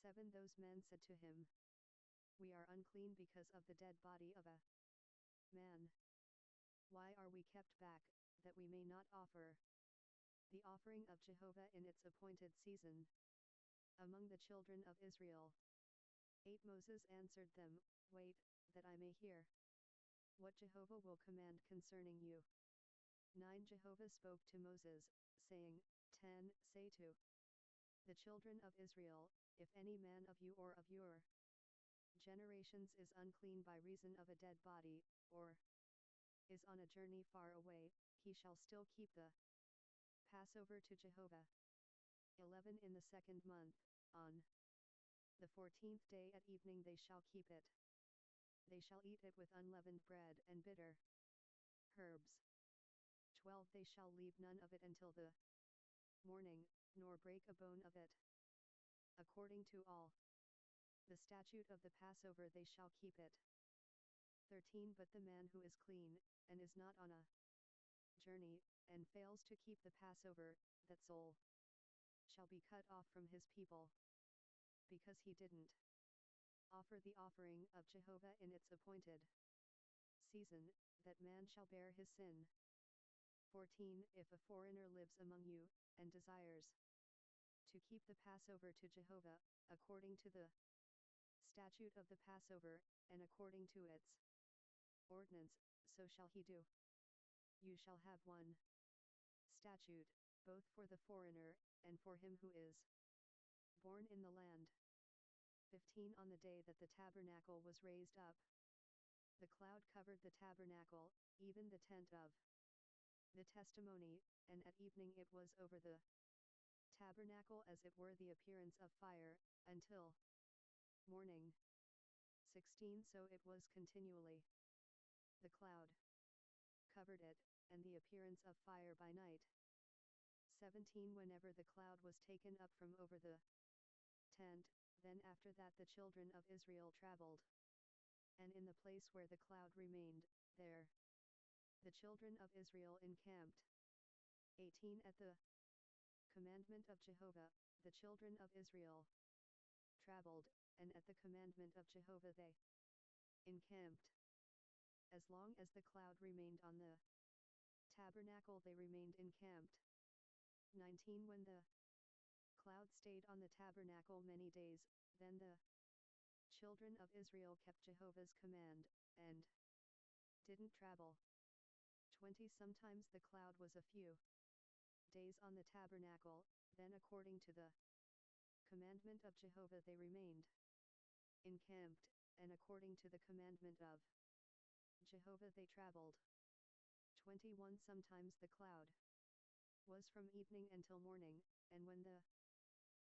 A: 7 Those men said to him, We are unclean because of the dead body of a man. Why are we kept back, that we may not offer the offering of Jehovah in its appointed season among the children of Israel? 8 Moses answered them, Wait, that I may hear what Jehovah will command concerning you. 9 Jehovah spoke to Moses, saying, 10 Say to the children of Israel, if any man of you or of your generations is unclean by reason of a dead body, or is on a journey far away, he shall still keep the Passover to Jehovah. 11 In the second month, on the 14th day at evening they shall keep it. They shall eat it with unleavened bread and bitter herbs. 12 They shall leave none of it until the morning, nor break a bone of it. According to all the statute of the Passover they shall keep it. 13 But the man who is clean, and is not on a journey, and fails to keep the Passover, that soul shall be cut off from his people, because he didn't offer the offering of Jehovah in its appointed season, that man shall bear his sin. 14 If a foreigner lives among you, and desires to keep the Passover to Jehovah, according to the statute of the Passover, and according to its ordinance, so shall he do. You shall have one statute, both for the foreigner, and for him who is born in the land. 15 On the day that the tabernacle was raised up, the cloud covered the tabernacle, even the tent of the testimony, and at evening it was over the tabernacle as it were the appearance of fire, until morning. 16 So it was continually. The cloud covered it, and the appearance of fire by night. 17 Whenever the cloud was taken up from over the tent, then after that the children of Israel traveled. And in the place where the cloud remained, there the children of Israel encamped. 18 At the commandment of Jehovah, the children of Israel traveled, and at the commandment of Jehovah they encamped. As long as the cloud remained on the tabernacle they remained encamped. 19 When the cloud stayed on the tabernacle many days, then the children of Israel kept Jehovah's command, and didn't travel. 20 Sometimes the cloud was a few days on the tabernacle, then according to the commandment of Jehovah they remained encamped, and according to the commandment of Jehovah they traveled. 21 Sometimes the cloud was from evening until morning, and when the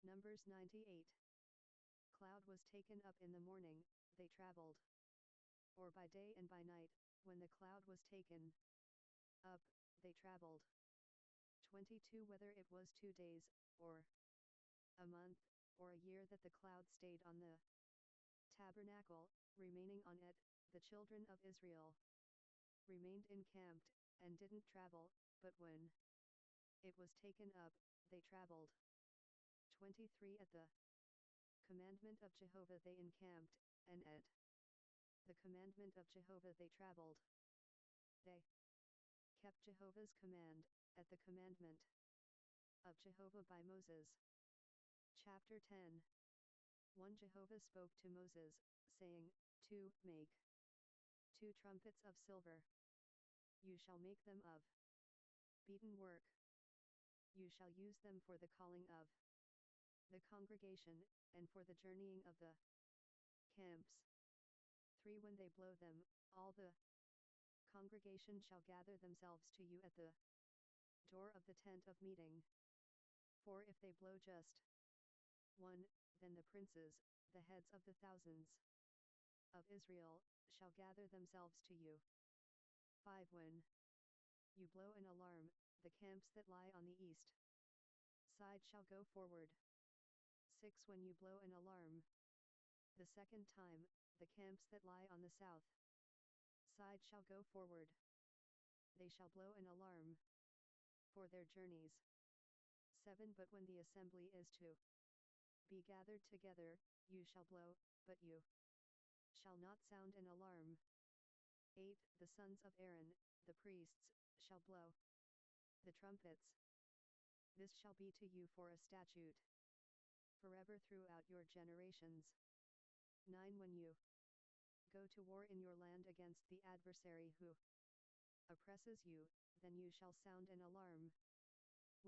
A: Numbers 98 cloud was taken up in the morning, they traveled. Or by day and by night, when the cloud was taken up, they traveled. 22 Whether it was 2 days, or a month, or a year that the cloud stayed on the tabernacle, remaining on it, the children of Israel remained encamped, and didn't travel, but when it was taken up, they traveled. 23 At the commandment of Jehovah they encamped, and at the commandment of Jehovah they traveled. They kept Jehovah's command, at the commandment of Jehovah by Moses. Chapter 10 1 Jehovah spoke to Moses, saying, 2 Make 2 trumpets of silver. You shall make them of beaten work. You shall use them for the calling of the congregation, and for the journeying of the camps. 3 When they blow them, all the congregation shall gather themselves to you at the door of the tent of meeting. 4 If they blow just 1, then the princes, the heads of the thousands of Israel, shall gather themselves to you. 5 When you blow an alarm, the camps that lie on the east side shall go forward. 6 When you blow an alarm the second time, the camps that lie on the south side shall go forward. They shall blow an alarm for their journeys. 7 But when the assembly is to be gathered together, you shall blow, but you shall not sound an alarm. 8 The sons of Aaron, the priests, shall blow the trumpets. This shall be to you for a statute forever throughout your generations. 9 When you go to war in your land against the adversary who oppresses you, then you shall sound an alarm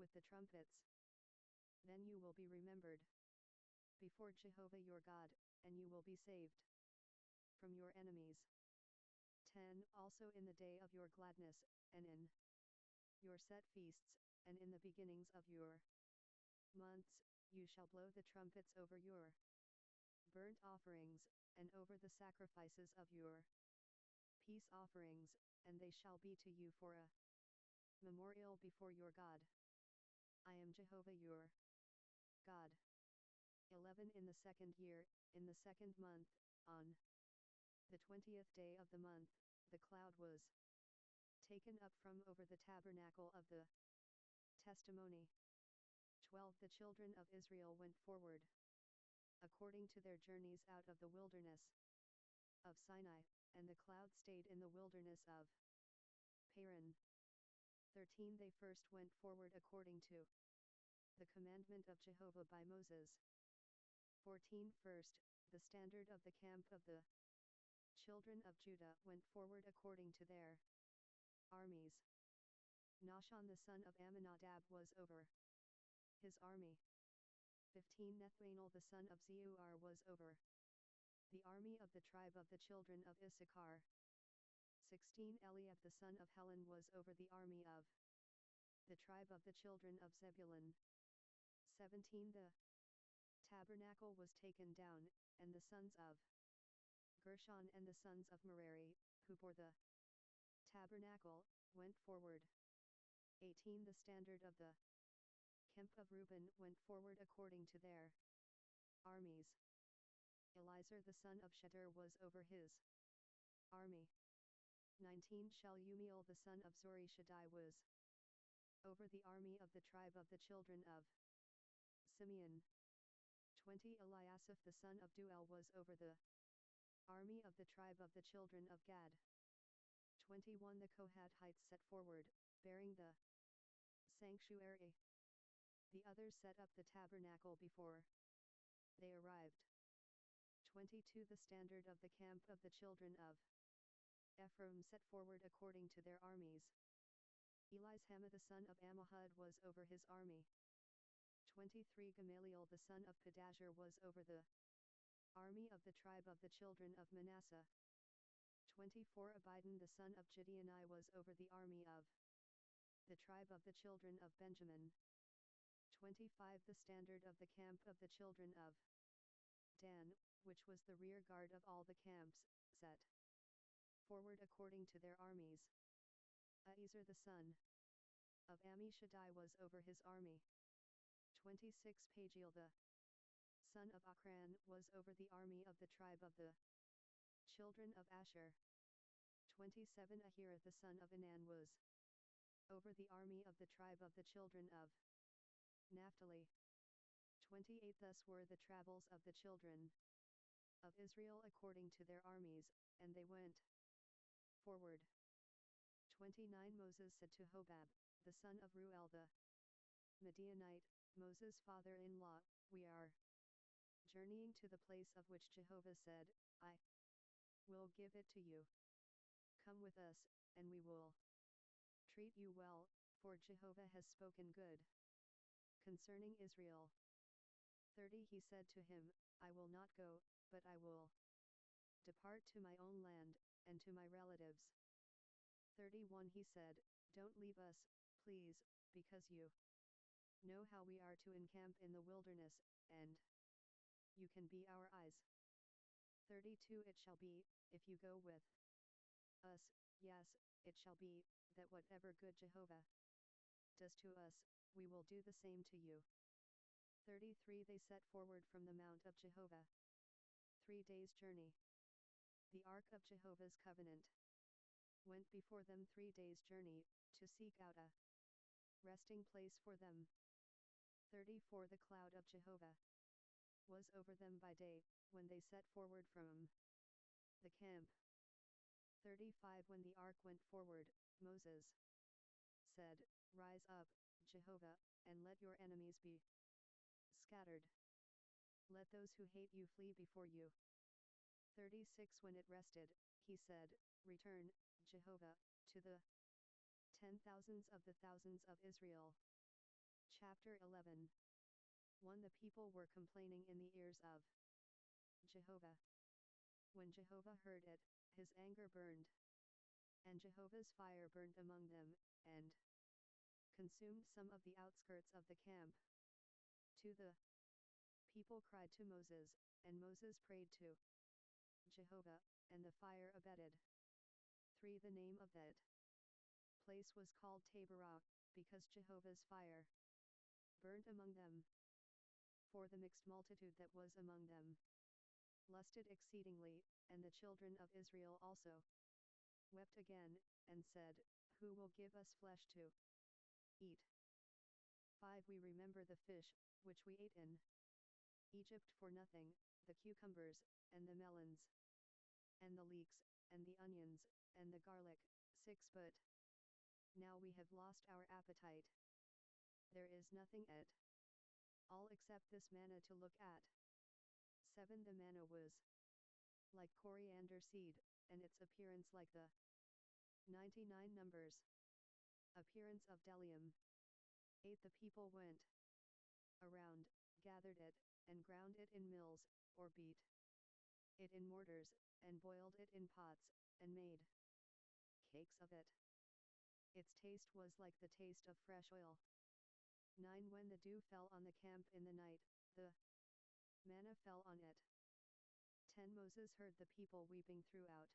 A: with the trumpets. Then you will be remembered before Jehovah your God, and you will be saved from your enemies. 10 Also in the day of your gladness, and in your set feasts, and in the beginnings of your months, you shall blow the trumpets over your burnt offerings, and over the sacrifices of your peace offerings, and they shall be to you for a memorial before your God. I am Jehovah your God. 11 In the second year, in the second month, on the 20th day of the month, the cloud was taken up from over the tabernacle of the testimony. 12 The children of Israel went forward according to their journeys out of the wilderness of Sinai, and the cloud stayed in the wilderness of Paran. 13 They first went forward according to the commandment of Jehovah by Moses. 14 First, the standard of the camp of the children of Judah went forward according to their armies. Nahshon the son of Amminadab was over his army. 15 Nethanel the son of Zeuar was over the army of the tribe of the children of Issachar. 16 Eliab the son of Helon was over the army of the tribe of the children of Zebulun. 17 The tabernacle was taken down, and the sons of Gershon and the sons of Merari, who bore the tabernacle, went forward. 18 The standard of the camp of Reuben went forward according to their armies. Elizur the son of Shetur was over his army. 19 Shelumiel the son of Zurishaddai was over the army of the tribe of the children of Simeon. 20 Eliasaph the son of Duel was over the army of the tribe of the children of Gad. 21 The Kohathites set forward, bearing the sanctuary. The others set up the tabernacle before they arrived. 22 The standard of the camp of the children of Ephraim set forward according to their armies. Elishama the son of Ammihud was over his army. 23 Gamaliel the son of Pedahzur was over the army of the tribe of the children of Manasseh. 24 Abidan the son of Gideoni was over the army of the tribe of the children of Benjamin. 25 The standard of the camp of the children of Dan, which was the rear guard of all the camps, set forward according to their armies. Ahiezer the son of Ammishaddai was over his army. 26 Pagiel the son of Achran was over the army of the tribe of the children of Asher. 27 Ahira the son of Enan was over the army of the tribe of the children of Naphtali. 28 Thus were the travels of the children of Israel according to their armies, and they went forward. 29 Moses said to Hobab, the son of Ruel the Midianite, Moses' father-in-law, we are journeying to the place of which Jehovah said, I will give it to you. Come with us, and we will treat you well, for Jehovah has spoken good concerning Israel. 30 He said to him, I will not go, but I will depart to my own land, and to my relatives. 31 He said, don't leave us, please, because you know how we are to encamp in the wilderness, and you can be our eyes. 32 It shall be, if you go with us, yes, it shall be, that whatever good Jehovah does to us, we will do the same to you. 33 They set forward from the mount of Jehovah. 3 days' journey. The ark of Jehovah's covenant went before them 3 days' journey, to seek out a resting place for them. 34 The cloud of Jehovah was over them by day, when they set forward from the camp. 35 When the ark went forward, Moses said, Rise up, Jehovah, and let your enemies be scattered. Let those who hate you flee before you. 36 When it rested, he said, Return, Jehovah, to the 10,000s of the thousands of Israel. Chapter 11 1 The people were complaining in the ears of Jehovah. When Jehovah heard it, his anger burned, and Jehovah's fire burned among them, and consumed some of the outskirts of the camp. 2 The people cried to Moses, and Moses prayed to Jehovah, and the fire abated. 3 The name of that place was called Taberah, because Jehovah's fire burned among them. 4 The mixed multitude that was among them lusted exceedingly, and the children of Israel also wept again, and said, Who will give us flesh to eat? 5 We remember the fish, which we ate in Egypt for nothing, the cucumbers, and the melons, and the leeks, and the onions, and the garlic. 6 But now we have lost our appetite. There is nothing at all except this manna to look at. 7 The manna was like coriander seed, and its appearance like the 99 numbers appearance of bdellium. 8 The people went around, gathered it, and ground it in mills, or beat it in mortars, and boiled it in pots, and made cakes of it. Its taste was like the taste of fresh oil. 9 When the dew fell on the camp in the night, the manna fell on it. 10 Moses heard the people weeping throughout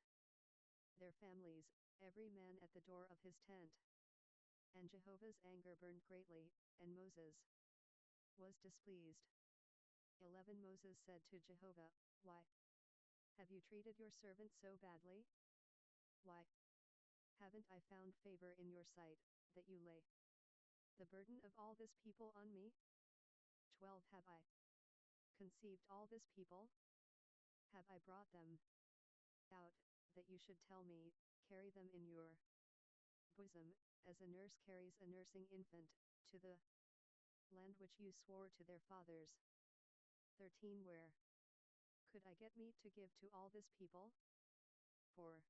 A: their families, every man at the door of his tent. And Jehovah's anger burned greatly, and Moses was displeased. 11 Moses said to Jehovah, Why have you treated your servant so badly? Why haven't I found favor in your sight, that you lay the burden of all this people on me? 12 Have I conceived all this people? Have I brought them out, that you should tell me, carry them in your bosom, as a nurse carries a nursing infant, to the land which you swore to their fathers? 13 Where could I get meat to give to all this people? For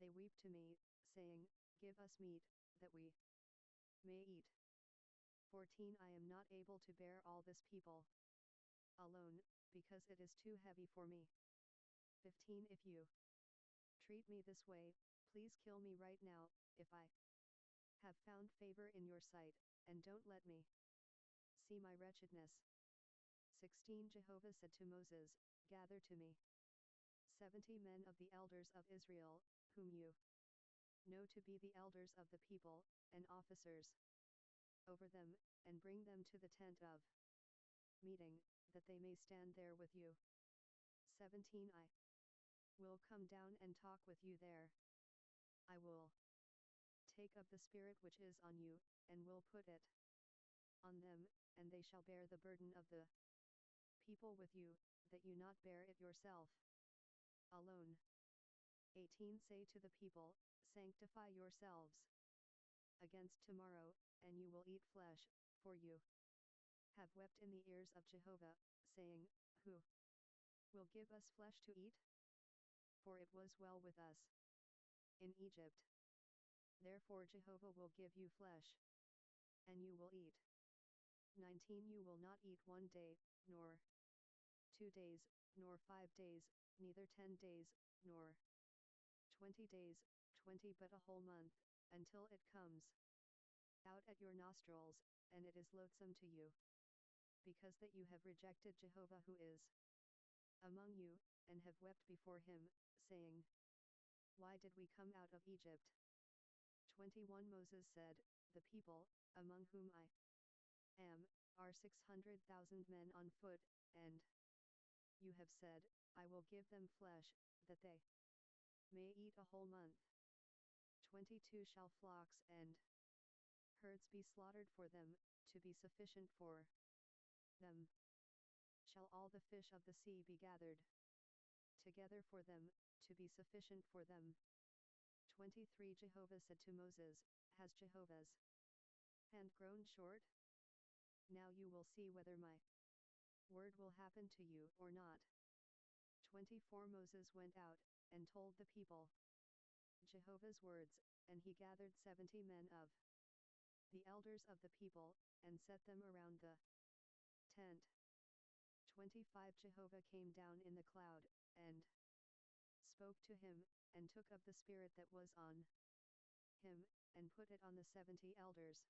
A: they weep to me, saying, Give us meat, that we may eat. 14 I am not able to bear all this people alone, because it is too heavy for me. 15 If you treat me this way, please kill me right now, if I have found favor in your sight, and don't let me see my wretchedness. 16 Jehovah said to Moses, Gather to me 70 men of the elders of Israel, whom you know to be the elders of the people, and officers over them, and bring them to the tent of meeting, that they may stand there with you. 17 I will come down and talk with you there. I will take up the spirit which is on you, and will put it on them, and they shall bear the burden of the people with you, that you not bear it yourself alone. 18 Say to the people, Sanctify yourselves against tomorrow, and you will eat flesh, for you have wept in the ears of Jehovah, saying, Who will give us flesh to eat? For it was well with us in Egypt. Therefore Jehovah will give you flesh, and you will eat. 19 You will not eat 1 day, nor 2 days, nor 5 days, neither 10 days, nor 20 days, 20 but a whole month, until it comes out at your nostrils, and it is loathsome to you, because that you have rejected Jehovah who is among you, and have wept before him, saying, Why did we come out of Egypt? 21 Moses said, The people, among whom I am, are 600,000 men on foot, and you have said, I will give them flesh, that they may eat a whole month. 22 Shall flocks and herds be slaughtered for them, to be sufficient for them? Shall all the fish of the sea be gathered together for them, to be sufficient for them? 23 Jehovah said to Moses, Has Jehovah's hand grown short? Now you will see whether my word will happen to you or not. 24 Moses went out, and told the people Jehovah's words, and he gathered 70 men of the elders of the people, and set them around the tent. 25 Jehovah came down in the cloud, and spoke to him, and took up the spirit that was on him, and put it on the 70 elders.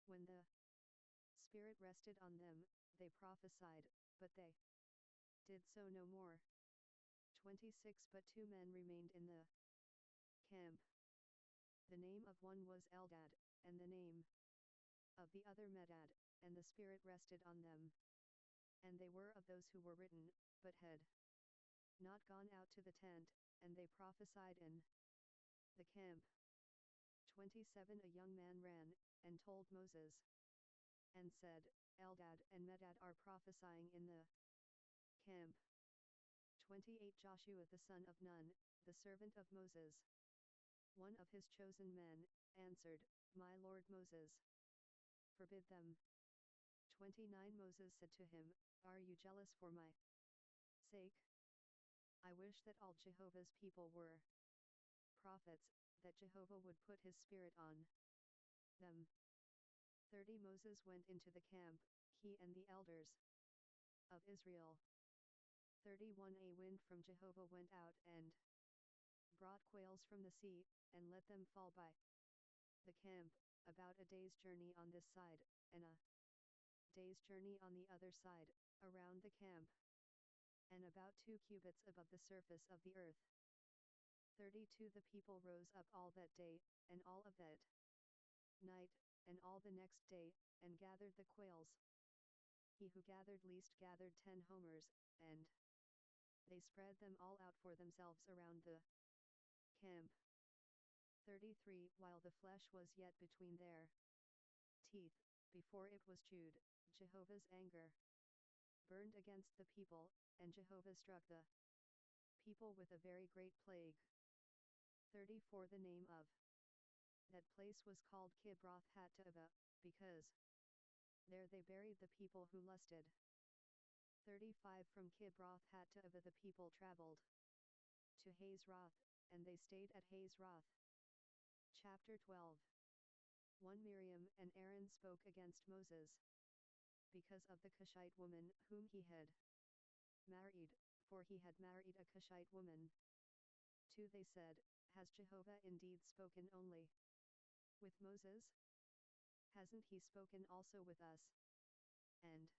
A: When the spirit rested on them, they prophesied, but they did so no more. 26 But 2 men remained in the camp. The name of one was Eldad, and the name of the other Medad, and the spirit rested on them. And they were of those who were written, but had not gone out to the tent, and they prophesied in the camp. 27 A young man ran, and told Moses, and said, Eldad and Medad are prophesying in the camp. 28 Joshua the son of Nun, the servant of Moses, one of his chosen men, answered, My lord Moses, forbid them. 29 Moses said to him, Are you jealous for my sake? I wish that all Jehovah's people were prophets, that Jehovah would put his spirit on them. 30 Moses went into the camp, he and the elders of Israel. 31 A wind from Jehovah went out and brought quails from the sea, and let them fall by the camp, about a day's journey on this side, and a day's journey on the other side, around the camp, and about 2 cubits above the surface of the earth. 32 The people rose up all that day, and all of that night, and all the next day, and gathered the quails. He who gathered least gathered 10 homers, and they spread them all out for themselves around the camp. 33 While the flesh was yet between their teeth, before it was chewed, Jehovah's anger burned against the people, and Jehovah struck the people with a very great plague. 34 The name of that place was called Kibroth Hattaavah, because there they buried the people who lusted. 35 From Kibroth Hattaavah the people traveled to Hazeroth, and they stayed at Hazeroth. Chapter 12 1 Miriam and Aaron spoke against Moses because of the Cushite woman whom he had married, for he had married a Cushite woman. 2 They said, Has Jehovah indeed spoken only with Moses? Hasn't he spoken also with us? And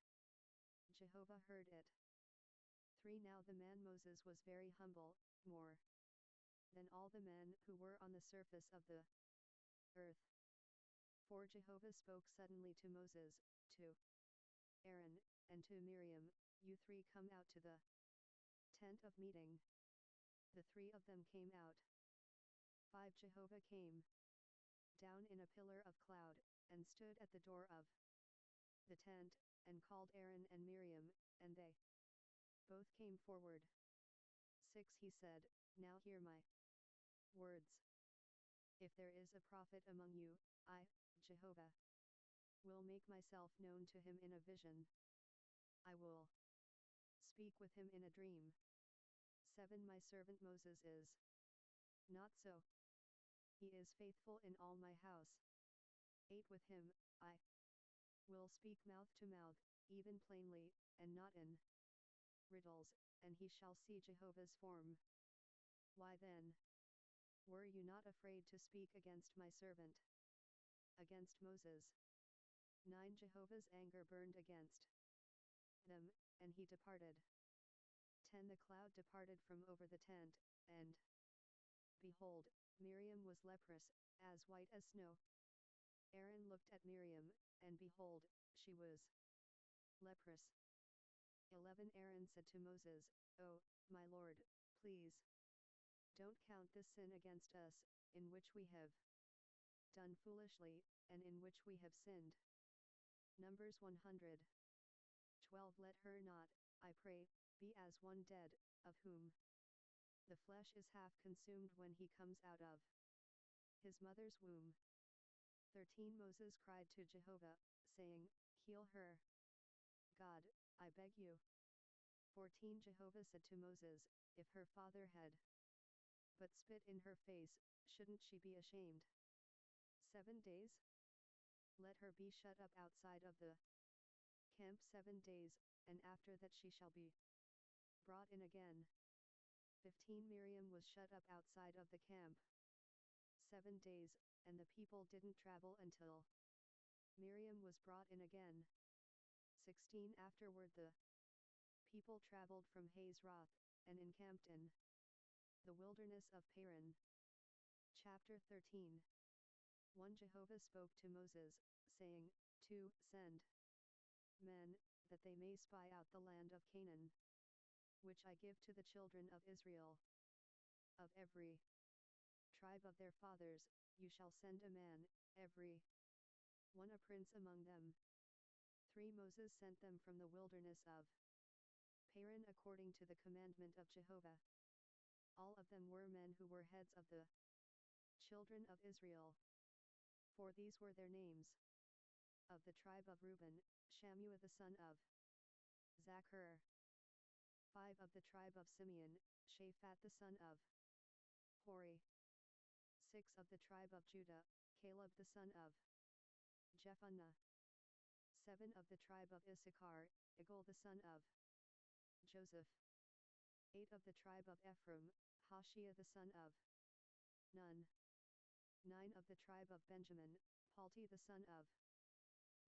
A: Jehovah heard it. 3 Now the man Moses was very humble, more than all the men who were on the surface of the earth. 4 Jehovah spoke suddenly to Moses, to Aaron, and to Miriam, You 3 come out to the tent of meeting. The 3 of them came out. 5 Jehovah came down in a pillar of cloud, and stood at the door of the tent, and called Aaron and Miriam, and they both came forward. 6 He said, Now hear my words. If there is a prophet among you, I, Jehovah, will make myself known to him in a vision. I will speak with him in a dream. 7 My servant Moses is not so. He is faithful in all my house. 8 With him, I will speak mouth to mouth, even plainly, and not in riddles, and he shall see Jehovah's form. Why then were you not afraid to speak against my servant, against Moses? 9 Jehovah's anger burned against them, and he departed. 10 The cloud departed from over the tent, and behold, Miriam was leprous, as white as snow. Aaron looked at Miriam, and behold, she was leprous. 11 Aaron said to Moses, O, my Lord, please don't count this sin against us, in which we have done foolishly, and in which we have sinned. Numbers 100. 12 Let her not, I pray, be as one dead, of whom the flesh is half consumed when he comes out of his mother's womb. 13 Moses cried to Jehovah, saying, Heal her. God, I beg you. 14 Jehovah said to Moses, If her father had but spit in her face, shouldn't she be ashamed? 7 days? Let her be shut up outside of the camp 7 days, and after that she shall be brought in again. 15 Miriam was shut up outside of the camp 7 days, and the people didn't travel until Miriam was brought in again. 16 Afterward the people traveled from Hazeroth, and encamped in the wilderness of Paran. Chapter 13 1 Jehovah spoke to Moses, saying, 2 Send men, that they may spy out the land of Canaan, which I give to the children of Israel. Of every tribe of their fathers, you shall send a man, every one a prince among them. 3 Moses sent them from the wilderness of Paran according to the commandment of Jehovah. All of them were men who were heads of the children of Israel. For these were their names. Of the tribe of Reuben, Shammua the son of Zachar. 5 Of the tribe of Simeon, Shaphat the son of Hori. 6 Of the tribe of Judah, Caleb the son of Jephunneh. 7 Of the tribe of Issachar, Igal the son of Joseph. 8 Of the tribe of Ephraim, Hoshea the son of Nun. 9 Of the tribe of Benjamin, Palti the son of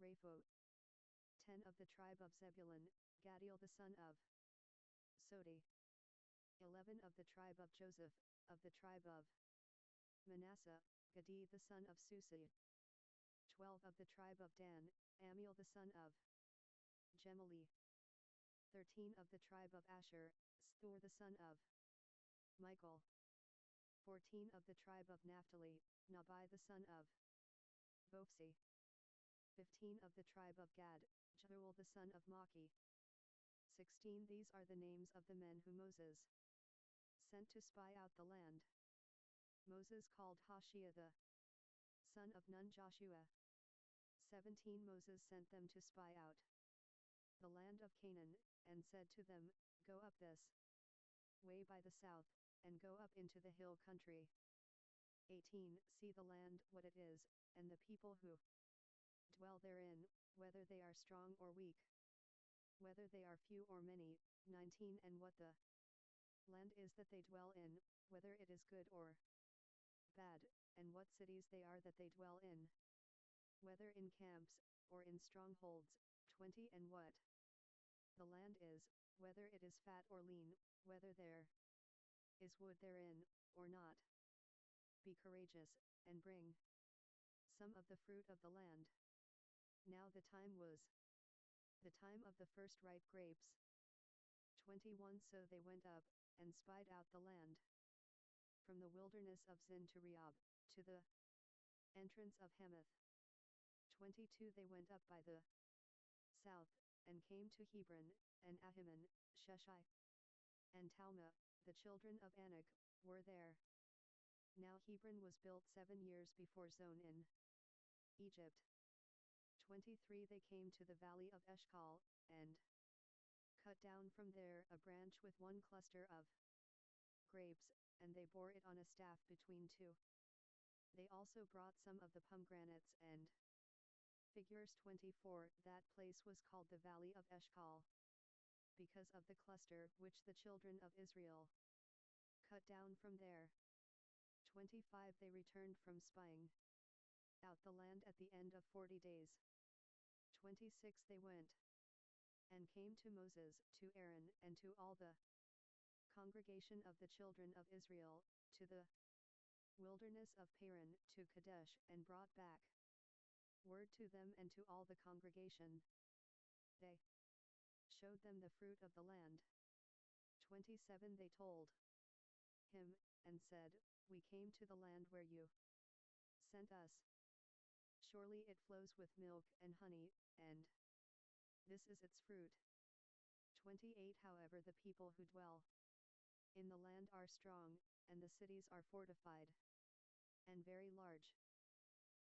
A: Rapho. 10 of the tribe of Zebulun, Gadiel the son of Sodi. 11 of the tribe of Joseph, of the tribe of Manasseh, Gadi the son of Susi. 12 of the tribe of Dan, Amiel the son of Gemali. 13 of the tribe of Asher, Sthor the son of Michael. 14 of the tribe of Naphtali, Nabai the son of Bopsi. 15 of the tribe of Gad, Jeuel the son of Maki. 16 These are the names of the men who Moses sent to spy out the land. Moses called Hoshea the son of Nun Joshua. 17 Moses sent them to spy out the land of Canaan, and said to them, Go up this way by the south, and go up into the hill country. 18 See the land what it is, and the people who dwell therein, whether they are strong or weak, whether they are few or many. 19 And what the land is that they dwell in, whether it is good or bad, and what cities they are that they dwell in, whether in camps, or in strongholds. 20 And what the land is, whether it is fat or lean, whether there is wood therein, or not. Be courageous, and bring some of the fruit of the land. Now the time was the time of the first ripe grapes. 21 So they went up, and spied out the land, from the wilderness of Zin to Rehob, to the entrance of Hamath. 22 They went up by the south, and came to Hebron, and Ahiman, Sheshai, and Talmah, the children of Anak, were there. Now Hebron was built 7 years before Zon in Egypt. 23 They came to the valley of Eshcol, and cut down from there a branch with one cluster of grapes, and they bore it on a staff between two. They also brought some of the pomegranates and figures. 24 That place was called the valley of Eshcol, because of the cluster which the children of Israel cut down from there. 25 They returned from spying out the land at the end of 40 days. 26 They went and came to Moses, to Aaron, and to all the congregation of the children of Israel, to the wilderness of Paran, to Kadesh, and brought back word to them and to all the congregation. They showed them the fruit of the land. 27 They told him, and said, We came to the land where you sent us. Surely it flows with milk and honey, and this is its fruit. 28 However the people who dwell in the land are strong, and the cities are fortified and very large.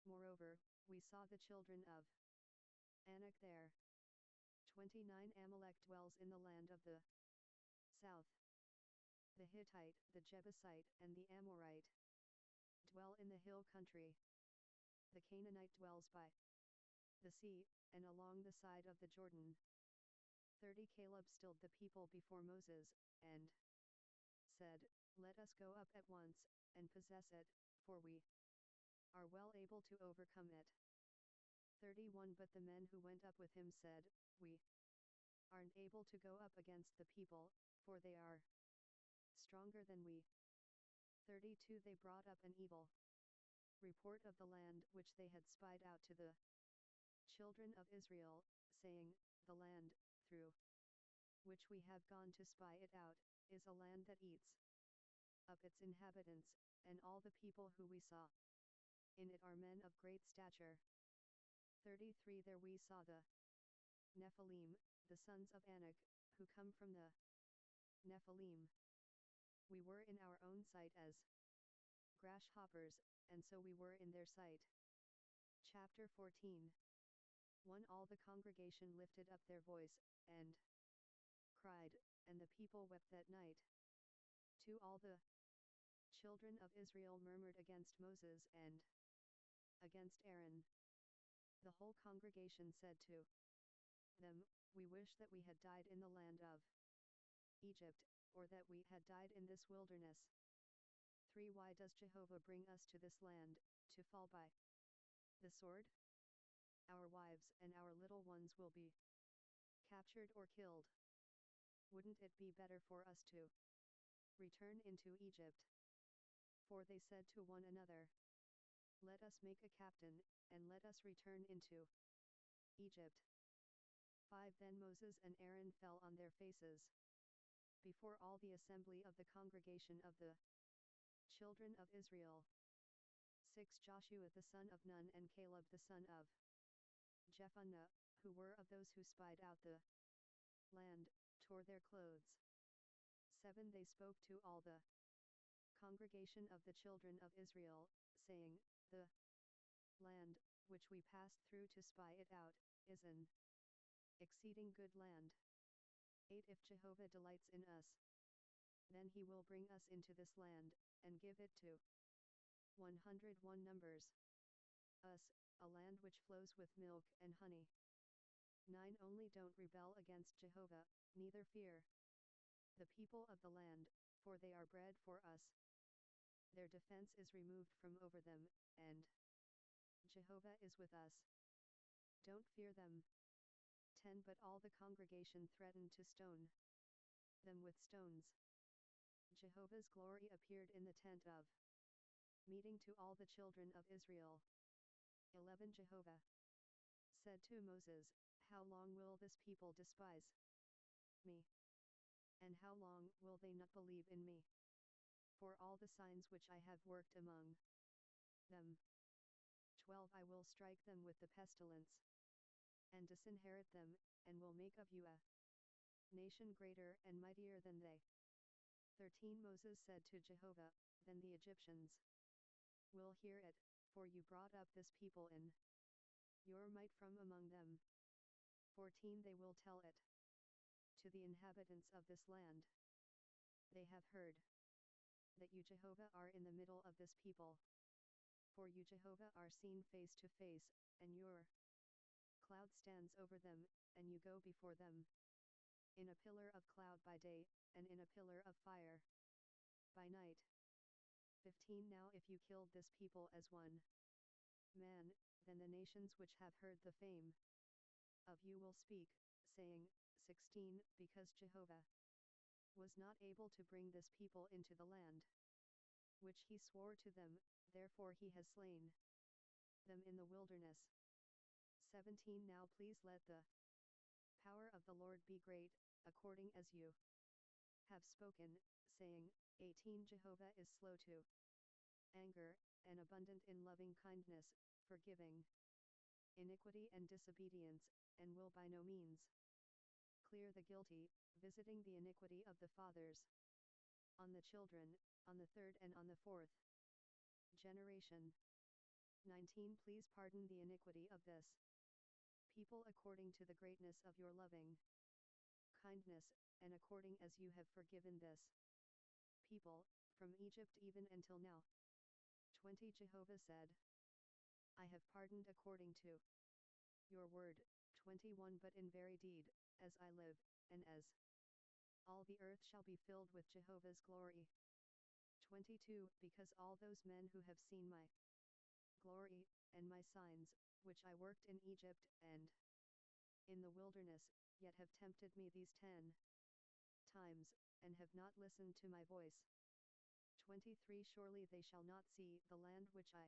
A: Moreover, we saw the children of Anak there. 29 Amalek dwells in the land of the south. The Hittite, the Jebusite, and the Amorite dwell in the hill country. The Canaanite dwells by the sea, and along the side of the Jordan. 30 Caleb stilled the people before Moses, and said, Let us go up at once, and possess it, for we are well able to overcome it. 31 But the men who went up with him said, We aren't able to go up against the people, for they are stronger than we. 32 They brought up an evil report of the land which they had spied out to the children of Israel, saying, The land, through which we have gone to spy it out, is a land that eats up its inhabitants, and all the people who we saw in it are men of great stature. 33 There we saw the Nephilim, the sons of Anak, who come from the Nephilim. We were in our own sight as grasshoppers, and so we were in their sight. Chapter 14 1 All the congregation lifted up their voice, and cried, and the people wept that night. 2 All the children of Israel murmured against Moses and against Aaron. The whole congregation said to them, We wish that we had died in the land of Egypt, or that we had died in this wilderness. 3 Why does Jehovah bring us to this land, to fall by the sword? our wives and our little ones will be captured or killed. Wouldn't it be better for us to return into Egypt? For they said to one another, let us make a captain, and let us return into Egypt. 5 Then Moses and Aaron fell on their faces before all the assembly of the congregation of the children of Israel. 6 Joshua the son of Nun and Caleb the son of Jephunneh, who were of those who spied out the land, tore their clothes. 7 They spoke to all the congregation of the children of Israel, saying, the land, which we passed through to spy it out, is an exceeding good land. 8 If Jehovah delights in us, then he will bring us into this land, and give it to 101 numbers. Us, a land which flows with milk and honey. 9 Only don't rebel against Jehovah, neither fear the people of the land, for they are bread for us. Their defense is removed from over them, and Jehovah is with us. Don't fear them. 10 But all the congregation threatened to stone them with stones. Jehovah's glory appeared in the tent of meeting to all the children of Israel. 11 Jehovah said to Moses, how long will this people despise me? And how long will they not believe in me? For all the signs which I have worked among them. 12 I will strike them with the pestilence, and disinherit them, and will make of you a nation greater and mightier than they. 13 Moses said to Jehovah, then the Egyptians will hear it, for you brought up this people in your might from among them. 14 They will tell it to the inhabitants of this land. They have heard that you Jehovah are in the middle of this people. For you Jehovah are seen face to face, and your cloud stands over them, and you go before them in a pillar of cloud by day, and in a pillar of fire by night. 15 Now if you killed this people as one man, then the nations which have heard the fame of you will speak, saying, 16 Because Jehovah was not able to bring this people into the land which he swore to them, therefore he has slain them in the wilderness. 17 Now please let the power of the Lord be great, according as you have spoken, saying, 18 Jehovah is slow to anger, and abundant in loving kindness, forgiving iniquity and disobedience, and will by no means clear the guilty, visiting the iniquity of the fathers on the children, on the third and on the fourth generation. 19 Please pardon the iniquity of this people according to the greatness of your loving kindness, and according as you have forgiven this people, from Egypt even until now. 20 Jehovah said, I have pardoned according to your word. 21 But in very deed, as I live, and as all the earth shall be filled with Jehovah's glory. 22 Because all those men who have seen my glory, and my signs, which I worked in Egypt and in the wilderness, yet have tempted me these 10 times, and have not listened to my voice. 23 Surely they shall not see the land which I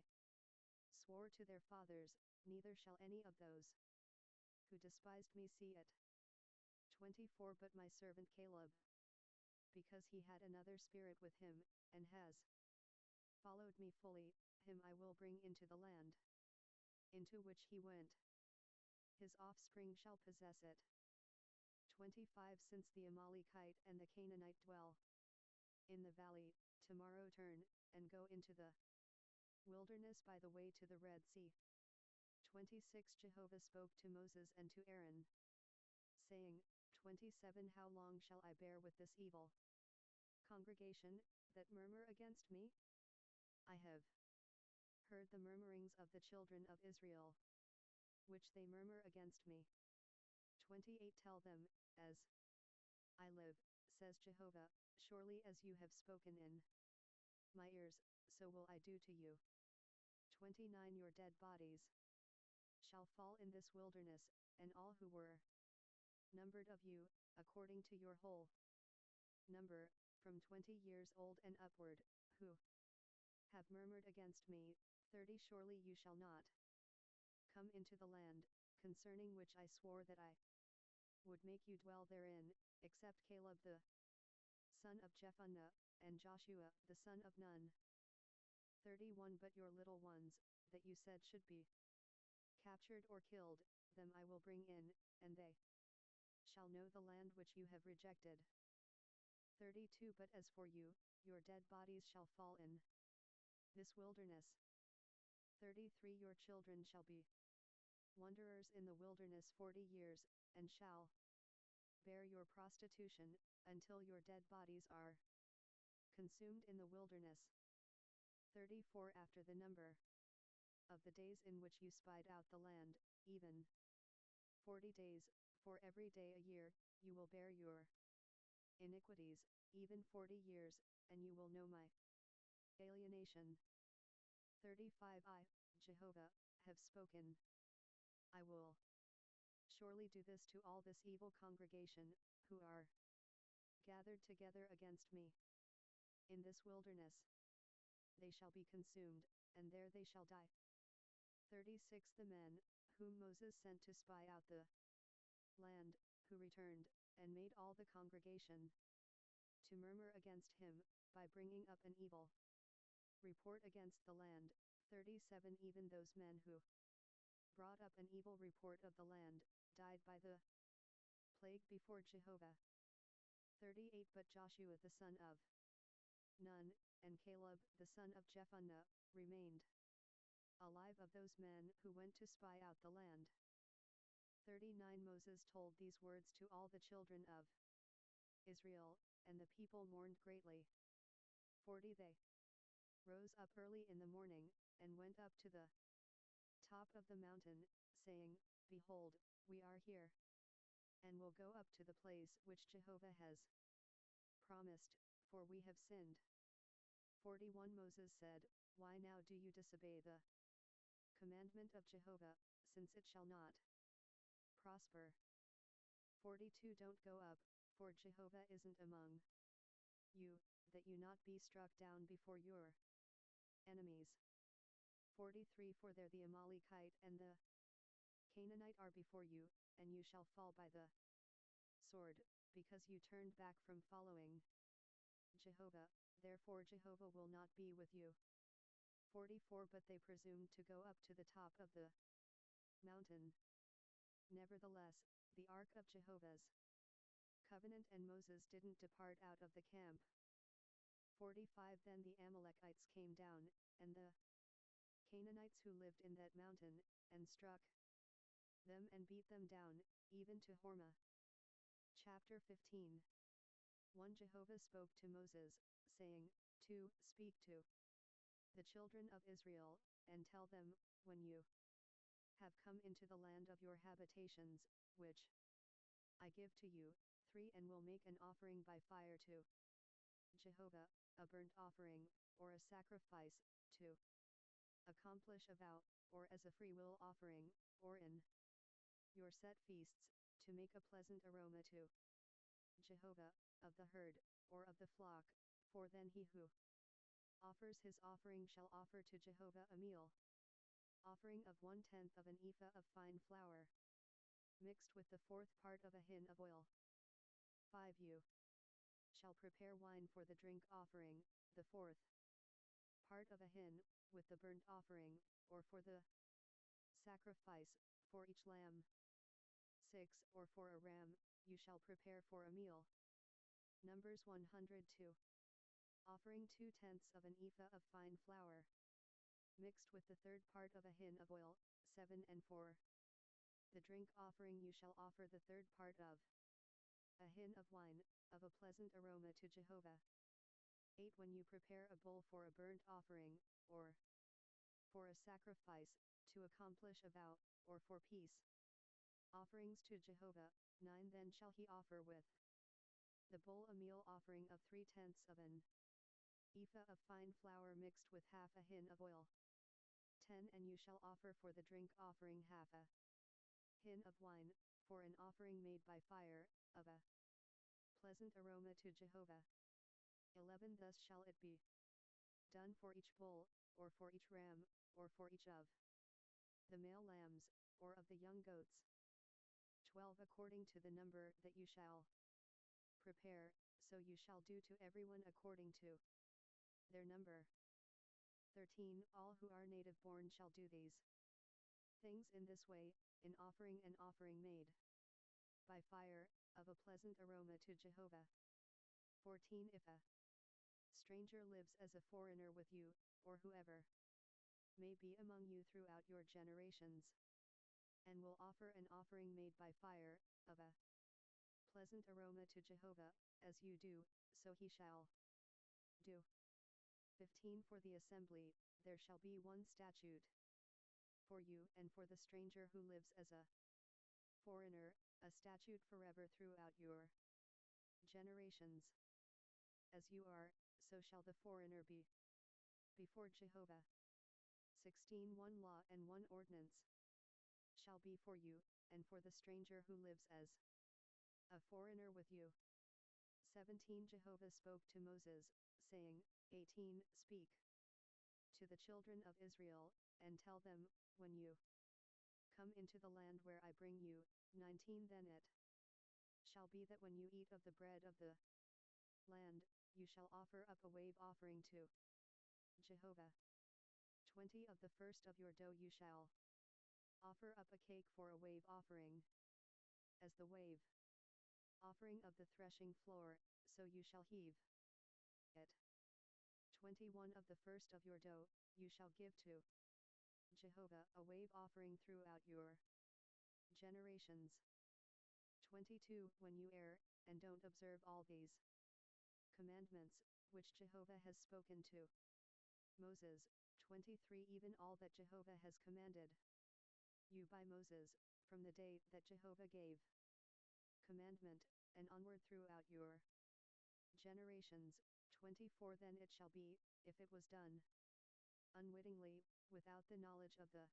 A: swore to their fathers, neither shall any of those who despised me see it. 24 But my servant Caleb, because he had another spirit with him, and has followed me fully, him I will bring into the land into which he went. His offspring shall possess it. 25 Since the Amalekite and the Canaanite dwell in the valley, tomorrow turn, and go into the wilderness by the way to the Red Sea. 26 Jehovah spoke to Moses and to Aaron, saying, 27 How long shall I bear with this evil congregation, that murmur against me? I have heard the murmurings of the children of Israel, which they murmur against me. 28 Tell them, as I live, says Jehovah, surely as you have spoken in my ears, so will I do to you. 29 Your dead bodies shall fall in this wilderness, and all who were numbered of you, according to your whole number, from 20 years old and upward, who have murmured against me, 30 surely you shall not come into the land, concerning which I swore that I would make you dwell therein, except Caleb the son of Jephunneh, and Joshua the son of Nun. 31 But your little ones, that you said should be captured or killed, them I will bring in, and they shall know the land which you have rejected. 32 But as for you, your dead bodies shall fall in this wilderness. 33 Your children shall be wanderers in the wilderness 40 years, and shall bear your prostitution, until your dead bodies are consumed in the wilderness. 34 After the number of the days in which you spied out the land, even 40 days, for every day a year, you will bear your iniquities, even 40 years, and you will know my alienation. 35 I, Jehovah, have spoken. I will surely do this to all this evil congregation, who are gathered together against me in this wilderness. They shall be consumed, and there they shall die. 36 The men, whom Moses sent to spy out the land, who returned, and made all the congregation to murmur against him, by bringing up an evil report against the land. 37 Even those men who brought up an evil report of the land, died by the plague before Jehovah. 38 But Joshua the son of Nun, and Caleb the son of Jephunneh, remained alive of those men who went to spy out the land. 39 Moses told these words to all the children of Israel, and the people mourned greatly. 40 They rose up early in the morning, and went up to the top of the mountain, saying, Behold, we are here, and will go up to the place which Jehovah has promised, for we have sinned. 41 Moses said, Why now do you disobey the commandment of Jehovah, since it shall not prosper? 42 Don't go up, for Jehovah isn't among you, that you not be struck down before your enemies. 43 For there the Amalekite and the Canaanite are before you, and you shall fall by the sword, because you turned back from following Jehovah, therefore Jehovah will not be with you. 44 But they presumed to go up to the top of the mountain. Nevertheless, the ark of Jehovah's covenant and Moses didn't depart out of the camp. 45 Then the Amalekites came down, and the Canaanites who lived in that mountain, and struck them and beat them down, even to Hormah. Chapter 15 1 Jehovah spoke to Moses, saying, 2 Speak to the children of Israel, and tell them, when you have come into the land of your habitations, which I give to you, 3 And will make an offering by fire to Jehovah, a burnt offering, or a sacrifice, to accomplish a vow, or as a freewill offering, or in your set feasts, to make a pleasant aroma to Jehovah, of the herd, or of the flock, for then he who offers his offering shall offer to Jehovah a meal offering of 1/10 of an ephah of fine flour, mixed with the 4th part of a hin of oil. 5 You shall prepare wine for the drink offering, the 4th part of a hin, with the burnt offering, or for the sacrifice, for each lamb. 6 Or for a ram, you shall prepare for a meal. Numbers 102. Offering 2/10 of an ephah of fine flour, mixed with the 3rd part of a hin of oil. 7 And for the drink offering you shall offer the 3rd part of a hin of wine, of a pleasant aroma to Jehovah. 8 When you prepare a bull for a burnt offering, or for a sacrifice, to accomplish a vow, or for peace offerings to Jehovah. 9 Then shall he offer with the bull a meal offering of 3/10 of an ephah of fine flour mixed with half a hin of oil. 10 And you shall offer for the drink offering half a hin of wine, for an offering made by fire, of a pleasant aroma to Jehovah. 11 Thus shall it be done for each bull, or for each ram, or for each of the male lambs, or of the young goats. 12 According to the number that you shall prepare, so you shall do to everyone according to their number. 13 All who are native born shall do these things in this way, in offering an offering made by fire, of a pleasant aroma to Jehovah. 14 If a stranger lives as a foreigner with you, or whoever may be among you throughout your generations, and will offer an offering made by fire, of a pleasant aroma to Jehovah, as you do, so he shall do. 15 For the assembly, there shall be one statute for you and for the stranger who lives as a foreigner, a statute forever throughout your generations. As you are, so shall the foreigner be before Jehovah. 16 One law and one ordinance shall be for you, and for the stranger who lives as a foreigner with you. 17 Jehovah spoke to Moses, saying, 18 Speak to the children of Israel, and tell them, when you come into the land where I bring you. 19 Then it shall be that when you eat of the bread of the land, you shall offer up a wave offering to Jehovah. 20 Of the first of your dough you shall offer up a cake for a wave offering, as the wave offering of the threshing floor, so you shall heave it. 21 Of the first of your dough, you shall give to Jehovah a wave offering throughout your generations. 22 When you err, and don't observe all these commandments, which Jehovah has spoken to Moses. 23 Even all that Jehovah has commanded you by Moses, from the day that Jehovah gave commandment, and onward throughout your generations. 24 Then it shall be, if it was done unwittingly, without the knowledge of the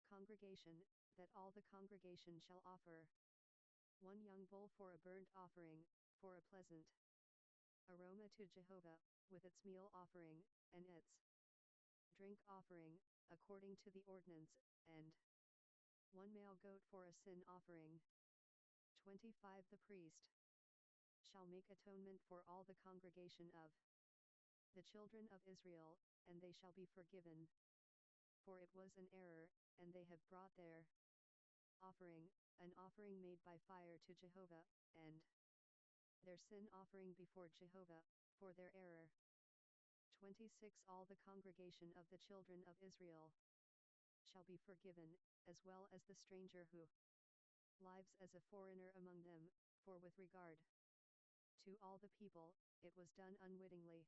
A: congregation, that all the congregation shall offer one young bull for a burnt offering, for a pleasant aroma to Jehovah, with its meal offering, and its drink offering, according to the ordinance, and one male goat for a sin offering. 25 The priest shall make atonement for all the congregation of the children of Israel, and they shall be forgiven. For it was an error, and they have brought their offering, an offering made by fire to Jehovah, and their sin offering before Jehovah, for their error. 26 All the congregation of the children of Israel shall be forgiven, as well as the stranger who lives as a foreigner among them, for with regard to all the people, it was done unwittingly.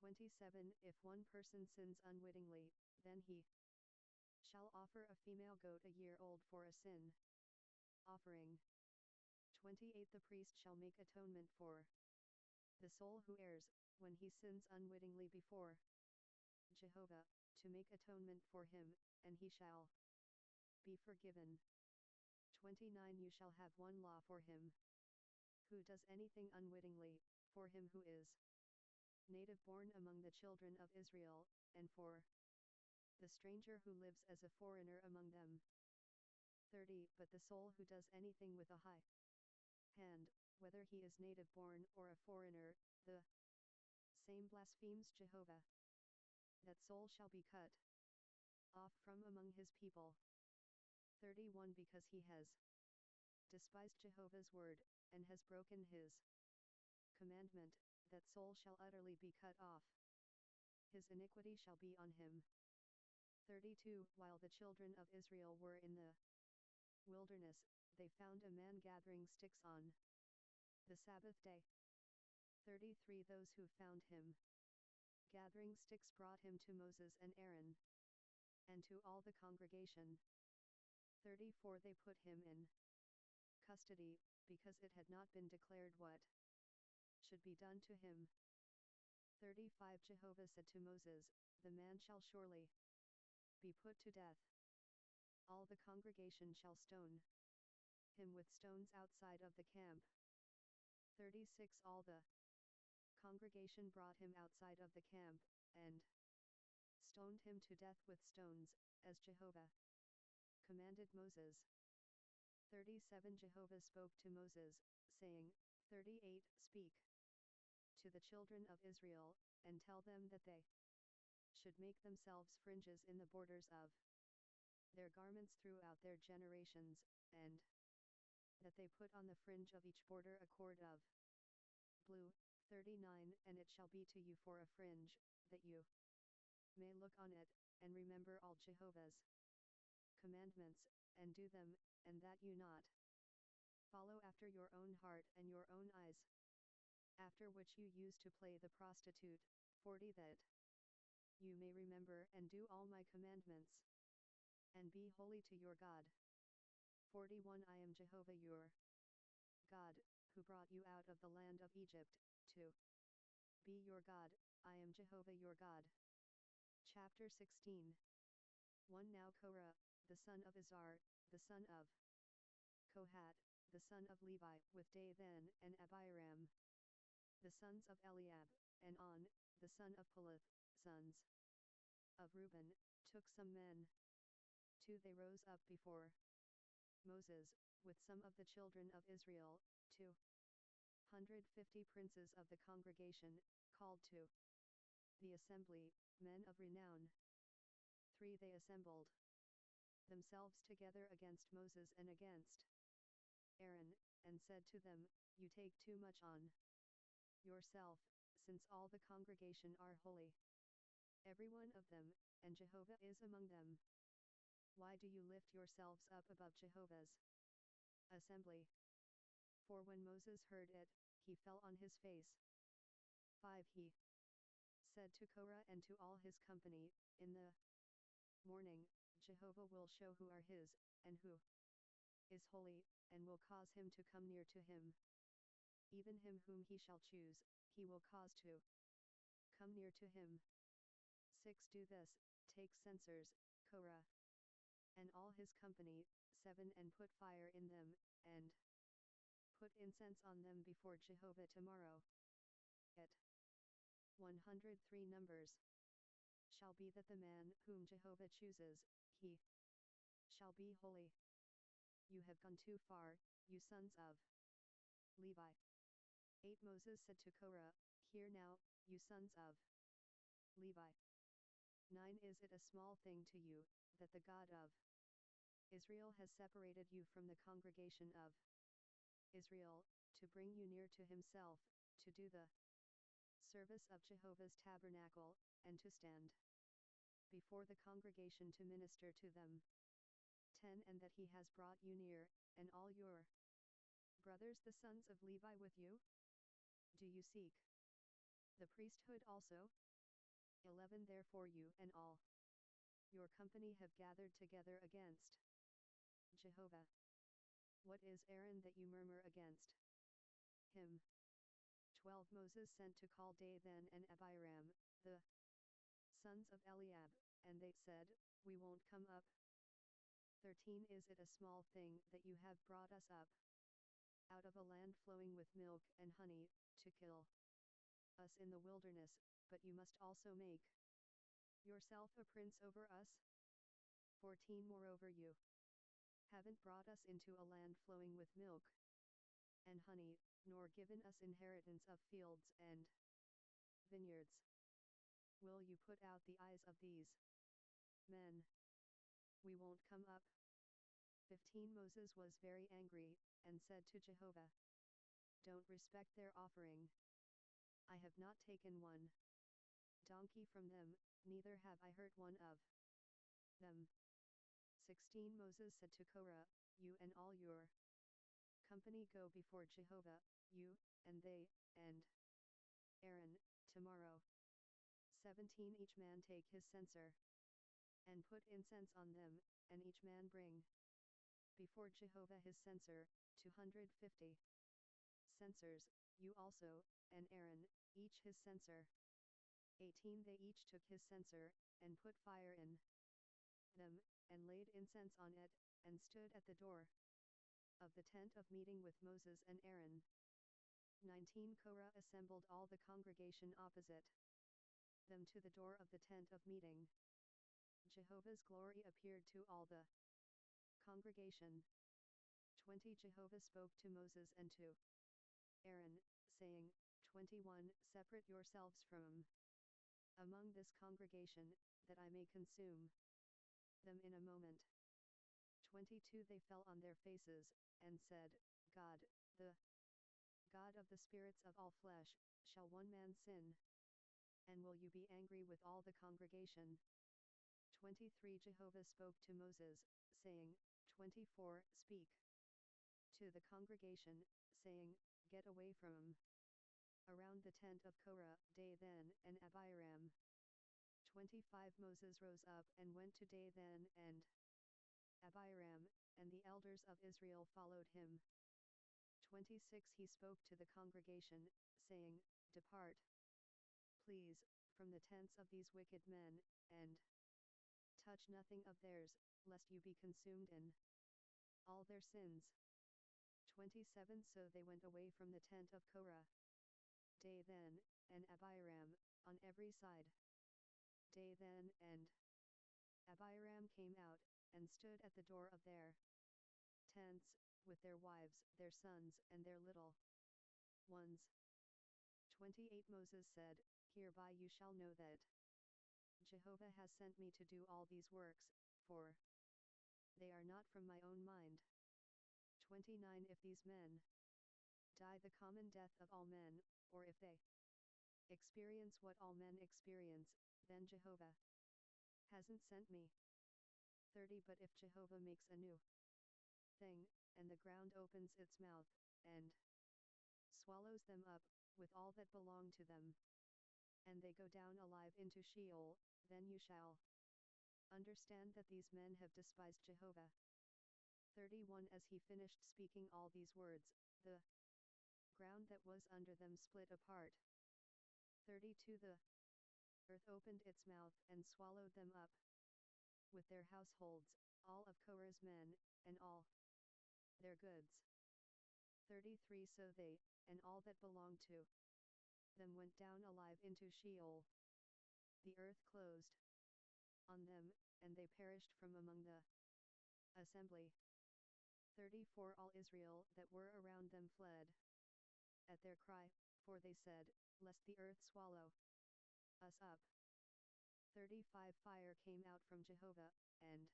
A: 27 If one person sins unwittingly, then he shall offer a female goat a year old for a sin offering. 28 The priest shall make atonement for the soul who errs, when he sins unwittingly before Jehovah, to make atonement for him, and he shall be forgiven. 29 You shall have one law for him who does anything unwittingly, for him who is native born among the children of Israel, and for the stranger who lives as a foreigner among them. 30 But the soul who does anything with a high hand, whether he is native born or a foreigner, the same blasphemes Jehovah. That soul shall be cut off from among his people. 31 Because he has despised Jehovah's word, and has broken his commandment, that soul shall utterly be cut off. His iniquity shall be on him. 32 While the children of Israel were in the wilderness, they found a man gathering sticks on the Sabbath day. 33 Those who found him gathering sticks brought him to Moses and Aaron, and to all the congregation. 34 They put him in custody, because it had not been declared what should be done to him. 35 Jehovah said to Moses, The man shall surely be put to death. All the congregation shall stone him with stones outside of the camp. 36 All the congregation brought him outside of the camp, and stoned him to death with stones, as Jehovah commanded Moses. 37 Jehovah spoke to Moses, saying, 38 Speak to the children of Israel, and tell them that they should make themselves fringes in the borders of their garments throughout their generations, and that they put on the fringe of each border a cord of blue. 39 And it shall be to you for a fringe, that you may look on it, and remember all Jehovah's commandments, and do them, and that you not follow after your own heart and your own eyes, after which you used to play the prostitute. 40 That you may remember and do all my commandments, and be holy to your God. 41 I am Jehovah your God, who brought you out of the land of Egypt, to be your God. I am Jehovah your God. Chapter 16 1 Now Korah, the son of Izhar, the son of Kohat, the son of Levi, with Dathan and Abiram, the sons of Eliab, and On, the son of Peleth, sons of Reuben, took some men. 2 They rose up before Moses, with some of the children of Israel, 250 princes of the congregation, called to the assembly, men of renown. 3 They assembled themselves together against Moses and against Aaron, and said to them, You take too much on yourself, since all the congregation are holy, every one of them, and Jehovah is among them. Why do you lift yourselves up above Jehovah's assembly? For when Moses heard it, he fell on his face. 5 He said to Korah and to all his company, In the morning, Jehovah will show who are his, and who is holy, and will cause him to come near to him. Even him whom he shall choose, he will cause to come near to him. 6 Do this, take censers, Korah and all his company. 7 And put fire in them, and put incense on them before Jehovah tomorrow. At 103 numbers shall be that the man whom Jehovah chooses, he shall be holy. You have gone too far, you sons of Levi. 8 Moses said to Korah, Hear now, you sons of Levi. 9 Is it a small thing to you, that the God of Israel has separated you from the congregation of Israel, to bring you near to himself, to do the service of Jehovah's tabernacle, and to stand before the congregation to minister to them? 10 And that he has brought you near, and all your brothers the sons of Levi with you? Do you seek the priesthood also? 11 Therefore you and all your company have gathered together against Jehovah. What is Aaron that you murmur against him? 12 Moses sent to call Dathan and Abiram, the sons of Eliab, and they said, We won't come up. 13 Is it a small thing that you have brought us up out of a land flowing with milk and honey, to kill us in the wilderness, but you must also make yourself a prince over us? 14 Moreover you haven't brought us into a land flowing with milk and honey, nor given us inheritance of fields and vineyards. Will you put out the eyes of these men? We won't come up. 15 Moses was very angry, and said to Jehovah, Don't respect their offering. I have not taken one donkey from them, neither have I hurt one of them. 16 Moses said to Korah, You and all your company go before Jehovah, you, and they, and Aaron, tomorrow. 17 Each man take his censer, and put incense on them, and each man bring before Jehovah his censer, 250 censers, you also, and Aaron, each his censer. 18 They each took his censer, and put fire in them, and laid incense on it, and stood at the door of the tent of meeting with Moses and Aaron. 19 Korah assembled all the congregation opposite them to the door of the tent of meeting. Jehovah's glory appeared to all the congregation. 20 Jehovah spoke to Moses and to Aaron, saying, 21 Separate yourselves from among this congregation, that I may consume them in a moment. 22 They fell on their faces, and said, God, the God of the spirits of all flesh, shall one man sin? And will you be angry with all the congregation? 23 Jehovah spoke to Moses, saying, 24 Speak to the congregation, saying, Get away from around the tent of Korah, Dathan and Abiram. 25 Moses rose up and went to Dathan and Abiram, and the elders of Israel followed him. 26 He spoke to the congregation, saying, Depart, please, from the tents of these wicked men, and touch nothing of theirs, lest you be consumed in all their sins. 27 So they went away from the tent of Korah, Dathan and Abiram, on every side. Dathan and Abiram came out, and stood at the door of their tents, with their wives, their sons, and their little ones. 28 Moses said, Hereby you shall know that Jehovah has sent me to do all these works, for they are not from my own mind. 29 If these men die the common death of all men, or if they experience what all men experience, then Jehovah hasn't sent me. 30 But if Jehovah makes a new thing, and the ground opens its mouth, and swallows them up, with all that belong to them, and they go down alive into Sheol, then you shall understand that these men have despised Jehovah. 31 As he finished speaking all these words, the ground that was under them split apart. 32 The earth opened its mouth and swallowed them up, with their households, all of Korah's men, and all their goods. 33 So they, and all that belonged to them went down alive into Sheol. The earth closed on them, and they perished from among the assembly. 34 All Israel that were around them fled at their cry, for they said, Lest the earth swallow us up. 35 Fire came out from Jehovah, and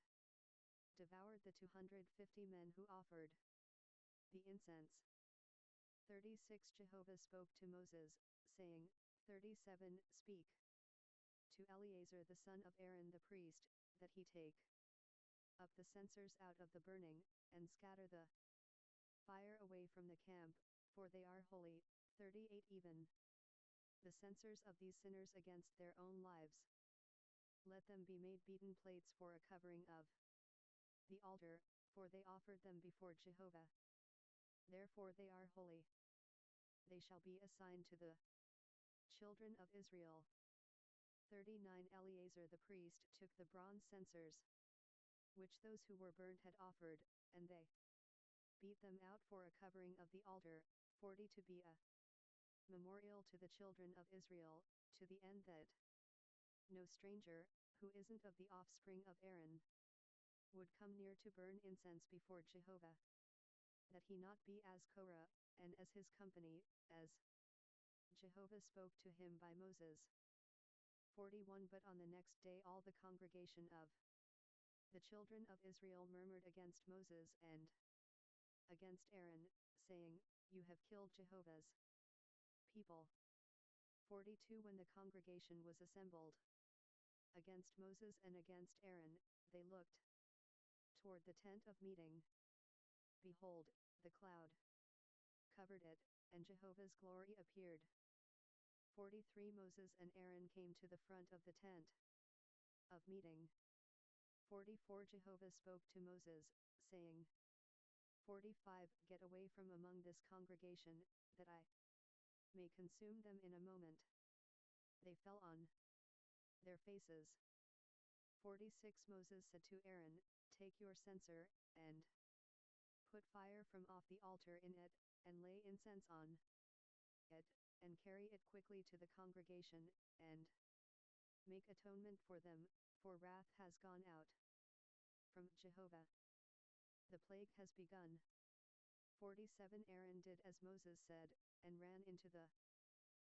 A: devoured the 250 men who offered the incense. 36 Jehovah spoke to Moses, saying, 37 Speak to Eleazar the son of Aaron the priest, that he take up the censers out of the burning, and scatter the fire away from the camp, for they are holy. 38 Even the censers of these sinners against their own lives, let them be made beaten plates for a covering of the altar, for they offered them before Jehovah. Therefore they are holy. They shall be assigned to the children of Israel. 39 Eleazar the priest took the bronze censers, which those who were burnt had offered, and they beat them out for a covering of the altar. 40 To be a memorial to the children of Israel, to the end that no stranger, who isn't of the offspring of Aaron, would come near to burn incense before Jehovah, that he not be as Korah, and as his company, as Jehovah spoke to him by Moses. 41 But on the next day all the congregation of the children of Israel murmured against Moses and against Aaron, saying, You have killed Jehovah's people. 42 When the congregation was assembled against Moses and against Aaron, they looked toward the tent of meeting. Behold, the cloud covered it, and Jehovah's glory appeared. 43 Moses and Aaron came to the front of the tent of meeting. 44 Jehovah spoke to Moses, saying, 45 Get away from among this congregation, that I may consume them in a moment. They fell on their faces. 46 Moses said to Aaron, "Take your censer, and put fire from off the altar in it, and lay incense on it, and carry it quickly to the congregation, and make atonement for them, for wrath has gone out from Jehovah. The plague has begun." 47 Aaron did as Moses said, and ran into the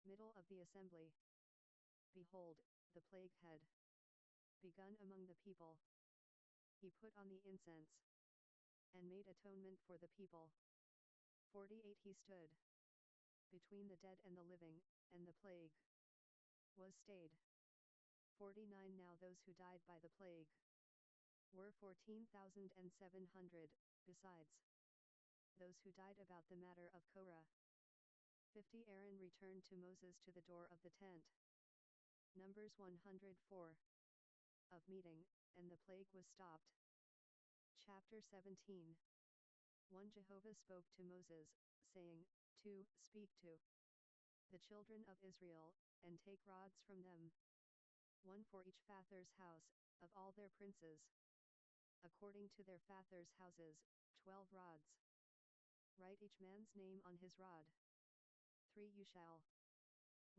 A: middle of the assembly. Behold, the plague had begun among the people. He put on the incense, and made atonement for the people. 48 He stood between the dead and the living, and the plague was stayed. 49 Now those who died by the plague were 14,700, besides those who died about the matter of Korah. 50 Aaron returned to Moses to the door of the tent. Numbers 104. Of meeting, and the plague was stopped. Chapter 17. 1 Jehovah spoke to Moses, saying, 2 Speak to the children of Israel, and take rods from them, 1 for each father's house, of all their princes, according to their father's houses, 12 rods. Write each man's name on his rod. 3 You shall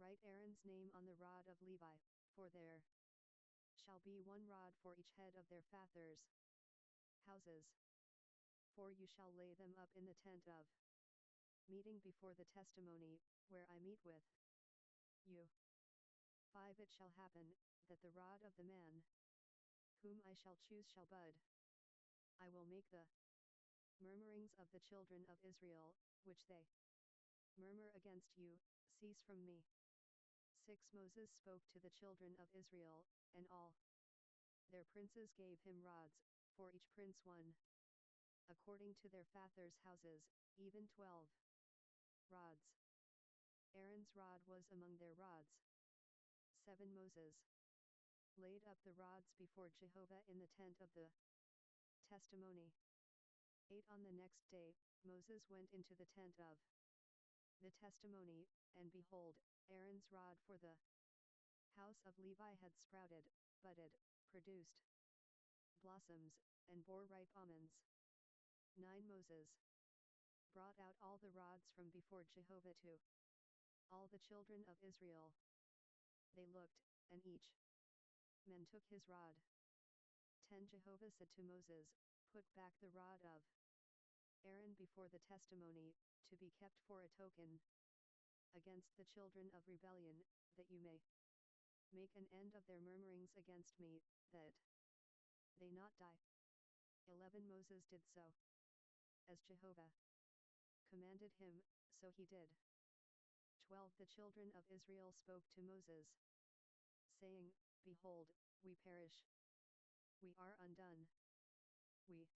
A: write Aaron's name on the rod of Levi, for there shall be 1 rod for each head of their fathers' houses. 4 You shall lay them up in the tent of meeting before the testimony, where I meet with you. 5 It shall happen, that the rod of the man whom I shall choose shall bud. I will make the murmurings of the children of Israel, which they murmur against you, cease from me. 6 Moses spoke to the children of Israel, and all their princes gave him rods, for each prince 1, according to their fathers' houses, even 12 rods. Aaron's rod was among their rods. 7 Moses laid up the rods before Jehovah in the tent of the testimony. 8 On the next day, Moses went into the tent of the testimony, and behold, Aaron's rod for the house of Levi had sprouted, budded, produced blossoms, and bore ripe almonds. 9 Moses brought out all the rods from before Jehovah to all the children of Israel. They looked, and each man took his rod. 10 Jehovah said to Moses, Put back the rod of Aaron before the testimony, to be kept for a token against the children of rebellion, that you may make an end of their murmurings against me, that they not die. 11 Moses did so as Jehovah commanded him, so he did. 12 The children of Israel spoke to Moses, saying, Behold, we perish. We are undone. We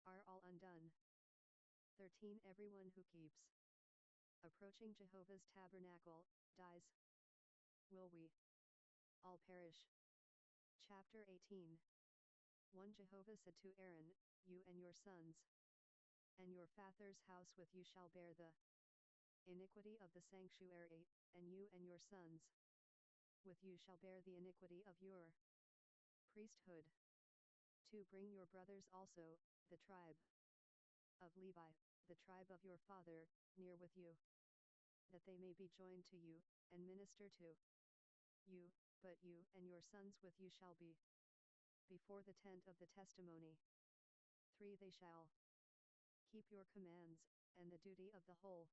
A: are all undone. 13 Everyone who keeps approaching Jehovah's tabernacle, dies. Will we all perish? Chapter 18. 1 Jehovah said to Aaron, You and your sons, and your father's house with you shall bear the iniquity of the sanctuary, and you and your sons with you shall bear the iniquity of your priesthood. 2 Bring your brothers also, the tribe of Levi, the tribe of your father, near with you, that they may be joined to you, and minister to you, but you and your sons with you shall be before the tent of the testimony. 3 They shall keep your commands, and the duty of the whole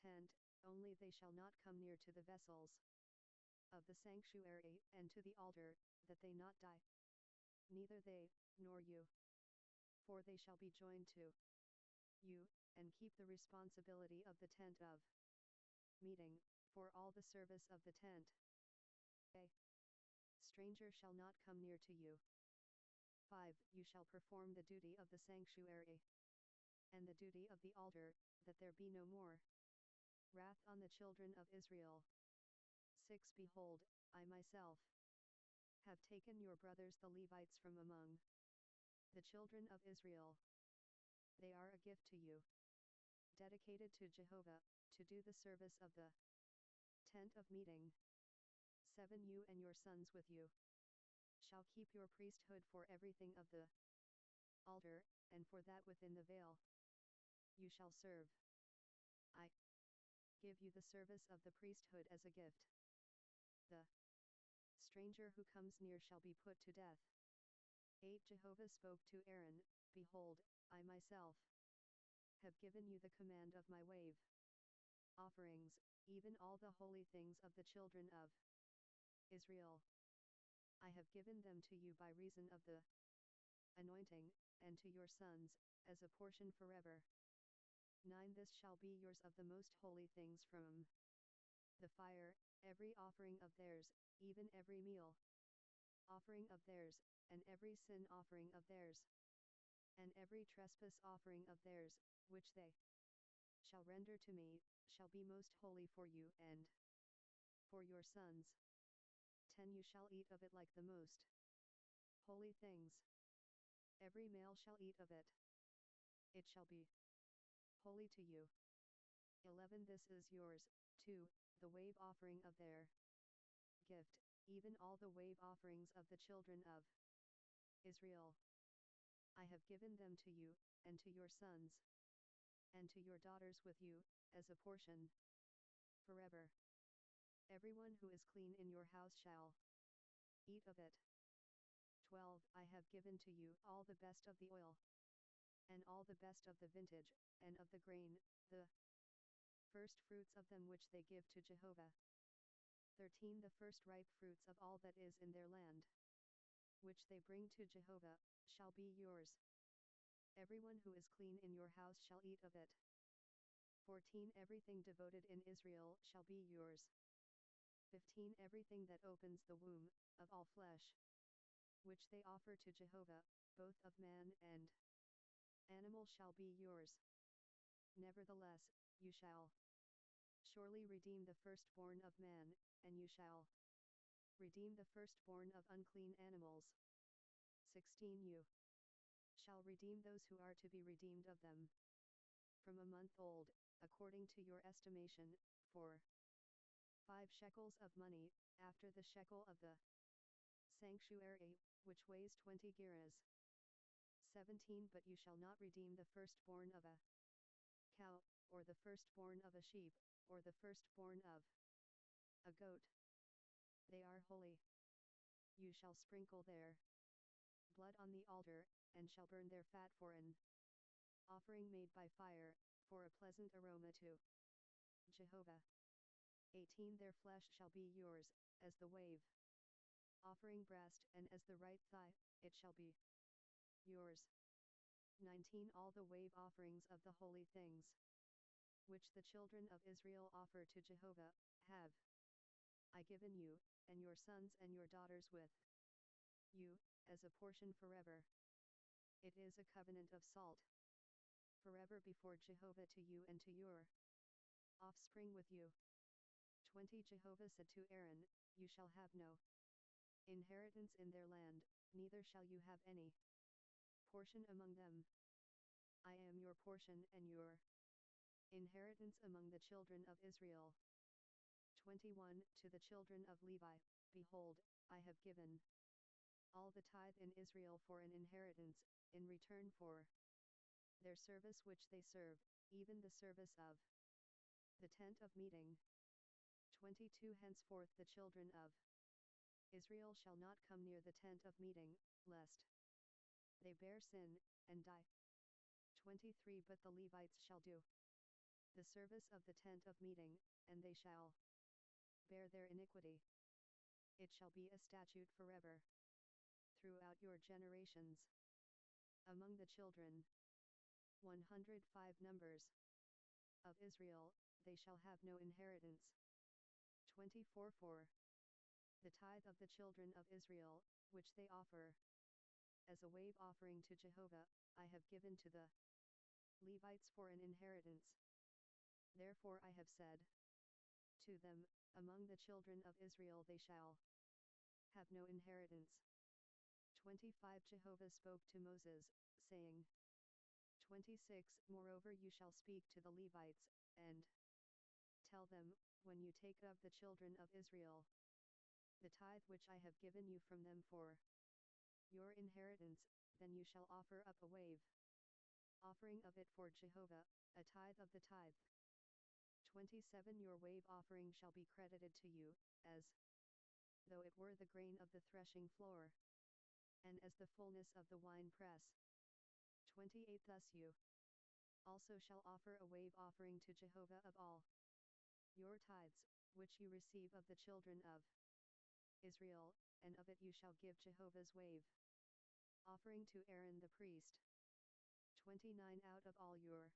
A: tent, only they shall not come near to the vessels of the sanctuary, and to the altar, that they not die. Neither they, nor you. For they shall be joined to you, and keep the responsibility of the tent of meeting, for all the service of the tent. A stranger shall not come near to you. 5 You shall perform the duty of the sanctuary, and the duty of the altar, that there be no more wrath on the children of Israel. 6 Behold, I myself have taken your brothers the Levites from among the children of Israel. They are a gift to you, dedicated to Jehovah, to do the service of the tent of meeting. 7 You and your sons with you shall keep your priesthood for everything of the altar, and for that within the veil you shall serve. I give you the service of the priesthood as a gift. The stranger who comes near shall be put to death. 8 Jehovah spoke to Aaron, Behold, I myself have given you the command of my wave offerings, even all the holy things of the children of Israel. I have given them to you by reason of the anointing, and to your sons, as a portion forever. 9 This shall be yours of the most holy things from the fire, every offering of theirs, even every meal offering of theirs, and every sin offering of theirs, and every trespass offering of theirs, which they shall render to me, shall be most holy for you and for your sons. 10 You shall eat of it like the most holy things. Every male shall eat of it. It shall be holy to you. 11 This is yours, too, the wave offering of their gift, even all the wave offerings of the children of Israel. I have given them to you, and to your sons, and to your daughters with you, as a portion forever. Everyone who is clean in your house shall eat of it. 12 I have given to you all the best of the oil, and all the best of the vintage, and of the grain, the first fruits of them which they give to Jehovah. 13 The first ripe fruits of all that is in their land, which they bring to Jehovah, shall be yours. Everyone who is clean in your house shall eat of it. 14 Everything devoted in Israel shall be yours. 15 Everything that opens the womb, of all flesh, which they offer to Jehovah, both of man and animal, shall be yours. Nevertheless, you shall surely redeem the firstborn of man, and you shall redeem the firstborn of unclean animals. 16 You shall redeem those who are to be redeemed of them, from a month old, according to your estimation, for 5 shekels of money, after the shekel of the sanctuary, which weighs 20 gerahs. 17 But you shall not redeem the firstborn of a cow, or the firstborn of a sheep, or the firstborn of a goat. They are holy. You shall sprinkle their blood on the altar, and shall burn their fat for an offering made by fire, for a pleasant aroma to Jehovah. 18 Their flesh shall be yours, as the wave offering breast, and as the right thigh, it shall be yours. 19 All the wave offerings of the holy things, which the children of Israel offer to Jehovah, have I given you, and your sons and your daughters with you, as a portion forever. It is a covenant of salt forever before Jehovah to you and to your offspring with you. 20 Jehovah said to Aaron, You shall have no inheritance in their land, neither shall you have any portion among them. I am your portion and your inheritance among the children of Israel. 21 To the children of Levi, behold, I have given all the tithe in Israel for an inheritance, in return for their service which they serve, even the service of the tent of meeting. 22 Henceforth the children of Israel shall not come near the tent of meeting, lest they bear sin, and die. 23 But the Levites shall do the service of the tent of meeting, and they shall bear their iniquity. It shall be a statute forever throughout your generations. Among the children 105 numbers of Israel, they shall have no inheritance. 24 For the tithe of the children of Israel, which they offer as a wave offering to Jehovah, I have given to the Levites for an inheritance. Therefore I have said to them, Among the children of Israel they shall have no inheritance. 25 Jehovah spoke to Moses, saying, 26 Moreover you shall speak to the Levites, and tell them, when you take of the children of Israel the tithe which I have given you from them for your inheritance, then you shall offer up a wave offering of it for Jehovah, a tithe of the tithe. 27 Your wave offering shall be credited to you, as though it were the grain of the threshing floor, and as the fullness of the wine press. 28 Thus you also shall offer a wave offering to Jehovah of all your tithes, which you receive of the children of Israel, and of it you shall give Jehovah's wave offering to Aaron the priest. 29 Out of all your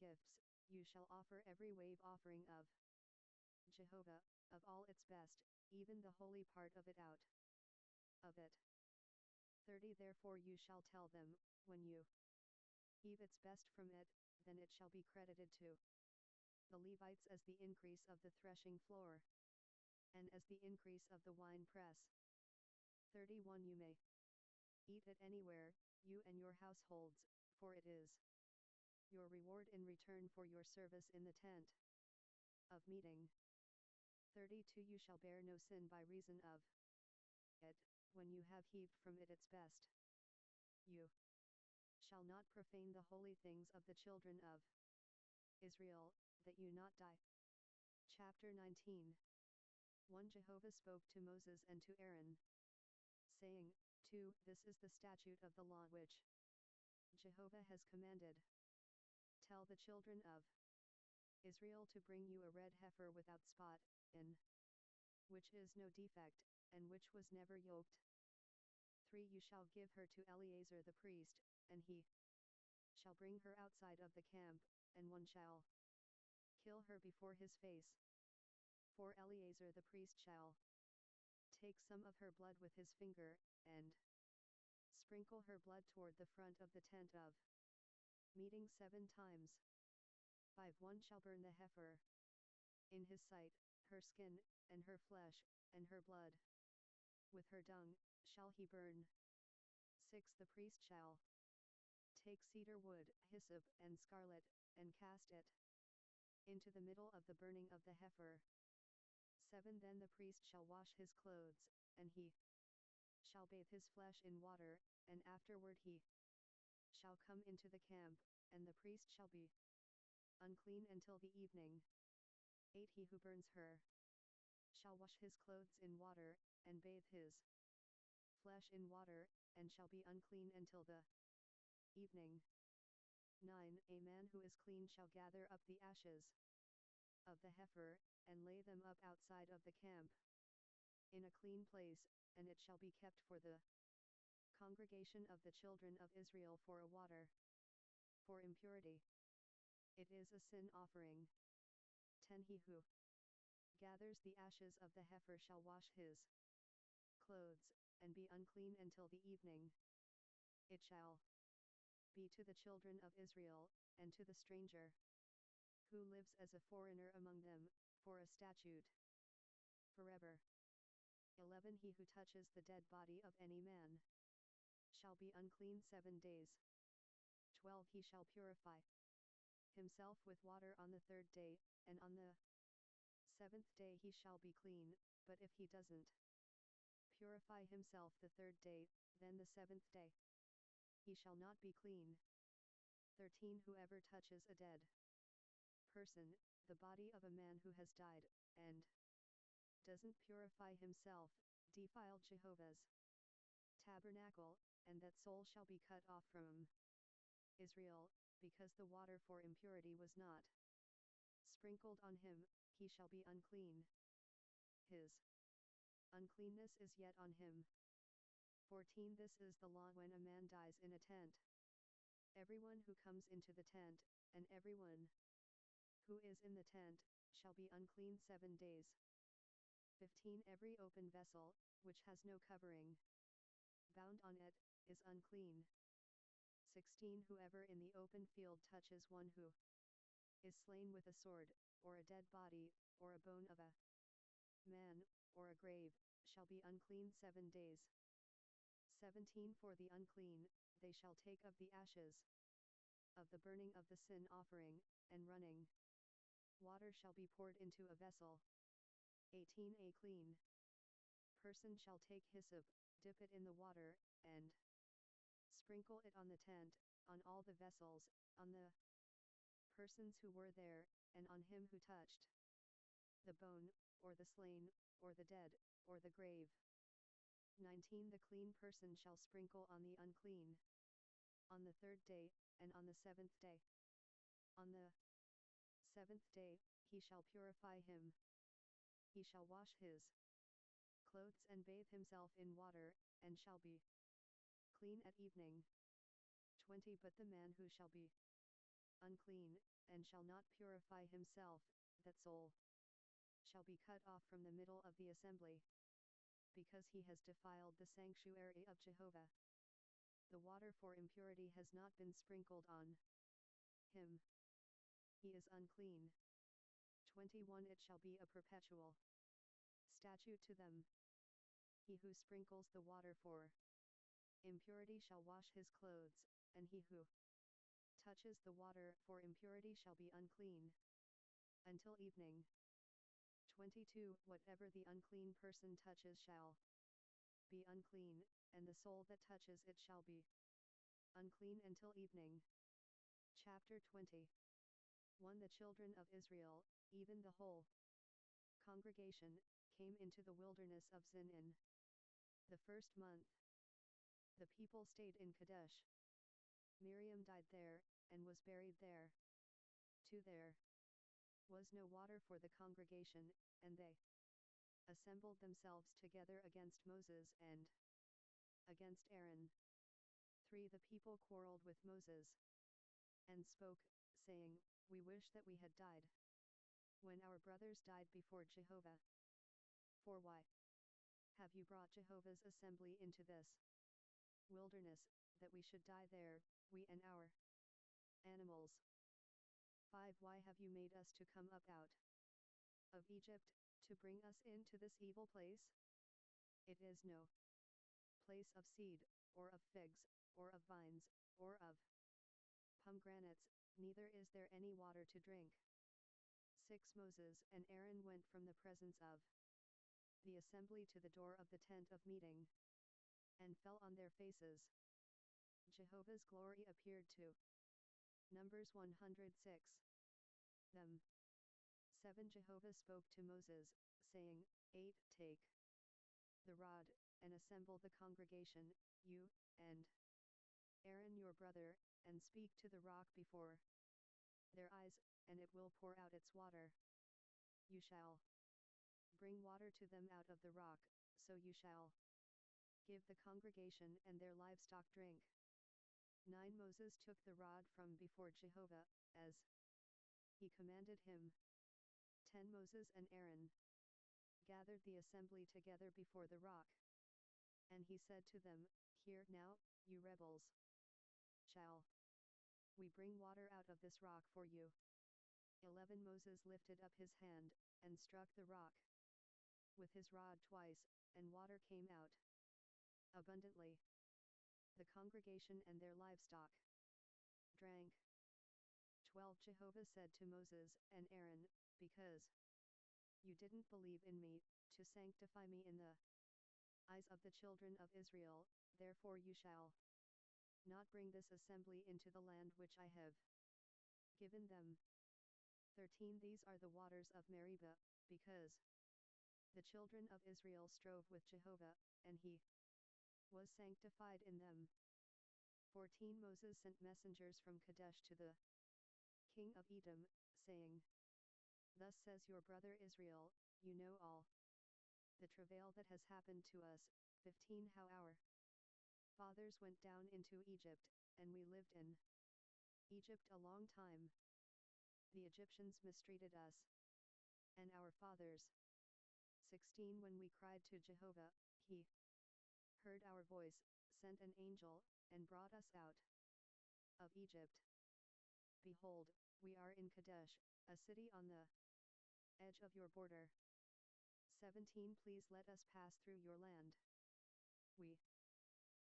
A: gifts, you shall offer every wave offering of Jehovah, of all its best, even the holy part of it out of it. 30 Therefore you shall tell them, when you heave its best from it, then it shall be credited to the Levites as the increase of the threshing floor, and as the increase of the wine press. 31 You may eat it anywhere, you and your households, for it is your reward in return for your service in the tent of meeting. 32 You shall bear no sin by reason of it, when you have heaved from it its best. You shall not profane the holy things of the children of Israel, that you not die. Chapter 19 1 Jehovah spoke to Moses and to Aaron, saying, 2 This is the statute of the law which Jehovah has commanded. Tell the children of Israel to bring you a red heifer without spot, in which is no defect, and which was never yoked. 3 You shall give her to Eleazar the priest, and he shall bring her outside of the camp, and one shall kill her before his face. 4 Eleazar the priest shall take some of her blood with his finger, and sprinkle her blood toward the front of the tent of meeting 7 times. 5 One shall burn the heifer in his sight, her skin, and her flesh, and her blood. With her dung shall he burn. 6 The priest shall take cedar wood, hyssop, and scarlet, and cast it into the middle of the burning of the heifer. 7 Then the priest shall wash his clothes, and he shall bathe his flesh in water, and afterward he shall come into the camp, and the priest shall be unclean until the evening. 8 He who burns her shall wash his clothes in water, and bathe his flesh in water, and shall be unclean until the evening. 9 A man who is clean shall gather up the ashes of the heifer, and lay them up outside of the camp, in a clean place, and it shall be kept for the congregation of the children of Israel for a water for impurity. It is a sin offering. 10 He who gathers the ashes of the heifer shall wash his clothes, and be unclean until the evening. It shall be to the children of Israel, and to the stranger who lives as a foreigner among them, for a statute forever. 11 He who touches the dead body of any man shall be unclean 7 days. 12 He shall purify himself with water on the 3rd day, and on the 7th day he shall be clean, but if he doesn't purify himself the 3rd day, then the 7th day he shall not be clean. 13 Whoever touches a dead person, the body of a man who has died, and doesn't purify himself, defiled Jehovah's tabernacle, and that soul shall be cut off from Israel, because the water for impurity was not sprinkled on him, he shall be unclean. His uncleanness is yet on him. 14 This is the law when a man dies in a tent. Everyone who comes into the tent, and everyone who is in the tent, shall be unclean 7 days. 15 Every open vessel, which has no covering bound on it, is unclean. 16 Whoever in the open field touches one who is slain with a sword, or a dead body, or a bone of a man, or a grave, shall be unclean 7 days. 17 For the unclean, they shall take of the ashes of the burning of the sin offering, and running water shall be poured into a vessel. 18 A clean person shall take hyssop, dip it in the water, and sprinkle it on the tent, on all the vessels, on the persons who were there, and on him who touched the bone, or the slain, or the dead, or the grave. 19 The clean person shall sprinkle on the unclean on the 3rd day, and on the 7th day. On the 7th day, he shall purify him. He shall wash his clothes and bathe himself in water, and shall be clean at evening. 20 But the man who shall be unclean, and shall not purify himself, that soul shall be cut off from the middle of the assembly, because he has defiled the sanctuary of Jehovah. The water for impurity has not been sprinkled on him. He is unclean. 21 It shall be a perpetual statute to them. He who sprinkles the water for impurity shall wash his clothes, and he who touches the water for impurity shall be unclean until evening. 22 Whatever the unclean person touches shall be unclean, and the soul that touches it shall be unclean until evening. Chapter 20 1 The children of Israel, even the whole congregation, came into the wilderness of Zin in the 1st month. The people stayed in Kadesh. Miriam died there, and was buried there. 2 There was no water for the congregation, and they assembled themselves together against Moses and against Aaron. 3 The people quarreled with Moses and spoke, saying, We wish that we had died when our brothers died before Jehovah. 4 Why have you brought Jehovah's assembly into this wilderness, that we should die there, we and our animals? 5 Why have you made us to come up out of Egypt, to bring us into this evil place? It is no place of seed, or of figs, or of vines, or of pomegranates, neither is there any water to drink. 6 Moses and Aaron went from the presence of the assembly to the door of the tent of meeting, and fell on their faces. Jehovah's glory appeared to Numbers 106 them. 7 Jehovah spoke to Moses, saying, 8 Take the rod, and assemble the congregation, you, and Aaron your brother, and speak to the rock before their eyes, and it will pour out its water. You shall bring water to them out of the rock, so you shall give the congregation and their livestock drink. 9 Moses took the rod from before Jehovah, as he commanded him. 10 Moses and Aaron gathered the assembly together before the rock. And he said to them, Hear now, you rebels. Shall we bring water out of this rock for you? 11 Moses lifted up his hand, and struck the rock with his rod twice, and water came out abundantly. The congregation and their livestock drank. 12 Jehovah said to Moses and Aaron, Because you didn't believe in me, to sanctify me in the eyes of the children of Israel, therefore you shall not bring this assembly into the land which I have given them. 13 These are the waters of Meribah, because the children of Israel strove with Jehovah, and he was sanctified in them. 14 Moses sent messengers from Kadesh to the king of Edom, saying, Thus says your brother Israel, you know all the travail that has happened to us. 15 How our fathers went down into Egypt, and we lived in Egypt a long time. The Egyptians mistreated us and our fathers. 16 When we cried to Jehovah, he heard our voice, sent an angel, and brought us out of Egypt. Behold, we are in Kadesh, a city on the edge of your border. 17 Please let us pass through your land. We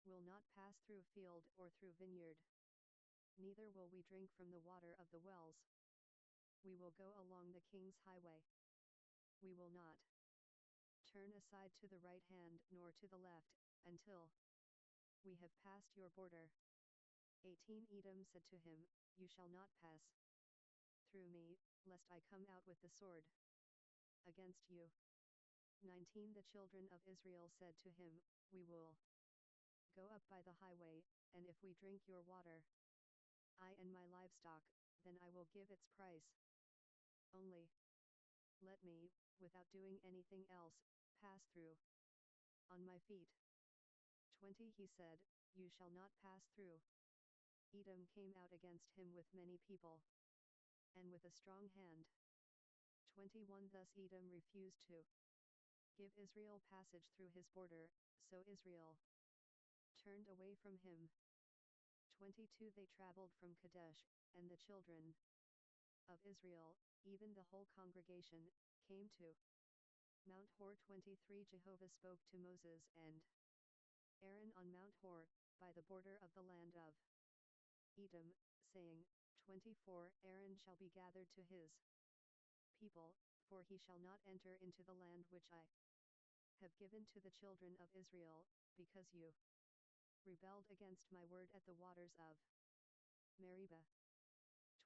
A: will not pass through field or through vineyard. Neither will we drink from the water of the wells. We will go along the king's highway. We will not turn aside to the right hand nor to the left, until we have passed your border. 18 Edom said to him, You shall not pass through me, lest I come out with the sword against you. 19 The children of Israel said to him, We will go up by the highway, and if we drink your water, I and my livestock, then I will give its price. Only let me, without doing anything else, pass through on my feet. 20 He said, You shall not pass through. Edom came out against him with many people, and with a strong hand. 21 Thus Edom refused to give Israel passage through his border, so Israel turned away from him. 22 They traveled from Kadesh, and the children of Israel, even the whole congregation, came to Mount Hor. 23 Jehovah spoke to Moses and Aaron on Mount Hor, by the border of the land of Edom, saying, 24 Aaron shall be gathered to his people, for he shall not enter into the land which I have given to the children of Israel, because you rebelled against my word at the waters of Meribah.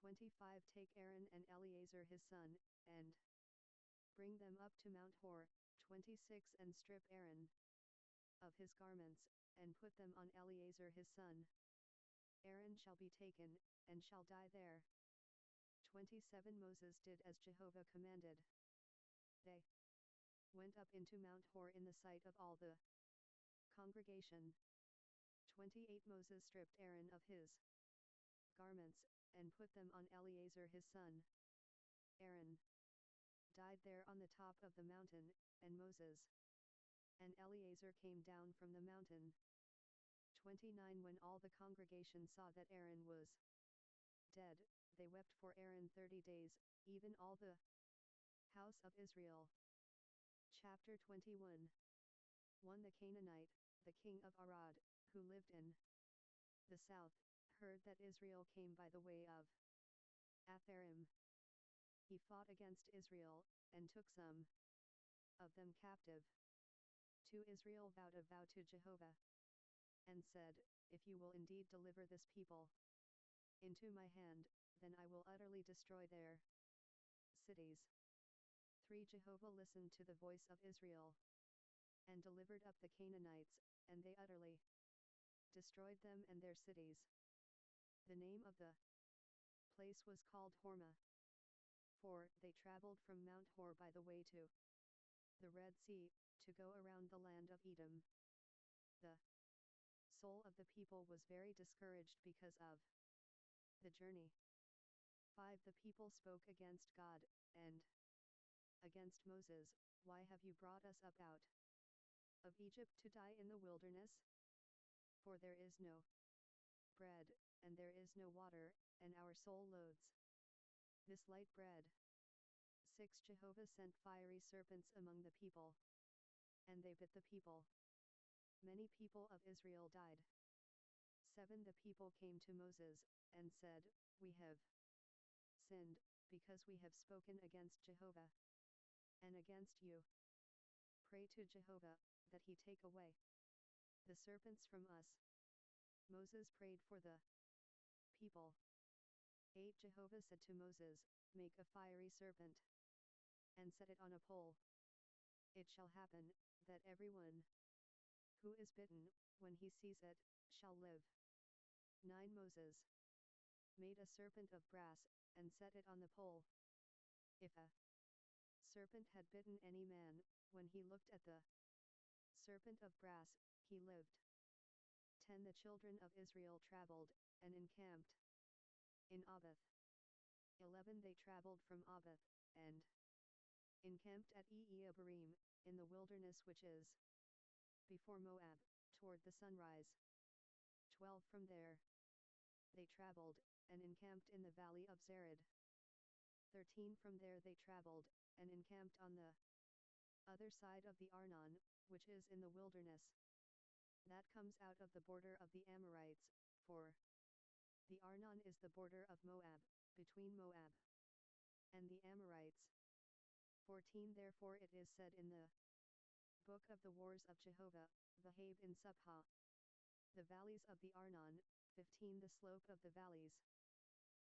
A: 25 Take Aaron and Eleazar his son, and bring them up to Mount Hor. 26 And strip Aaron of his garments, and put them on Eleazar his son. Aaron shall be taken, and shall die there. 27 Moses did as Jehovah commanded. They went up into Mount Hor in the sight of all the congregation. 28 Moses stripped Aaron of his garments, and put them on Eleazar his son. Aaron died there on the top of the mountain, and Moses and Eleazar came down from the mountain. 29 When all the congregation saw that Aaron was dead, they wept for Aaron 30 days, even all the house of Israel. Chapter 21 1 The Canaanite, the king of Arad, who lived in the south, heard that Israel came by the way of Atharim. He fought against Israel, and took some of them captive. 2 Israel vowed a vow to Jehovah, and said, If you will indeed deliver this people into my hand, then I will utterly destroy their cities. 3 Jehovah listened to the voice of Israel, and delivered up the Canaanites, and they utterly destroyed them and their cities. The name of the place was called Hormah. 4 They traveled from Mount Hor by the way to the Red Sea, to go around the land of Edom. The soul of the people was very discouraged because of the journey. 5 The people spoke against God, and against Moses, Why have you brought us up out of Egypt to die in the wilderness? For there is no bread, and there is no water, and our soul loathes this light bread. 6 Jehovah sent fiery serpents among the people, and they bit the people. Many people of Israel died. 7 The people came to Moses, and said, We have sinned, because we have spoken against Jehovah and against you. Pray to Jehovah, that he take away the serpents from us. Moses prayed for the people. 8 Jehovah said to Moses, Make a fiery serpent, and set it on a pole. It shall happen, that everyone who is bitten, when he sees it, shall live. 9 Moses made a serpent of brass, and set it on the pole. If a serpent had bitten any man, when he looked at the serpent of brass, he lived. 10 The children of Israel traveled, and encamped in Abath. 11 They traveled from Abath, and encamped at Abarim, in the wilderness which is before Moab, toward the sunrise. 12 From there they traveled, and encamped in the valley of Zered. 13 From there they traveled, and encamped on the other side of the Arnon, which is in the wilderness that comes out of the border of the Amorites, for the Arnon is the border of Moab, between Moab and the Amorites. 14 Therefore it is said in the Book of the Wars of Jehovah, Vahab in Subha. The valleys of the Arnon, 15. The slope of the valleys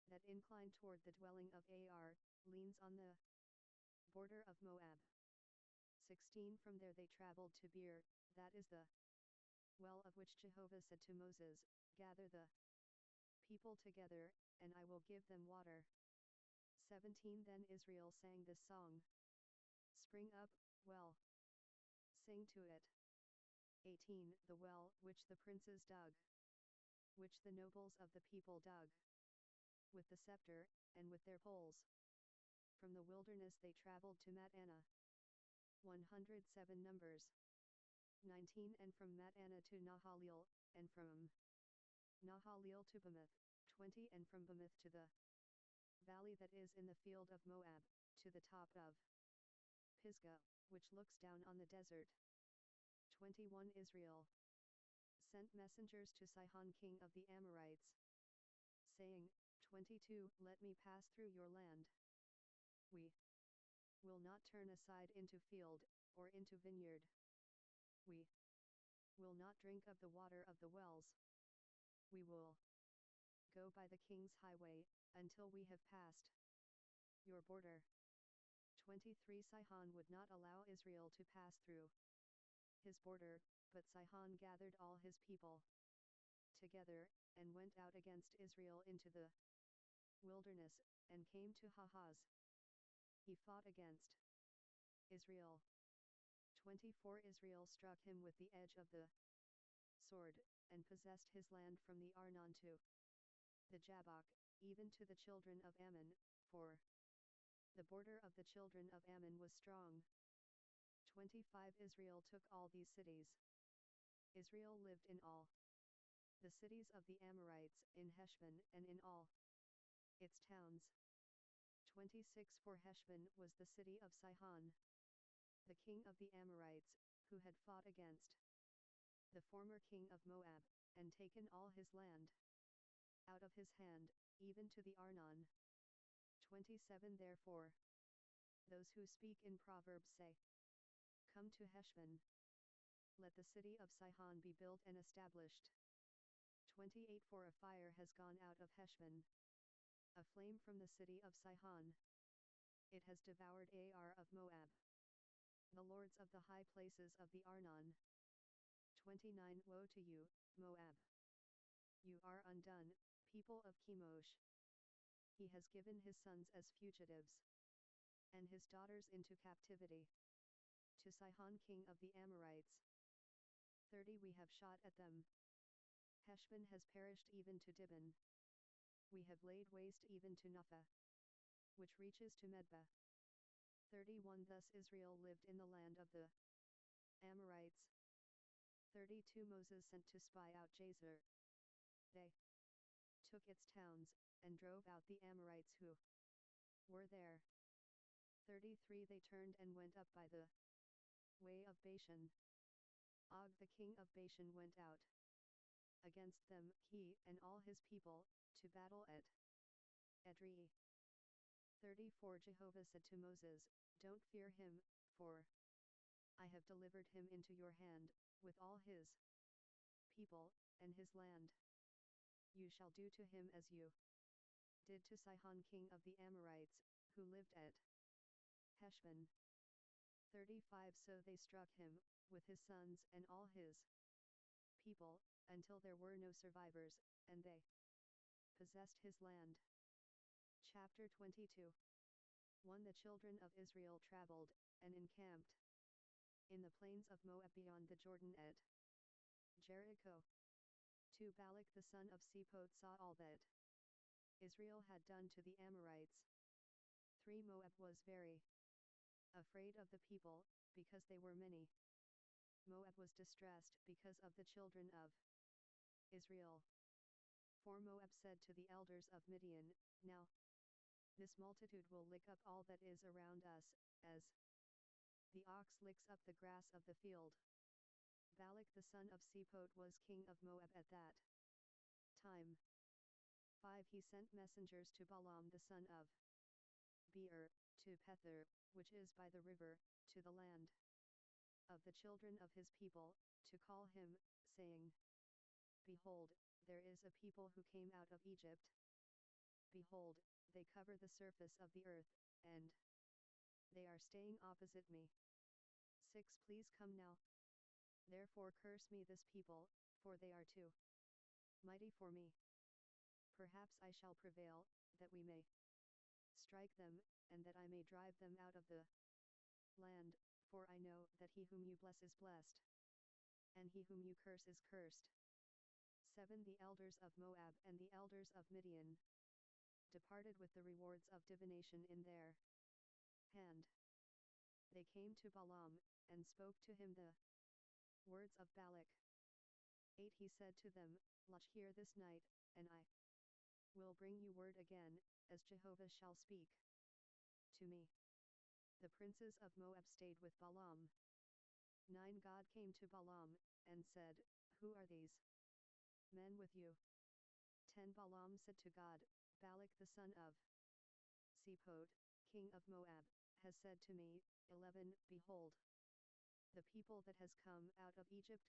A: that incline toward the dwelling of Ar, leans on the border of Moab. 16. From there they traveled to Beer, that is the well of which Jehovah said to Moses, Gather the people together, and I will give them water. 17. Then Israel sang this song. Spring up, well. Sing to it. 18. The well which the princes dug, which the nobles of the people dug, with the scepter, and with their poles. From the wilderness they traveled to Matana. 107 Numbers. 19. And from Matana to Nahalil, and from Nahalil to Bamoth. 20. And from Bamoth to the valley that is in the field of Moab, to the top of Pisgah, which looks down on the desert. 21. Israel sent messengers to Sihon king of the Amorites, saying, 22. Let me pass through your land. We will not turn aside into field, or into vineyard. We will not drink of the water of the wells. We will go by the king's highway, until we have passed your border. 23. Sihon would not allow Israel to pass through his border, but Sihon gathered all his people together, and went out against Israel into the wilderness, and came to Hahaz. He fought against Israel. 24. Israel struck him with the edge of the sword, and possessed his land from the Arnon to the Jabbok, even to the children of Ammon, for the border of the children of Ammon was strong. 25. Israel took all these cities. Israel lived in all the cities of the Amorites, in Heshbon and in all its towns. 26. For Heshbon was the city of Sihon, the king of the Amorites, who had fought against the former king of Moab, and taken all his land out of his hand, even to the Arnon. 27. Therefore those who speak in Proverbs say, Come to Heshbon. Let the city of Sihon be built and established. 28. For a fire has gone out of Heshbon, a flame from the city of Sihon. It has devoured Ar of Moab, the lords of the high places of the Arnon. 29. Woe to you, Moab! You are undone, people of Chemosh. He has given his sons as fugitives, and his daughters into captivity, to Sihon king of the Amorites. 30. We have shot at them. Heshbon has perished even to Dibon. We have laid waste even to Nopha, which reaches to Medba. 31. Thus Israel lived in the land of the Amorites. 32. Moses sent to spy out Jazer. They took its towns, and drove out the Amorites who were there. 33. They turned and went up by the way of Bashan. Og the king of Bashan went out against them, he and all his people, to battle at Edrei. 34. Jehovah said to Moses, Don't fear him, for I have delivered him into your hand, with all his people, and his land. You shall do to him as you did to Sihon king of the Amorites, who lived at Heshbon. 35. So they struck him, with his sons and all his people, until there were no survivors, and they possessed his land. Chapter 22. 1. The children of Israel traveled, and encamped in the plains of Moab beyond the Jordan at Jericho. 2. Balak the son of Zippor saw all that Israel had done to the Amorites. 3. Moab was very afraid of the people, because they were many. Moab was distressed because of the children of Israel. 4. Moab said to the elders of Midian, Now this multitude will lick up all that is around us, as the ox licks up the grass of the field. Balak the son of Zippor was king of Moab at that time. 5. He sent messengers to Balaam the son of Beor, to Pethor, which is by the river, to the land of the children of his people, to call him, saying, Behold, there is a people who came out of Egypt. Behold, they cover the surface of the earth, and they are staying opposite me. 6 Please come now. Therefore curse me this people, for they are too mighty for me. Perhaps I shall prevail, that we may strike them, and that I may drive them out of the land, for I know that he whom you bless is blessed, and he whom you curse is cursed. 7 The elders of Moab and the elders of Midian departed with the rewards of divination in their hand. They came to Balaam, and spoke to him the words of Balak. 8 He said to them, Lodge here this night, and I will bring you word again, as Jehovah shall speak to me. The princes of Moab stayed with Balaam. 9 God came to Balaam, and said, Who are these men with you? 10 Balaam said to God, Balak the son of Zippor, king of Moab, has said to me. 11 Behold, the people that has come out of Egypt